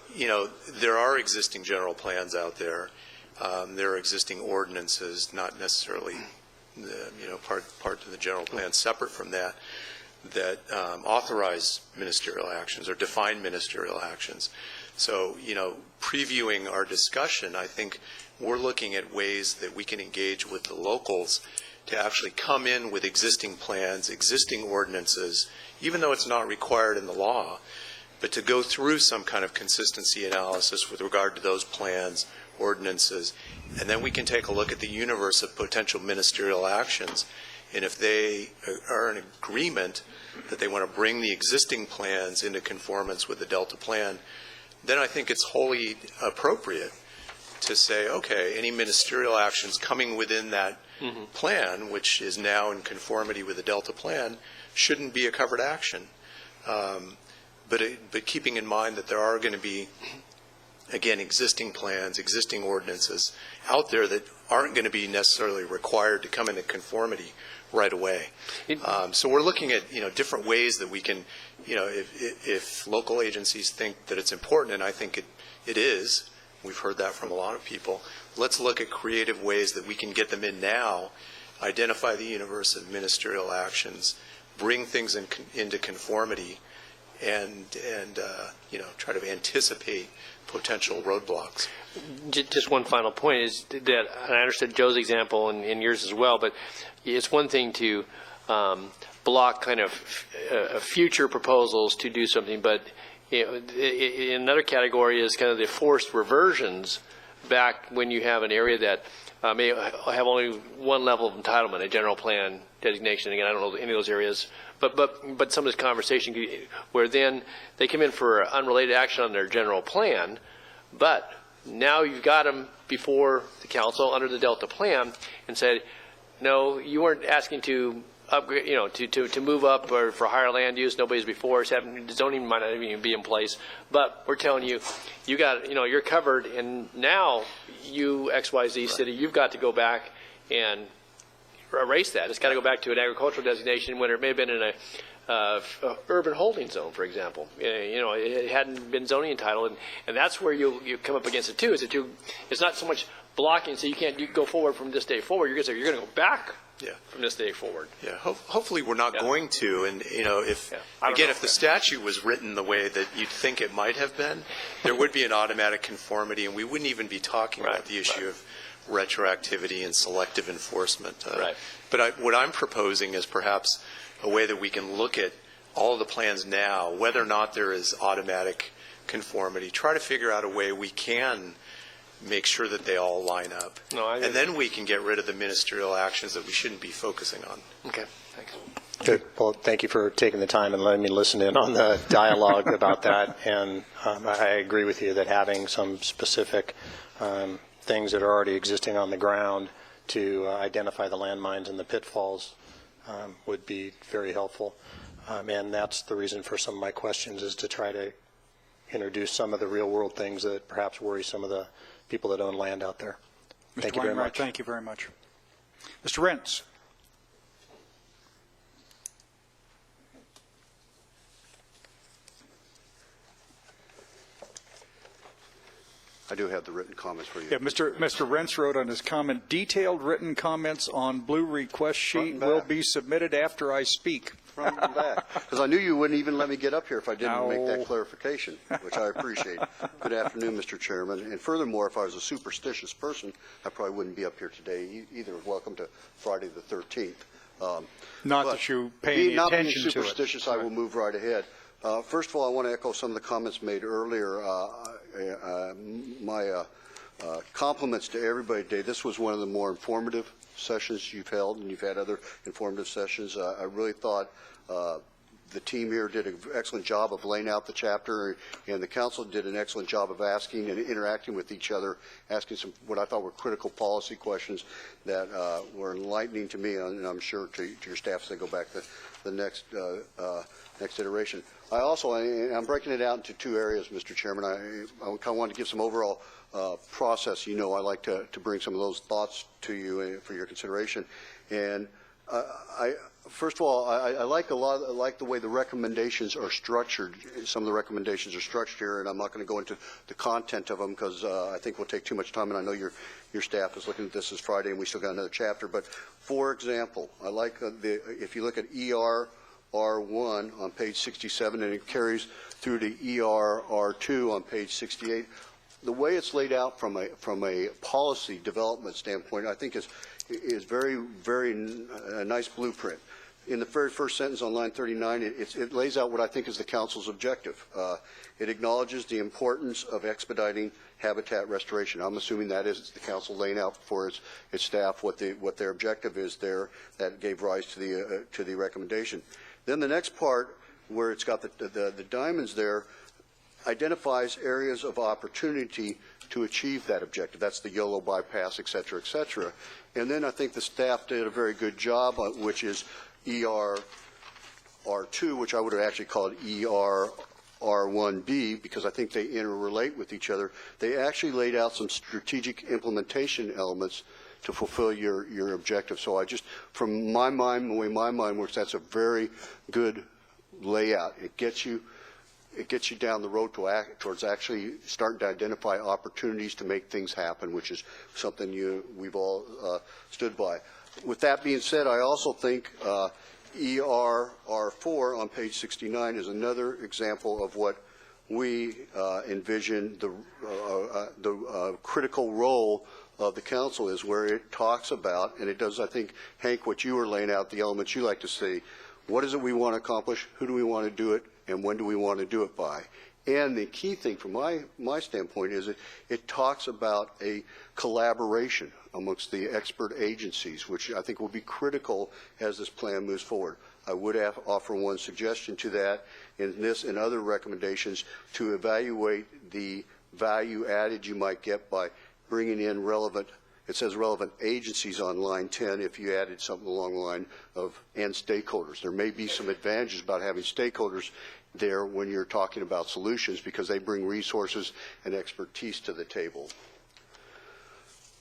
there are existing general plans out there. There are existing ordinances, not necessarily part of the general plan separate from that authorize ministerial actions or define ministerial actions. So, previewing our discussion, I think we're looking at ways that we can engage with the locals to actually come in with existing plans, existing ordinances, even though it's not required in the law, but to go through some kind of consistency analysis with regard to those plans, ordinances, and then we can take a look at the universe of potential ministerial actions. And if they are in agreement that they want to bring the existing plans into conformance with the Delta plan, then I think it's wholly appropriate to say, okay, any ministerial actions coming within that plan, which is now in conformity with the Delta plan, shouldn't be a covered action. But keeping in mind that there are going to be, again, existing plans, existing ordinances out there that aren't going to be necessarily required to come into conformity right away. So we're looking at, different ways that we can, if local agencies think that it's important, and I think it is, we've heard that from a lot of people, let's look at creative ways that we can get them in now, identify the universe of ministerial actions, bring things into conformity, and try to anticipate potential roadblocks. Just one final point is that, and I understood Joe's example and yours as well, but it's one thing to block kind of future proposals to do something, but in another category is kind of the forced reversions back when you have an area that may have only one level of entitlement, a general plan designation. Again, I don't know any of those areas, but some of this conversation where then they come in for unrelated action on their general plan, but now you've got them before the council under the Delta plan and said, no, you weren't asking to upgrade, to move up or for higher land use. Nobody's before. Zoning might not even be in place, but we're telling you, you got, you're covered, and now you XYZ city, you've got to go back and erase that. It's got to go back to an agricultural designation when it may have been in a urban holding zone, for example. It hadn't been zoning entitled, and that's where you come up against it too. It's not so much blocking, so you can't go forward from this day forward. You're going to go back from this day forward. Yeah, hopefully we're not going to, and if the statute was written the way that you'd think it might have been, there would be an automatic conformity, and we wouldn't even be talking about the issue of retroactivity and selective enforcement. But what I'm proposing is perhaps a way that we can look at all of the plans now, whether or not there is automatic conformity, try to figure out a way we can make sure that they all line up. And then we can get rid of the ministerial actions that we shouldn't be focusing on. Okay, thanks. Good. Well, thank you for taking the time and letting me listen in on the dialogue about that. And I agree with you that having some specific things that are already existing on the ground to identify the landmines and the pitfalls would be very helpful. And that's the reason for some of my questions, is to try to introduce some of the real world things that perhaps worry some of the people that own land out there. Thank you very much. Thank you very much. Mr. Rentz. I do have the written comments for you. Yeah, Mr. Rentz wrote on his comment, detailed written comments on blue request sheet will be submitted after I speak. Front and back. Because I knew you wouldn't even let me get up here if I didn't make that clarification, which I appreciate. Good afternoon, Mr. Chairman. And furthermore, if I was a superstitious person, I probably wouldn't be up here today either. Welcome to Friday the 13th. Not that you pay any attention to it. Not being superstitious, I will move right ahead. First of all, I want to echo some of the comments made earlier. My compliments to everybody today. This was one of the more informative sessions you've held, and you've had other informative sessions. I really thought the team here did an excellent job of laying out the chapter, and the council did an excellent job of asking and interacting with each other, asking some what I thought were critical policy questions that were enlightening to me, and I'm sure to your staff as they go back to the next iteration. I'm breaking it out into two areas, Mr. Chairman. I kind of wanted to give some overall process. I like to bring some of those thoughts to you for your consideration. And first of all, I like the way the recommendations are structured. Some of the recommendations are structured here, and I'm not going to go into the content of them because I think we'll take too much time, and I know your staff is looking at this as Friday, and we still got another chapter. But for example, I like if you look at ERR1 on page 67, and it carries through to ERR2 on page 68. The way it's laid out from a policy development standpoint, I think is very, very nice blueprint. In the very first sentence on line 39, it lays out what I think is the council's objective. It acknowledges the importance of expediting habitat restoration. I'm assuming that is the council laying out for its staff what their objective is there. That gave rise to the recommendation. Then the next part, where it's got the diamonds there, identifies areas of opportunity to achieve that objective. That's the YOLO bypass, et cetera, et cetera. And then I think the staff did a very good job, which is ERR2, which I would have actually called ERR1B, because I think they interrelate with each other. They actually laid out some strategic implementation elements to fulfill your objective. So from my mind, the way my mind works, that's a very good layout. It gets you down the road towards actually starting to identify opportunities to make things happen, which is something we've all stood by. With that being said, I also think ERR4 on page 69 is another example of what we envision the critical role of the council is, where it talks about, and it does, I think, Hank, what you were laying out, the elements you like to see. What is it we want to accomplish? Who do we want to do it? And when do we want to do it by? And the key thing from my standpoint is it talks about a collaboration amongst the expert agencies, which I think will be critical as this plan moves forward. I would offer one suggestion to that in this and other recommendations to evaluate the value added you might get by bringing in relevant agencies on line 10 if you added something along the line of and stakeholders. There may be some advantages about having stakeholders there when you're talking about solutions, because they bring resources and expertise to the table.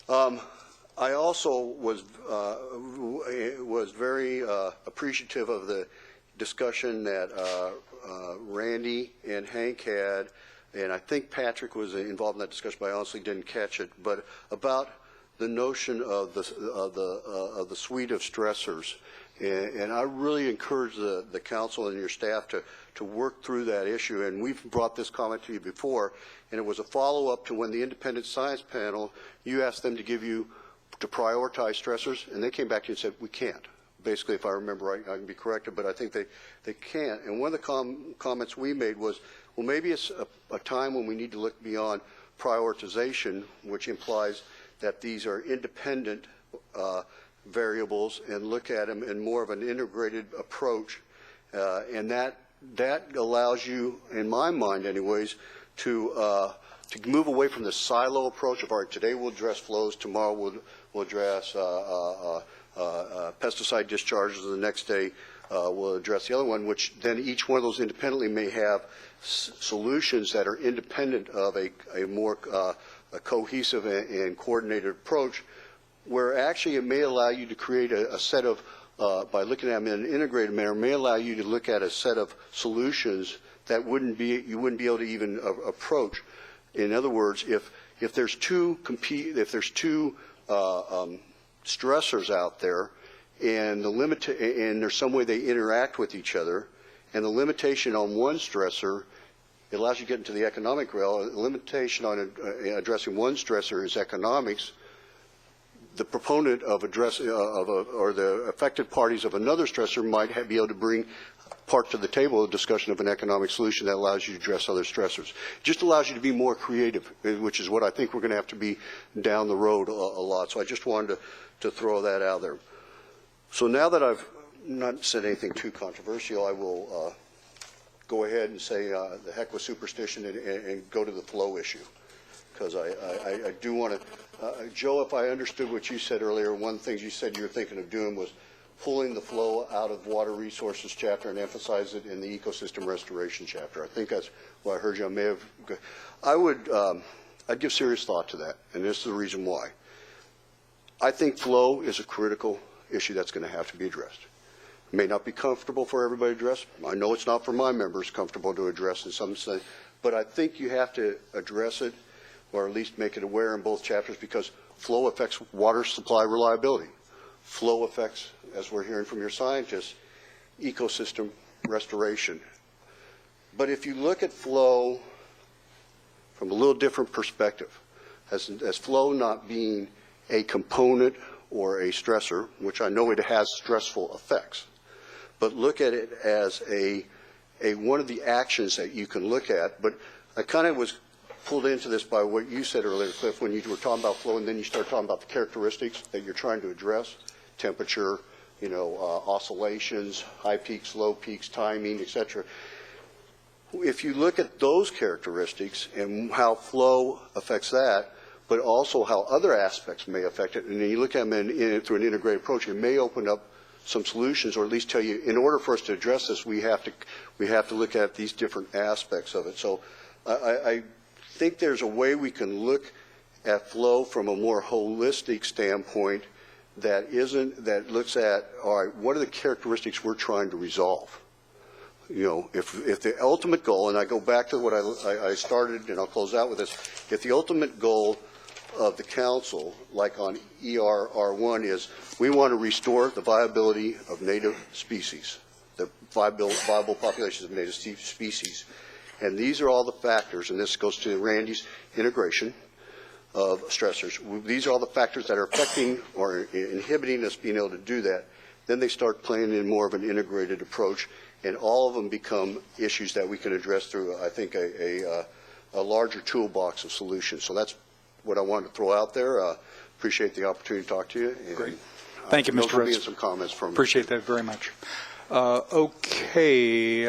I also was very appreciative of the discussion that Randy and Hank had, and I think Patrick was involved in that discussion, but I honestly didn't catch it, but about the notion of the suite of stressors. And I really encourage the council and your staff to work through that issue. And we've brought this comment to you before, and it was a follow-up to when the independent science panel, you asked them to prioritize stressors, and they came back to you and said, we can't. Basically, if I remember right, I can be corrected, but I think they can't. And one of the comments we made was, well, maybe it's a time when we need to look beyond prioritization, which implies that these are independent variables, and look at them in more of an integrated approach. And that allows you, in my mind anyways, to move away from the silo approach of, all right, today we'll address flows, tomorrow we'll address pesticide discharges, and the next day we'll address the other one, which then each one of those independently may have solutions that are independent of a more a cohesive and coordinated approach, where actually it may allow you to create a set of, by looking at them in an integrated manner, may allow you to look at a set of solutions that you wouldn't be able to even approach. In other words, if there's two stressors out there, and there's some way they interact with each other, and the limitation on one stressor, it allows you to get into the economic realm. The limitation on addressing one stressor is economics. The proponent of addressing or the affected parties of another stressor might be able to bring part to the table, a discussion of an economic solution that allows you to address other stressors. It just allows you to be more creative, which is what I think we're going to have to be down the road a lot. So I just wanted to throw that out there. So now that I've not said anything too controversial, I will go ahead and say the heck with superstition and go to the flow issue, because I do want to, Joe, if I understood what you said earlier, one of the things you said you were thinking of doing was pulling the flow out of water resources chapter and emphasize it in the ecosystem restoration chapter. I think that's what I heard you. I may have. I'd give serious thought to that, and this is the reason why. I think flow is a critical issue that's going to have to be addressed. It may not be comfortable for everybody to address. I know it's not for my members comfortable to address in some sense, but I think you have to address it, or at least make it aware in both chapters, because flow affects water supply reliability. Flow affects, as we're hearing from your scientists, ecosystem restoration. But if you look at flow from a little different perspective, as flow not being a component or a stressor, which I know it has stressful effects, but look at it as one of the actions that you can look at. But I kind of was pulled into this by what you said earlier, Cliff, when you were talking about flow, and then you start talking about the characteristics that you're trying to address: temperature, oscillations, high peaks, low peaks, timing, etc. If you look at those characteristics and how flow affects that, but also how other aspects may affect it, and then you look at them through an integrated approach, it may open up some solutions, or at least tell you, in order for us to address this, we have to look at these different aspects of it. So I think there's a way we can look at flow from a more holistic standpoint that looks at, all right, what are the characteristics we're trying to resolve? If the ultimate goal, and I go back to what I started, and I'll close out with this, if the ultimate goal of the council, like on ERR1, is we want to restore the viability of native species, the viable populations of native species. And these are all the factors, and this goes to Randy's integration of stressors. These are all the factors that are affecting or inhibiting us being able to do that. Then they start playing in more of an integrated approach, and all of them become issues that we can address through, I think, a larger toolbox of solutions. So that's what I wanted to throw out there. Appreciate the opportunity to talk to you. Great. Thank you, Mr. Rhodes. Some comments from Appreciate that very much. Okay,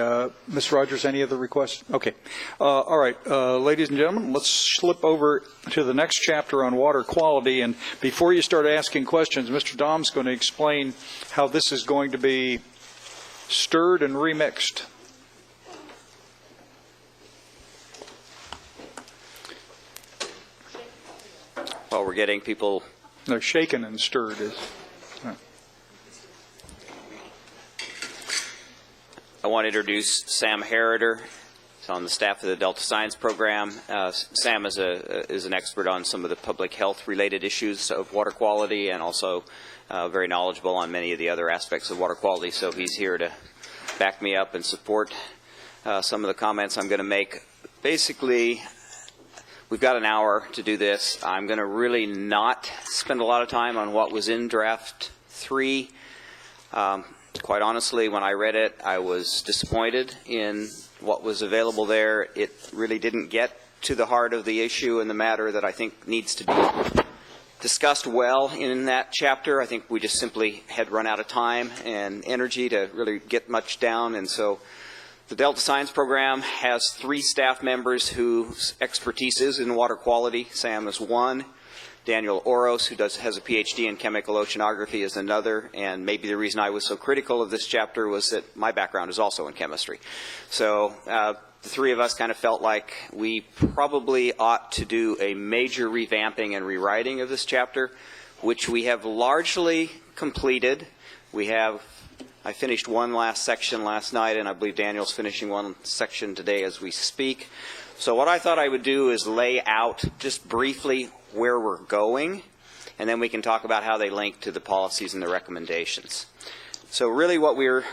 Ms. Rogers, any other requests? Okay. All right, ladies and gentlemen, let's slip over to the next chapter on water quality. And before you start asking questions, Mr. Dom's going to explain how this is going to be stirred and remixed. Well, we're getting people. No, shaken and stirred is. I want to introduce Sam Harrider. on the staff of the Delta Science Program. Sam is an expert on some of the public health related issues of water quality, and also very knowledgeable on many of the other aspects of water quality, so he's here to back me up and support some of the comments I'm going to make. Basically, we've got an hour to do this. I'm going to really not spend a lot of time on what was in draft 3. Quite honestly, when I read it, I was disappointed in what was available there. It really didn't get to the heart of the issue and the matter that I think needs to be discussed well in that chapter. I think we just simply had run out of time and energy to really get much down, and so the Delta Science Program has 3 staff members whose expertise is in water quality. Sam is one. Daniel Oros, who has a PhD in chemical oceanography, is another. And maybe the reason I was so critical of this chapter was that my background is also in chemistry. So the 3 of us kind of felt like we probably ought to do a major revamping and rewriting of this chapter, which we have largely completed. I finished one last section last night, and I believe Daniel's finishing one section today as we speak. So what I thought I would do is lay out just briefly where we're going, and then we can talk about how they link to the policies and the recommendations. So really what we're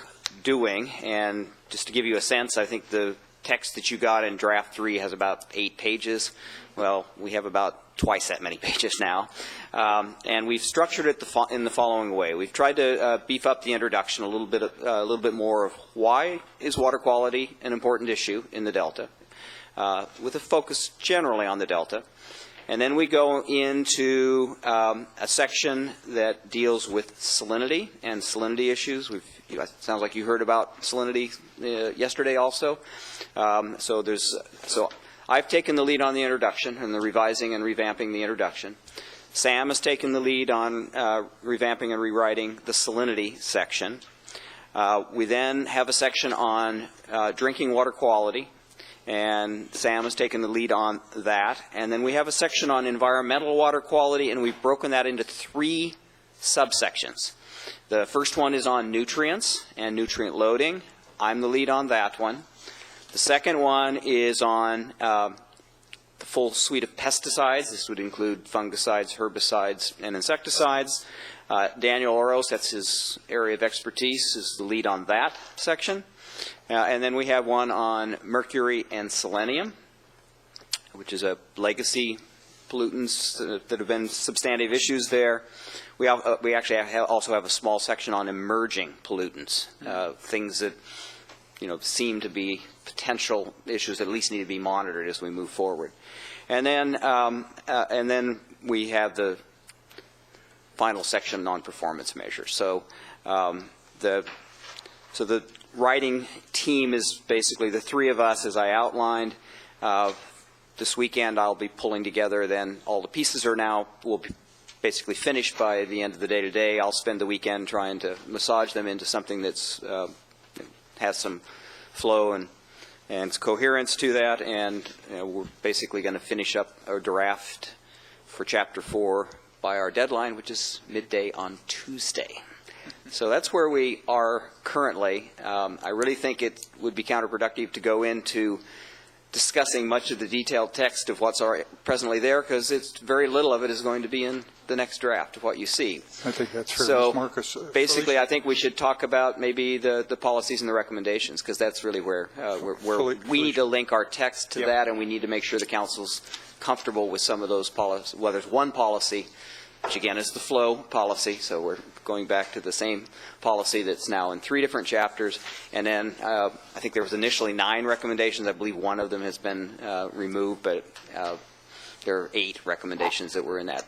doing, and just to give you a sense, I think the text that you got in draft 3 has about 8 pages. Well, we have about twice that many pages now. And we've structured it in the following way. We've tried to beef up the introduction a little bit more of why is water quality an important issue in the Delta, with a focus generally on the Delta. And then we go into a section that deals with salinity and salinity issues. It sounds like you heard about salinity yesterday also. So I've taken the lead on the introduction and the revising and revamping the introduction. Sam has taken the lead on revamping and rewriting the salinity section. We then have a section on drinking water quality, and Sam has taken the lead on that. And then we have a section on environmental water quality, and we've broken that into 3 subsections. The first one is on nutrients and nutrient loading. I'm the lead on that one. The second one is on the full suite of pesticides. This would include fungicides, herbicides, and insecticides. Daniel Oros, that's his area of expertise, is the lead on that section. And then we have one on mercury and selenium, which is a legacy pollutants that have been substantive issues there. We actually also have a small section on emerging pollutants, things that seem to be potential issues that at least need to be monitored as we move forward. And then we have the final section on performance measures. So the writing team is basically the 3 of us, as I outlined. This weekend I'll be pulling together, then all the pieces will be basically finished by the end of the day today. I'll spend the weekend trying to massage them into something that's has some flow and coherence to that, and we're basically going to finish up our draft for Chapter 4 by our deadline, which is midday on Tuesday. So that's where we are currently. I really think it would be counterproductive to go into discussing much of the detailed text of what's presently there, because it's very little of it is going to be in the next draft of what you see. I think that's fair, So Ms. Marcus. basically, I think we should talk about maybe the policies and the recommendations, because that's really where we need to link our text to that, and we need to make sure the council's comfortable with some of those policies. Well, there's one policy, which again is the flow policy, so we're going back to the same policy that's now in 3 different chapters. And then I think there was initially 9 recommendations. I believe one of them has been removed, but there are 8 recommendations that were in that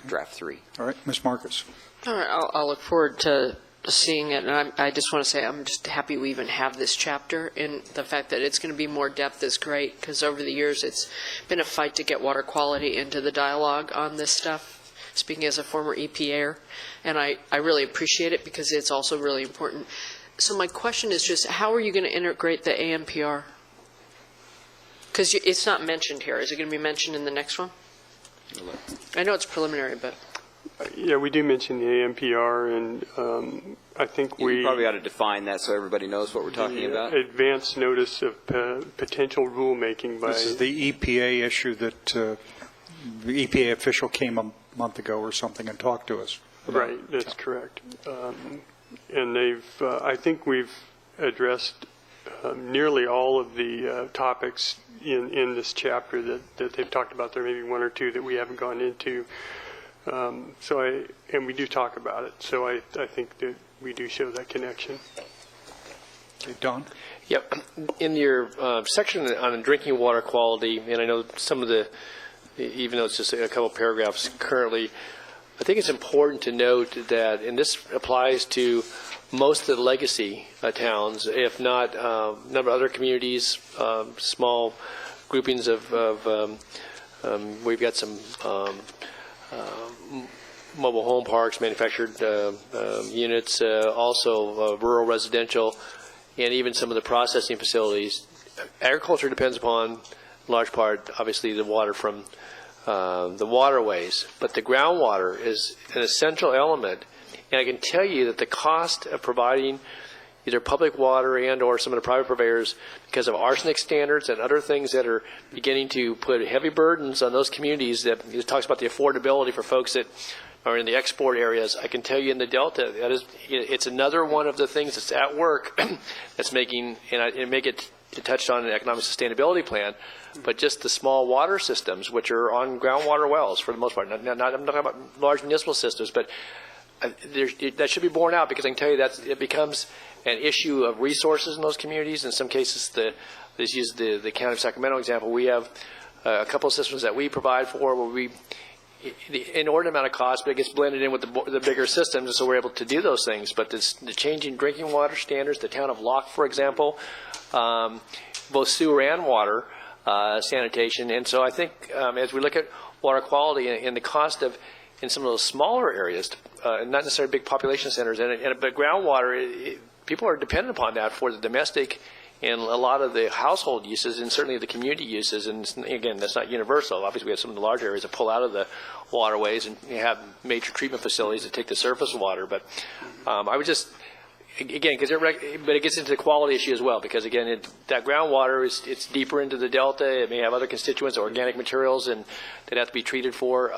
draft 3. All right, Ms. Marcus. All right, I'll look forward to seeing it, and I just want to say I'm just happy we even have this chapter, and the fact that it's going to be more depth is great, because over the years it's been a fight to get water quality into the dialogue on this stuff, speaking as a former EPAer, and I really appreciate it because it's also really important. So my question is just, how are you going to integrate the ANPR? Because it's not mentioned here. Is it going to be mentioned in the next one? I know it's preliminary, but... Yeah, we do mention the AMPR, and I think You probably ought to define that so everybody knows what we're talking about. Advance notice of potential rulemaking by... This is the EPA issue that the EPA official came a month ago or something and talked to us about. Right, that's correct. And they've, I think we've addressed nearly all of the topics in this chapter that they've talked about. There may be one or two that we haven't gone into. And we do talk about it. So I think that we do show that connection. Okay, Don? Yep. In your section on drinking water quality, and I know some of the, even though it's just a couple paragraphs currently, I think it's important to note that, and this applies to most of the legacy towns, if not a number of other communities, small groupings of we've got some mobile home parks, manufactured units, also rural residential, and even some of the processing facilities. Agriculture depends upon, in large part, obviously, the water from the waterways, but the groundwater is an essential element. And I can tell you that the cost of providing either public water and or some of the private purveyors, because of arsenic standards and other things that are beginning to put heavy burdens on those communities, that it talks about the affordability for folks that are in the export areas. I can tell you in the Delta, that is, it's another one of the things that's at work that's making, and make it touched on an economic sustainability plan, but just the small water systems, which are on groundwater wells for the most part. I'm not talking about large municipal systems, but that should be borne out, because I can tell you that it becomes an issue of resources in those communities. In some cases, let's use the County of Sacramento example. We have a couple of systems that we provide for where we, the inordinate amount of cost, but it gets blended in with the bigger systems, and so we're able to do those things. But the changing drinking water standards, the town of Locke, for example, both sewer and water sanitation. And so I think as we look at water quality and the cost of, in some of those smaller areas, not necessarily big population centers, but groundwater, people are dependent upon that for the domestic and a lot of the household uses, and certainly the community uses. And again, that's not universal. Obviously, we have some of the large areas that pull out of the waterways, and you have major treatment facilities that take the surface water. But I would just, again, but it gets into the quality issue as well, because again, that groundwater it's deeper into the delta. It may have other constituents, organic materials, and that have to be treated for.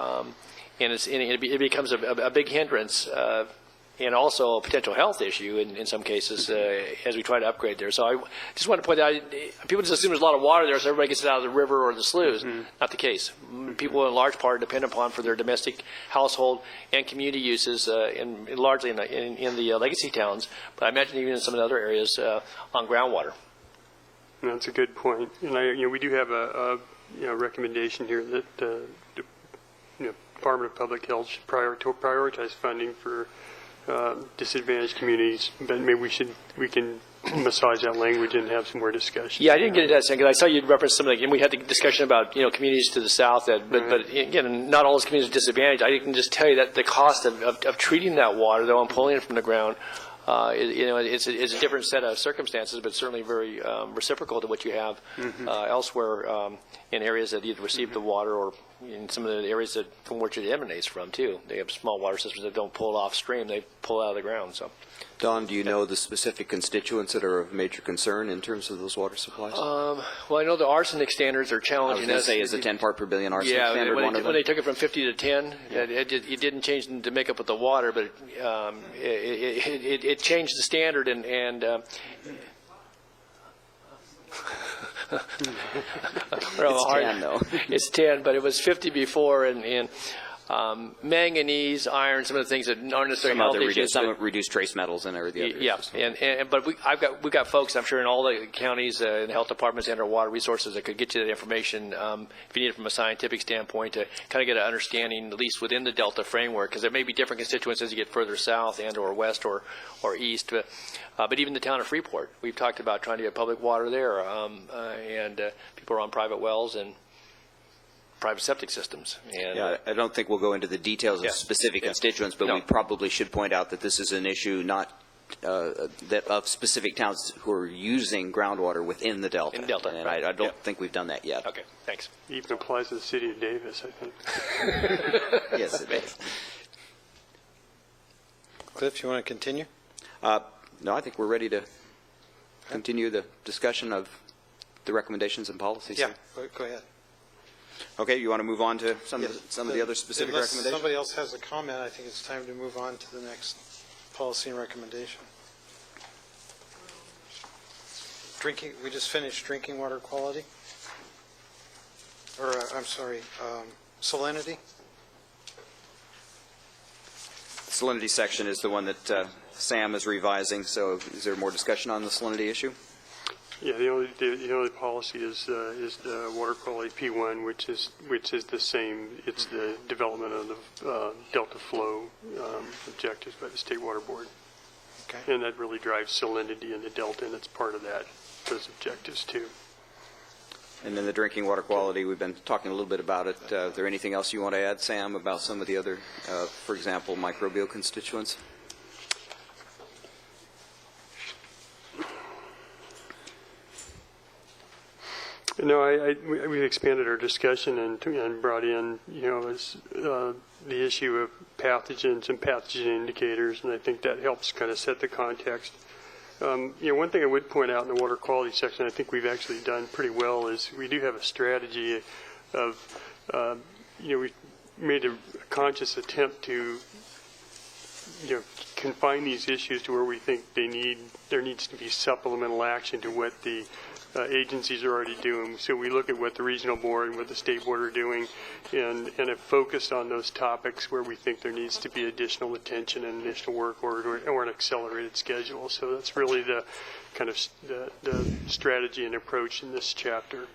And it becomes a big hindrance, and also a potential health issue in some cases as we try to upgrade there. So I just want to point out, people just assume there's a lot of water there, so everybody gets it out of the river or the sloughs. Not the case. People in large part depend upon for their domestic household and community uses, largely in the legacy towns, but I imagine even in some of the other areas on groundwater. That's a good point. And we do have a recommendation here that the Department of Public Health should prioritize funding for disadvantaged communities, but maybe we can massage that language and have some more discussion. Yeah, I didn't get into that second, because I saw you reference something, and we had the discussion about communities to the south, but again, not all those communities are disadvantaged. I can just tell you that the cost of treating that water, though, and pulling it from the ground, it's a different set of circumstances, but certainly very reciprocal to what you have elsewhere in areas that either receive the water or in some of the areas from which it emanates from, too. They have small water systems that don't pull off stream. They pull out of the ground. So, Don, do you know the specific constituents that are of major concern in terms of those water supplies? Well, I know the arsenic standards are challenging. I was going to say, is the 10 part per billion arsenic standard one of them? When they took it from 50 to 10, it didn't change to make up with the water, but it changed the standard, and it's 10, though. It's 10, but it was 50 before, and manganese, iron, some of the things that aren't necessarily health issues. Some reduced trace metals and everything. Yeah, but we've got folks, I'm sure, in all the counties, in the health departments and our water resources that could get you that information if you need it from a scientific standpoint to kind of get an understanding, at least within the Delta framework, because there may be different constituents as you get further south and or west or east. But even the town of Freeport, we've talked about trying to get public water there, and people are on private wells and private septic systems. And I don't think we'll go into the details of specific constituents, but we probably should point out that this is an issue not that of specific towns who are using groundwater within the Delta. In Delta, and right. I don't think we've done that yet. Okay, thanks. It even applies to the city of Davis, I think. Yes, it does. Cliff, you want to continue? No, I think we're ready to continue the discussion of the recommendations and policies. Yeah, go ahead. Okay, you want to move on to some of the other specific Unless recommendations? somebody else has a comment, I think it's time to move on to the next policy and recommendation. We just finished drinking water quality? Or, I'm sorry, salinity? The salinity section is the one that Sam is revising, so is there more discussion on the salinity issue? Yeah, the only policy is the water quality P1, which is the same. It's the development of the delta flow objectives by the State Water Board. Okay. And that really drives salinity in the delta, and it's part of those objectives too. And then the drinking water quality, we've been talking a little bit about it. Is there anything else you want to add, Sam, about some of the other, for example, microbial constituents? No, we've expanded our discussion and brought in, the issue of pathogens and pathogen indicators, and I think that helps kind of set the context. One thing I would point out in the water quality section, I think we've actually done pretty well, is we do have a strategy of, we made a conscious attempt to, confine these issues to where we think there needs to be supplemental action to what the agencies are already doing. So we look at what the regional board and what the state board are doing and have focused on those topics where we think there needs to be additional attention and additional work or an accelerated schedule. So that's really the kind of the strategy and approach in this chapter.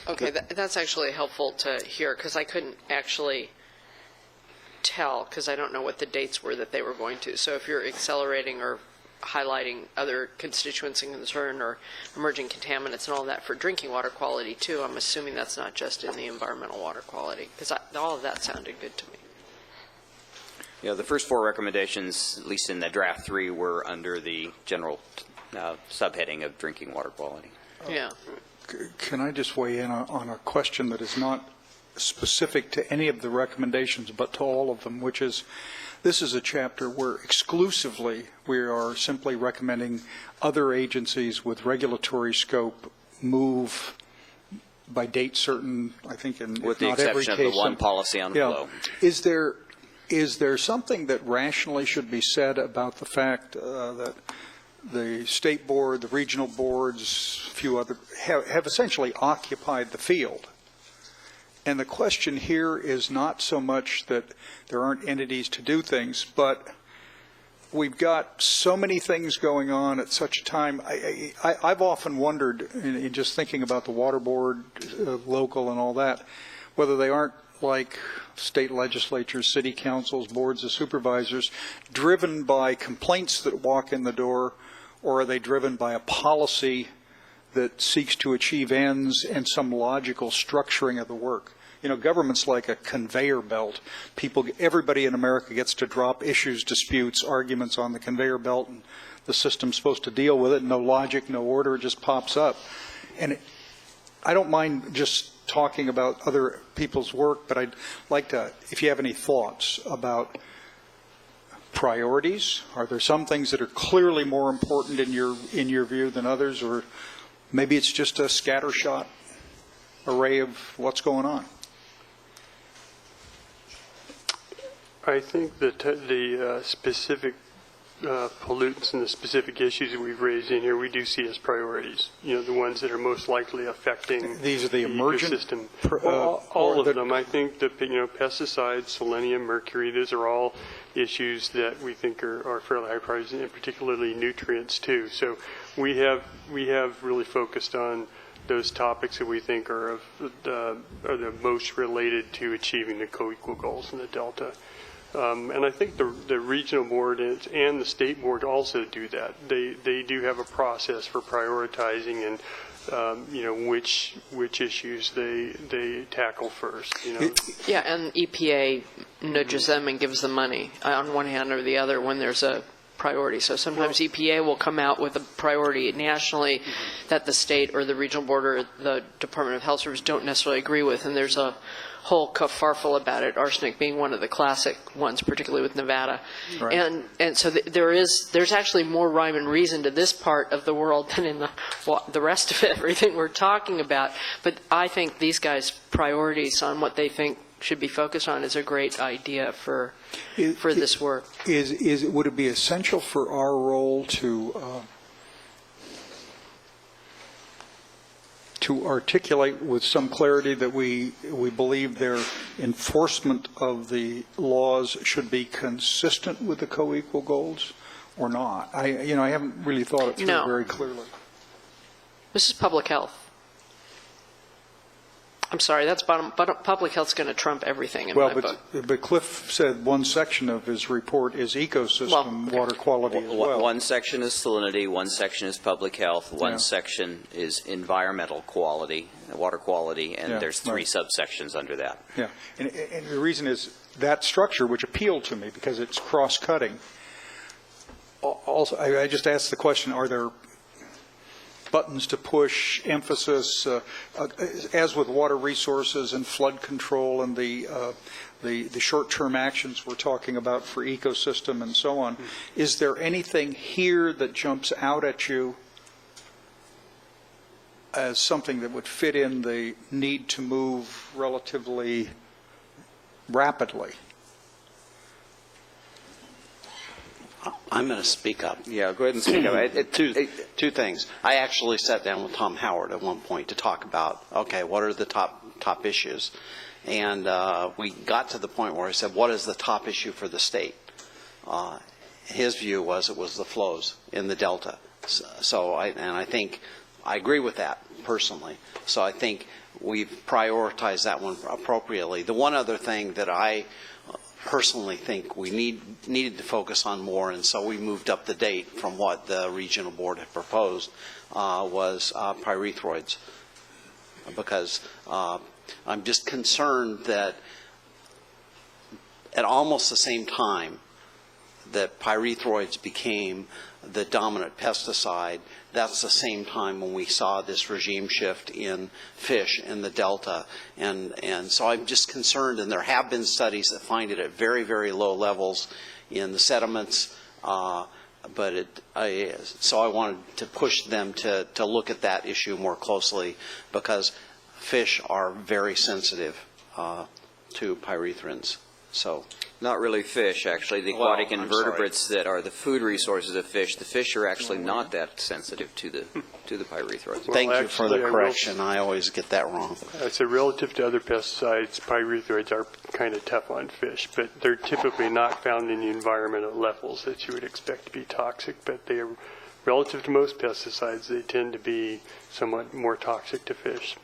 Okay, that's actually helpful to hear, because I couldn't actually tell, because I don't know what the dates were that they were going to. So if you're accelerating or highlighting other constituents and concern or emerging contaminants and all that for drinking water quality too, I'm assuming that's not just in the environmental water quality, because all of that sounded good to me. Yeah, the first four recommendations, at least in the draft 3, were under the general subheading of drinking water quality. Yeah. Can I just weigh in on a question that is not specific to any of the recommendations but to all of them, which is, this is a chapter where exclusively we are simply recommending other agencies with regulatory scope move by date certain, I think, in with the not every exception case, of the one policy on flow. Is there something that rationally should be said about the fact that the state board, the regional boards, a few other, have essentially occupied the field? And the question here is not so much that there aren't entities to do things, but we've got so many things going on at such a time. I've often wondered, in just thinking about the water board, local and all that, whether they aren't like state legislatures, city councils, boards of supervisors, driven by complaints that walk in the door, or are they driven by a policy that seeks to achieve ends and some logical structuring of the work? Government's like a conveyor belt. Everybody in America gets to drop issues, disputes, arguments on the conveyor belt, and the system's supposed to deal with it. No logic, no order, it just pops up. And I don't mind just talking about other people's work, but I'd like to, if you have any thoughts about priorities. Are there some things that are clearly more important in your view than others, or maybe it's just a scattershot array of what's going on? I think that the specific pollutants and the specific issues that we've raised in here, we do see as priorities. The ones that are most likely affecting these are the emergent ecosystem. All of them. I think that pesticides, selenium, mercury, those are all issues that we think are fairly high priority, and particularly nutrients too. So we have really focused on those topics that we think are the most related to achieving the co-equal goals in the Delta. And I think the regional board and the state board also do that. They do have a process for prioritizing and which issues they tackle first. Yeah, and EPA nudges them and gives them money on one hand or the other when there's a priority. So sometimes EPA will come out with a priority nationally that the state or the regional board or the Department of Health Service don't necessarily agree with, and there's a whole kerfuffle about it, arsenic being one of the classic ones, particularly with Nevada. Right. And so there's actually more rhyme and reason to this part of the world than in the rest of everything we're talking about. But I think these guys' priorities on what they think should be focused on is a great idea for this work. Would it be essential for our role to articulate with some clarity that we believe their enforcement of the laws should be consistent with the co-equal goals or not? I haven't really thought it through very clearly. This is public health. I'm sorry, that's public health's going to trump everything in my book. But Cliff said one section of his report is ecosystem water quality as well. One section is salinity, one section is public health, one section is environmental quality, water quality, and there's three subsections under that. Yeah, and the reason is that structure, which appealed to me because it's cross-cutting. Also, I just asked the question, are there buttons to push, emphasis, as with water resources and flood control and the short-term actions we're talking about for ecosystem and so on. Is there anything here that jumps out at you as something that would fit in the need to move relatively rapidly? I'm going to speak up. Yeah, go ahead and speak up. Two things. I actually sat down with Tom Howard at one point to talk about, okay, what are the top issues? And we got to the point where I said, what is the top issue for the state? His view was it was the flows in the Delta. So I think I agree with that personally. So I think we've prioritized that one appropriately. The one other thing that I personally think we needed to focus on more, and so we moved up the date from what the regional board had proposed, was pyrethroids, because I'm just concerned that at almost the same time that pyrethroids became the dominant pesticide, that's the same time when we saw this regime shift in fish in the Delta. And so I'm just concerned, and there have been studies that find it at very, very low levels in the sediments. So I wanted to push them to look at that issue more closely, because fish are very sensitive to pyrethrins. So. Not really fish, actually. The aquatic invertebrates that are the food resources of fish, the fish are actually not that sensitive to the pyrethroids. Well, thank you for the correction. I always get that wrong. So relative to other pesticides, pyrethroids are kind of tough on fish, but they're typically not found in the environment at levels that you would expect to be toxic. But they are, relative to most pesticides, they tend to be somewhat more toxic to fish.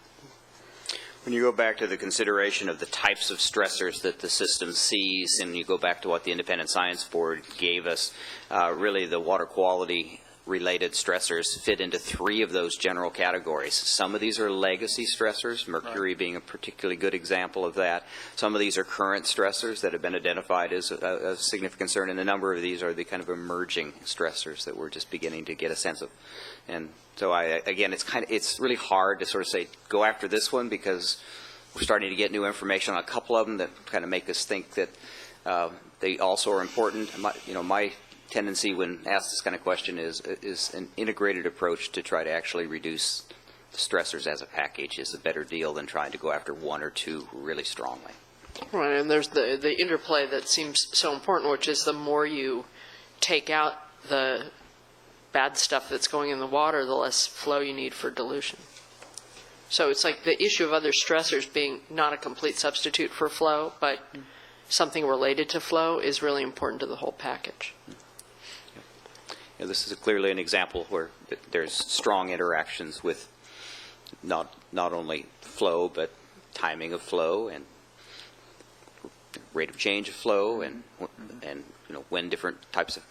When you go back to the consideration of the types of stressors that the system sees, and you go back to what the Independent Science Board gave us, really the water quality related stressors fit into three of those general categories. Some of these are legacy stressors, mercury being a particularly good example of that. Some of these are current stressors that have been identified as a significant concern, and a number of these are the kind of emerging stressors that we're just beginning to get a sense of. And so again, it's really hard to sort of say, go after this one, because we're starting to get new information on a couple of them that kind of make us think that they also are important. My tendency when asked this kind of question is an integrated approach to try to actually reduce the stressors as a package is a better deal than trying to go after one or two really strongly. Right, and there's the interplay that seems so important, which is the more you take out the bad stuff that's going in the water, the less flow you need for dilution. So it's like the issue of other stressors being not a complete substitute for flow, but something related to flow is really important to the whole package. Yeah, this is clearly an example where there's strong interactions with not only flow, but timing of flow and rate of change of flow, and when different types of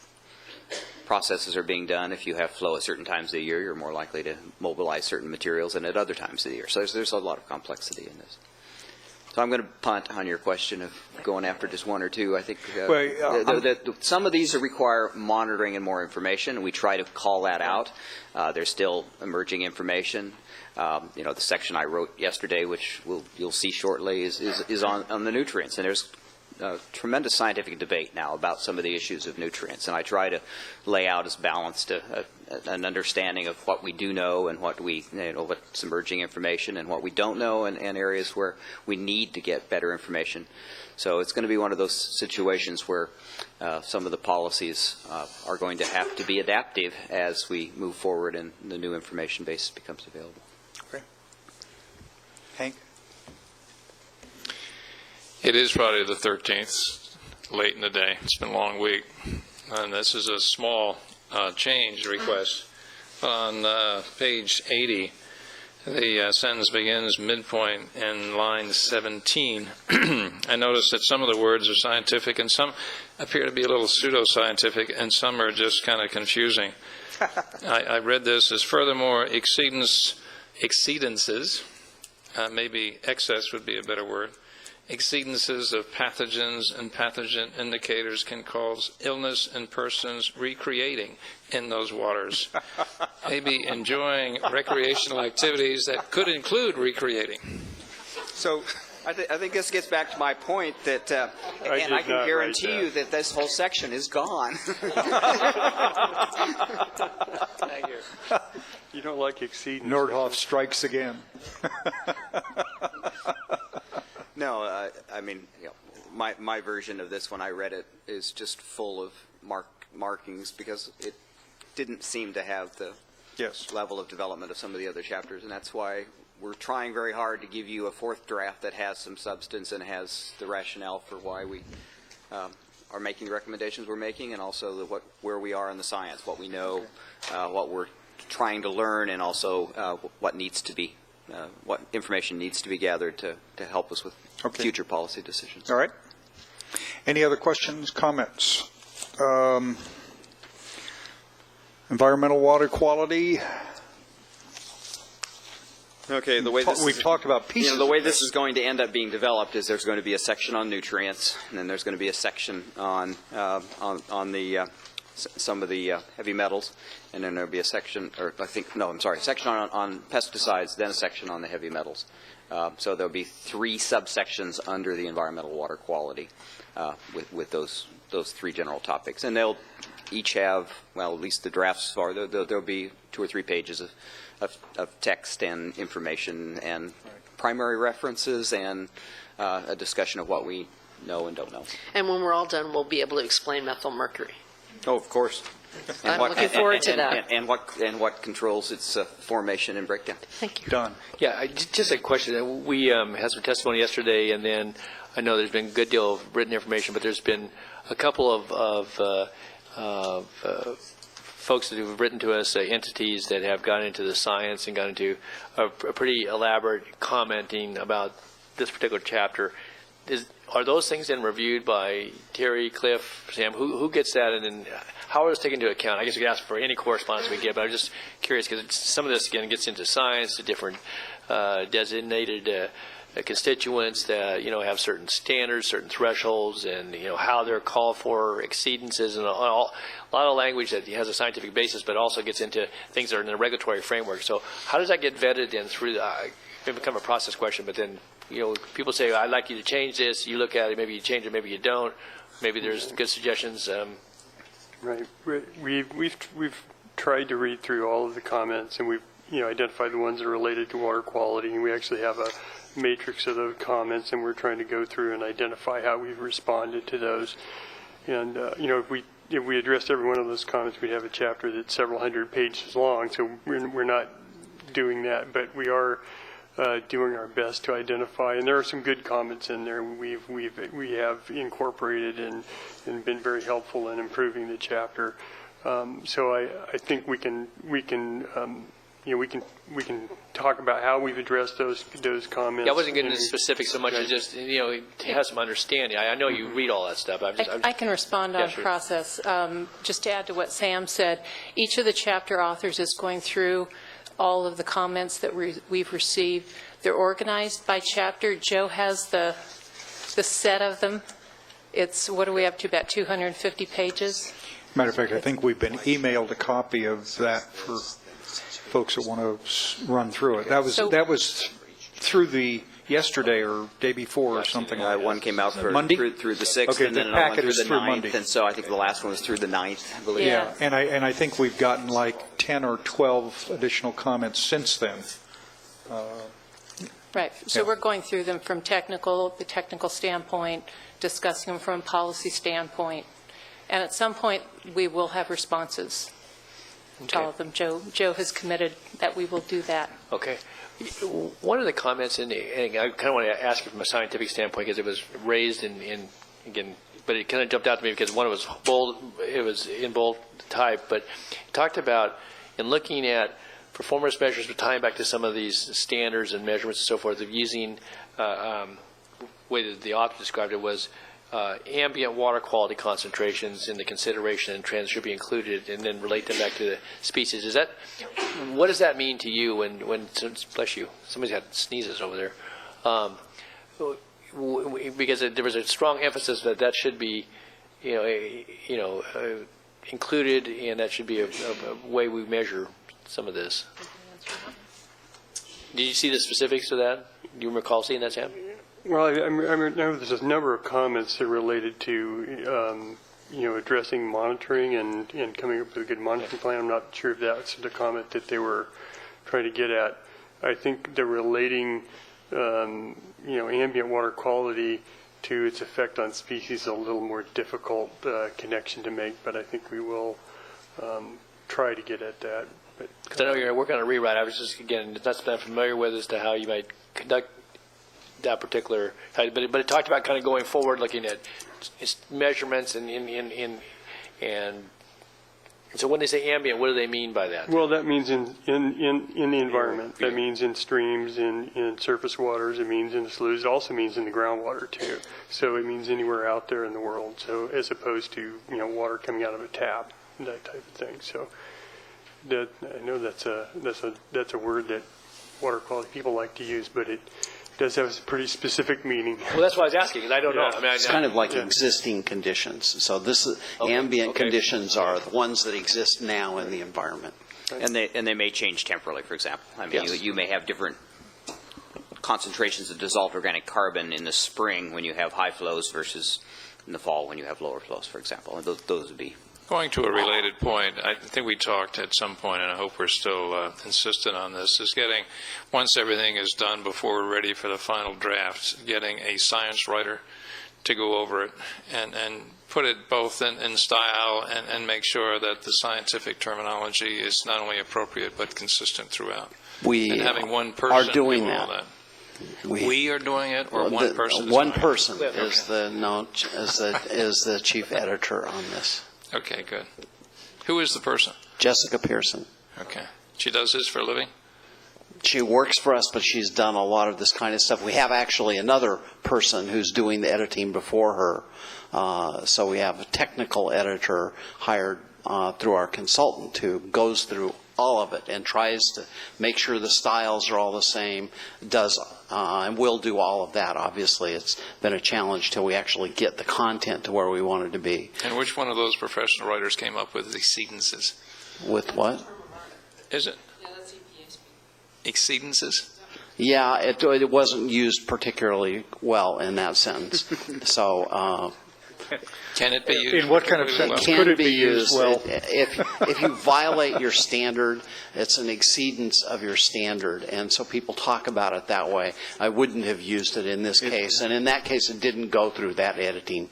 processes are being done. If you have flow at certain times of the year, you're more likely to mobilize certain materials than at other times of the year. So there's a lot of complexity in this. So I'm going to punt on your question of going after just one or two. I think some of these require monitoring and more information, and we try to call that out. There's still emerging information. The section I wrote yesterday, which you'll see shortly, is on the nutrients, and there's tremendous scientific debate now about some of the issues of nutrients, and I try to lay out as balanced an understanding of what we do know and what's emerging information and what we don't know, and areas where we need to get better information. So it's going to be one of those situations where some of the policies are going to have to be adaptive as we move forward and the new information base becomes available. Okay. Hank? It is Friday the 13th, late in the day. It's been a long week. And this is a small change request. On page 80, the sentence begins midpoint in line 17. I noticed that some of the words are scientific and some appear to be a little pseudoscientific and some are just kind of confusing. I read this as furthermore exceedances, maybe excess would be a better word, exceedances of pathogens and pathogen indicators can cause illness in persons recreating in those waters, maybe enjoying recreational activities that could include recreating. So I think this gets back to my point that, and I can guarantee you that this whole section is gone. Thank you. You don't like exceedance. Nordhoff strikes again. No, I mean, my version of this when I read it is just full of markings because it didn't seem to have the level of development of some of the other chapters, and that's why we're trying very hard to give you a fourth draft that has some substance and has the rationale for why we are making the recommendations we're making, and also where we are in the science, what we know, what we're trying to learn, and also what needs to be, what information needs to be gathered to help us with future policy decisions. All right. Any other questions, comments? Environmental water quality. Okay, the way we've talked about pieces. The way this is going to end up being developed is there's going to be a section on nutrients, and then there's going to be a section on some of the heavy metals, and then there'll be a section, section on pesticides, then a section on the heavy metals. So there'll be 3 subsections under the environmental water quality with those 3 general topics, and they'll each have, well, at least the drafts are, there'll be 2 or 3 pages of text and information and primary references and a discussion of what we know and don't know. And when we're all done, we'll be able to explain methyl mercury. Oh, of course. I'm looking forward to that. And what controls its formation and breakdown. Thank you. Done. Yeah, just a question. We had some testimony yesterday, and then I know there's been a good deal of written information, but there's been a couple of folks that have written to us, entities that have gone into the science and gone into a pretty elaborate commenting about this particular chapter. Are those things then reviewed by Terry, Cliff, Sam? Who gets that, and then how are those taken into account? I guess we could ask for any correspondence we get, but I'm just curious because some of this, again, gets into science, the different designated constituents that, have certain standards, certain thresholds, and, how they're called for, exceedances, and a lot of language that has a scientific basis, but also gets into things that are in the regulatory framework. So how does that get vetted in through it may become a process question, but then, people say, I'd like you to change this. You look at it, maybe you change it, maybe you don't. Maybe there's good suggestions. Right. We've tried to read through all of the comments, and we've identified the ones that are related to water quality, and we actually have a matrix of those comments, and we're trying to go through and identify how we've responded to those. And if we addressed every one of those comments, we'd have a chapter that's several hundred pages long. So we're not doing that, but we are doing our best to identify, and there are some good comments in there. We have incorporated and been very helpful in improving the chapter. So I think we can talk about how we've addressed those comments. Yeah, I wasn't getting into specifics so much as just to have some understanding. I know you read all that stuff. I can respond on process. Just to add to what Sam said, each of the chapter authors is going through all of the comments that we've received. They're organized by chapter. Joe has the set of them. It's, what are we up to, about 250 pages? Matter of fact, I think we've been emailed a copy of that for folks that want to run through it. That was through the yesterday or day before or something like that. One came out for Monday? through the 6th, Okay, and then the another one packet through is the through 9th, Monday. and so I think the last one was through the 9th, I believe. Yeah, and I think we've gotten like 10 or 12 additional comments since then. Right. So Yeah. we're going through them from the technical standpoint, discussing them from a policy standpoint. And at some point, we will have responses to all of them. Joe has committed that we will do that. Okay. One of the comments, and I kind of want to ask it from a scientific standpoint because it was raised in again, but it kind of jumped out to me because one was bold, it was in bold type, but it talked about in looking at performance measures, but tying back to some of these standards and measurements and so forth of using, way that the author described it was ambient water quality concentrations in the consideration and trends should be included, and then relate them back to the species. Is that, what does that mean to you when bless you, somebody's got sneezes over there, because there was a strong emphasis that should be, included, and that should be a way we measure some of this. Did you see the specifics of that? Do you recall seeing that, Sam? Well, I know there's a number of comments that are related to, addressing monitoring and coming up with a good monitoring plan. I'm not sure if that's the comment that they were trying to get at. I think they're relating, ambient water quality to its effect on species is a little more difficult connection to make, but I think we will try to get at that. Because I know you're working on a rewrite. I was just, again, not familiar with as to how you might conduct that particular, but it talked about kind of going forward, looking at measurements and so when they say ambient, what do they mean by that? Well, that means in the environment. That means in streams, in surface waters. It means in the sloughs. It also means in the groundwater too. So it means anywhere out there in the world. So as opposed to water coming out of a tap, that type of thing. So that, I know that's a word that water quality people like to use, but it does have a pretty specific meaning. Well, that's why I was asking, because I don't know. I mean, It's kind of like existing conditions. So this is, ambient conditions are the ones that exist now in the environment. And they may change temporally, for example. I mean, Yes. you may have different concentrations of dissolved organic carbon in the spring when you have high flows versus in the fall when you have lower flows, for example. And those would be. Going to a related point, I think we talked at some point, and I hope we're still insistent on this, is getting, once everything is done before we're ready for the final draft, getting a science writer to go over it and put it both in style and make sure that the scientific terminology is not only appropriate but consistent throughout. We and having one person are doing do all that. We are doing it, or one person? One person is the chief editor on this. Okay, good. Who is the person? Jessica Pearson. Okay. She does this for a living? She works for us, but she's done a lot of this kind of stuff. We have actually another person who's doing the editing before her. So we have a technical editor hired through our consultant who goes through all of it and tries to make sure the styles are all the same, and will do all of that. Obviously, it's been a challenge till we actually get the content to where we want it to be. And which one of those professional writers came up with exceedances? With what? Is it? Exceedances? Yeah, it wasn't used particularly well in that sentence. So. Can it be used? In what kind of sentence could it be used well? If you violate your standard, it's an exceedance of your standard, and so people talk about it that way. I wouldn't have used it in this case, and in that case, it didn't go through that editing.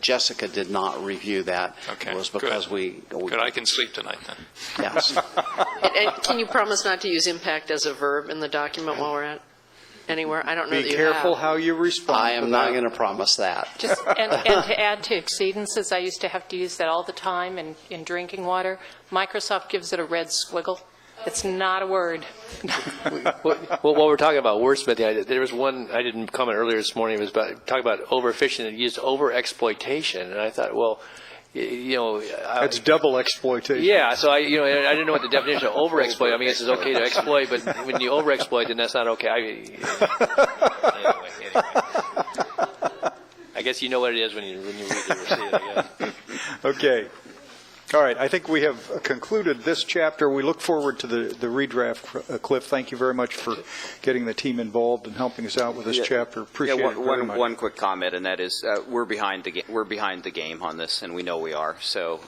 Jessica did not review that. Okay, it was because good. Good, I can sleep tonight then. Yes. And can you promise not to use impact as a verb in the document while we're at anywhere? I don't know that Be you careful have. how you respond. I am not going to promise that. And to add to exceedances, I used to have to use that all the time in drinking water. Microsoft gives it a red squiggle. It's not a word. Well, while we're talking about wordsmithing, there was one I didn't comment earlier this morning. It was talking about overfishing and used overexploitation, and I thought, well, That's double exploitation. Yeah, so I didn't know what the definition of overexploit. I mean, it's okay to exploit, but when you overexploit, then that's not okay. Anyway. I guess you know what it is when you read it or see it, I guess. Okay. All right. I think we have concluded this chapter. We look forward to the redraft. Cliff, thank you very much for getting the team involved and helping us out with this chapter. Appreciate it very much. One quick comment, and that is we're behind the game on this, and we know we are. So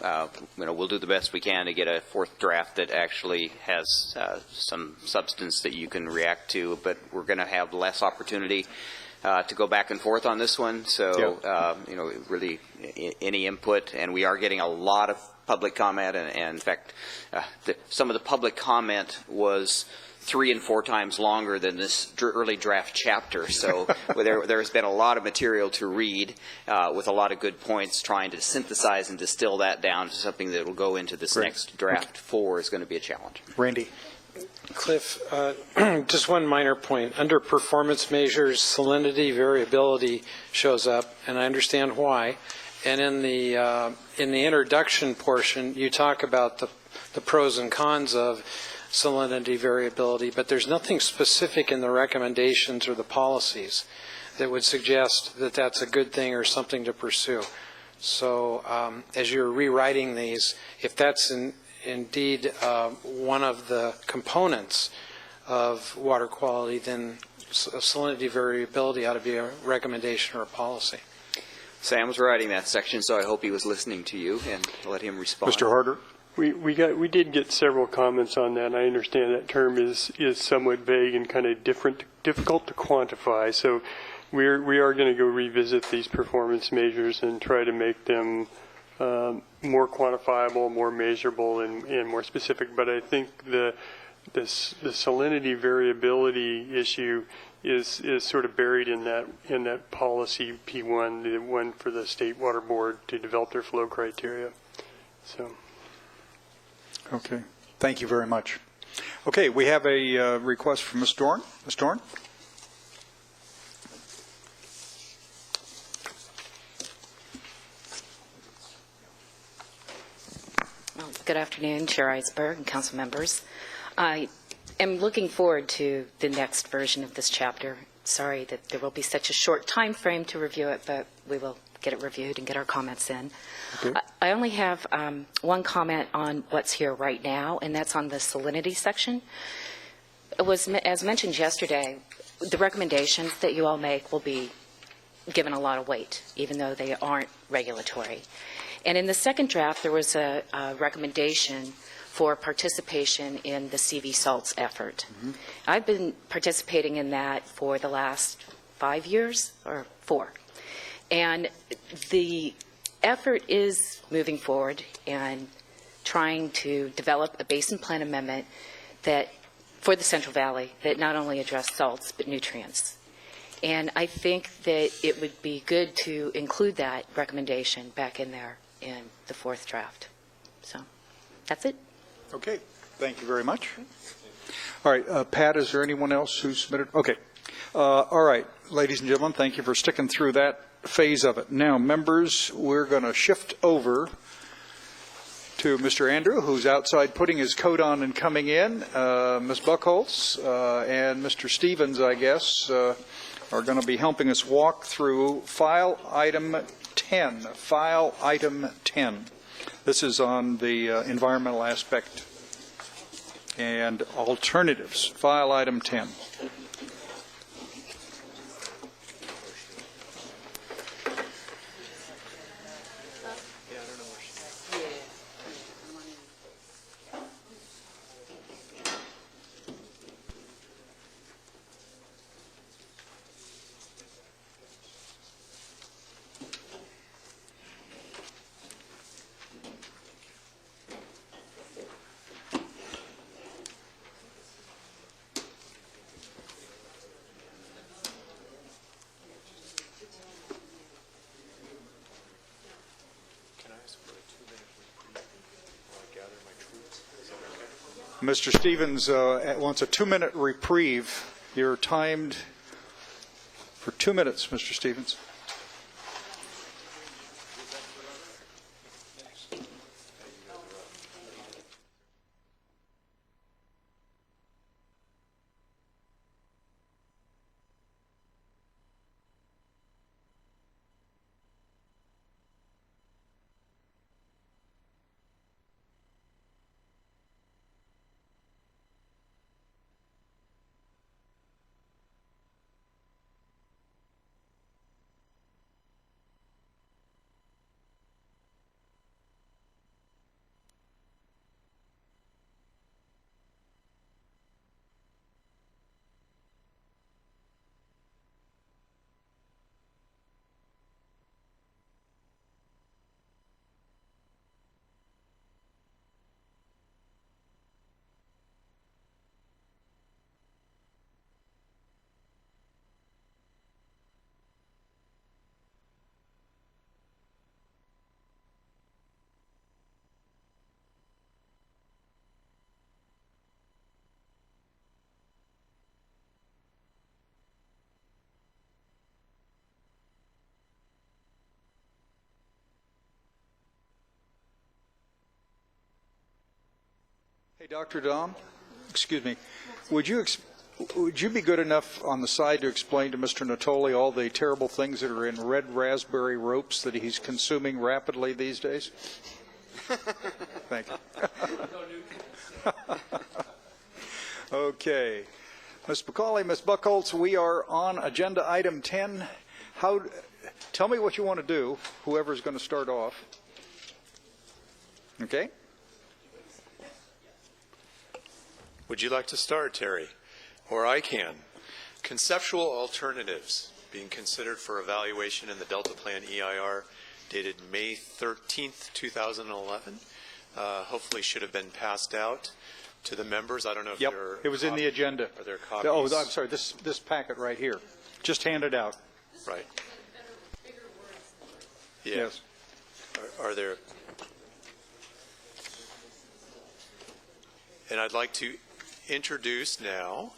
we'll do the best we can to get a fourth draft that actually has some substance that you can react to. But we're going to have less opportunity to go back and forth on this one. So really any input, and we are getting a lot of public comment, and in fact, some of the public comment was 3 and 4 times longer than this early draft chapter. So there has been a lot of material to read with a lot of good points, trying to synthesize and distill that down to something that will go into this next draft 4 is going to be a challenge. Randy. Cliff, just one minor point. Under performance measures, salinity variability shows up, and I understand why. And in the introduction portion, you talk about the pros and cons of salinity variability, but there's nothing specific in the recommendations or the policies that would suggest that that's a good thing or something to pursue. So as you're rewriting these, if that's indeed one of the components of water quality, then salinity variability ought to be a recommendation or a policy. Sam was writing that section, so I hope he was listening to you and let him respond. Mr. Harder? We did get several comments on that, and I understand that term is somewhat vague and kind of difficult to quantify. So we are going to go revisit these performance measures and try to make them more quantifiable, more measurable, and more specific. But I think the salinity variability issue is sort of buried in that policy P1, the one for the State Water Board to develop their flow criteria. So. Okay. Thank you very much. Okay, we have a request from Ms. Dorn. Ms. Dorn? Well, good afternoon, Chair Eisberg and council members. I am looking forward to the next version of this chapter. Sorry that there will be such a short time frame to review it, but we will get it reviewed and get our comments in. Okay. I only have one comment on what's here right now, and that's on the salinity section. It was, as mentioned yesterday, the recommendations that you all make will be given a lot of weight, even though they aren't regulatory. And in the second draft, there was a recommendation for participation in the CV salts effort. Mm-hmm. I've been participating in that for the last 5 years, or 4. And the effort is moving forward and trying to develop a basin plan amendment that, for the Central Valley, that not only address salts but nutrients. And I think that it would be good to include that recommendation back in there in the fourth draft. So that's it. Okay. Thank you very much. All right. Pat, is there anyone else who submitted? Okay. All right. Ladies and gentlemen, thank you for sticking through that phase of it. Now, members, we're going to shift over to Mr. Andrew, who's outside putting his coat on and coming in. Ms. Buchholz and Mr. Stevens, I guess, are going to be helping us walk through file item 10. File item 10. This is on the environmental aspect and alternatives. File item 10. Mr. Stevens wants a 2-minute reprieve. You're timed for 2 minutes, Mr. Stevens. Hey, Dr. Dom, excuse me, would you be good enough on the side to explain to Mr. Natoli all the terrible things that are in red raspberry ropes that he's consuming rapidly these days? Thank you. Okay. Ms. McCauley, Ms. Buchholz, we are on agenda item 10. Tell me what you want to do, whoever's going to start off. Okay? Would you like to start, Terry? Or I can. Conceptual alternatives being considered for evaluation in the Delta Plan EIR dated May 13th, 2011. Hopefully should have been passed out to the members. I don't know if there are it was in the agenda. Are there copies? Oh, I'm sorry, this packet right here. Just handed out. Right. Yeah. Yes. Are there? And I'd like to introduce now,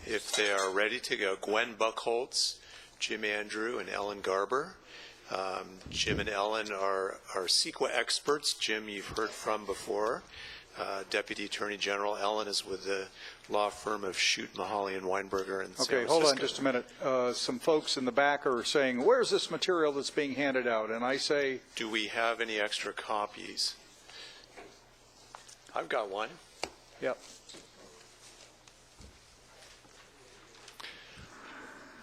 if they are ready to go, Gwen Buchholz, Jim Andrew, and Ellen Garber. Jim and Ellen are CEQA experts. Jim, you've heard from before, Deputy Attorney General. Ellen is with the law firm of Shute, Mahaly, and Weinberger in San Francisco. Okay, hold on just a minute. Some folks in the back are saying, where's this material that's being handed out? And I say... Do we have any extra copies? I've got one. Yep.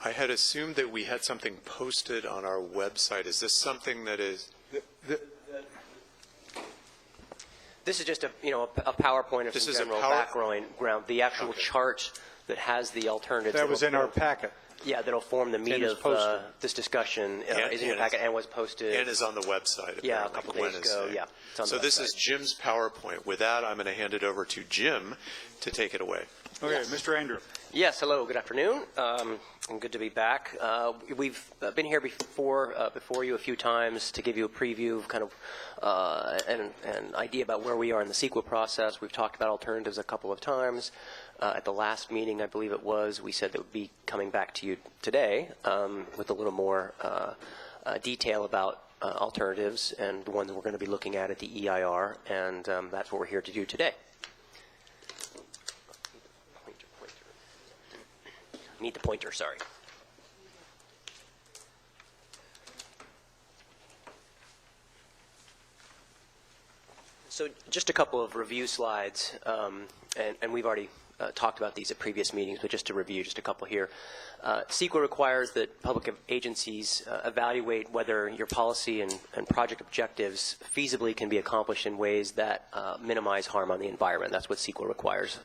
I had assumed that we had something posted on our website. Is this something that is... This is just a PowerPoint of This some is a general background. The actual chart that has the alternatives. That was in our packet. Yeah, that'll form the meat of this discussion is in your packet and was posted. And is on the website. Yeah, a couple days ago. Yeah. So this is Jim's PowerPoint. With that, I'm going to hand it over to Jim to take it away. Okay, yes. Mr. Andrew. Yes, hello, good afternoon. Good to be back. We've been here before you a few times to give you a preview of kind of an idea about where we are in the CEQA process. We've talked about alternatives a couple of times. At the last meeting, I believe it was, we said that we'd be coming back to you today with a little more detail about alternatives and the ones we're going to be looking at the EIR, and that's what we're here to do today. Need the pointer, sorry. So just a couple of review slides, and we've already talked about these at previous meetings, but just to review just a couple here. CEQA requires that public agencies evaluate whether your policy and project objectives feasibly can be accomplished in ways that minimize harm on the environment. That's what CEQA requires.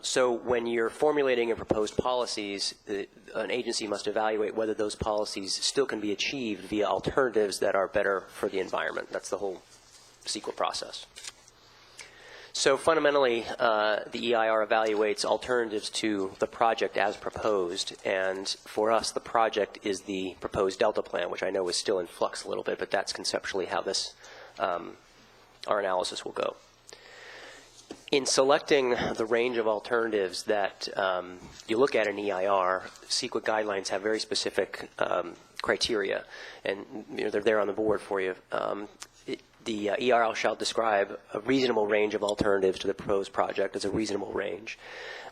So when you're formulating and proposed policies, an agency must evaluate whether those policies still can be achieved via alternatives that are better for the environment. That's the whole CEQA process. So fundamentally, the EIR evaluates alternatives to the project as proposed, and for us, the project is the proposed Delta Plan, which I know is still in flux a little bit, but that's conceptually how this, our analysis will go. In selecting the range of alternatives that you look at in EIR, CEQA guidelines have very specific criteria, and they're there on the board for you. The EIR shall describe a reasonable range of alternatives to the proposed project as a reasonable range,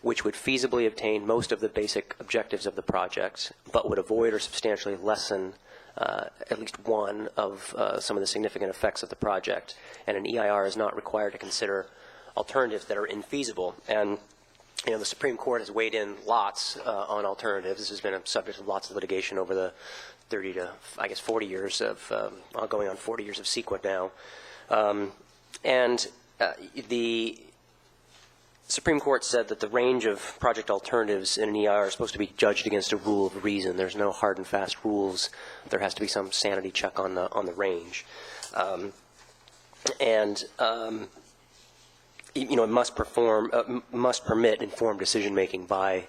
which would feasibly obtain most of the basic objectives of the project, but would avoid or substantially lessen at least one of some of the significant effects of the project. And an EIR is not required to consider alternatives that are infeasible. And the Supreme Court has weighed in lots on alternatives. This has been a subject of lots of litigation over the 30 to, I guess, 40 years of, going on 40 years of CEQA now. The Supreme Court said that the range of project alternatives in an EIR are supposed to be judged against a rule of reason. There's no hard and fast rules. There has to be some sanity check on the range. It must permit informed decision making by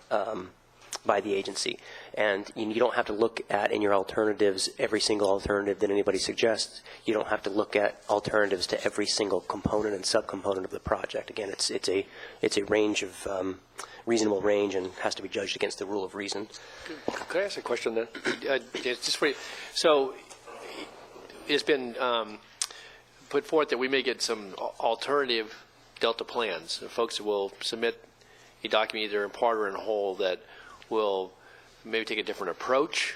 the agency, and you don't have to look at in your alternatives every single alternative that anybody suggests. You don't have to look at alternatives to every single component and subcomponent of the project. Again, it's a range of reasonable range and has to be judged against the rule of reason. Could I ask a question then? Just for you. So it's been put forth that we may get some alternative Delta plans. Folks will submit a document either in part or in whole that will maybe take a different approach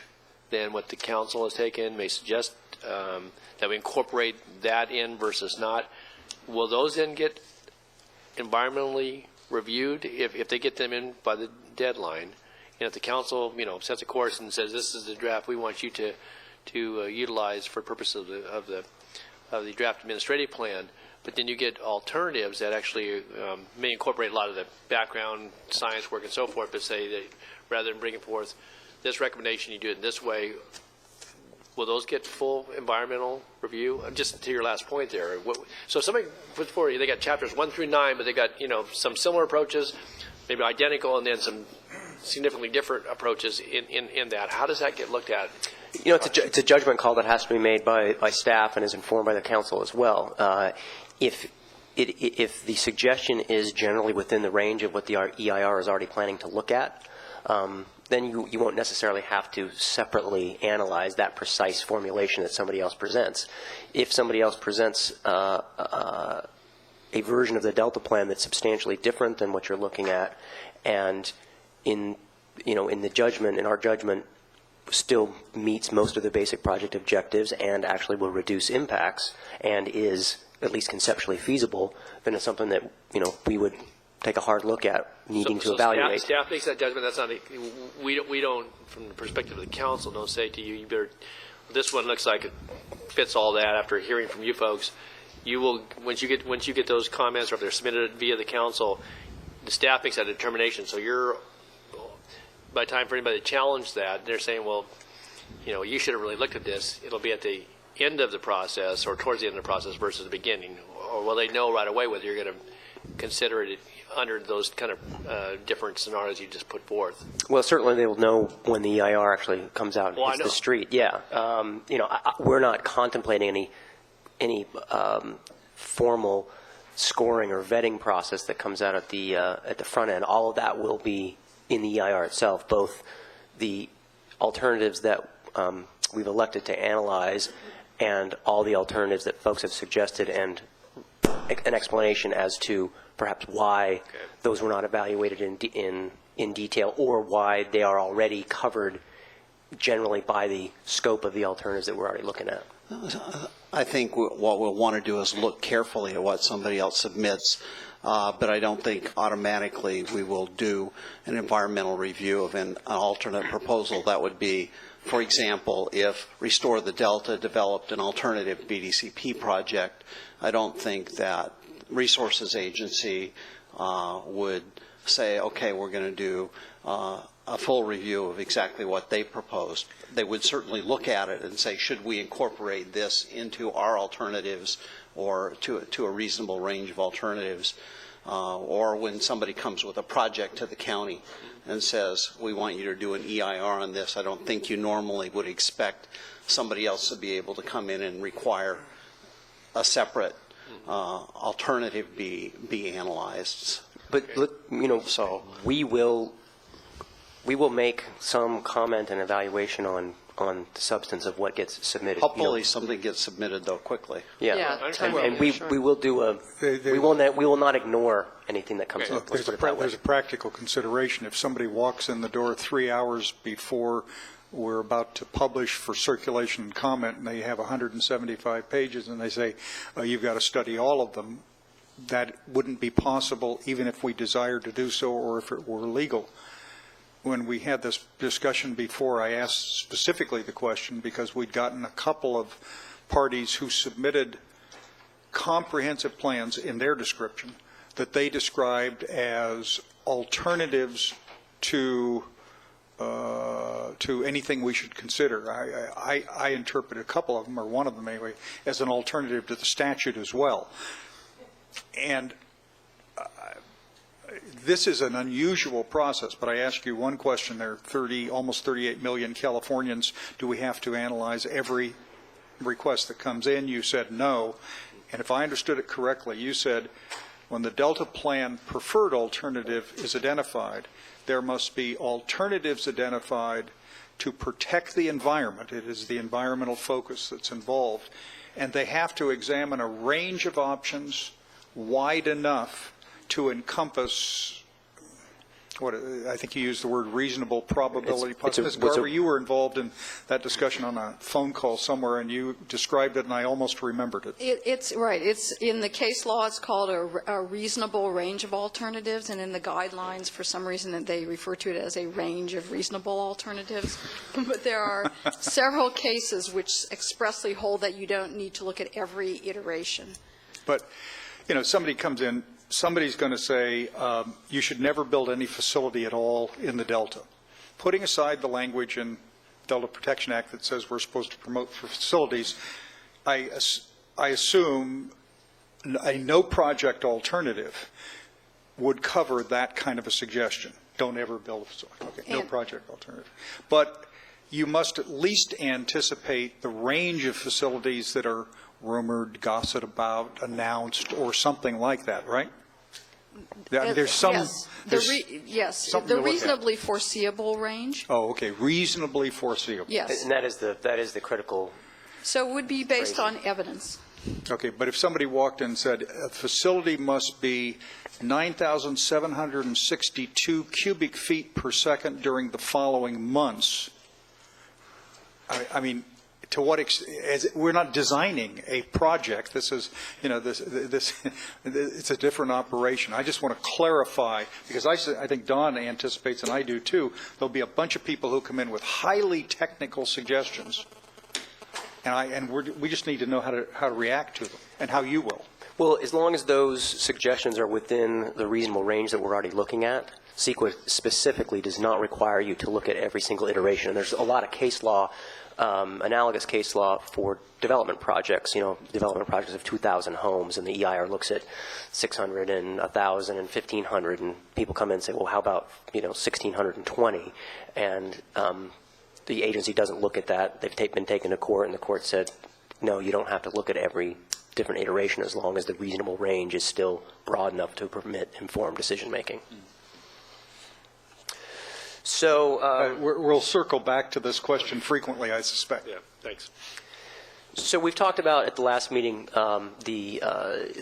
than what the council has taken, may suggest that we incorporate that in versus not. Will those then get environmentally reviewed if they get them in by the deadline? And if the council, sets a course and says, this is the draft we want you to utilize for purpose of the draft administrative plan, but then you get alternatives that actually may incorporate a lot of the background science work and so forth, but say that rather than bringing forth this recommendation, you do it in this way. Will those get full environmental review? Just to your last point there. So somebody puts forward, they got chapters 1 through 9, but they got, some similar approaches, maybe identical, and then some significantly different approaches in that. How does that get looked at? It's a judgment call that has to be made by staff and is informed by the council as well. If the suggestion is generally within the range of what the EIR is already planning to look at, then you won't necessarily have to separately analyze that precise formulation that somebody else presents. If somebody else presents a version of the Delta plan that's substantially different than what you're looking at, and in the judgment, in our judgment, still meets most of the basic project objectives and actually will reduce impacts and is at least conceptually feasible, then it's something that we would take a hard look at needing to evaluate. Staff makes that judgment. That's not we don't, from the perspective of the council, don't say to you, you better. This one looks like it fits all that. After hearing from you folks, you will once you get those comments, or if they're submitted via the council, the staff makes that determination. So you're by the time for anybody to challenge that, they're saying, well, you should have really looked at this. It'll be at the end of the process or towards the end of the process versus the beginning, or will they know right away whether you're going to consider it under those kind of different scenarios you just put forth? Well, certainly they will know when the EIR actually comes out and hits the street. Yeah, we're not contemplating any formal scoring or vetting process that comes out at the front end. All of that will be in the EIR itself, both the alternatives that we've elected to analyze and all the alternatives that folks have suggested, and an explanation as to perhaps why those were not evaluated in detail, or why they are already covered generally by the scope of the alternatives that we're already looking at. I think what we'll want to do is look carefully at what somebody else submits, but I don't think automatically we will do an environmental review of an alternate proposal. That would be, for example, if Restore the Delta developed an alternative BDCP project, I don't think that Resources Agency would say, okay, we're going to do a full review of exactly what they proposed. They would certainly look at it and say, should we incorporate this into our alternatives or to a reasonable range of alternatives? Or when somebody comes with a project to the county and says, we want you to do an EIR on this, I don't think you normally would expect somebody else to be able to come in and require a separate alternative be analyzed. But so we will make some comment and evaluation on the substance of what gets submitted. Hopefully something gets submitted though quickly. Yeah, and we will do we will not ignore anything that comes up. There's a practical consideration. If somebody walks in the door 3 hours before we're about to publish for circulation and comment, and they have 175 pages, and they say, you've got to study all of them, that wouldn't be possible even if we desired to do so or if it were legal. When we had this discussion before, I asked specifically the question because we'd gotten a couple of parties who submitted comprehensive plans in their description that they described as alternatives to anything we should consider. I interpret a couple of them, or one of them anyway, as an alternative to the statute as well. And this is an unusual process, but I ask you one question. There are almost 38 million Californians. Do we have to analyze every request that comes in? You said no. And if I understood it correctly, you said when the Delta Plan preferred alternative is identified, there must be alternatives identified to protect the environment. It is the environmental focus that's involved. And they have to examine a range of options wide enough to encompass what I think you used the word reasonable probability. Ms. Garber, you were involved in that discussion on a phone call somewhere, and you described it, and I almost remembered it. It's right. It's in the case law. It's called a reasonable range of alternatives, and in the guidelines, for some reason, they refer to it as a range of reasonable alternatives. But there are several cases which expressly hold that you don't need to look at every iteration. But, you know, somebody comes in. Somebody's going to say you should never build any facility at all in the Delta. Putting aside the language in Delta Protection Act that says we're supposed to promote for facilities, I assume a no project alternative would cover that kind of a suggestion. Don't ever build a facility. Okay, no project alternative. But you must at least anticipate the range of facilities that are rumored, gossiped about, announced, or something like that, right? There's some. Yes, the reasonably foreseeable range. Oh, okay, reasonably foreseeable. Yes, and that is the critical. So it would be based on evidence. Okay, but if somebody walked in and said a facility must be 9,762 cubic feet per second during the following months, I mean, to what extent? We're not designing a project. This is, you know, this it's a different operation. I just want to clarify, because I think Don anticipates, and I do too, there'll be a bunch of people who come in with highly technical suggestions, and we just need to know how to react to them, and how you will. Well, as long as those suggestions are within the reasonable range that we're already looking at, CEQA specifically does not require you to look at every single iteration. And there's a lot of case law, analogous case law for development projects, you know, development projects of 2,000 homes, and the EIR looks at 600 and 1,000 and 1,500, and people come in and say, well, how about, you know, 1,620? And the agency doesn't look at that. They've been taken to court, and the court said, no, you don't have to look at every different iteration as long as the reasonable range is still broad enough to permit informed decision-making. So we'll circle back to this question frequently, I suspect. Yeah, thanks. So we've talked about at the last meeting the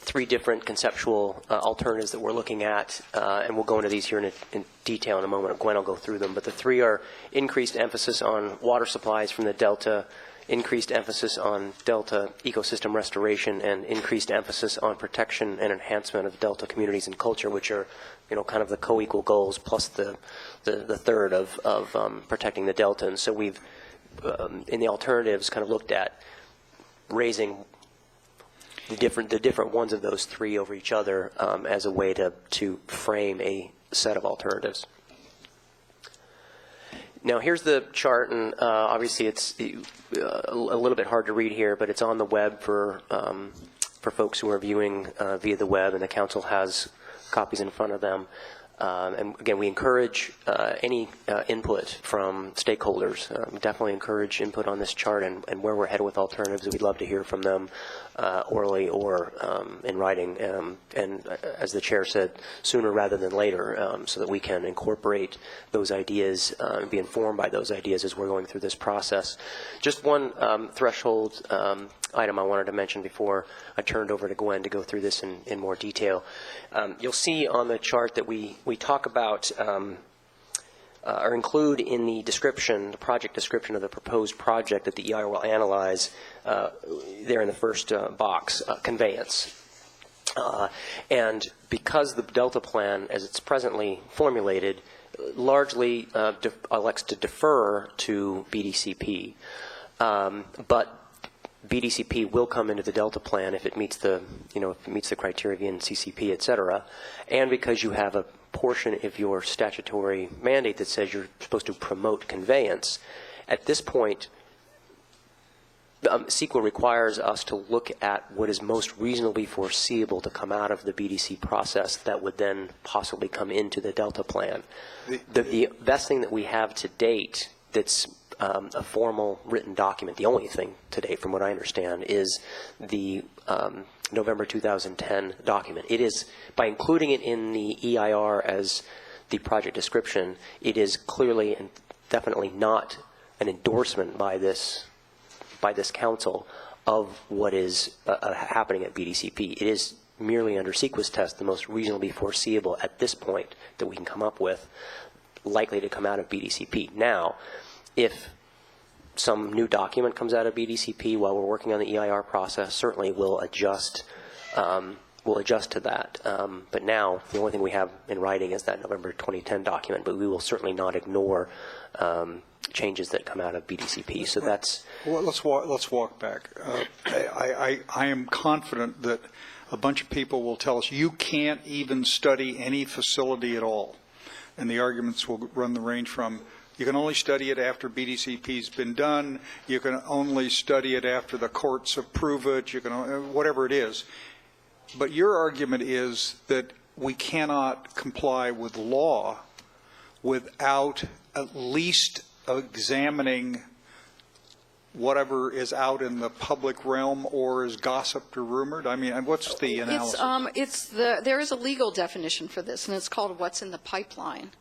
three different conceptual alternatives that we're looking at, and we'll go into these here in detail in a moment. Gwen will go through them, but the three are increased emphasis on water supplies from the Delta, increased emphasis on Delta ecosystem restoration, and increased emphasis on protection and enhancement of Delta communities and culture, which are, you know, kind of the co-equal goals plus the third of protecting the Delta. And so we've, in the alternatives, kind of looked at raising the different ones of those three over each other as a way to frame a set of alternatives. Now here's the chart, and obviously it's a little bit hard to read here, but it's on the web for folks who are viewing via the web, and the council has copies in front of them. And again, we encourage any input from stakeholders. Definitely encourage input on this chart and where we're headed with alternatives. We'd love to hear from them orally or in writing. And as the chair said, sooner rather than later, so that we can incorporate those ideas and be informed by those ideas as we're going through this process. Just one threshold item I wanted to mention before I turned over to Gwen to go through this in more detail. You'll see on the chart that we talk about or include in the description, the project description of the proposed project that the EIR will analyze there in the first box, conveyance. And because the Delta plan, as it's presently formulated, largely elects to defer to BDCP, but BDCP will come into the Delta plan if it meets the, if it meets the criteria in CCP, et cetera, and because you have a portion of your statutory mandate that says you're supposed to promote conveyance. At this point, CEQA requires us to look at what is most reasonably foreseeable to come out of the BDC process that would then possibly come into the Delta plan. The best thing that we have to date that's a formal written document, the only thing to date from what I understand, is the November 2010 document. It is, by including it in the EIR as the project description, it is clearly and definitely not an endorsement by this council of what is happening at BDCP. It is merely under CEQA's test, the most reasonably foreseeable at this point that we can come up with, likely to come out of BDCP. Now, if some new document comes out of BDCP while we're working on the EIR process, certainly we'll adjust to that. But now, the only thing we have in writing is that November 2010 document, but we will certainly not ignore changes that come out of BDCP. So that's... Well, let's walk back. I am confident that a bunch of people will tell us you can't even study any facility at all. And the arguments will run the range from you can only study it after BDCP's been done, you can only study it after the courts approve it, you can, whatever it is. But your argument is that we cannot comply with law without at least examining whatever is out in the public realm or is gossiped or rumored? I mean, what's the analysis? There is a legal definition for this, and it's called what's in the pipeline.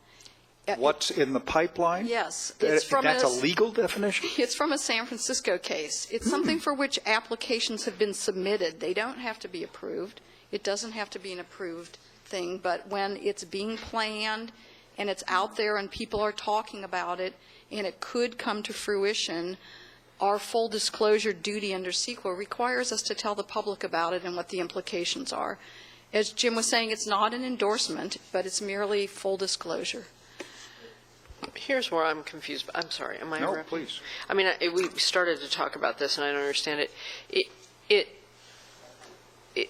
What's in the pipeline? Yes. That's a legal definition? It's from a San Francisco case. It's something for which applications have been submitted. They don't have to be approved. It doesn't have to be an approved thing, but when it's being planned and it's out there and people are talking about it and it could come to fruition, our full disclosure duty under CEQA requires us to tell the public about it and what the implications are. As Jim was saying, it's not an endorsement, but it's merely full disclosure. Here's where I'm confused. I'm sorry. Am I No, interrupting? please. I mean, we started to talk about this, and I don't understand it.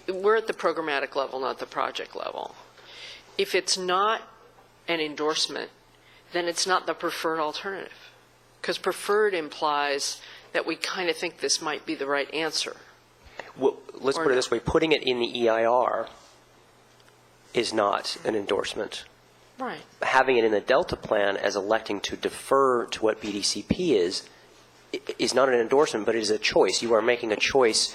We're at the programmatic level, not the project level. If it's not an endorsement, then it's not the preferred alternative, because preferred implies that we kind of think this might be the right answer. Well, let's put it this way. Putting it in the EIR is not an endorsement. Right. Having it in the Delta plan as electing to defer to what BDCP is not an endorsement, but it is a choice. You are making a choice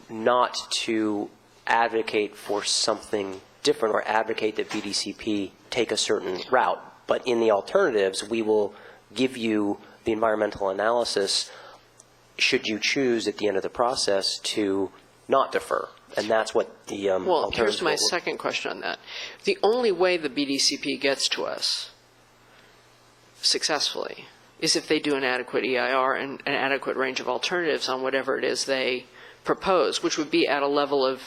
not to advocate for something different or advocate that BDCP take a certain route. But in the alternatives, we will give you the environmental analysis should you choose at the end of the process to not defer. And that's what the well, here's my second question on that. The only way the BDCP gets to us successfully is if they do an adequate EIR and an adequate range of alternatives on whatever it is they propose, which would be at a level of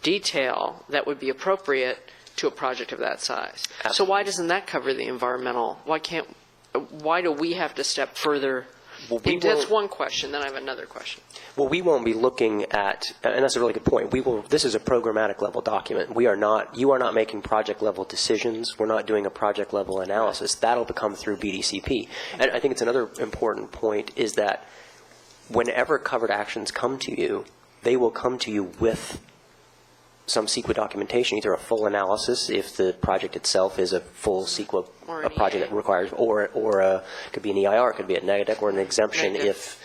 detail that would be appropriate to a project of that size. Absolutely. So why doesn't that cover the environmental? Why do we have to step further? Well, that's one question. Then I have another question. Well, we won't be looking at, and that's a really good point. This is a programmatic level document. You are not making project level decisions. We're not doing a project level analysis. That'll become through BDCP. And I think it's another important point is that whenever covered actions come to you, they will come to you with some CEQA documentation, either a full analysis if the project itself is a full CEQA project that requires, or it could be an EIR, it could be a negative, or an exemption if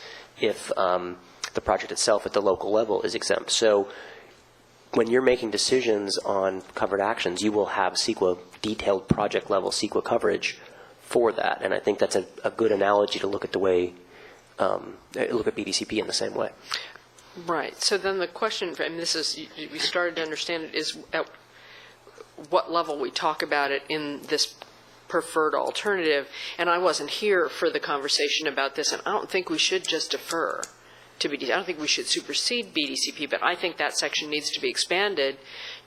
the project itself at the local level is exempt. So when you're making decisions on covered actions, you will have CEQA, detailed project level CEQA coverage for that. And I think that's a good analogy to look at the way, look at BDCP in the same way. Right. So then the question, and this is, we started to understand it, is at what level we talk about it in this preferred alternative. And I wasn't here for the conversation about this, and I don't think we should just defer to BDCP. I don't think we should supersede BDCP, but I think that section needs to be expanded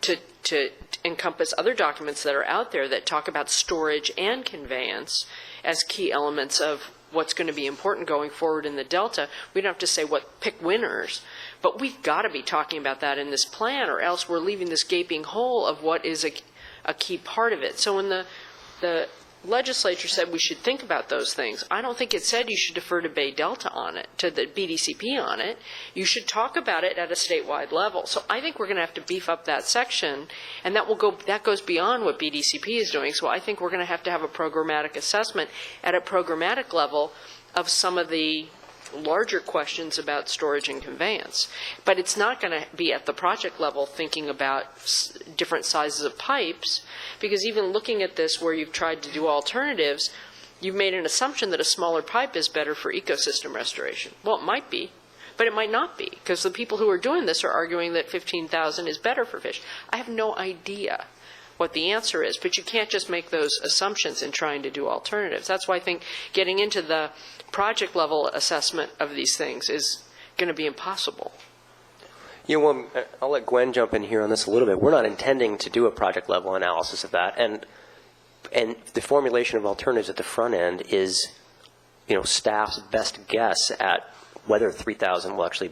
to encompass other documents that are out there that talk about storage and conveyance as key elements of what's going to be important going forward in the Delta. We don't have to say pick winners, but we've got to be talking about that in this plan, or else we're leaving this gaping hole of what is a key part of it. So when the legislature said we should think about those things, I don't think it said you should defer to Bay Delta on it, to the BDCP on it. You should talk about it at a statewide level. So I think we're going to have to beef up that section, and that goes beyond what BDCP is doing. So I think we're going to have a programmatic assessment at a programmatic level of some of the larger questions about storage and conveyance. But it's not going to be at the project level thinking about different sizes of pipes, because even looking at this where you've tried to do alternatives, you've made an assumption that a smaller pipe is better for ecosystem restoration. Well, it might be, but it might not be, because the people who are doing this are arguing that 15,000 is better for fish. I have no idea what the answer is, but you can't just make those assumptions in trying to do alternatives. That's why I think getting into the project level assessment of these things is going to be impossible. Well, I'll let Gwen jump in here on this a little bit. We're not intending to do a project level analysis of that, and the formulation of alternatives at the front end is, staff's best guess at whether 3,000 will actually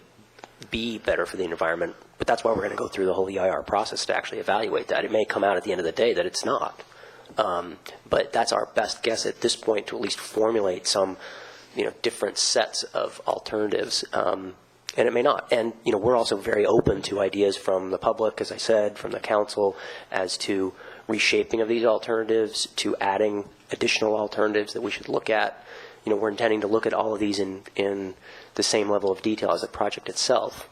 be better for the environment. But that's why we're going to go through the whole EIR process to actually evaluate that. It may come out at the end of the day that it's not, but that's our best guess at this point to at least formulate some, different sets of alternatives. And it may not. And, we're also very open to ideas from the public, as I said, from the council, as to reshaping of these alternatives, to adding additional alternatives that we should look at. We're intending to look at all of these in the same level of detail as the project itself.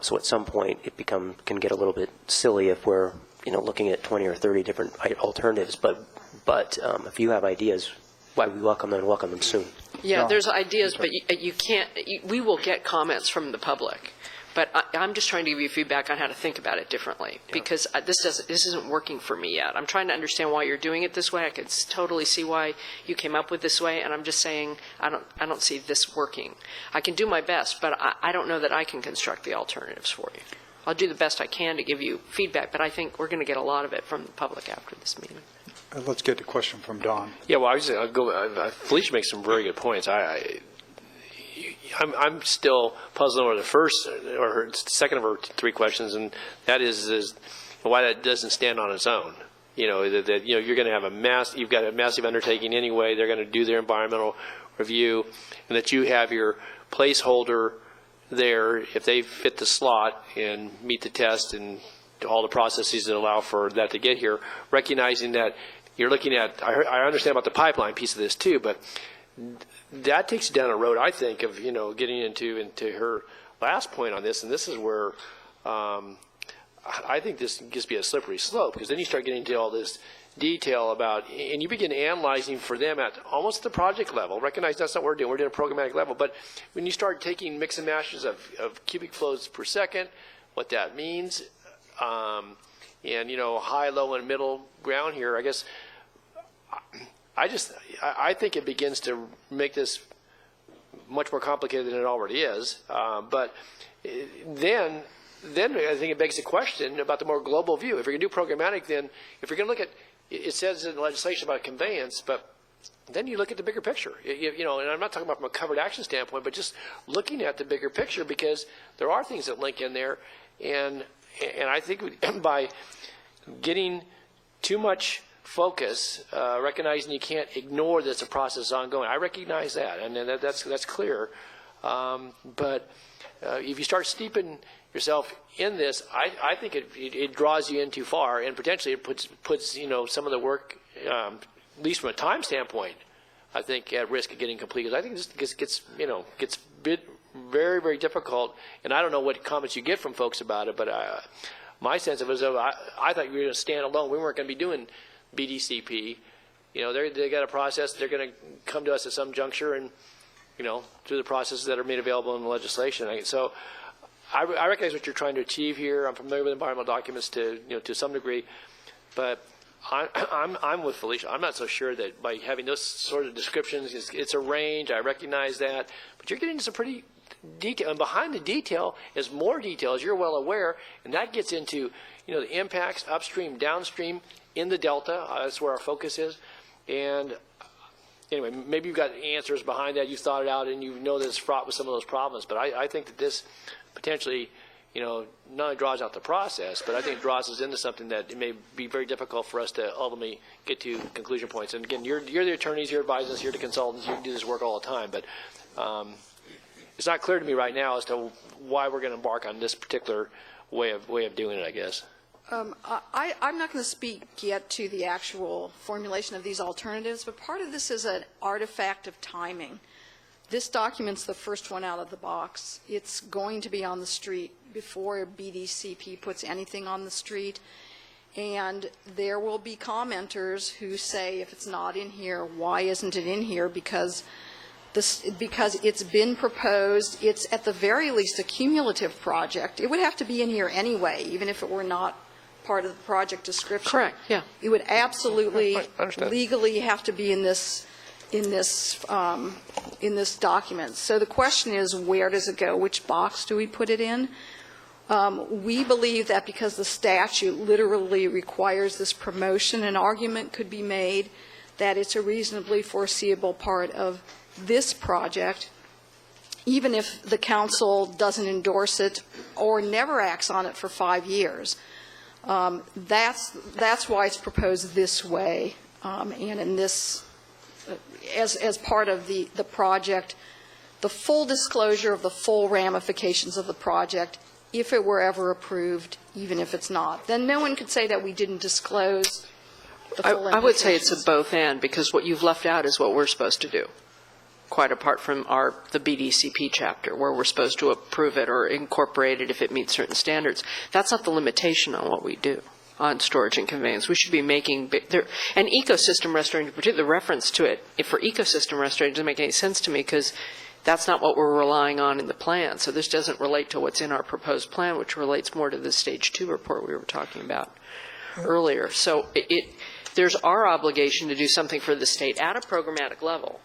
So at some point it can get a little bit silly if we're, looking at 20 or 30 different alternatives. But if you have ideas, why we welcome them soon. Yeah, there's ideas, but you can't, we will get comments from the public. But I'm just trying to give you feedback on how to think about it differently, because this isn't working for me yet. I'm trying to understand why you're doing it this way. I could totally see why you came up with this way, and I'm just saying I don't see this working. I can do my best, but I don't know that I can construct the alternatives for you. I'll do the best I can to give you feedback, but I think we're going to get a lot of it from the public after this meeting. Let's get the question from Don. Yeah, well, Felicia makes some very good points. I'm still puzzling over the first or her second of her three questions, and that is why that doesn't stand on its own. You're going to have you've got a massive undertaking anyway. They're going to do their environmental review, and that you have your placeholder there if they fit the slot and meet the test and all the processes that allow for that to get here, recognizing that you're looking at, I understand about the pipeline piece of this too, but that takes you down a road, I think, of, getting into her last point on this, and this is where I think this gets to be a slippery slope, because then you start getting into all this detail about, and you begin analyzing for them at almost the project level. Recognize that's not what we're doing a programmatic level, but when you start taking mix and matches of cubic flows per second, what that means, and, high, low, and middle ground here, I guess, I think it begins to make this much more complicated than it already is. But then I think it begs the question about the more global view. If you're going to do programmatic, then if you're going to look at, it says in the legislation about conveyance, but then you look at the bigger picture. And I'm not talking about from a covered action standpoint, but just looking at the bigger picture, because there are things that link in there, and I think by getting too much focus, recognizing you can't ignore that the process is ongoing. I recognize that, and that's clear. But if you start steeping yourself in this, I think it draws you in too far, and potentially it puts some of the work, at least from a time standpoint, I think at risk of getting complete. Because I think this gets very, very difficult, and I don't know what comments you get from folks about it, but my sense of it is I thought you were going to stand alone. We weren't going to be doing BDCP. They got a process. They're going to come to us at some juncture and, through the processes that are made available in the legislation. So I recognize what you're trying to achieve here. I'm familiar with environmental documents to some degree, but I'm with Felicia. I'm not so sure that by having those sort of descriptions, it's a range. I recognize that, but you're getting some pretty detail, and behind the detail is more detail, as you're well aware, and that gets into the impacts upstream, downstream in the delta. That's where our focus is. And anyway, maybe you've got answers behind that. You thought it out, and that it's fraught with some of those problems. But I think that this potentially, not only draws out the process, but I think it draws us into something that it may be very difficult for us to ultimately get to conclusion points. And again, you're the attorneys, you're advising us, you're the consultants, you do this work all the time. But it's not clear to me right now as to why we're going to embark on this particular way of doing it, I guess. I'm not going to speak yet to the actual formulation of these alternatives, but part of this is an artifact of timing. This document's the first one out of the box. It's going to be on the street before BDCP puts anything on the street, and there will be commenters who say, if it's not in here, why isn't it in here? Because because it's been proposed, it's at the very least a cumulative project. It would have to be in here anyway, even if it were not part of the project description. Correct, yeah. It would absolutely I understand. legally have to be in this document. So the question is, where does it go? Which box do we put it in? We believe that because the statute literally requires this promotion, an argument could be made that it's a reasonably foreseeable part of this project, even if the council doesn't endorse it or never acts on it for 5 years. That's why it's proposed this way, and in this, as part of the project, the full disclosure of the full ramifications of the project, if it were ever approved, even if it's not. Then no one could say that we didn't disclose the full I would say it's a implications. both and, because what you've left out is what we're supposed to do, quite apart from the BDCP chapter, where we're supposed to approve it or incorporate it if it meets certain standards. That's not the limitation on what we do on storage and conveyance. We should be making, and ecosystem restoration, particularly the reference to it, for ecosystem restoration doesn't make any sense to me, because that's not what we're relying on in the plan. So this doesn't relate to what's in our proposed plan, which relates more to the Stage 2 report we were talking about earlier. So there's our obligation to do something for the state at a programmatic level.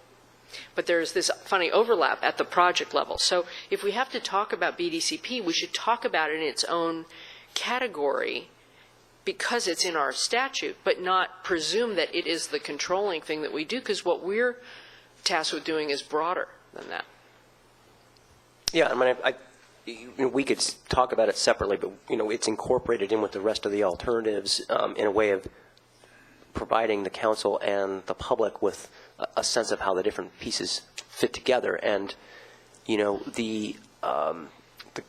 But there's this funny overlap at the project level. So if we have to talk about BDCP, we should talk about it in its own category because it's in our statute, but not presume that it is the controlling thing that we do, because what we're tasked with doing is broader than that. Yeah, I mean, we could talk about it separately, but, it's incorporated in with the rest of the alternatives in a way of providing the council and the public with a sense of how the different pieces fit together. And, the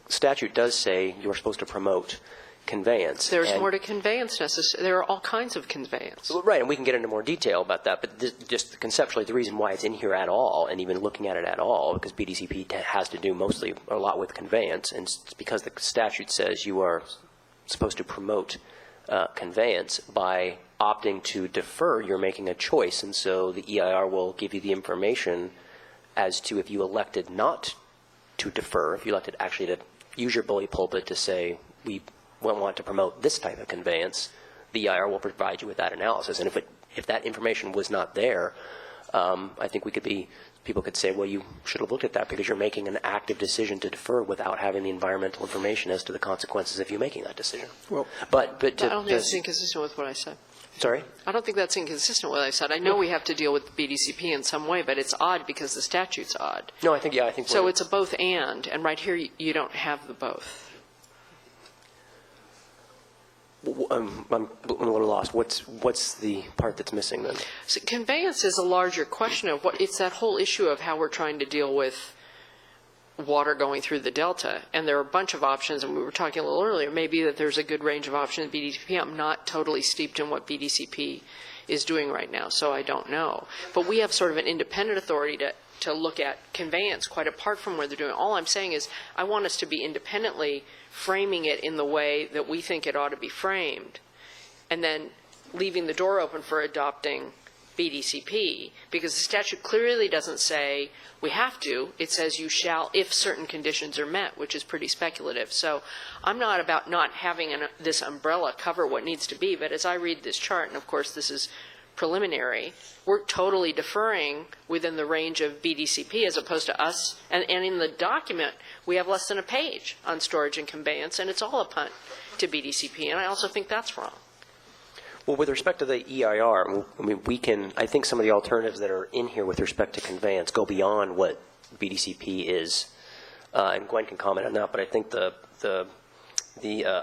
statute does say you're supposed to promote conveyance. There's more to conveyance necessary. There are all kinds of conveyance. Right, and we can get into more detail about that, but just conceptually, the reason why it's in here at all, and even looking at it at all, because BDCP has to do mostly a lot with conveyance, and it's because the statute says you are supposed to promote conveyance. By opting to defer, you're making a choice, and so the EIR will give you the information as to if you elected not to defer, if you elected actually to use your bully pulpit to say, we want to promote this type of conveyance, the EIR will provide you with that analysis. And if that information was not there, I think people could say, well, you should have looked at that because you're making an active decision to defer without having the environmental information as to the consequences of you making that decision. Well, I don't think that's inconsistent with what I said. Sorry? I don't think that's inconsistent with what I said. I know we have to deal with the BDCP in some way, but it's odd because the statute's odd. No, I think so it's a both and right here you don't have the both. I'm a little lost. What's the part that's missing then? So conveyance is a larger question of it's that whole issue of how we're trying to deal with water going through the delta, and there are a bunch of options, and we were talking a little earlier, maybe that there's a good range of options in BDCP. I'm not totally steeped in what BDCP is doing right now, so I don't know. But we have sort of an independent authority to look at conveyance quite apart from where they're doing it. All I'm saying is I want us to be independently framing it in the way that we think it ought to be framed, and then leaving the door open for adopting BDCP, because the statute clearly doesn't say we have to. It says you shall if certain conditions are met, which is pretty speculative. So I'm not about not having this umbrella cover what needs to be, but as I read this chart, and of course this is preliminary, we're totally deferring within the range of BDCP as opposed to us. And in the document, we have less than a page on storage and conveyance, and it's all a punt to BDCP, and I also think that's wrong. Well, with respect to the EIR, I mean, I think some of the alternatives that are in here with respect to conveyance go beyond what BDCP is, and Gwen can comment on that, but I think the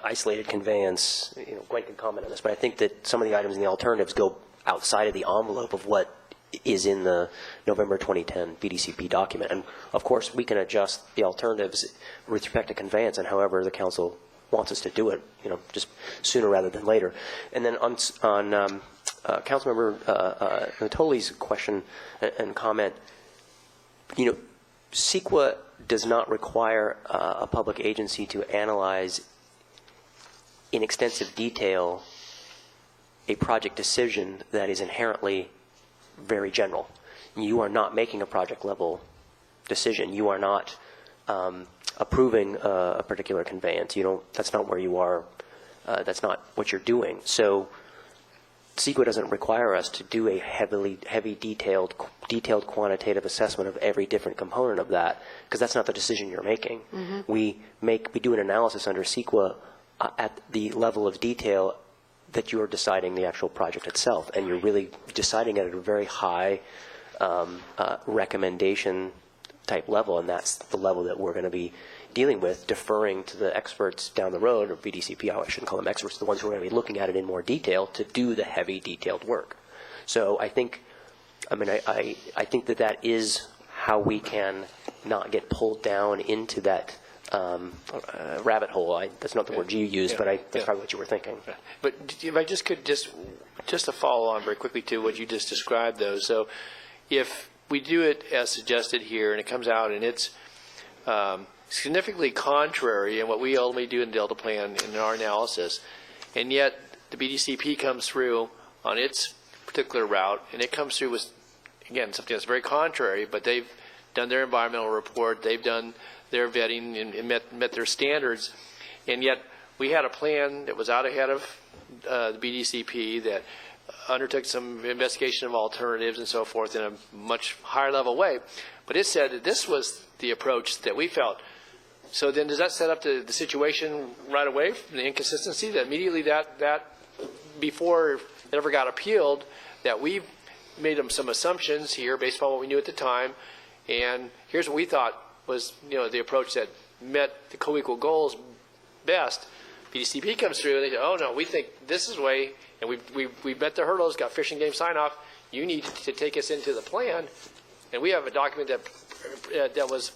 isolated conveyance, Gwen can comment on this, but I think that some of the items in the alternatives go outside of the envelope of what is in the November 2010 BDCP document. And of course, we can adjust the alternatives with respect to conveyance and however the council wants us to do it, just sooner rather than later. And then on Councilmember Natoli's question and comment, CEQA does not require a public agency to analyze in extensive detail a project decision that is inherently very general. you are not making a project level decision. You are not approving a particular conveyance. That's not where you are. That's not what you're doing. So CEQA doesn't require us to do a heavy detailed quantitative assessment of every different component of that, because that's not the decision you're making. Mm-hmm. We do an analysis under CEQA at the level of detail that you're deciding the actual project itself, and you're really deciding it at a very high recommendation type level, and that's the level that we're going to be dealing with, deferring to the experts down the road, or BDCP, I shouldn't call them experts, the ones who are going to be looking at it in more detail to do the heavy detailed work. So I think that is how we can not get pulled down into that rabbit hole. That's not the word you used, but that's probably what you were thinking. But if I just could just to follow on very quickly to what you just described, though. So if we do it as suggested here, and it comes out and it's significantly contrary in what we ultimately do in the Delta Plan in our analysis, and yet the BDCP comes through on its particular route, and it comes through with, again, something that's very contrary, but they've done their environmental report, they've done their vetting and met their standards, and yet we had a plan that was out ahead of the BDCP that undertook some investigation of alternatives and so forth in a much higher level way. But it said that this was the approach that we felt. So then does that set up the situation right away, the inconsistency, that immediately that before it ever got appealed, that we made some assumptions here based on what we knew at the time, and here's what we thought was the approach that met the co-equal goals best. BDCP comes through and they say, oh no, we think this is the way, and we've met the hurdles, got Fish and Game sign-off, you need to take us into the plan, and we have a document that was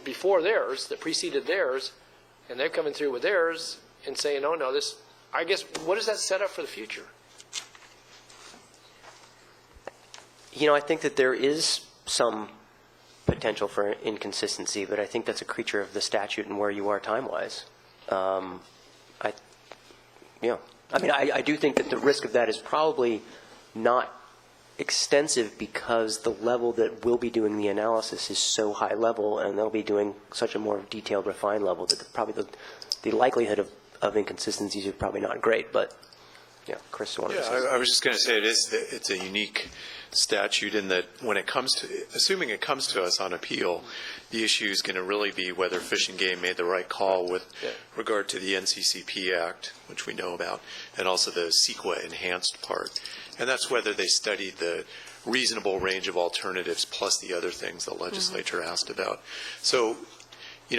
before theirs, that preceded theirs, and they're coming through with theirs and saying, oh no, this, I guess, what does that set up for the future? I think that there is some potential for inconsistency, but I think that's a creature of the statute and where you are time-wise. I do think that the risk of that is probably not extensive because the level that we'll be doing the analysis is so high level, and they'll be doing such a more detailed, refined level that probably the likelihood of inconsistencies is probably not great. But Chris wanted to say something. I was just going to say it's a unique statute in that when it comes to, assuming it comes to us on appeal, the issue is going to really be whether Fish and Game made the right call with regard to the NCCP Act, which we know about, and also the CEQA enhanced part. And that's whether they studied the reasonable range of alternatives plus the other things the legislature asked about. So,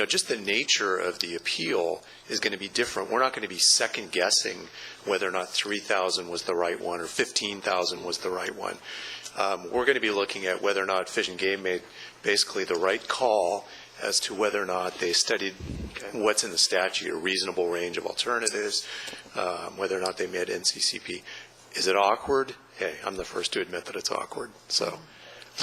just the nature of the appeal is going to be different. We're not going to be second guessing whether or not 3,000 was the right one or 15,000 was the right one. We're going to be looking at whether or not Fish and Game made basically the right call as to whether or not they studied what's in the statute, a reasonable range of alternatives, whether or not they met NCCP. Is it awkward? Hey, I'm the first to admit that it's awkward. So,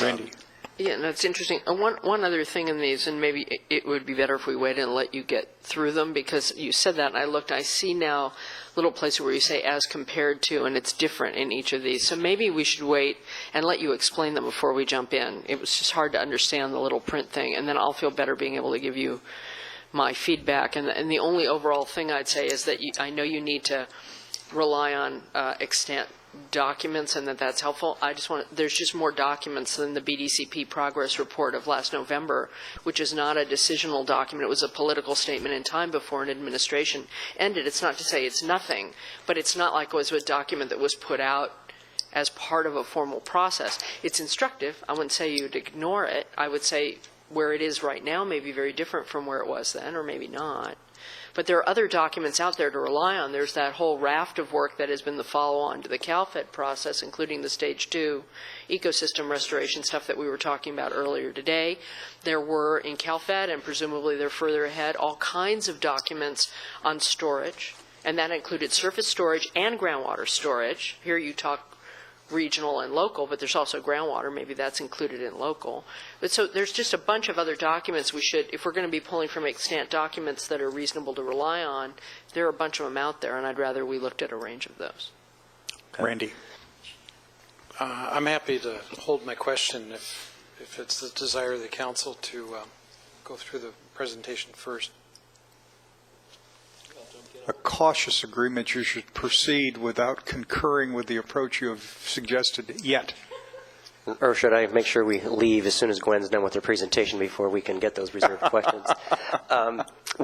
Randy. Yeah, no, it's interesting. One other thing in these, and maybe it would be better if we waited and let you get through them, because you said that, and I see now little places where you say as compared to, and it's different in each of these. So maybe we should wait and let you explain them before we jump in. It was just hard to understand the little print thing, and then I'll feel better being able to give you my feedback. And the only overall thing I'd say is that I know you need to rely on extant documents, and that's helpful. There's just more documents than the BDCP progress report of last November, which is not a decisional document. It was a political statement in time before an administration ended. It's not to say it's nothing, but it's not like it was a document that was put out as part of a formal process. It's instructive. I wouldn't say you'd ignore it. I would say where it is right now may be very different from where it was then, or maybe not. But there are other documents out there to rely on. There's that whole raft of work that has been the follow-on to the CalFed process, including the Stage 2 ecosystem restoration stuff that we were talking about earlier today. There were in CalFed, and presumably they're further ahead, all kinds of documents on storage, and that included surface storage and groundwater storage. Here you talk regional and local, but there's also groundwater. Maybe that's included in local. But so there's just a bunch of other documents we should, if we're going to be pulling from extant documents that are reasonable to rely on, there are a bunch of them out there, and I'd rather we looked at a range of those. Randy. I'm happy to hold my question if it's the desire of the council to go through the presentation first. A cautious agreement, you should proceed without concurring with the approach you have suggested yet. Or should I make sure we leave as soon as Gwen's done with her presentation before we can get those reserved questions?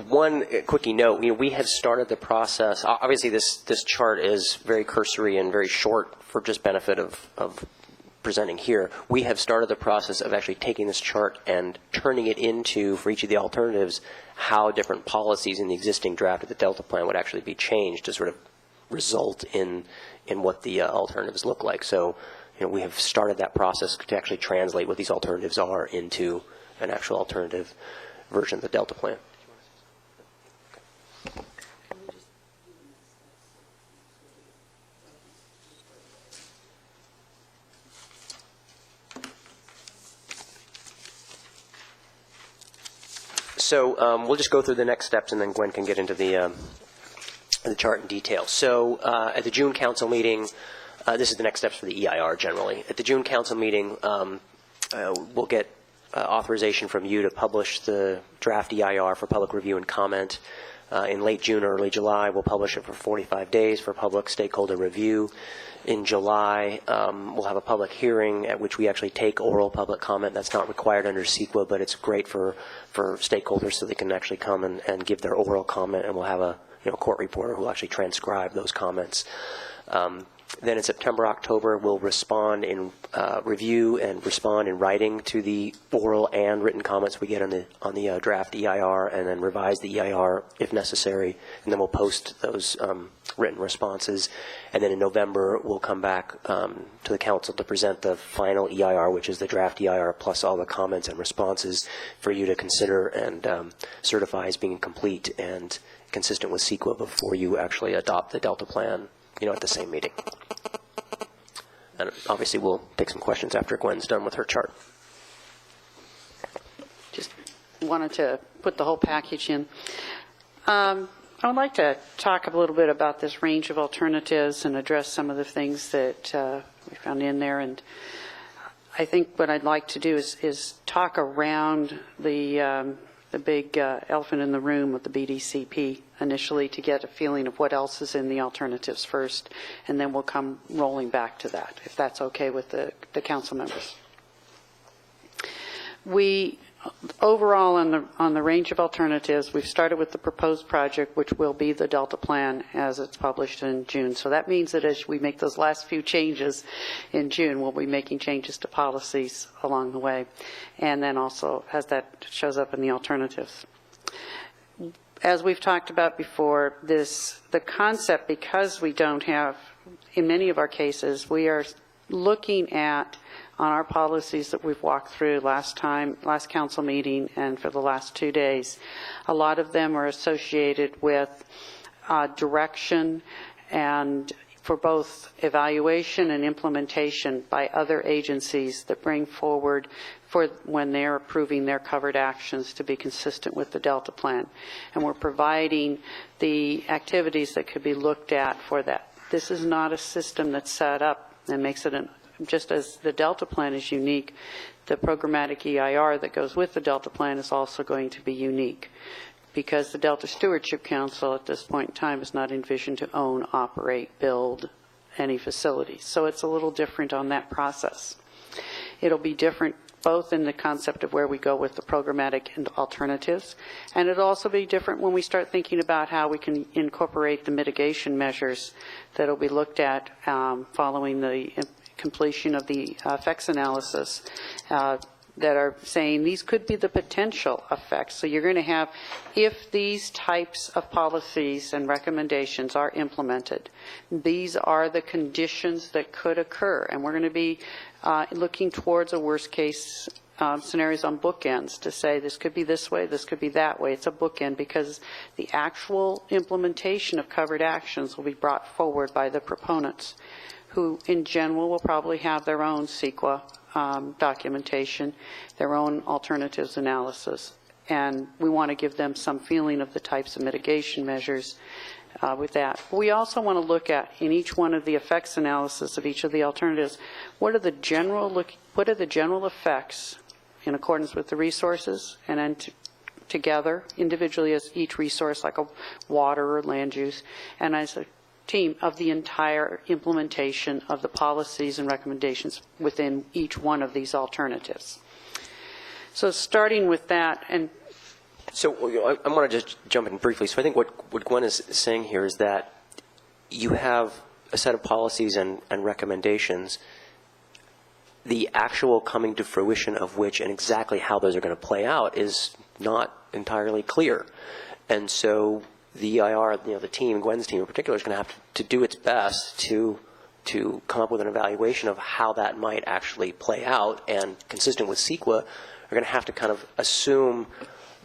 One quickie note, we have started the process. Obviously, this chart is very cursory and very short for just benefit of presenting here. We have started the process of actually taking this chart and turning it into, for each of the alternatives, how different policies in the existing draft of the Delta plan would actually be changed to sort of result in what the alternatives look like. So, we have started that process to actually translate what these alternatives are into an actual alternative version of the Delta plan. So we'll just go through the next steps, and then Gwen can get into the chart in detail. So at the June council meeting, this is the next steps for the EIR generally. At the June council meeting, we'll get authorization from you to publish the draft EIR for public review and comment. In late June or early July, we'll publish it for 45 days for public stakeholder review. In July, we'll have a public hearing at which we actually take oral public comment. That's not required under CEQA, but it's great for stakeholders so they can actually come and give their oral comment, and we'll have a court reporter who will actually transcribe those comments. Then in September, October, we'll respond in review and respond in writing to the oral and written comments we get on the draft EIR, and then revise the EIR if necessary. And then we'll post those written responses. And then in November, we'll come back to the council to present the final EIR, which is the draft EIR plus all the comments and responses for you to consider and certify as being complete and consistent with CEQA before you actually adopt the Delta plan, at the same meeting. And obviously, we'll take some questions after Gwen's done with her chart. Just wanted to put the whole package in. I would like to talk a little bit about this range of alternatives and address some of the things that we found in there. And I think what I'd like to do is talk around the big elephant in the room with the BDCP initially to get a feeling of what else is in the alternatives first, and then we'll come rolling back to that, if that's okay with the council members. We overall on the range of alternatives, we've started with the proposed project, which will be the Delta plan as it's published in June. So that means that as we make those last few changes in June, we'll be making changes to policies along the way. And then also as that shows up in the alternatives. As we've talked about before, the concept, because we don't have, in many of our cases, we are looking at on our policies that we've walked through last council meeting and for the last 2 days. A lot of them are associated with direction and for both evaluation and implementation by other agencies that bring forward for when they're approving their covered actions to be consistent with the Delta plan. And we're providing the activities that could be looked at for that. This is not a system that's set up and makes it just as the Delta plan is unique, the programmatic EIR that goes with the Delta plan is also going to be unique, because the Delta Stewardship Council at this point in time is not envisioned to own, operate, build any facilities. So it's a little different on that process. It'll be different both in the concept of where we go with the programmatic and alternatives, and it'll also be different when we start thinking about how we can incorporate the mitigation measures that will be looked at following the completion of the effects analysis that are saying these could be the potential effects. So you're going to have, if these types of policies and recommendations are implemented, these are the conditions that could occur. And we're going to be looking towards a worst case scenarios on bookends to say this could be this way, this could be that way. It's a bookend because the actual implementation of covered actions will be brought forward by the proponents, who in general will probably have their own CEQA documentation, their own alternatives analysis. And we want to give them some feeling of the types of mitigation measures with that. We also want to look at, in each one of the effects analysis of each of the alternatives, what are the general effects in accordance with the resources, and then together, individually as each resource, like a water or land use, and as a team of the entire implementation of the policies and recommendations within each one of these alternatives. So starting with that, and so I want to just jump in briefly. So I think what Gwen is saying here is that you have a set of policies and recommendations, the actual coming to fruition of which and exactly how those are going to play out is not entirely clear. And so the EIR, the team, Gwen's team in particular, is going to have to do its best to come up with an evaluation of how that might actually play out, and consistent with CEQA, are going to have to kind of assume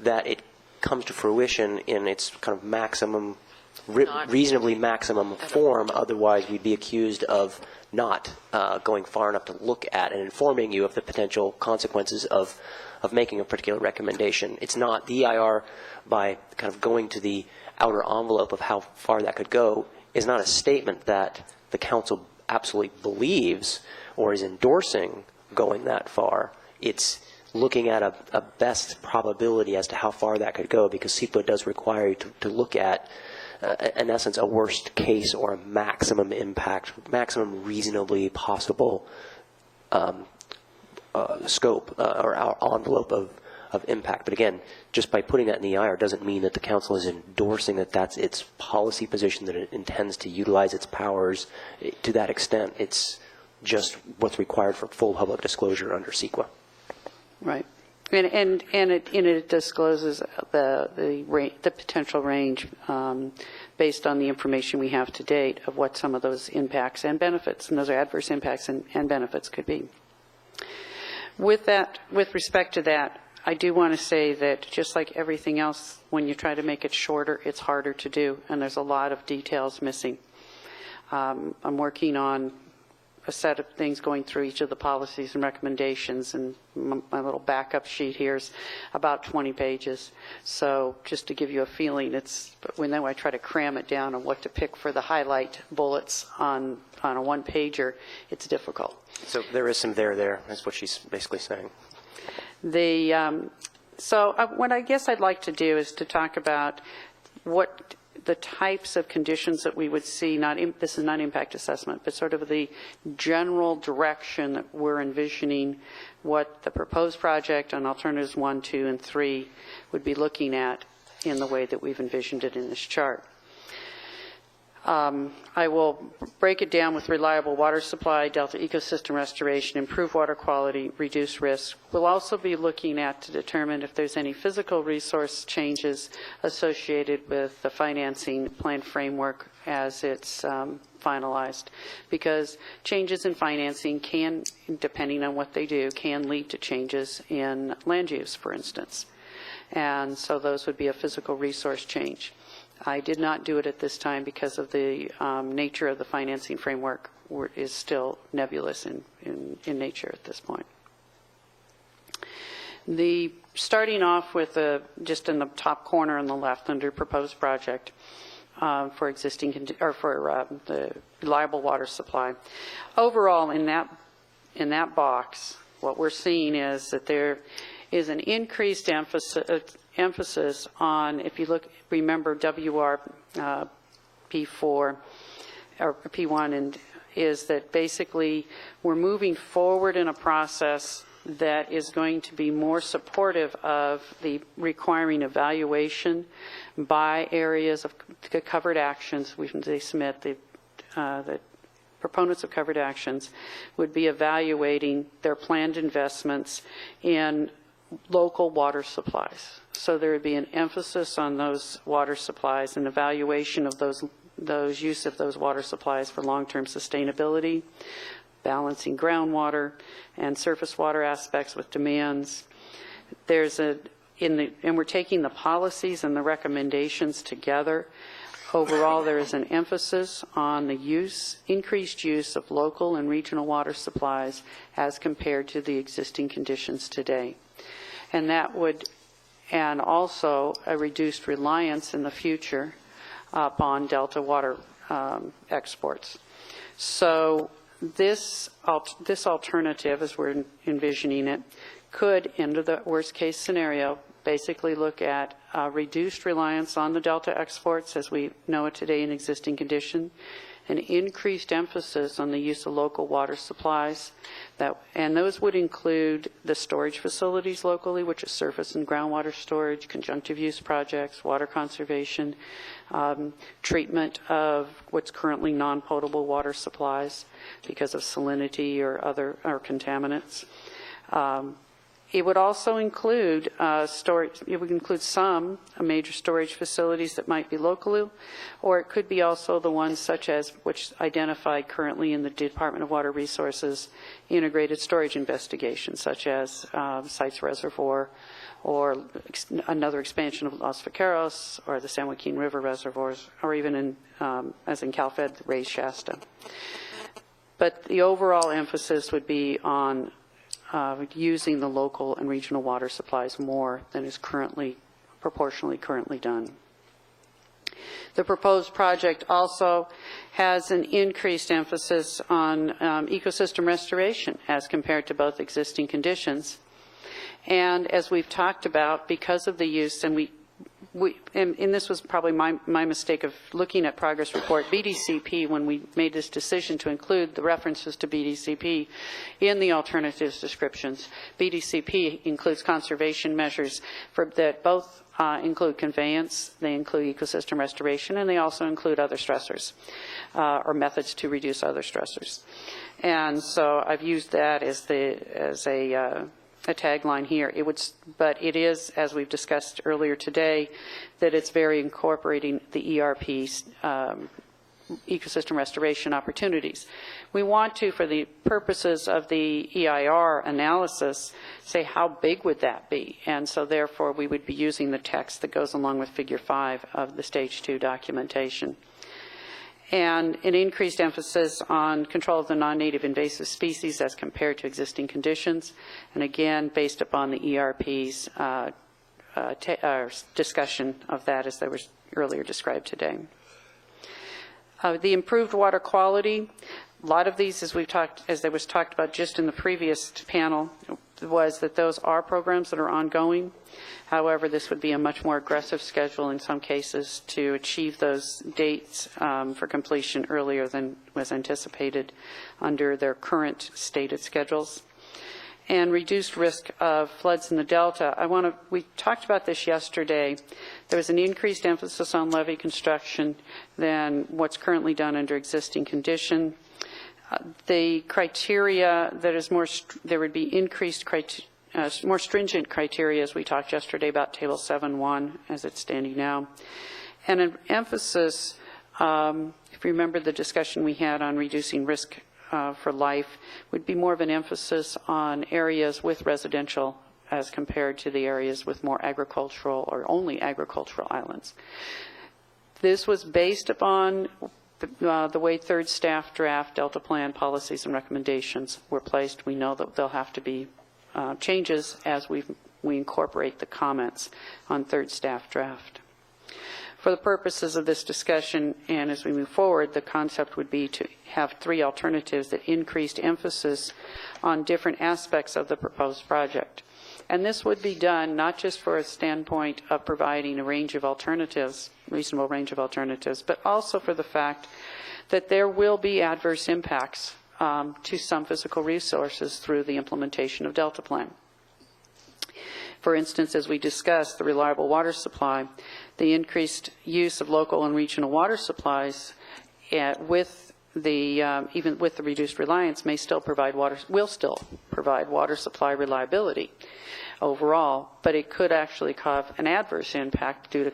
that it comes to fruition in its kind of maximum, reasonably maximum form. Otherwise, we'd be accused of not going far enough to look at and informing you of the potential consequences of making a particular recommendation. It's not the EIR, by kind of going to the outer envelope of how far that could go, is not a statement that the council absolutely believes or is endorsing going that far. It's looking at a best probability as to how far that could go, because CEQA does require you to look at, in essence, a worst case or a maximum impact, maximum reasonably possible scope or envelope of impact. But again, just by putting that in the EIR doesn't mean that the council is endorsing that that's its policy position, that it intends to utilize its powers to that extent. It's just what's required for full public disclosure under CEQA. right. And it discloses the potential range based on the information we have to date of what some of those impacts and benefits, and those are adverse impacts and benefits, could be. With respect to that, I do want to say that just like everything else, when you try to make it shorter, it's harder to do, and there's a lot of details missing. I'm working on a set of things going through each of the policies and recommendations, and my little backup sheet here is about 20 pages. So just to give you a feeling, when I try to cram it down on what to pick for the highlight bullets on a one-pager, it's difficult. So there is some there. That's what she's basically saying. What I guess I'd like to do is to talk about what the types of conditions that we would see, this is not impact assessment, but sort of the general direction that we're envisioning what the proposed project on alternatives 1, 2, and 3 would be looking at in the way that we've envisioned it in this chart. I will break it down with reliable water supply, delta ecosystem restoration, improve water quality, reduce risk. We'll also be looking at to determine if there's any physical resource changes associated with the financing plan framework as it's finalized, because changes in financing can, depending on what they do, can lead to changes in land use, for instance. And so those would be a physical resource change. I did not do it at this time because of the nature of the financing framework is still nebulous in nature at this point. Starting off with just in the top corner on the left under proposed project for the reliable water supply. Overall, in that box, what we're seeing is that there is an increased emphasis on, if you remember WR P4 or P1, and is that basically we're moving forward in a process that is going to be more supportive of the requiring evaluation by areas of covered actions. They submit the proponents of covered actions would be evaluating their planned investments in local water supplies. So there would be an emphasis on those water supplies and evaluation of those use of those water supplies for long-term sustainability, balancing groundwater and surface water aspects with demands. And we're taking the policies and the recommendations together. Overall, there is an emphasis on the increased use of local and regional water supplies as compared to the existing conditions today. And also a reduced reliance in the future upon Delta water exports. So this alternative, as we're envisioning it, could, under the worst-case scenario, basically look at reduced reliance on the Delta exports as we know it today in existing condition, an increased emphasis on the use of local water supplies, and those would include the storage facilities locally, which is surface and groundwater storage, conjunctive use projects, water conservation, treatment of what's currently non-potable water supplies because of salinity or other contaminants. It would also include storage. It would include some major storage facilities that might be local, or it could be also the ones such as which identified currently in the Department of Water Resources integrated storage investigations, such as Sites Reservoir, or another expansion of Los Vaqueros, or the San Joaquin River reservoirs, or even in, as in CalFed, raised Shasta. But the overall emphasis would be on using the local and regional water supplies more than is proportionally currently done. The proposed project also has an increased emphasis on ecosystem restoration as compared to both existing conditions. And as we've talked about, because of the use, and and this was probably my mistake of looking at progress report BDCP when we made this decision to include the references to BDCP in the alternatives descriptions. BDCP includes conservation measures that both include conveyance, they include ecosystem restoration, and they also include other stressors or methods to reduce other stressors. And so I've used that as a tagline here. But it is, as we've discussed earlier today, that it's very incorporating the ERP's ecosystem restoration opportunities. We want to, for the purposes of the EIR analysis, say how big would that be? And so therefore we would be using the text that goes along with Figure 5 of the Stage 2 documentation. And an increased emphasis on control of the non-native invasive species as compared to existing conditions, and again, based upon the ERP's discussion of that as they were earlier described today. The improved water quality, a lot of these, as there was talked about just in the previous panel, was that those are programs that are ongoing. However, this would be a much more aggressive schedule in some cases to achieve those dates for completion earlier than was anticipated under their current stated schedules. And reduced risk of floods in the Delta. We talked about this yesterday. There was an increased emphasis on levee construction than what's currently done under existing condition. The criteria that is there would be increased more stringent criteria, as we talked yesterday about Table 7.1 as it's standing now. And an emphasis, if you remember the discussion we had on reducing risk for life, would be more of an emphasis on areas with residential as compared to the areas with more agricultural or only agricultural islands. This was based upon the way third staff draft Delta Plan policies and recommendations were placed. We know that there'll have to be changes as we incorporate the comments on third staff draft. For the purposes of this discussion and as we move forward, the concept would be to have 3 alternatives that increased emphasis on different aspects of the proposed project. And this would be done not just for a standpoint of providing a range of alternatives, reasonable range of alternatives, but also for the fact that there will be adverse impacts to some physical resources through the implementation of Delta Plan. For instance, as we discussed, the reliable water supply, the increased use of local and regional water supplies even with the reduced reliance will still provide water supply reliability overall, but it could actually cause an adverse impact due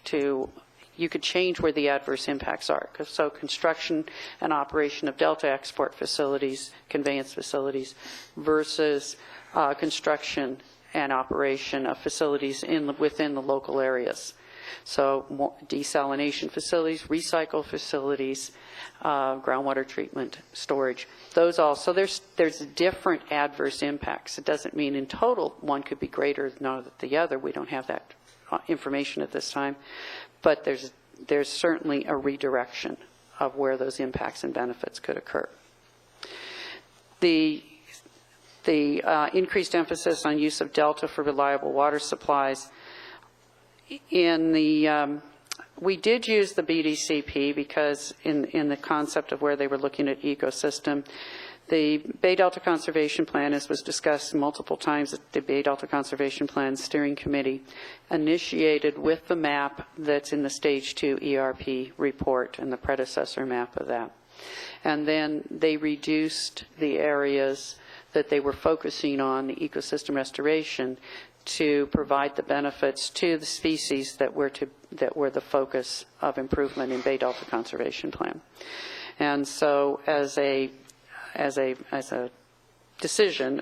to you could change where the adverse impacts are. So construction and operation of Delta export facilities, conveyance facilities, versus construction and operation of facilities within the local areas. So more desalination facilities, recycle facilities, groundwater treatment, storage. Those also, there's different adverse impacts. It doesn't mean in total one could be greater than the other. We don't have that information at this time. But there's there's certainly a redirection of where those impacts and benefits could occur. The increased emphasis on use of Delta for reliable water supplies. We did use the BDCP because in the concept of where they were looking at ecosystem, the Bay Delta Conservation Plan, as was discussed multiple times at the Bay Delta Conservation Plan Steering Committee, initiated with the map that's in the Stage 2 ERP report and the predecessor map of that. And then they reduced the areas that they were focusing on, the ecosystem restoration, to provide the benefits to the species that were the focus of improvement in Bay Delta Conservation Plan. And so as a decision,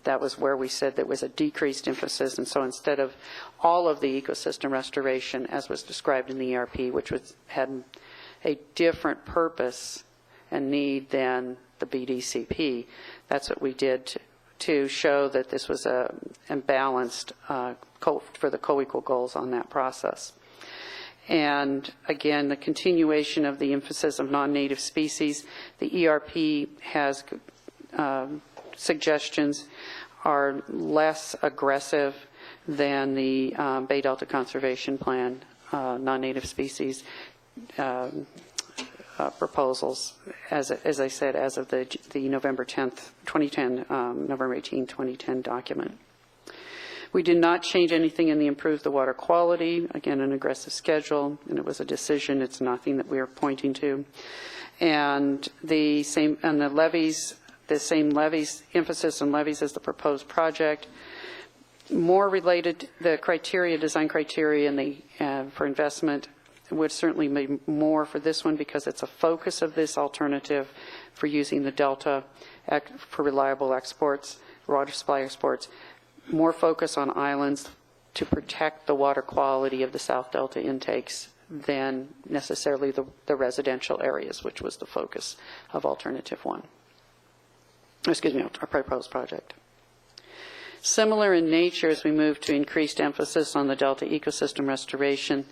that was where we said there was a decreased emphasis. And so instead of all of the ecosystem restoration, as was described in the ERP, which had a different purpose and need than the BDCP, that's what we did to show that this was a balanced for the co-equal goals on that process. And again, the continuation of the emphasis of non-native species, the ERP has suggestions are less aggressive than the Bay Delta Conservation Plan non-native species proposals, as I said, as of the November 10th, 2010, November 18, 2010 document. We did not change anything in the improve the water quality, again, an aggressive schedule, and it was a decision. It's nothing that we are pointing to. And the same, and the levies, the same levies, emphasis on levies as the proposed project. More related, the criteria, design criteria and the, for investment would certainly be more for this one because it's a focus of this alternative for using the Delta for reliable exports, water supply exports. More focus on islands to protect the water quality of the South Delta intakes than necessarily the residential areas, which was the focus of Alternative 1. Excuse me, our proposed project. Similar in nature as we move to increased emphasis on the Delta ecosystem restoration.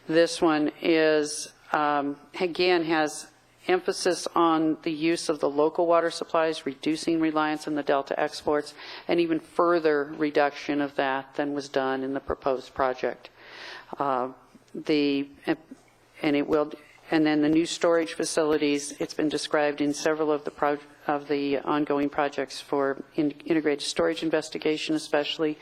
This one is, again, has emphasis on the use of the local water supplies, reducing reliance on the Delta exports, and even further reduction of that than was done in the proposed project. And then the new storage facilities, it's been described in several of the ongoing projects for integrated storage investigation, especially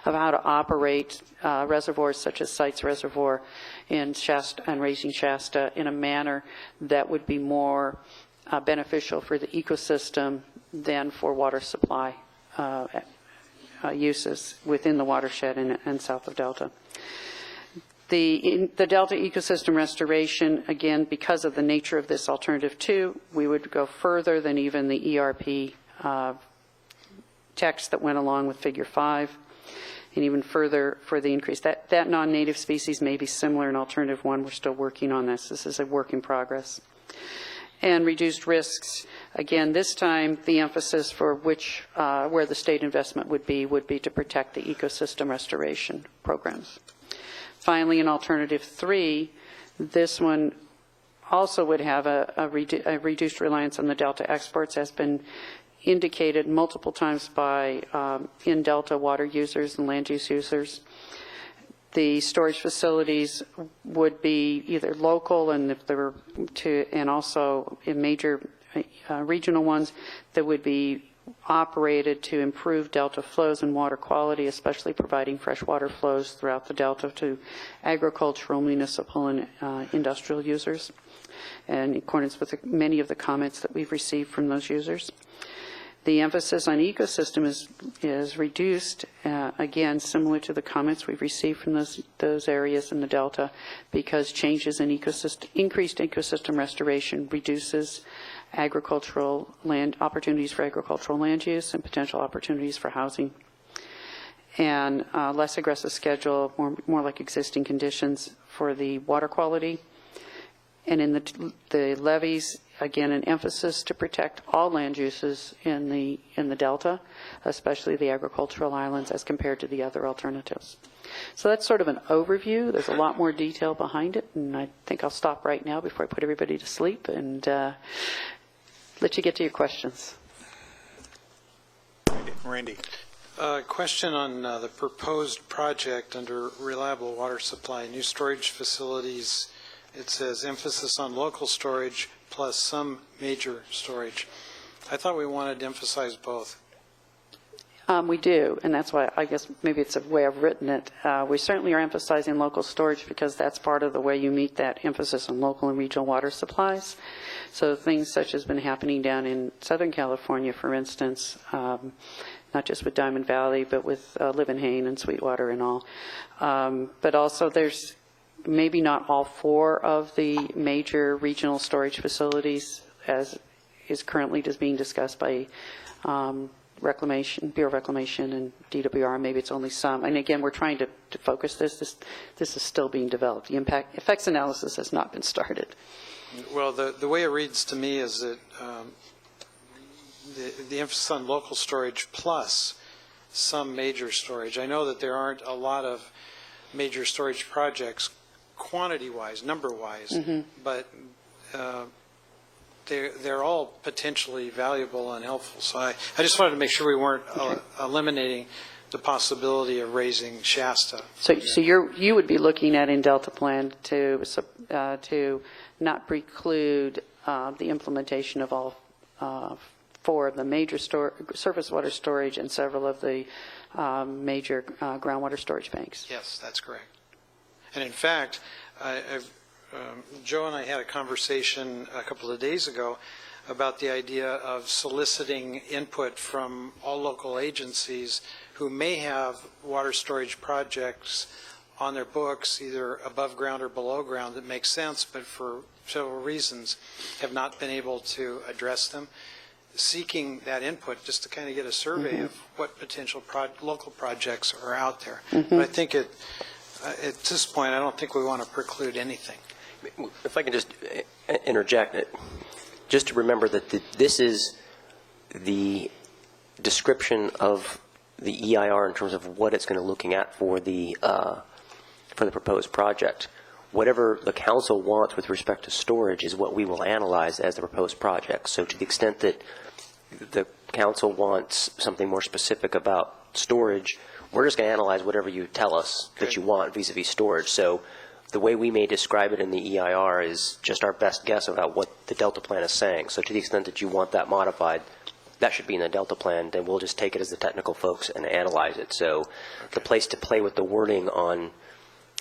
of how to operate reservoirs such as Sites Reservoir in Shasta and Raising Shasta in a manner that would be more beneficial for the ecosystem than for water supply uses within the watershed and south of Delta. The Delta ecosystem restoration, again, because of the nature of this alternative 2, we would go further than even the ERP text that went along with Figure 5, and even further for the increase. That non-native species may be similar in Alternative 1. We're still working on this. This is a work in progress. And reduced risks. Again, this time the emphasis for where the state investment would be to protect the ecosystem restoration programs. Finally, in Alternative 3, this one also would have a reduced reliance on the Delta exports, has been indicated multiple times by in-Delta water users and land use users. The storage facilities would be either local, and if there were and also in major regional ones that would be operated to improve Delta flows and water quality, especially providing fresh water flows throughout the Delta to agricultural, municipal, and industrial users, and in accordance with many of the comments that we've received from those users. The emphasis on ecosystem is reduced, again, similar to the comments we've received from those areas in the Delta, because changes in increased ecosystem restoration reduces agricultural land opportunities for agricultural land use and potential opportunities for housing. And less aggressive schedule, more like existing conditions for the water quality. And in the levees, again, an emphasis to protect all land uses in the Delta, especially the agricultural islands, as compared to the other alternatives. So that's sort of an overview. There's a lot more detail behind it, and I think I'll stop right now before I put everybody to sleep and let you get to your questions. Randy. Question on the proposed project under reliable water supply, new storage facilities. It says emphasis on local storage plus some major storage. I thought we wanted to emphasize both. We do, and that's why I guess maybe it's a way I've written it. We certainly are emphasizing local storage because that's part of the way you meet that emphasis on local and regional water supplies. So things such as been happening down in Southern California, for instance, not just with Diamond Valley, but with Livenhain and Sweetwater and all. But also there's maybe not all 4 of the major regional storage facilities as is currently just being discussed by Reclamation, Bureau of Reclamation and DWR. Maybe it's only some. And again, we're trying to focus this. This is still being developed. The effects analysis has not been started. Well, the way it reads to me is that the emphasis on local storage plus some major storage. I know that there aren't a lot of major storage projects quantity-wise, number-wise, but they're all potentially valuable and helpful. So I just wanted to make sure we weren't eliminating the possibility of raising Shasta. So you would be looking at in Delta Plan to not preclude the implementation of all 4 of the major surface water storage and several of the major groundwater storage banks. Yes, that's correct. And in fact, Joe and I had a conversation a couple of days ago about the idea of soliciting input from all local agencies who may have water storage projects on their books, either above ground or below ground, that make sense, but for several reasons have not been able to address them. Seeking that input just to kind of get a survey of what potential local projects are out there. But I think at this point, I don't think we want to preclude anything. If I can just interject, just to remember that this is the description of the EIR in terms of what it's going to looking at for the proposed project. Whatever the council wants with respect to storage is what we will analyze as the proposed project. So to the extent that the council wants something more specific about storage, we're just going to analyze whatever you tell us that you want vis-a-vis storage. So the way we may describe it in the EIR is just our best guess about what the Delta Plan is saying. So to the extent that you want that modified, that should be in the Delta Plan, then we'll just take it as the technical folks and analyze it. So the place to play with the wording on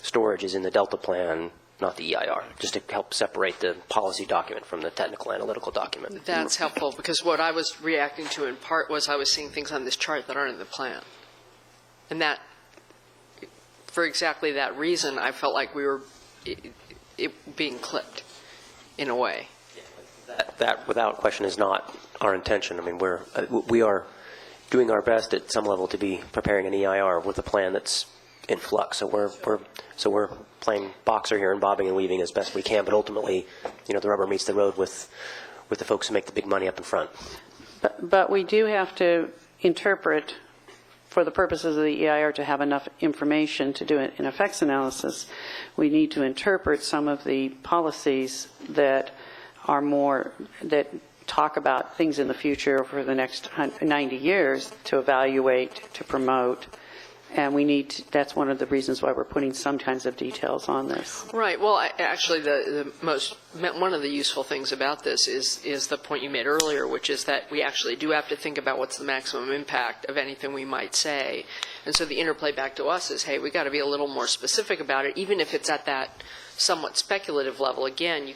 storage is in the Delta Plan, not the EIR, just to help separate the policy document from the technical analytical document. That's helpful, because what I was reacting to in part was I was seeing things on this chart that aren't in the plan. And that, for exactly that reason, I felt like we were it being clipped in a way. That without question is not our intention. I mean, we are doing our best at some level to be preparing an EIR with a plan that's in flux. So we're playing boxer here and bobbing and weaving as best we can. But ultimately, the rubber meets the road with the folks who make the big money up in front. But we do have to interpret, for the purposes of the EIR, to have enough information to do an effects analysis. We need to interpret some of the policies that are that talk about things in the future for the next 90 years to evaluate, to promote. And that's one of the reasons why we're putting some kinds of details on this. Right. Well, actually, one of the useful things about this is the point you made earlier, which is that we actually do have to think about what's the maximum impact of anything we might say. And so the interplay back to us is, hey, we got to be a little more specific about it, even if it's at that somewhat speculative level. Again,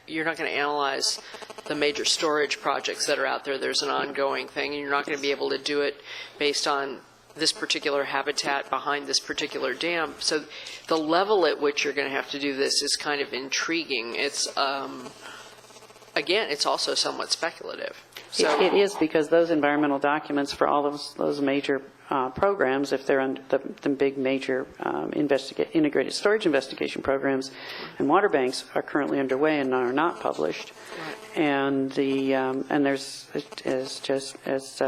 you're not going to analyze the major storage projects that are out there. There's an ongoing thing, and you're not going to be able to do it based on this particular habitat behind this particular dam. So the level at which you're going to have to do this is kind of intriguing. It's, again, it's also somewhat speculative. So it is, because those environmental documents for all those major programs, if they're under the big major integrated storage investigation programs, and water banks are currently underway and are not published. And there's, as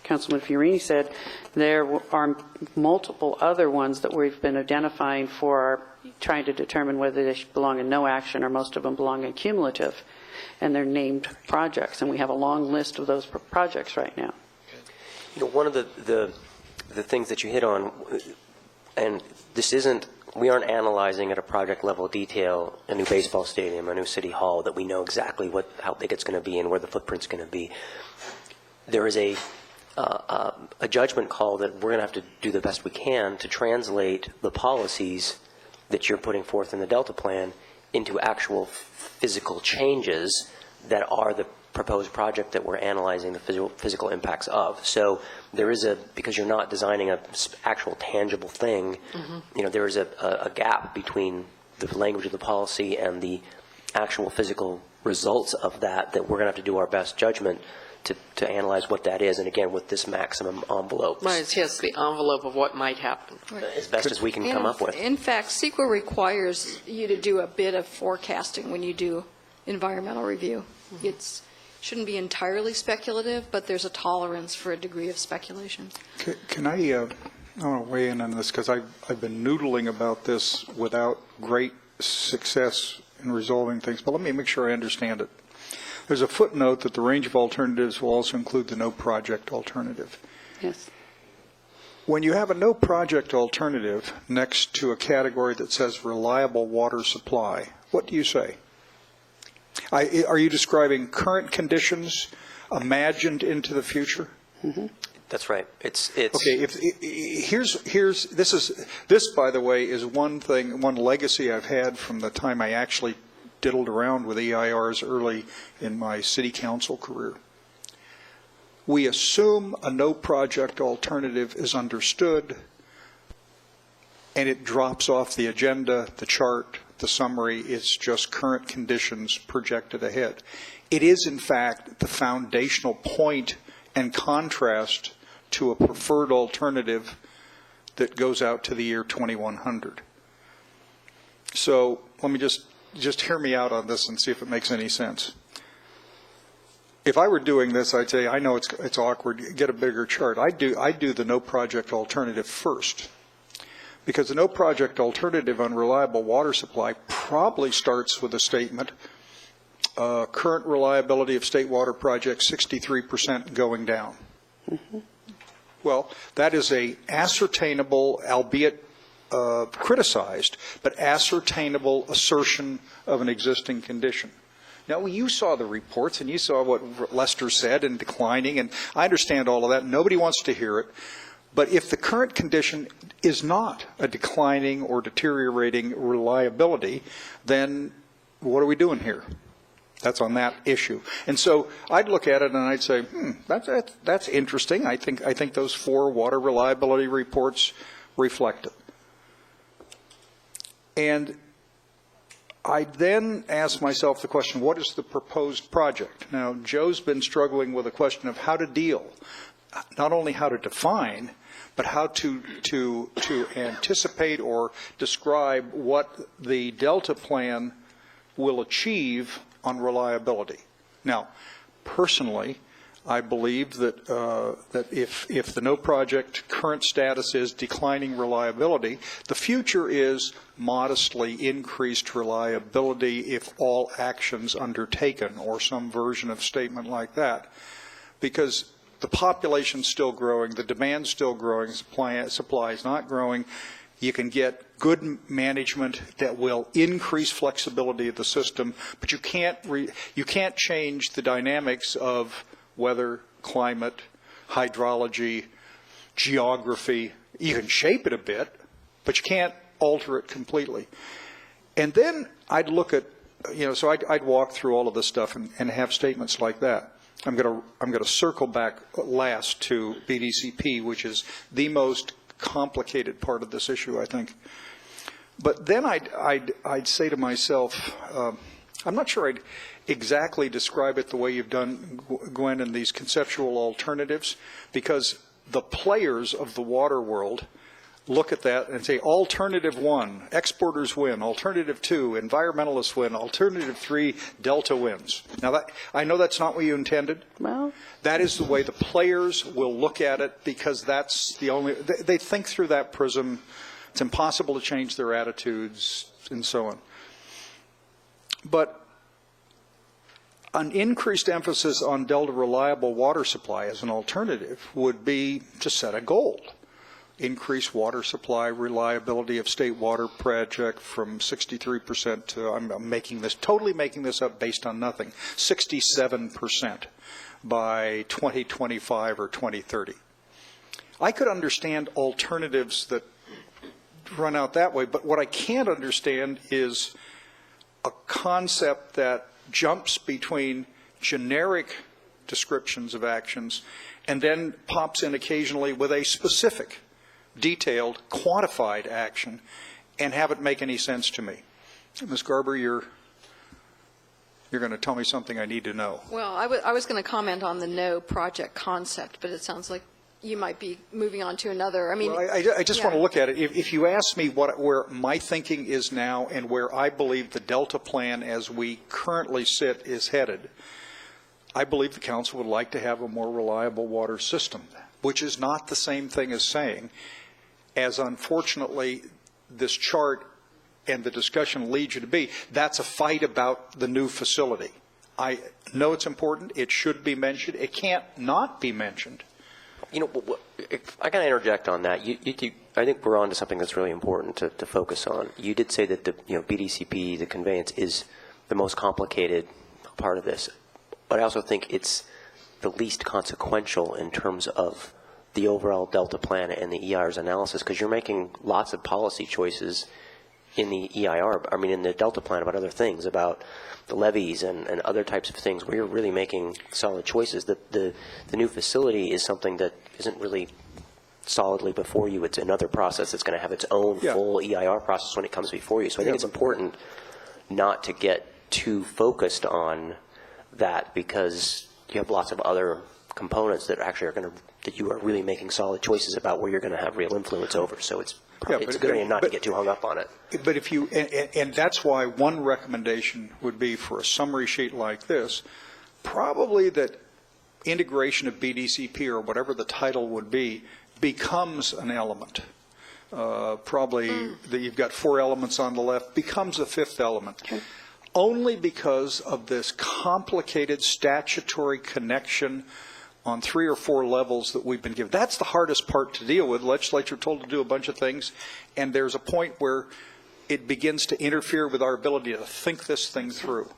Councilman Fiorini said, there are multiple other ones that we've been identifying for trying to determine whether they should belong in no action or most of them belong in cumulative, and they're named projects, and we have a long list of those projects right now. You know, one of the things that you hit on, and this isn't, we aren't analyzing at a project level detail a new baseball stadium, a new city hall, that we know exactly how big it's going to be and where the footprint's going to be. There is a judgment call that we're going to have to do the best we can to translate the policies that you're putting forth in the Delta Plan into actual physical changes that are the proposed project that we're analyzing the physical impacts of. So there is because you're not designing an actual tangible thing, you know, there is a gap between the language of the policy and the actual physical results of that we're going to have to do our best judgment to analyze what that is, and again, with this maximum envelope. Right, yes, the envelope of what might happen. As best as we can come up with. In fact, CEQA requires you to do a bit of forecasting when you do environmental review. It shouldn't be entirely speculative, but there's a tolerance for a degree of speculation. Can I want to weigh in on this, because I've been noodling about this without great success in resolving things, but let me make sure I understand it. There's a footnote that the range of alternatives will also include the no project alternative. Yes. When you have a no project alternative next to a category that says reliable water supply, what do you say? Are you describing current conditions imagined into the future? Mm-hmm. That's right. It's okay. This, by the way, is one legacy I've had from the time I actually diddled around with EIRs early in my city council career. We assume a no project alternative is understood, and it drops off the agenda, the chart, the summary. It's just current conditions projected ahead. It is, in fact, the foundational point and contrast to a preferred alternative that goes out to the year 2100. So let me just hear me out on this and see if it makes any sense. If I were doing this, I'd say, I know it's awkward, get a bigger chart. I do the no project alternative first, because the no project alternative on reliable water supply probably starts with a statement, current reliability of state water projects 63% going down. Mm-hmm. Well, that is a ascertainable, albeit criticized, but ascertainable assertion of an existing condition. Now, you saw the reports, and you saw what Lester said in declining, and I understand all of that. Nobody wants to hear it. But if the current condition is not a declining or deteriorating reliability, then what are we doing here? That's on that issue. And so I'd look at it and I'd say, that's interesting. I think those 4 water reliability reports reflect it. And I then asked myself the question, what is the proposed project? Now, Joe's been struggling with a question of how to deal, not only how to define, but how to anticipate or describe what the Delta plan will achieve on reliability. Now, personally, I believe that if the no project current status is declining reliability, the future is modestly increased reliability if all actions undertaken, or some version of statement like that, because the population's still growing, the demand's still growing, supply is not growing. You can get good management that will increase flexibility of the system, but you can't change the dynamics of weather, climate, hydrology, geography. You can shape it a bit, but you can't alter it completely. And then I'd look at, so I'd walk through all of this stuff and have statements like that. I'm going to circle back last to BDCP, which is the most complicated part of this issue, I think. But then I'd say to myself, I'm not sure I'd exactly describe it the way you've done, Gwen, in these conceptual alternatives, because the players of the water world look at that and say, alternative 1, exporters win, alternative 2, environmentalists win, alternative 3, Delta wins. Now, I know that's not what you intended. Well, that is the way the players will look at it, because that's the only, they think through that prism. It's impossible to change their attitudes and so on. But an increased emphasis on Delta reliable water supply as an alternative would be to set a goal. Increase water supply reliability of state water project from 63% to, I'm totally making this up based on nothing, 67% by 2025 or 2030. I could understand alternatives that run out that way, but what I can't understand is a concept that jumps between generic descriptions of actions and then pops in occasionally with a specific, detailed, quantified action and have it make any sense to me. Ms. Garber, you're going to tell me something I need to know. Well, I was going to comment on the no project concept, but it sounds like you might be moving on to another. I mean, well, I just want to look at it. If you ask me where my thinking is now and where I believe the Delta plan as we currently sit is headed, I believe the council would like to have a more reliable water system, which is not the same thing as saying, as unfortunately this chart and the discussion leads you to be, that's a fight about the new facility. I know it's important. It should be mentioned. It can't not be mentioned. You know, if I can interject on that. I think we're on to something that's really important to focus on. You did say that the BDCP, the conveyance, is the most complicated part of this, but I also think it's the least consequential in terms of the overall Delta plan and the EIR's analysis, because you're making lots of policy choices in the EIR, I mean in the Delta plan, about other things, about the levees and other types of things where you're really making solid choices. The new facility is something that isn't really solidly before you. It's another process that's going to have its own full EIR process when it comes before you. So I think it's important not to get too focused on that, because you have lots of other components that actually are going to, that you are really making solid choices about where you're going to have real influence over. So it's it's good not to get too hung up on it. But if you, and that's why one recommendation would be for a summary sheet like this, probably that integration of BDCP or whatever the title would be becomes an element. Probably that you've got 4 elements on the left becomes a 5th element. Okay. Only because of this complicated statutory connection on 3 or 4 levels that we've been given. That's the hardest part to deal with. Legislature told to do a bunch of things, and there's a point where it begins to interfere with our ability to think this thing through.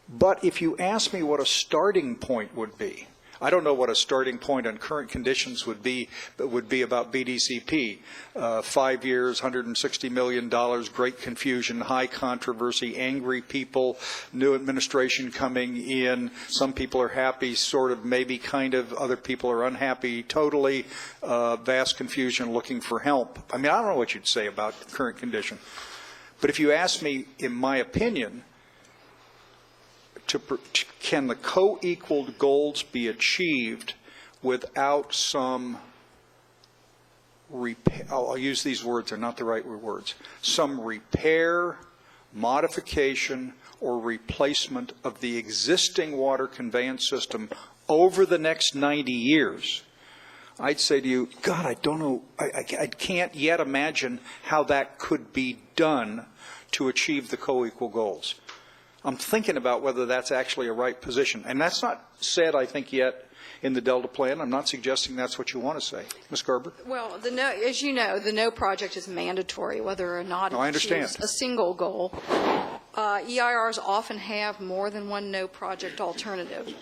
But if you ask me what a starting point would be, I don't know what a starting point on current conditions would be about BDCP. 5 years, $160 million, great confusion, high controversy, angry people, new administration coming in. Some people are happy, sort of, maybe kind of. Other people are unhappy, totally. Vast confusion, looking for help. I mean, I don't know what you'd say about the current condition. But if you ask me, in my opinion, can the co-equaled goals be achieved without some repair? I'll use these words, they're not the right words. Some repair, modification, or replacement of the existing water conveyance system over the next 90 years. I'd say to you, God, I don't know, I can't yet imagine how that could be done to achieve the co-equal goals. I'm thinking about whether that's actually a right position. And that's not said, I think, yet in the Delta plan. I'm not suggesting that's what you want to say. Ms. Garber? Well, as you know, the no project is mandatory, whether or not it achieves a single goal. EIRs often have more than one no project alternative.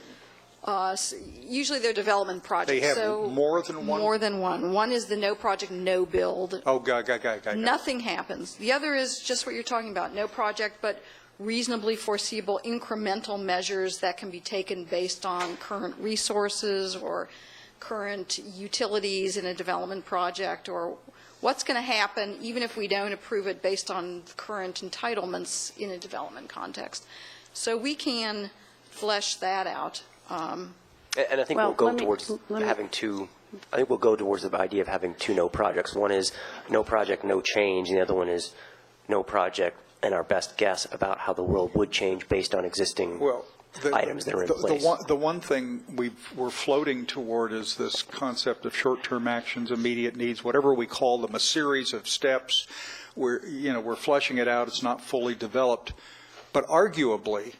Usually they're development projects. They have more than one? More than one. One is the no project, no build. Oh, got. Nothing happens. The other is just what you're talking about, no project, but reasonably foreseeable incremental measures that can be taken based on current resources or current utilities in a development project, or what's going to happen even if we don't approve it based on current entitlements in a development context. So we can flesh that out. And I think we'll go towards having 2 I think we'll go towards the idea of having two no projects. One is no project, no change, and the other one is no project and our best guess about how the world would change based on existing items that are in place. The one thing we're floating toward is this concept of short-term actions, immediate needs, whatever we call them, a series of steps. We're fleshing it out. It's not fully developed. But arguably,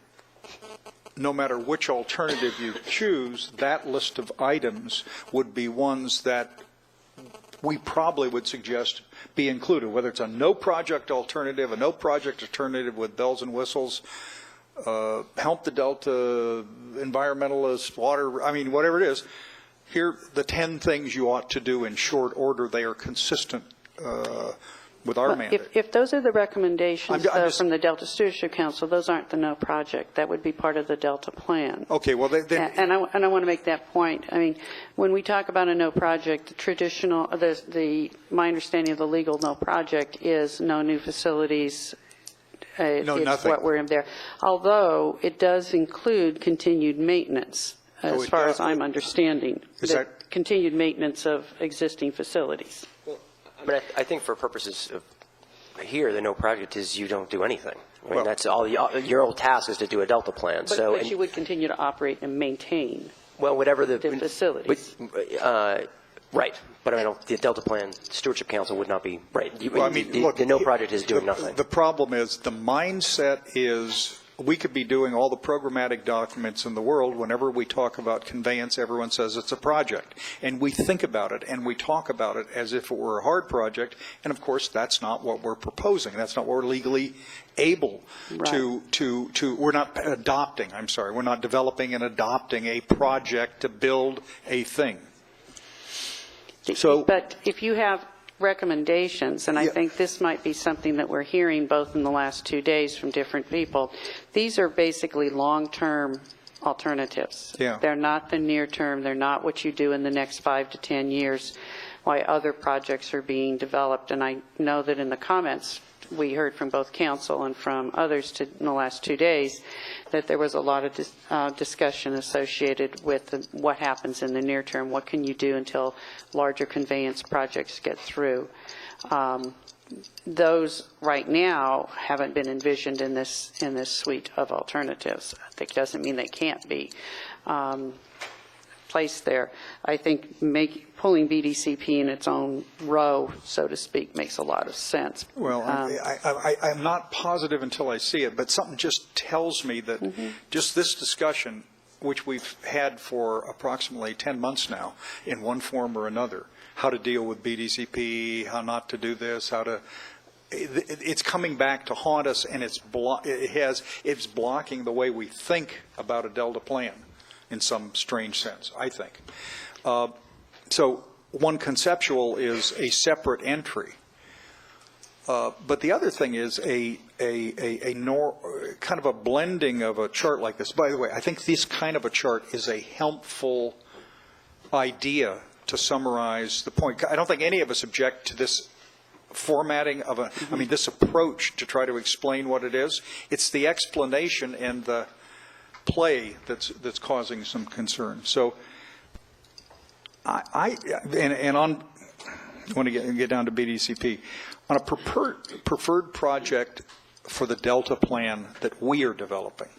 no matter which alternative you choose, that list of items would be ones that we probably would suggest be included, whether it's a no-project alternative, a no-project alternative with bells and whistles, help the Delta, environmentalist, water, I mean, whatever it is. Here, the 10 things you ought to do in short order. They are consistent with our mandate. If those are the recommendations from the Delta Stewardship Council, those aren't the no project. That would be part of the Delta plan. Okay, well, and I want to make that point. I mean, when we talk about a no project, the traditional, my understanding of the legal no project is no new facilities. No, it's nothing. What we're in there. Although it does include continued maintenance, as far as I'm understanding. Continued maintenance of existing facilities. I mean, I think for purposes of here, the no project is you don't do anything. I mean, that's all. Your old task is to do a Delta plan. But you would continue to operate and maintain. Well, whatever the facilities. Right, but I mean, the Delta Plan Stewardship Council would not be right. Well, I mean, look, the no project is doing nothing. The problem is the mindset is we could be doing all the programmatic documents in the world. Whenever we talk about conveyance, everyone says it's a project. And we think about it and we talk about it as if it were a hard project. And, of course, that's not what we're proposing. That's not what we're legally able to we're not adopting, I'm sorry, we're not developing and adopting a project to build a thing. But if you have recommendations, and I think this might be something that we're hearing both in the last 2 days from different people, these are basically long-term alternatives. Yeah. They're not the near term. They're not what you do in the next 5 to 10 years, why other projects are being developed. And I know that in the comments we heard from both council and from others in the last 2 days that there was a lot of discussion associated with what happens in the near term. What can you do until larger conveyance projects get through? Those right now haven't been envisioned in this suite of alternatives. That doesn't mean they can't be placed there. I think pulling BDCP in its own row, so to speak, makes a lot of sense. Well, I'm not positive until I see it, but something just tells me that just this discussion, which we've had for approximately 10 months now, in one form or another, how to deal with BDCP, how not to do this, it's coming back to haunt us, and it's blocking the way we think about a Delta plan in some strange sense, I think. So one conceptual is a separate entry. But the other thing is kind of a blending of a chart like this. By the way, I think this kind of a chart is a helpful idea to summarize the point. I don't think any of us object to this formatting of this approach to try to explain what it is. It's the explanation and the play that's causing some concern. So I want to get down to BDCP. On a preferred project for the Delta plan that we are developing,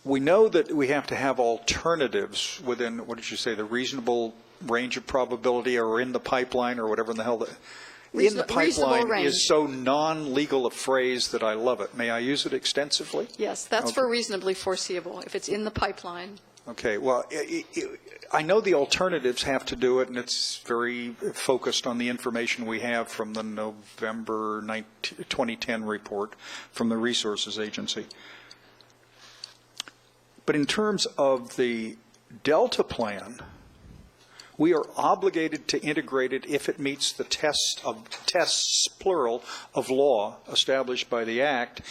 we know that we have to have alternatives within, what did you say, the reasonable range of probability, or in the pipeline, or whatever in the hell that... In the pipeline is so non-legal a phrase that I love it. May I use it extensively? Yes, that's for reasonably foreseeable, if it's in the pipeline. Okay, well, I know the alternatives have to do it, and it's very focused on the information we have from the November 2010 report from the Resources Agency. But in terms of the Delta plan, we are obligated to integrate it if it meets the tests, plural, of law established by the Act,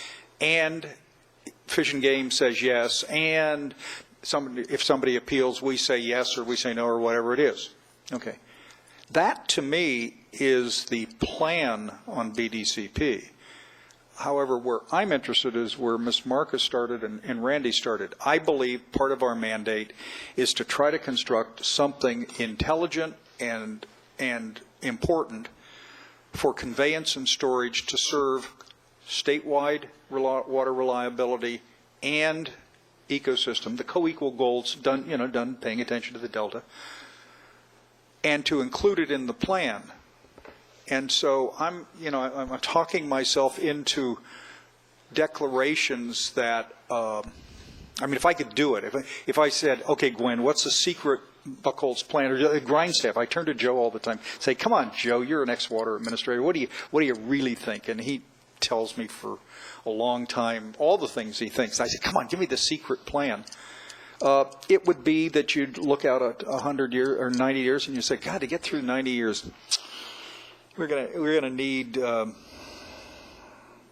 and Fish and Game says yes, and if somebody appeals, we say yes or we say no or whatever it is. Okay. That, to me, is the plan on BDCP. However, where I'm interested is where Ms. Marcus started and Randy started. I believe part of our mandate is to try to construct something intelligent and important for conveyance and storage to serve statewide water reliability and ecosystem, the co-equal goals, done paying attention to the Delta, and to include it in the plan. And so I'm talking myself into declarations that, if I could do it, if I said, okay, Gwen, what's the secret Buckholz plan, or Grindstaff? I turn to Joe all the time, say, come on, Joe, you're an ex-water administrator. What do you really think? And he tells me for a long time all the things he thinks. I say, come on, give me the secret plan. It would be that you'd look out at 100 years or 90 years, and you say, God, to get through 90 years, we're gonna need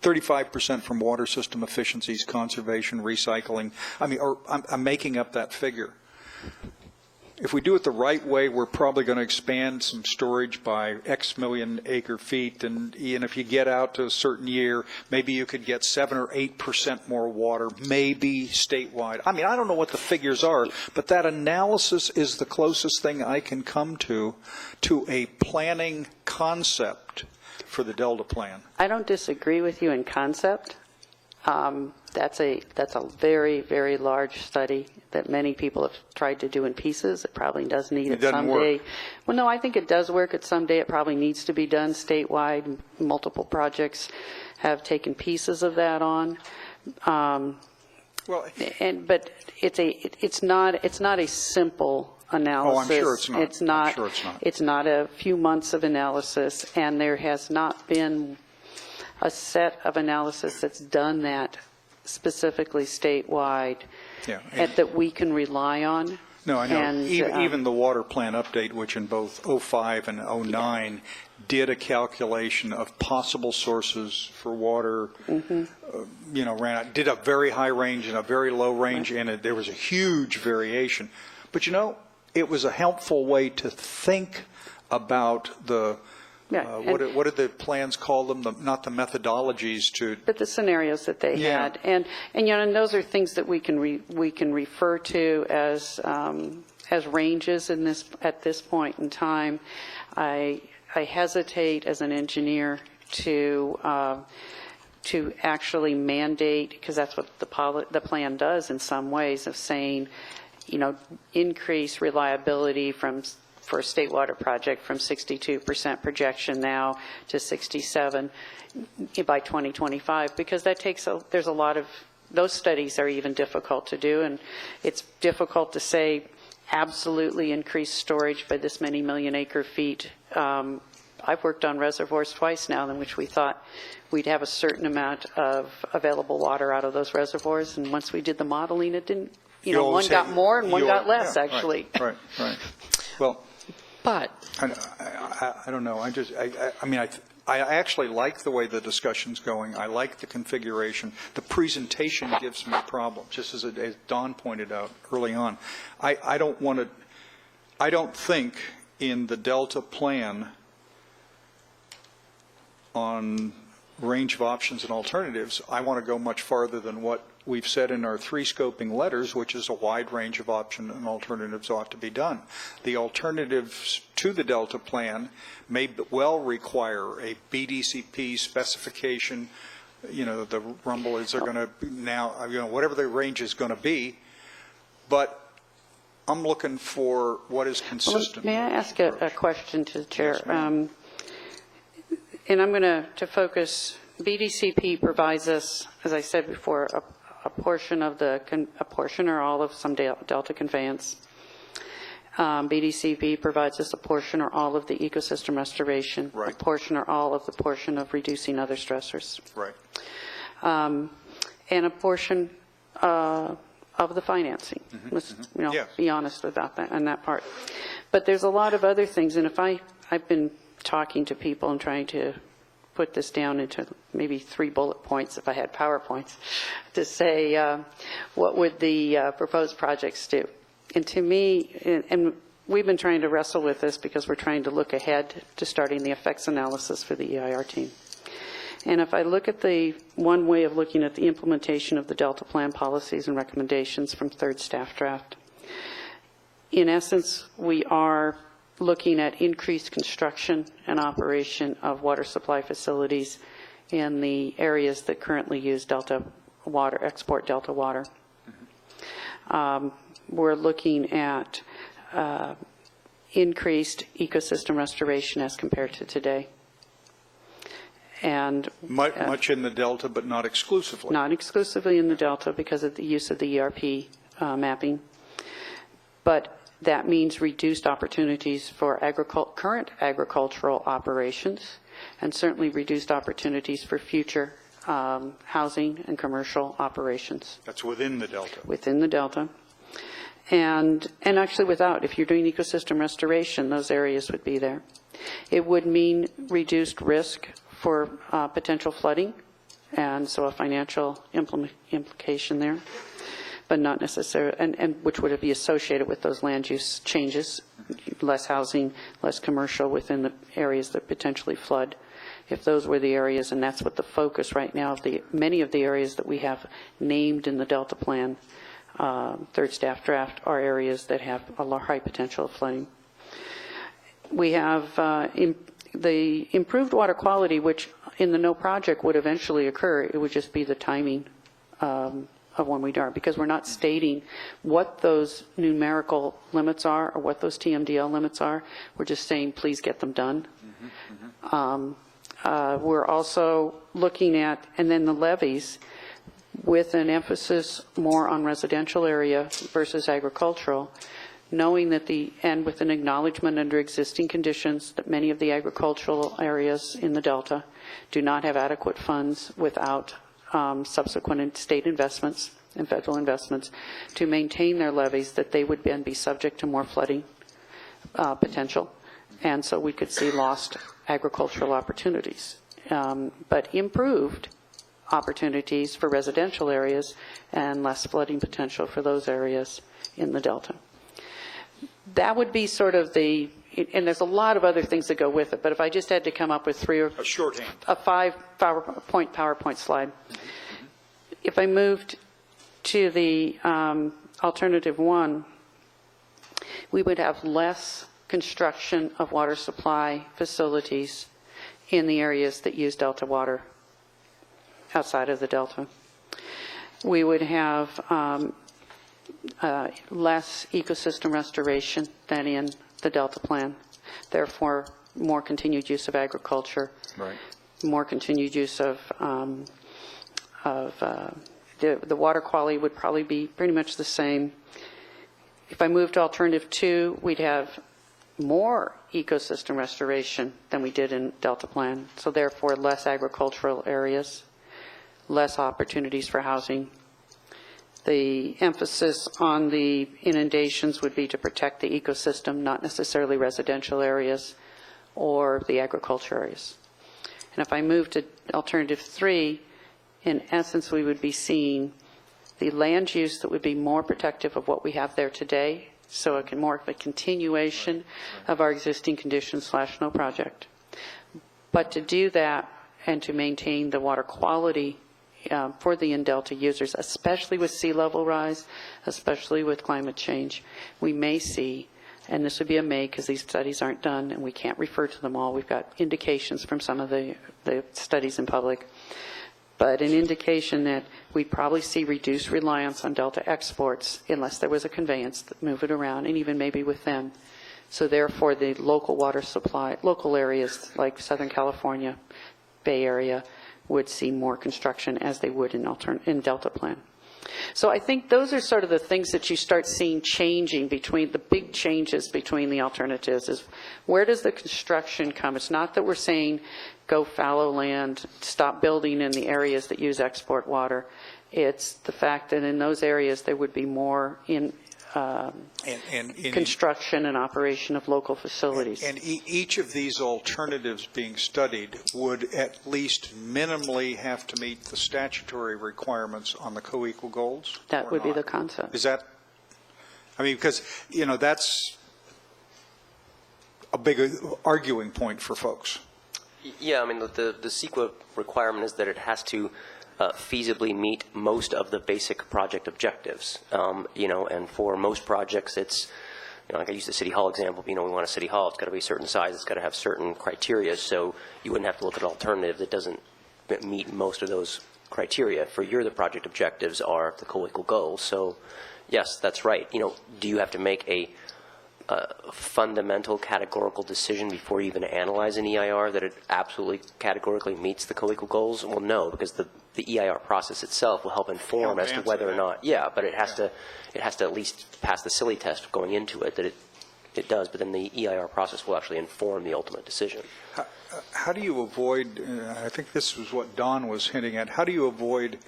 35% from water system efficiencies, conservation, recycling. I'm making up that figure. If we do it the right way, we're probably going to expand some storage by X million acre feet, and if you get out to a certain year, maybe you could get 7 or 8% more water, maybe statewide. I don't know what the figures are, but that analysis is the closest thing I can come to a planning concept for the Delta Plan. I don't disagree with you in concept. That's a very, very large study that many people have tried to do in pieces. It probably does need it someday. Well, no, I think it does work. Someday it probably needs to be done statewide. Multiple projects have taken pieces of that on. But it's not a simple analysis. Oh, I'm sure it's not. It's not a few months of analysis, and there has not been a set of analysis that's done that specifically statewide that we can rely on. No, I know. And, even the water plan update, which in both 05 and 09 did a calculation of possible sources for water, did a very high range and a very low range, and there was a huge variation. But it was a helpful way to think about the what did the plans call them? Not the methodologies but the scenarios that they had, and those are things that we can refer to as ranges at this point in time. I hesitate as an engineer to actually mandate, because that's what the plan does in some ways, of saying, increase reliability for a state water project from 62% projection now to 67 by 2025, because there's a lot of, those studies are even difficult to do, and it's difficult to say absolutely increase storage by this many million acre feet. I've worked on reservoirs twice now in which we thought we'd have a certain amount of available water out of those reservoirs, and once we did the modeling, it didn't, one got more and one got less, actually. Right. Well, but I don't know. I actually like the way the discussion's going. I like the configuration. The presentation gives me problems, just as Don pointed out early on. I don't think in the Delta plan on range of options and alternatives, I want to go much farther than what we've said in our 3 scoping letters, which is a wide range of options and alternatives ought to be done. The alternatives to the Delta plan may well require a BDCP specification. The rumblers are going to now, whatever the range is going to be, but I'm looking for what is consistent. May I ask a question to the chair? Yes, and I'm going to focus. BDCP provides us, as I said before, a portion or all of some Delta conveyance. BDCP provides us a portion or all of the ecosystem restoration, a portion or all of the portion of reducing other stressors. Right. And a portion of the financing. Let's be honest about that on that part. But there's a lot of other things, and I've been talking to people and trying to put this down into maybe 3 bullet points if I had PowerPoints to say what would the proposed projects do. And to me, and we've been trying to wrestle with this because we're trying to look ahead to starting the effects analysis for the EIR team. And if I look at the one way of looking at the implementation of the Delta Plan policies and recommendations from third staff draft, in essence, we are looking at increased construction and operation of water supply facilities in the areas that currently use Delta water, export Delta water. We're looking at increased ecosystem restoration as compared to today. And much in the Delta, but not exclusively. Not exclusively in the Delta because of the use of the ERP mapping. But that means reduced opportunities for current agricultural operations, and certainly reduced opportunities for future housing and commercial operations. That's within the Delta. Within the Delta. And actually without, if you're doing ecosystem restoration, those areas would be there. It would mean reduced risk for potential flooding, and so a financial implication there, but not necessarily, and which would be associated with those land use changes, less housing, less commercial within the areas that potentially flood. If those were the areas, and that's what the focus right now of many of the areas that we have named in the Delta Plan, third staff draft, are areas that have a high potential of flooding. We have the improved water quality, which in the no project would eventually occur. It would just be the timing of when we are, because we're not stating what those numerical limits are or what those TMDL limits are. We're just saying, please get them done. We're also looking at, and then the levies, with an emphasis more on residential area versus agricultural, knowing that and with an acknowledgement under existing conditions that many of the agricultural areas in the Delta do not have adequate funds without subsequent state investments and federal investments to maintain their levees, that they would then be subject to more flooding potential. And so we could see lost agricultural opportunities, but improved opportunities for residential areas and less flooding potential for those areas in the Delta. That would be sort of and there's a lot of other things that go with it, but if I just had to come up with a shorthand, a 5 PowerPoint slide. If I moved to the alternative 1, we would have less construction of water supply facilities in the areas that use Delta water outside of the Delta. We would have less ecosystem restoration than in the Delta Plan. Therefore, more continued use of agriculture, right. More continued use of the water quality would probably be pretty much the same. If I moved to alternative 2, we'd have more ecosystem restoration than we did in Delta Plan. So therefore, less agricultural areas, less opportunities for housing. The emphasis on the inundations would be to protect the ecosystem, not necessarily residential areas or the agriculture areas. And if I move to alternative 3, in essence, we would be seeing the land use that would be more protective of what we have there today, so it can more of a continuation of our existing conditions / no project. But to do that and to maintain the water quality for the in-Delta users, especially with sea level rise, especially with climate change, we may see, and this would be a may because these studies aren't done and we can't refer to them all. We've got indications from some of the studies in public, but an indication that we'd probably see reduced reliance on Delta exports unless there was a conveyance that move it around, and even maybe with them. So therefore, the local water supply, local areas like Southern California, Bay Area, would see more construction as they would in Delta Plan. So I think those are sort of the things that you start seeing changing between the big changes between the alternatives is where does the construction come? It's not that we're saying go fallow land, stop building in the areas that use export water. It's the fact that in those areas there would be more in construction and operation of local facilities. And each of these alternatives being studied would at least minimally have to meet the statutory requirements on the co-equal goals? That would be the concept. Is that, I mean, because, you know, that's a big arguing point for folks. Yeah, I mean, the CEQA requirement is that it has to feasibly meet most of the basic project objectives. And for most projects, it's, like I used the City Hall example, we want a City Hall, it's got to be a certain size, it's got to have certain criteria, so you wouldn't have to look at an alternative that doesn't meet most of those criteria. For the project objectives are the co-equal goals. So, yes, that's right. Do you have to make a fundamental categorical decision before you even analyze an EIR that it absolutely categorically meets the co-equal goals? Well, no, because the EIR process itself will help inform as to whether or not. Yeah, but it has to at least pass the silly test going into it that it does. But then the EIR process will actually inform the ultimate decision. How do you avoid? I think this was what Don was hinting at. How do you avoid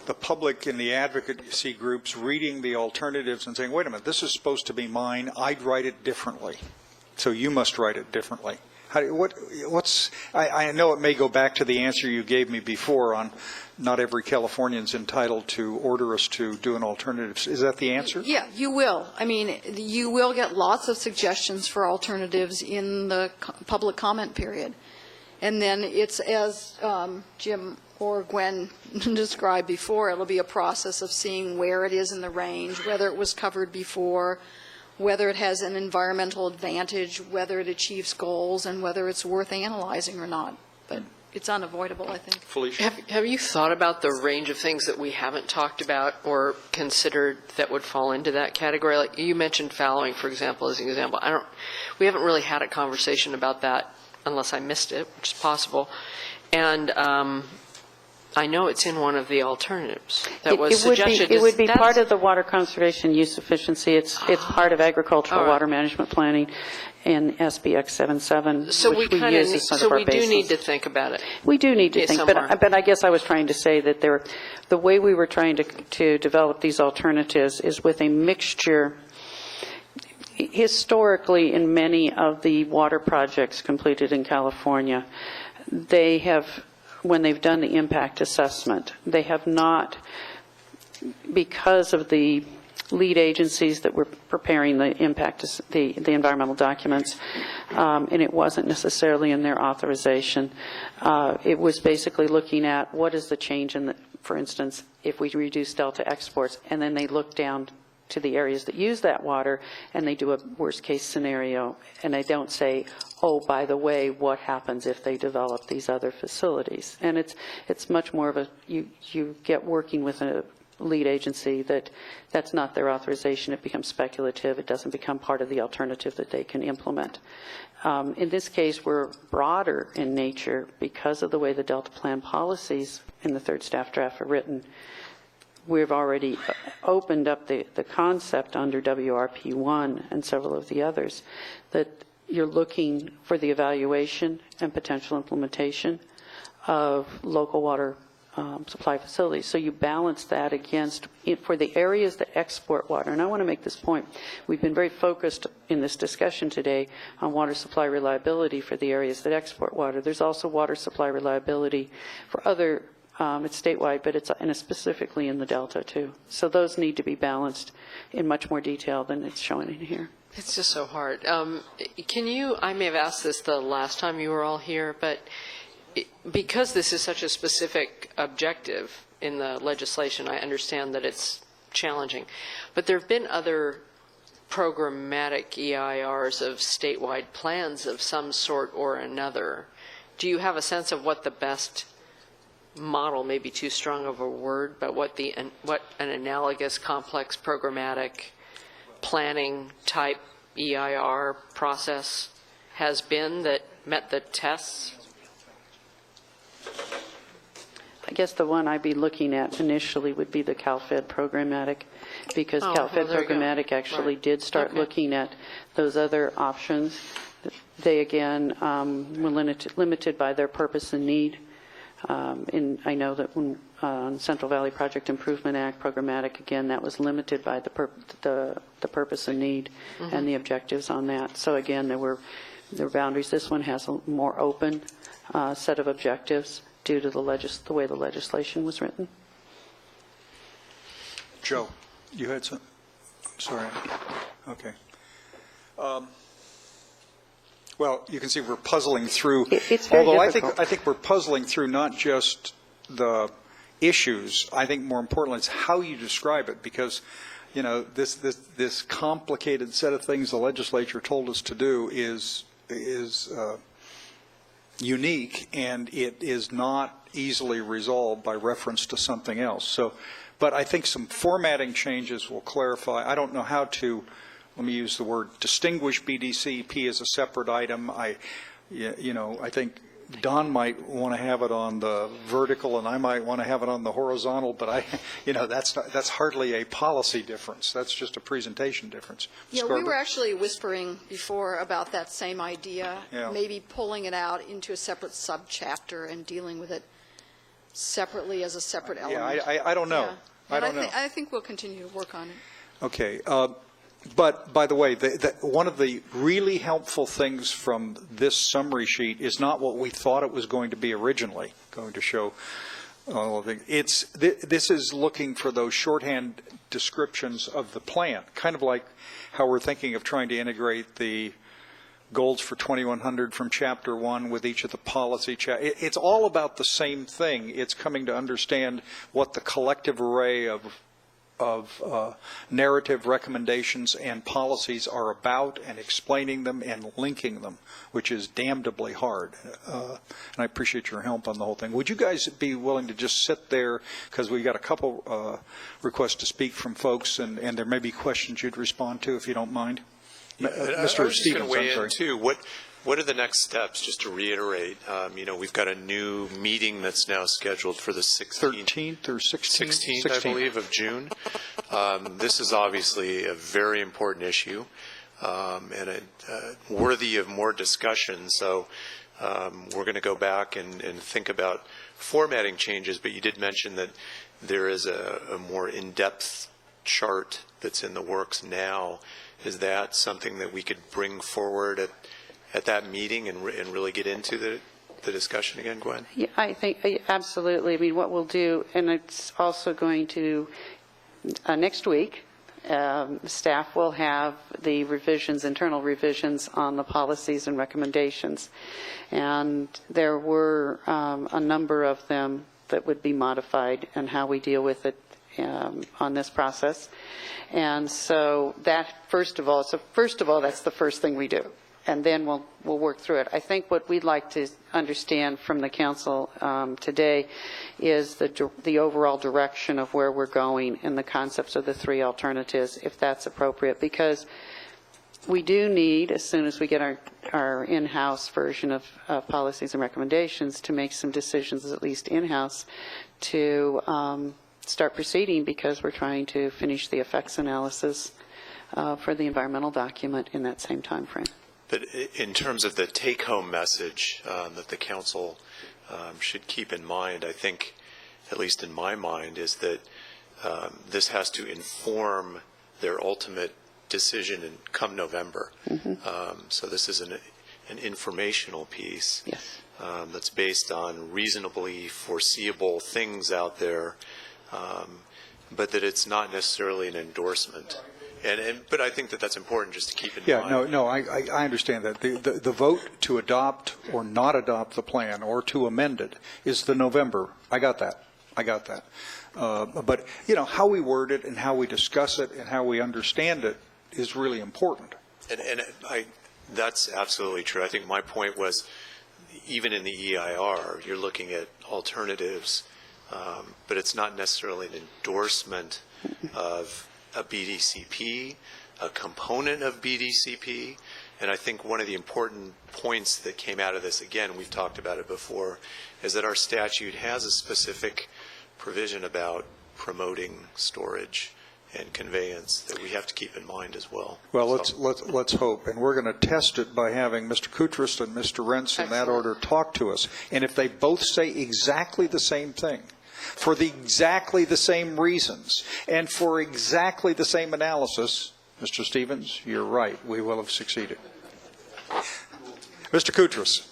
the public and the advocacy groups reading the alternatives and saying, wait a minute, this is supposed to be mine, I'd write it differently, so you must write it differently? I know it may go back to the answer you gave me before on not every Californian's entitled to order us to do an alternative. Is that the answer? Yeah, you will. I mean, you will get lots of suggestions for alternatives in the public comment period. And then it's, as Jim or Gwen described before, it'll be a process of seeing where it is in the range, whether it was covered before, whether it has an environmental advantage, whether it achieves goals, and whether it's worth analyzing or not. But it's unavoidable, I think. Felicia? Have you thought about the range of things that we haven't talked about or considered that would fall into that category? Like you mentioned fallowing, for example, as an example. We haven't really had a conversation about that unless I missed it, which is possible. And I know it's in one of the alternatives that was suggested. It would be part of the water conservation use efficiency. It's part of agricultural water management planning in SBX 77, which we use as part of our basis. So we do need to think about it. We do need to think, but I guess I was trying to say that the way we were trying to develop these alternatives is with a mixture. Historically, in many of the water projects completed in California, they have, when they've done the impact assessment, they have not, because of the lead agencies that were preparing the the environmental documents, and it wasn't necessarily in their authorization. It was basically looking at what is the change in for instance, if we reduce Delta exports, and then they look down to the areas that use that water, and they do a worst-case scenario, and they don't say, oh, by the way, what happens if they develop these other facilities? And it's much more of a, you get working with a lead agency that's not their authorization. It becomes speculative. It doesn't become part of the alternative that they can implement. In this case, we're broader in nature because of the way the Delta Plan policies in the third staff draft are written. We've already opened up the concept under WRP1 and several of the others that you're looking for the evaluation and potential implementation of local water supply facilities. So you balance that against, for the areas that export water, and I want to make this point, we've been very focused in this discussion today on water supply reliability for the areas that export water. There's also water supply reliability for other it's statewide, but it's specifically in the Delta, too. So those need to be balanced in much more detail than it's shown in here. It's just so hard. I may have asked this the last time you were all here, but because this is such a specific objective in the legislation, I understand that it's challenging. But there have been other programmatic EIRs of statewide plans of some sort or another. Do you have a sense of what the best model, may be too strong of a word, but what an analogous complex programmatic planning type EIR process has been that met the tests? I guess the one I'd be looking at initially would be the CalFed programmatic, because CalFed programmatic actually did start looking at those other options. They, again, were limited by their purpose and need. And I know that when on Central Valley Project Improvement Act programmatic, again, that was limited by the purpose and need and the objectives on that. So again, there were boundaries. This one has a more open set of objectives due to the way the legislation was written. Joe, you had some. I'm sorry. Okay. Well, you can see we're puzzling through. It's very although difficult. I think we're puzzling through not just the issues. I think more importantly, it's how you describe it, because this complicated set of things the legislature told us to do is unique, and it is not easily resolved by reference to something else. So, but I think some formatting changes will clarify. I don't know how to, let me use the word, distinguish BDCP as a separate item. I think Don might want to have it on the vertical, and I might want to have it on the horizontal, but that's hardly a policy difference. That's just a presentation difference. Yeah, we were actually whispering before about that same idea, Yeah. maybe pulling it out into a separate subchapter and dealing with it separately as a separate element. Yeah, I don't know. Yeah. I don't know. I think we'll continue to work on it. Okay. But, by the way, one of the really helpful things from this summary sheet is not what we thought it was going to be originally, going to show all of it. This is looking for those shorthand descriptions of the plan, kind of like how we're thinking of trying to integrate the goals for 2100 from Chapter 1 with each of the policy chapters. It's all about the same thing. It's coming to understand what the collective array of narrative recommendations and policies are about, and explaining them and linking them, which is damnably hard. And I appreciate your help on the whole thing. Would you guys be willing to just sit there, because we've got a couple requests to speak from folks, and there may be questions you'd respond to, if you don't mind? Mr. Stevens, I'm sorry. Too. What are the next steps, just to reiterate? We've got a new meeting that's now scheduled for the 13th or 16th? 16th, I believe, of June. This is obviously a very important issue and worthy of more discussion. So we're going to go back and think about formatting changes, but you did mention that there is a more in-depth chart that's in the works now. Is that something that we could bring forward at that meeting and really get into the discussion again, Gwen? Yeah, I think absolutely. I mean, what we'll do, and it's also going to, next week, staff will have the revisions, internal revisions on the policies and recommendations. And there were a number of them that would be modified and how we deal with it on this process. And so that, first of all, that's the first thing we do. And then we'll work through it. I think what we'd like to understand from the council today is the overall direction of where we're going and the concepts of the three alternatives, if that's appropriate, because we do need, as soon as we get our in-house version of policies and recommendations, to make some decisions, at least in-house, to start proceeding, because we're trying to finish the effects analysis for the environmental document in that same time frame. But in terms of the take-home message that the council should keep in mind, I think, at least in my mind, is that this has to inform their ultimate decision come November. Mm-hmm. So this is an informational piece. Yes. That's based on reasonably foreseeable things out there, but that it's not necessarily an endorsement. But I think that's important just to keep in mind. No, I understand that. The vote to adopt or not adopt the plan or to amend it is the November. I got that. But, how we word it and how we discuss it and how we understand it is really important. And that's absolutely true. I think my point was, even in the EIR, you're looking at alternatives, but it's not necessarily an endorsement of a BDCP, a component of BDCP. And I think one of the important points that came out of this, again, we've talked about it before, is that our statute has a specific provision about promoting storage and conveyance that we have to keep in mind as well. Well, let's hope, and we're going to test it by having Mr. Koutras and Mr. Rentz in that order talk to us. And if they both say exactly the same thing, for exactly the same reasons, and for exactly the same analysis, Mr. Stevens, you're right, we will have succeeded. Mr. Koutras.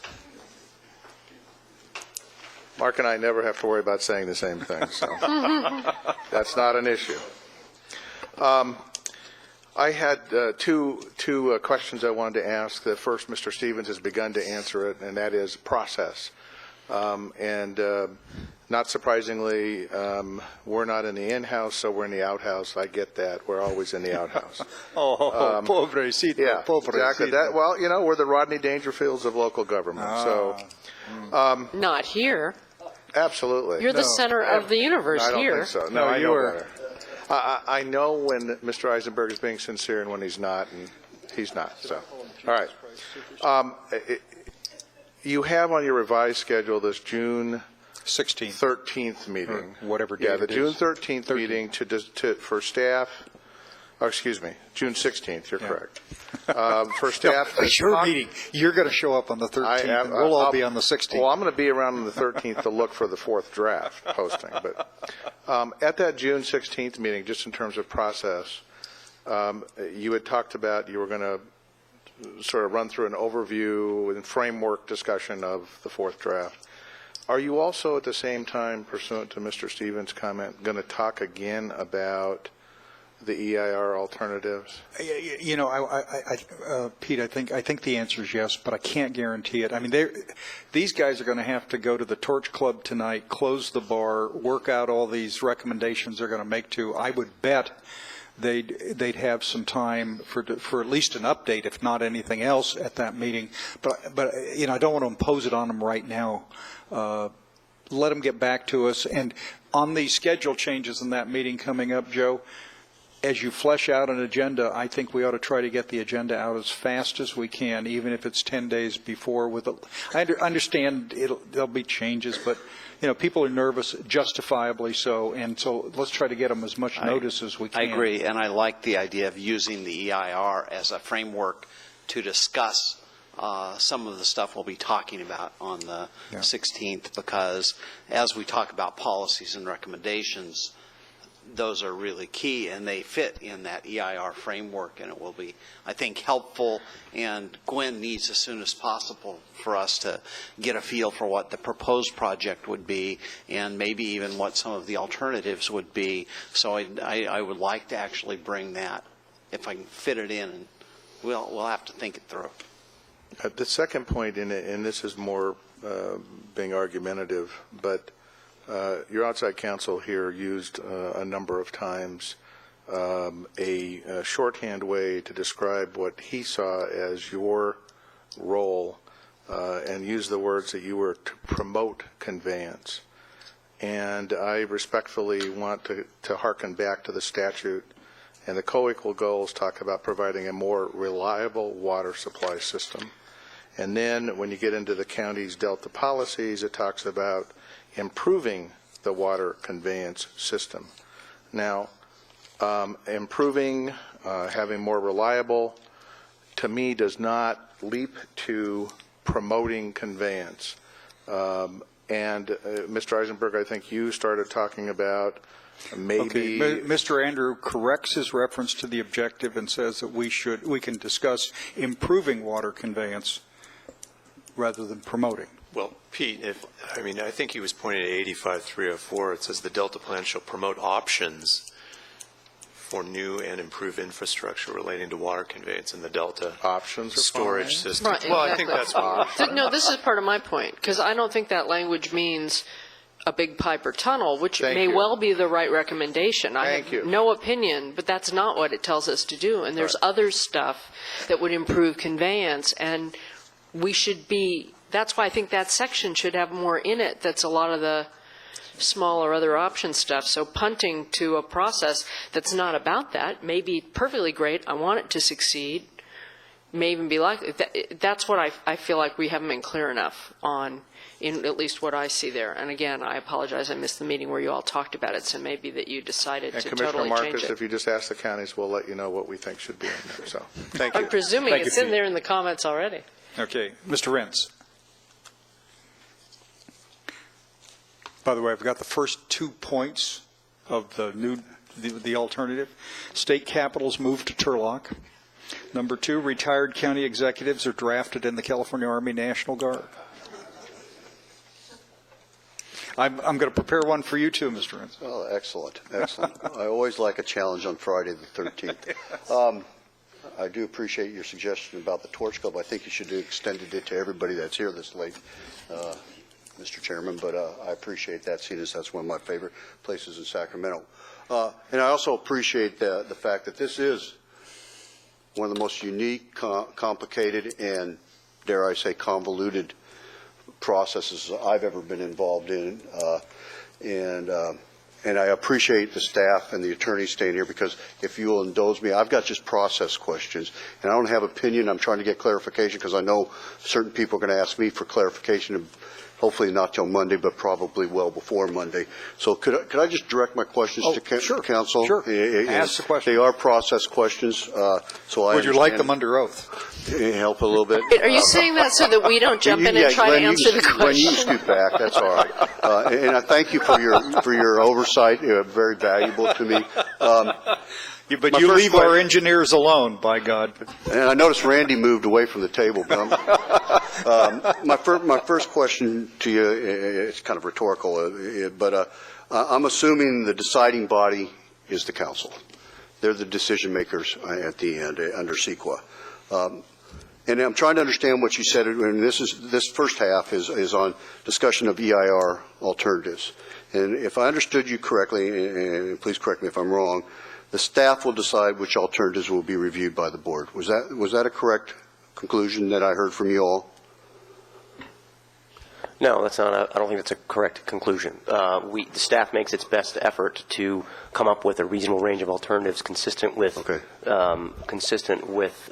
Mark and I never have to worry about saying the same thing, so that's not an issue. I had two questions I wanted to ask. The first, Mr. Stevens has begun to answer it, and that is process. Not surprisingly, we're not in the in-house, so we're in the outhouse. I get that. We're always in the outhouse. Pobrecito, Yeah, pobrecito. exactly. Well, we're the Rodney Dangerfields of local government. Not here. Absolutely. You're the center of the universe I don't here. think so. No, I know better. I know when Mr. Eisenberg is being sincere and when he's not, and he's not. So, all right. You have on your revised schedule this June 13th meeting. Or whatever date Yeah, the it June is. 13th meeting for staff. Oh, excuse me, June 16th. You're correct. For staff. It's your meeting. You're going to show up on the 13th, and we'll all be on the 16th. Well, I'm going to be around on the 13th to look for the fourth draft posting. But at that June 16th meeting, just in terms of process, you had talked about you were going to sort of run through an overview and framework discussion of the fourth draft. Are you also at the same time, pursuant to Mr. Stevens' comment, going to talk again about the EIR alternatives? Pete, I think the answer is yes, but I can't guarantee it. I mean, these guys are going to have to go to the Torch Club tonight, close the bar, work out all these recommendations they're going to make to. I would bet they'd have some time for at least an update, if not anything else, at that meeting. But I don't want to impose it on them right now. Let them get back to us. And on the schedule changes in that meeting coming up, Joe, as you flesh out an agenda, I think we ought to try to get the agenda out as fast as we can, even if it's 10 days before. I understand there'll be changes, but people are nervous, justifiably so, and so let's try to get them as much notice as we can. I agree, and I like the idea of using the EIR as a framework to discuss some of the stuff we'll be talking about on the 16th, because as we talk about policies and recommendations, those are really key, and they fit in that EIR framework, and it will be, I think, helpful. And Gwen needs as soon as possible for us to get a feel for what the proposed project would be, and maybe even what some of the alternatives would be. So I would like to actually bring that, if I can fit it in, and we'll have to think it through. The second point, and this is more being argumentative, but your outside counsel here used a number of times a shorthand way to describe what he saw as your role, and used the words that you were to promote conveyance. And I respectfully want to hearken back to the statute, and the co-equal goals talk about providing a more reliable water supply system. And then when you get into the county's Delta policies, it talks about improving the water conveyance system. Now, improving, having more reliable, to me, does not leap to promoting conveyance. And Mr. Eisenberg, I think you started talking about maybe... Okay. Mr. Andrew corrects his reference to the objective and says that we can discuss improving water conveyance rather than promoting. Well, Pete, I think he was pointing at 85304. It says the Delta plan shall promote options for new and improved infrastructure relating to water conveyance in the Delta storage system. Right, well, exactly. I think that's No, this is part of my point, because I don't think that language means a big pipe or tunnel, which may well be the right recommendation. I have no opinion, but that's not what it tells us to do. And there's other stuff that would improve conveyance, and we should be... That's why I think that section should have more in it. That's a lot of the smaller other option stuff. So punting to a process that's not about that may be perfectly great. I want it to succeed. May even be likely. That's what I feel like we haven't been clear enough on, in at least what I see there. And again, I apologize. I missed the meeting where you all talked about it. So maybe that you decided to totally Marcus, change it. Commissioner Marcus, if you just ask the counties, we'll let you know what we think should be in there. So thank you. I'm presuming it's in there in the comments already. Okay. Mr. Rentz. By the way, I've got the first 2 points of the alternative. State capitals moved to Turlock. Number 2, retired county executives are drafted in the California Army National Guard. I'm going to prepare one for you too, Mr. Renz. Oh, excellent, excellent. I always like a challenge on Friday the 13th. I do appreciate your suggestion about the Torch Club. I think you should have extended it to everybody that's here this late, Mr. Chairman, but I appreciate that, seeing as that's one of my favorite places in Sacramento. And I also appreciate the fact that this is one of the most unique, complicated, and, dare I say, convoluted processes I've ever been involved in. And I appreciate the staff and the attorneys staying here, because if you will indulge me, I've got just process questions, and I don't have opinion. I'm trying to get clarification because I know certain people are going to ask me for clarification, hopefully not till Monday, but probably well before Monday. So could I just direct my questions to council? Sure. Ask the question. They are process questions. So Would you like them under oath? Help a little bit. Are you saying that so that we don't jump in and try to answer the question? When you scoot back, that's all right. And I thank you for your oversight. Very valuable to me. But you leave our engineers alone, by God. And I noticed Randy moved away from the table. But my first question to you, it's kind of rhetorical, but I'm assuming the deciding body is the council. They're the decision makers at the end under CEQA. And I'm trying to understand what you said. And this first half is on discussion of EIR alternatives. And if I understood you correctly, and please correct me if I'm wrong, the staff will decide which alternatives will be reviewed by the board. Was that a correct conclusion that I heard from you all? No, that's not. I don't think that's a correct conclusion. The staff makes its best effort to come up with a reasonable range of alternatives consistent with CEQA.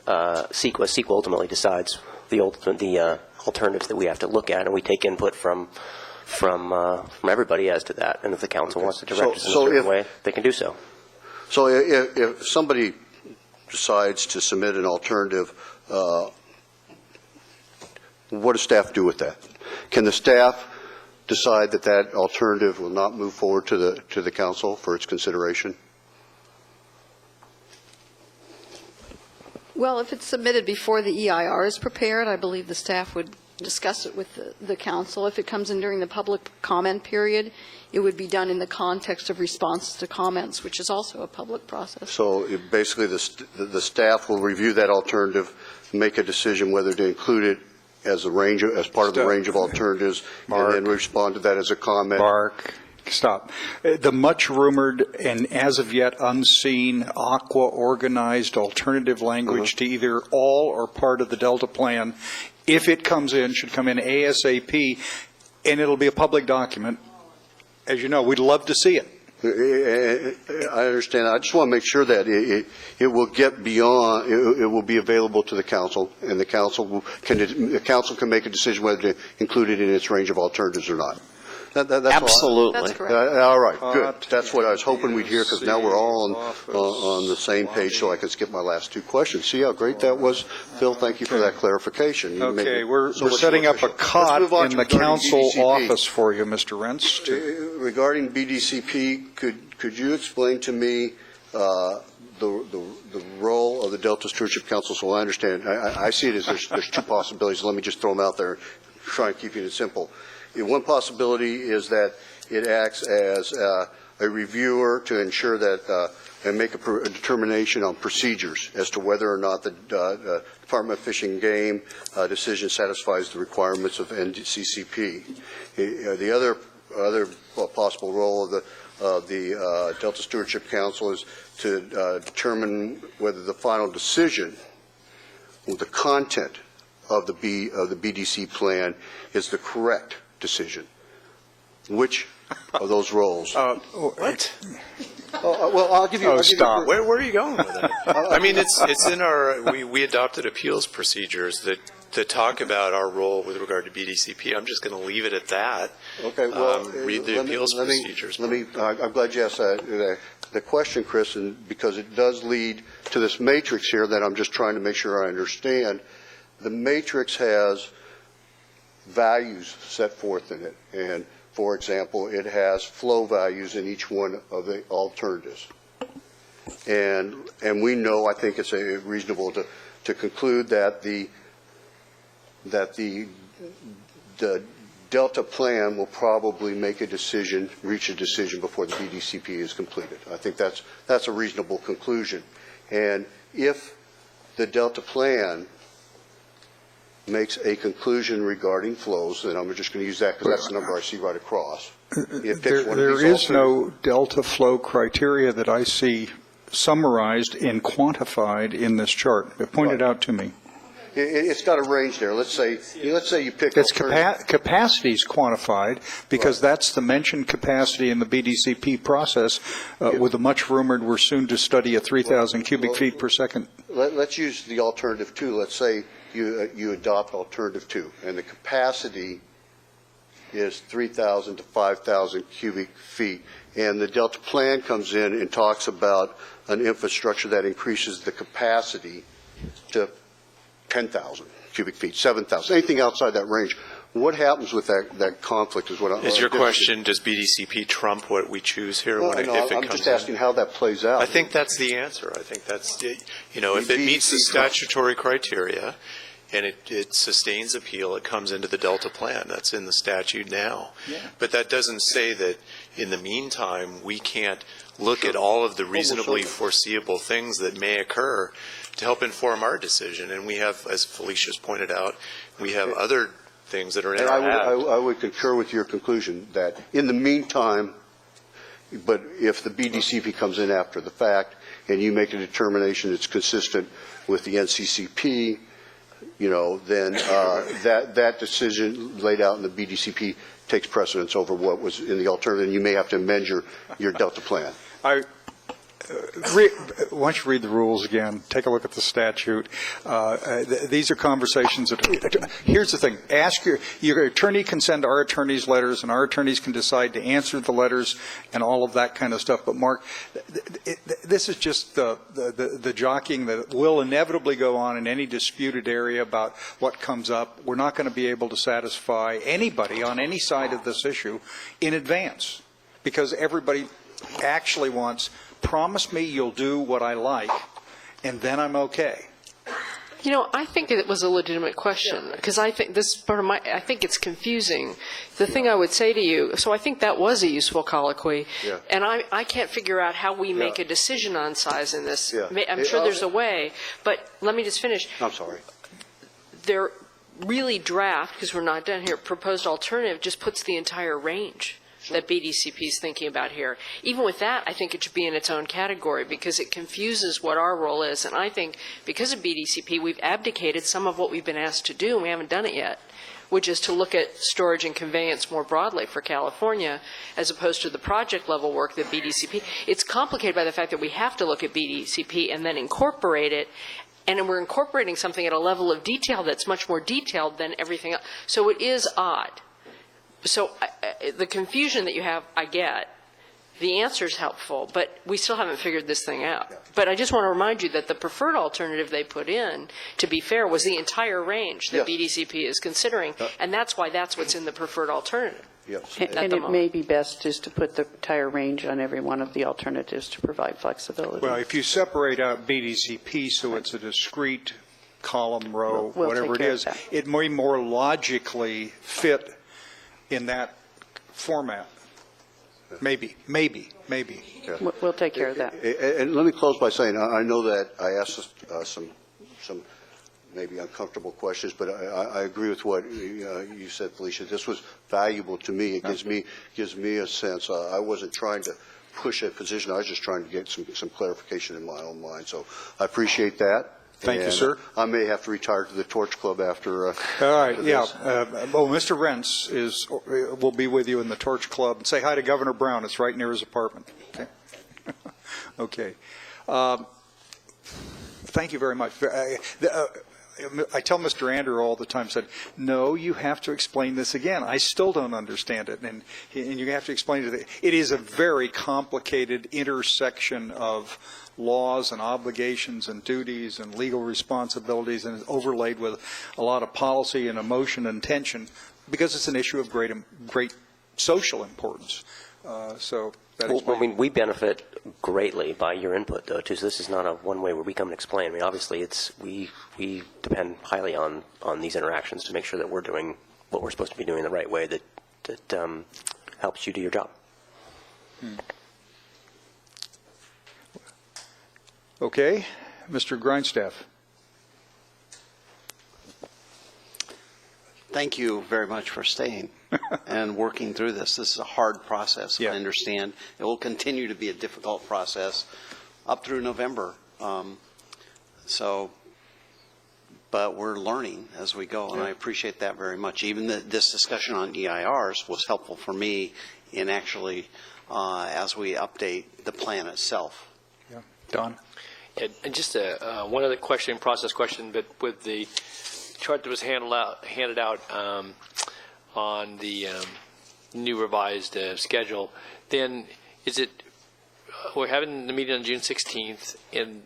CEQA ultimately decides the alternatives that we have to look at, and we take input from everybody as to that. And if the council wants to direct us in a certain way, they can do so. So if somebody decides to submit an alternative, what does staff do with that? Can the staff decide that alternative will not move forward to the council for its consideration? Well, if it's submitted before the EIR is prepared, I believe the staff would discuss it with the council. If it comes in during the public comment period, it would be done in the context of responses to comments, which is also a public process. So basically the staff will review that alternative, make a decision whether to include it as part of the range of alternatives, and then respond to that as a comment. Stop. The much rumored and as of yet unseen Aqua organized alternative language to either all or part of the Delta plan, if it comes in, should come in ASAP, and it'll be a public document. As you know, we'd love to see it. I understand. I just want to make sure that it will get beyond. It will be available to the council, and the council can make a decision whether to include it in its range of alternatives or not. That's absolutely. That's correct. All right, good. That's what I was hoping we'd hear, because now we're all on the same page, so I can skip my last two questions. See how great that was, Phil? Thank you for that clarification. Okay, we're setting up a cot in the council office for you, Mr. Rentz. Regarding BDCP, could you explain to me the role of the Delta Stewardship Council? So I understand. I see it as there's two possibilities. Let me just throw them out there, try and keep it simple. One possibility is that it acts as a reviewer to ensure that and make a determination on procedures as to whether or not the Department of Fish and Game decision satisfies the requirements of NCCP. The other possible role of the Delta Stewardship Council is to determine whether the final decision, the content of the BDC plan, is the correct decision. Which of those roles? What? Well, I'll give you. Stop. Where are you going with it? I mean, it's in our. We adopted appeals procedures that talk about our role with regard to BDCP. I'm just going to leave it at that. Okay. Well, read the appeals procedures. I'm glad you asked the question, Chris, and because it does lead to this matrix here that I'm just trying to make sure I understand. The matrix has values set forth in it, and for example, it has flow values in each one of the alternatives, and we know, I think it's reasonable to conclude that the Delta plan will probably make a decision, reach a decision before the BDCP is completed. I think that's a reasonable conclusion. And if the Delta plan makes a conclusion regarding flows, then I'm just going to use that because that's the number I see right across. There is no delta flow criteria that I see summarized and quantified in this chart. It pointed out to me. It's got a range there. Let's say you pick. Its capacity is quantified because that's the mentioned capacity in the BDCP process. With the much rumored, we're soon to study a 3,000 cubic feet per second. Let's use the alternative 2. Let's say you adopt alternative 2, and the capacity is 3,000 to 5,000 cubic feet, and the Delta plan comes in and talks about an infrastructure that increases the capacity to 10,000 cubic feet, 7,000, anything outside that range. What happens with that conflict is what I'm... Is your question, does BDCP trump what we choose here? No, I'm just asking how that plays out. I think that's the answer. I think that's, if it meets the statutory criteria and it sustains appeal, it comes into the Delta plan. That's in the statute now. Yeah. But that doesn't say that in the meantime we can't look at all of the reasonably foreseeable things that may occur to help inform our decision. And we have, as Felicia's pointed out, we have other things that are in our hand. I would concur with your conclusion that in the meantime, but if the BDCP comes in after the fact and you make a determination that's consistent with the NCCP, then that decision laid out in the BDCP takes precedence over what was in the alternative, and you may have to amend your Delta plan. Why don't you read the rules again? Take a look at the statute. These are conversations that, here's the thing, ask your attorney can send our attorneys letters, and our attorneys can decide to answer the letters and all of that kind of stuff. But Mark, this is just the jockeying that will inevitably go on in any disputed area about what comes up. We're not going to be able to satisfy anybody on any side of this issue in advance, because everybody actually wants, promise me you'll do what I like, and then I'm okay. I think it was a legitimate question, because I think this part of I think it's confusing. The thing I would say to you, so I think that was a useful colloquy, and I can't figure out how we make a decision on size in this. I'm sure there's a way, but let me just finish. I'm sorry. They're really draft, because we're not done here, proposed alternative just puts the entire range that BDCP is thinking about here. Even with that, I think it should be in its own category because it confuses what our role is. And I think because of BDCP, we've abdicated some of what we've been asked to do, and we haven't done it yet, which is to look at storage and conveyance more broadly for California, as opposed to the project level work that BDCP. It's complicated by the fact that we have to look at BDCP and then incorporate it. And we're incorporating something at a level of detail that's much more detailed than everything else. So it is odd. So the confusion that you have, I get. The answer is helpful, but we still haven't figured this thing out. But I just want to remind you that the preferred alternative they put in, to be fair, was the entire range that BDCP is considering, and that's why that's what's in the preferred alternative. Yes. And it may be best just to put the entire range on every one of the alternatives to provide flexibility. Well, if you separate out BDCP so it's a discrete column, row, whatever it is, it may more logically fit in that format. Maybe. Yeah. We'll take care of that. And let me close by saying, I know that I asked some maybe uncomfortable questions, but I agree with what you said, Felicia. This was valuable to me. It gives me a sense. I wasn't trying to push a position. I was just trying to get some clarification in my own mind. So I appreciate that. Thank you, sir. I may have to retire to the Torch Club after. All right, yeah. Well, Mr. Rents will be with you in the Torch Club. Say hi to Governor Brown. It's right near his apartment. Okay. Okay. Thank you very much. I tell Mr. Andrew all the time, said, no, you have to explain this again. I still don't understand it. And you have to explain it. It is a very complicated intersection of laws and obligations and duties and legal responsibilities, and is overlaid with a lot of policy and emotion and tension because it's an issue of great social importance. We benefit greatly by your input, though, too. So this is not a one way where we come and explain. Obviously, we depend highly on these interactions to make sure that we're doing what we're supposed to be doing the right way that helps you do your job. Okay, Mr. Grindstaff. Thank you very much for staying and working through this. This is a hard process, I understand. It will continue to be a difficult process up through November. But we're learning as we go, and I appreciate that very much. Even this discussion on EIRs was helpful for me in actually, as we update the plan itself. Yeah. Don? And just one other question, process question, but with the chart that was handed out on the new revised schedule, then is it, we're having the meeting on June 16th, and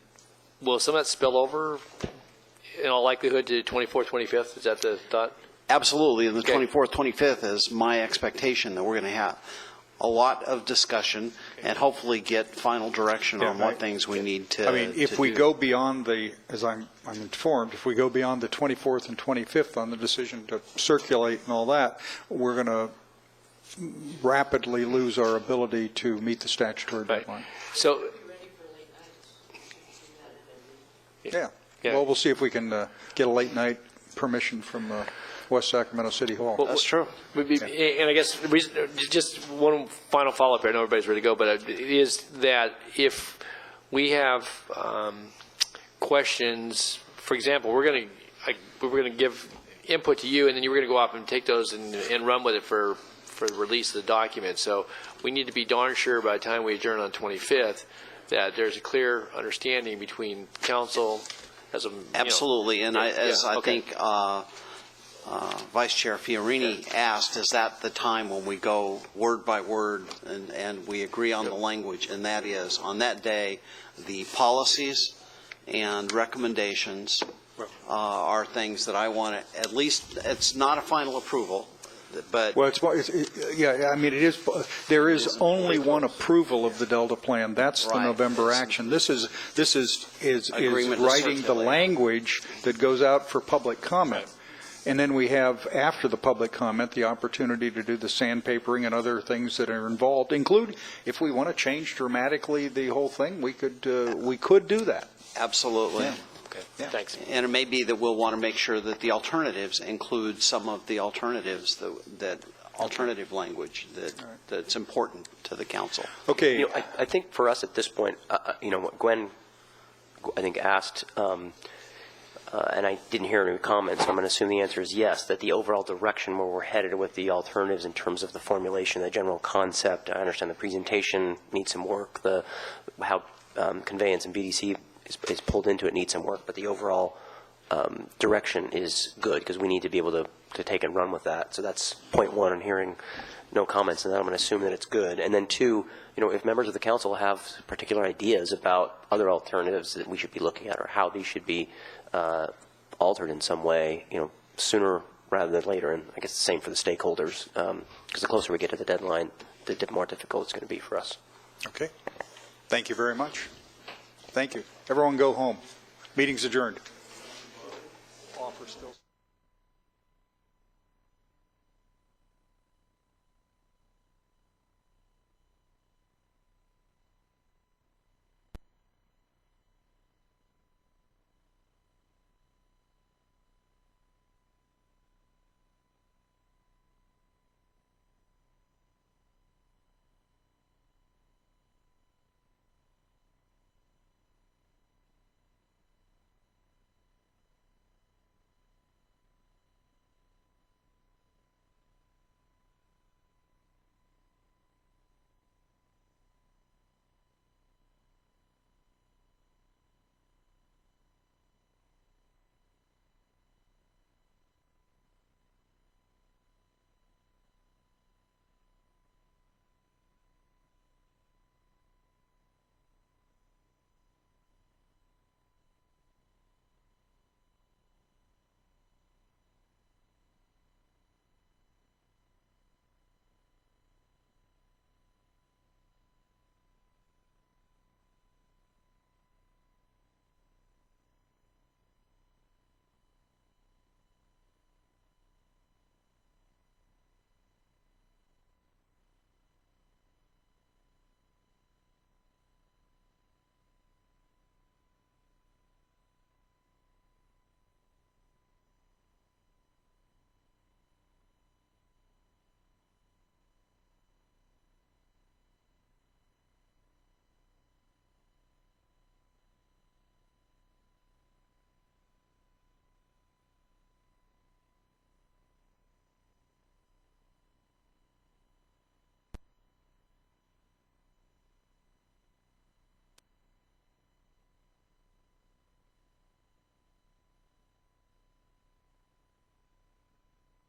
will some of that spill over in all likelihood to 24th, 25th? Is that the thought? Absolutely, and the 24th, 25th is my expectation that we're going to have a lot of discussion and hopefully get final direction on what things we need to I mean, if we go beyond the, as I'm informed, if we go beyond the 24th and 25th on the decision to circulate and all that, we're going to rapidly lose our ability to meet the statutory deadline. So, yeah. Well, we'll see if we can get a late night permission from West Sacramento City Hall. Well, that's true. And I guess the reason, just one final follow-up here, I know everybody's ready to go, but is that if we have questions, for example, we're going to give input to you, and then you're going to go off and take those and run with it for the release of the document. So we need to be darn sure by the time we adjourn on 25th that there's a clear understanding between council as a absolutely, and I think Vice Chair Fiorini asked, is that the time when we go word by word and we agree on the language? And that is, on that day, the policies and recommendations are things that I want to, at least, it's not a final approval, but... Well, I mean, it is, there is only one approval of the Delta Plan. That's the November action. This is writing the language that goes out for public comment. And then we have, after the public comment, the opportunity to do the sandpapering and other things that are involved, including if we want to change dramatically the whole thing, we could do that. Absolutely. Yeah. Okay, thanks. And it may be that we'll want to make sure that the alternatives include some of the alternatives that alternative language that's important to the council. Okay. I think for us at this point, what Gwen, I think, asked, and I didn't hear any comments, so I'm going to assume the answer is yes, that the overall direction where we're headed with the alternatives in terms of the formulation, the general concept, I understand the presentation needs some work, how conveyance and BDC is pulled into it needs some work, but the overall direction is good because we need to be able to take and run with that. So that's point one. I'm hearing no comments, and then I'm going to assume that it's good. And then two, if members of the council have particular ideas about other alternatives that we should be looking at or how these should be altered in some way, sooner rather than later. And I guess the same for the stakeholders, because the closer we get to the deadline, the more difficult it's going to be for us. Okay. Thank you very much. Thank you. Everyone go home. Meeting's adjourned. Offer still.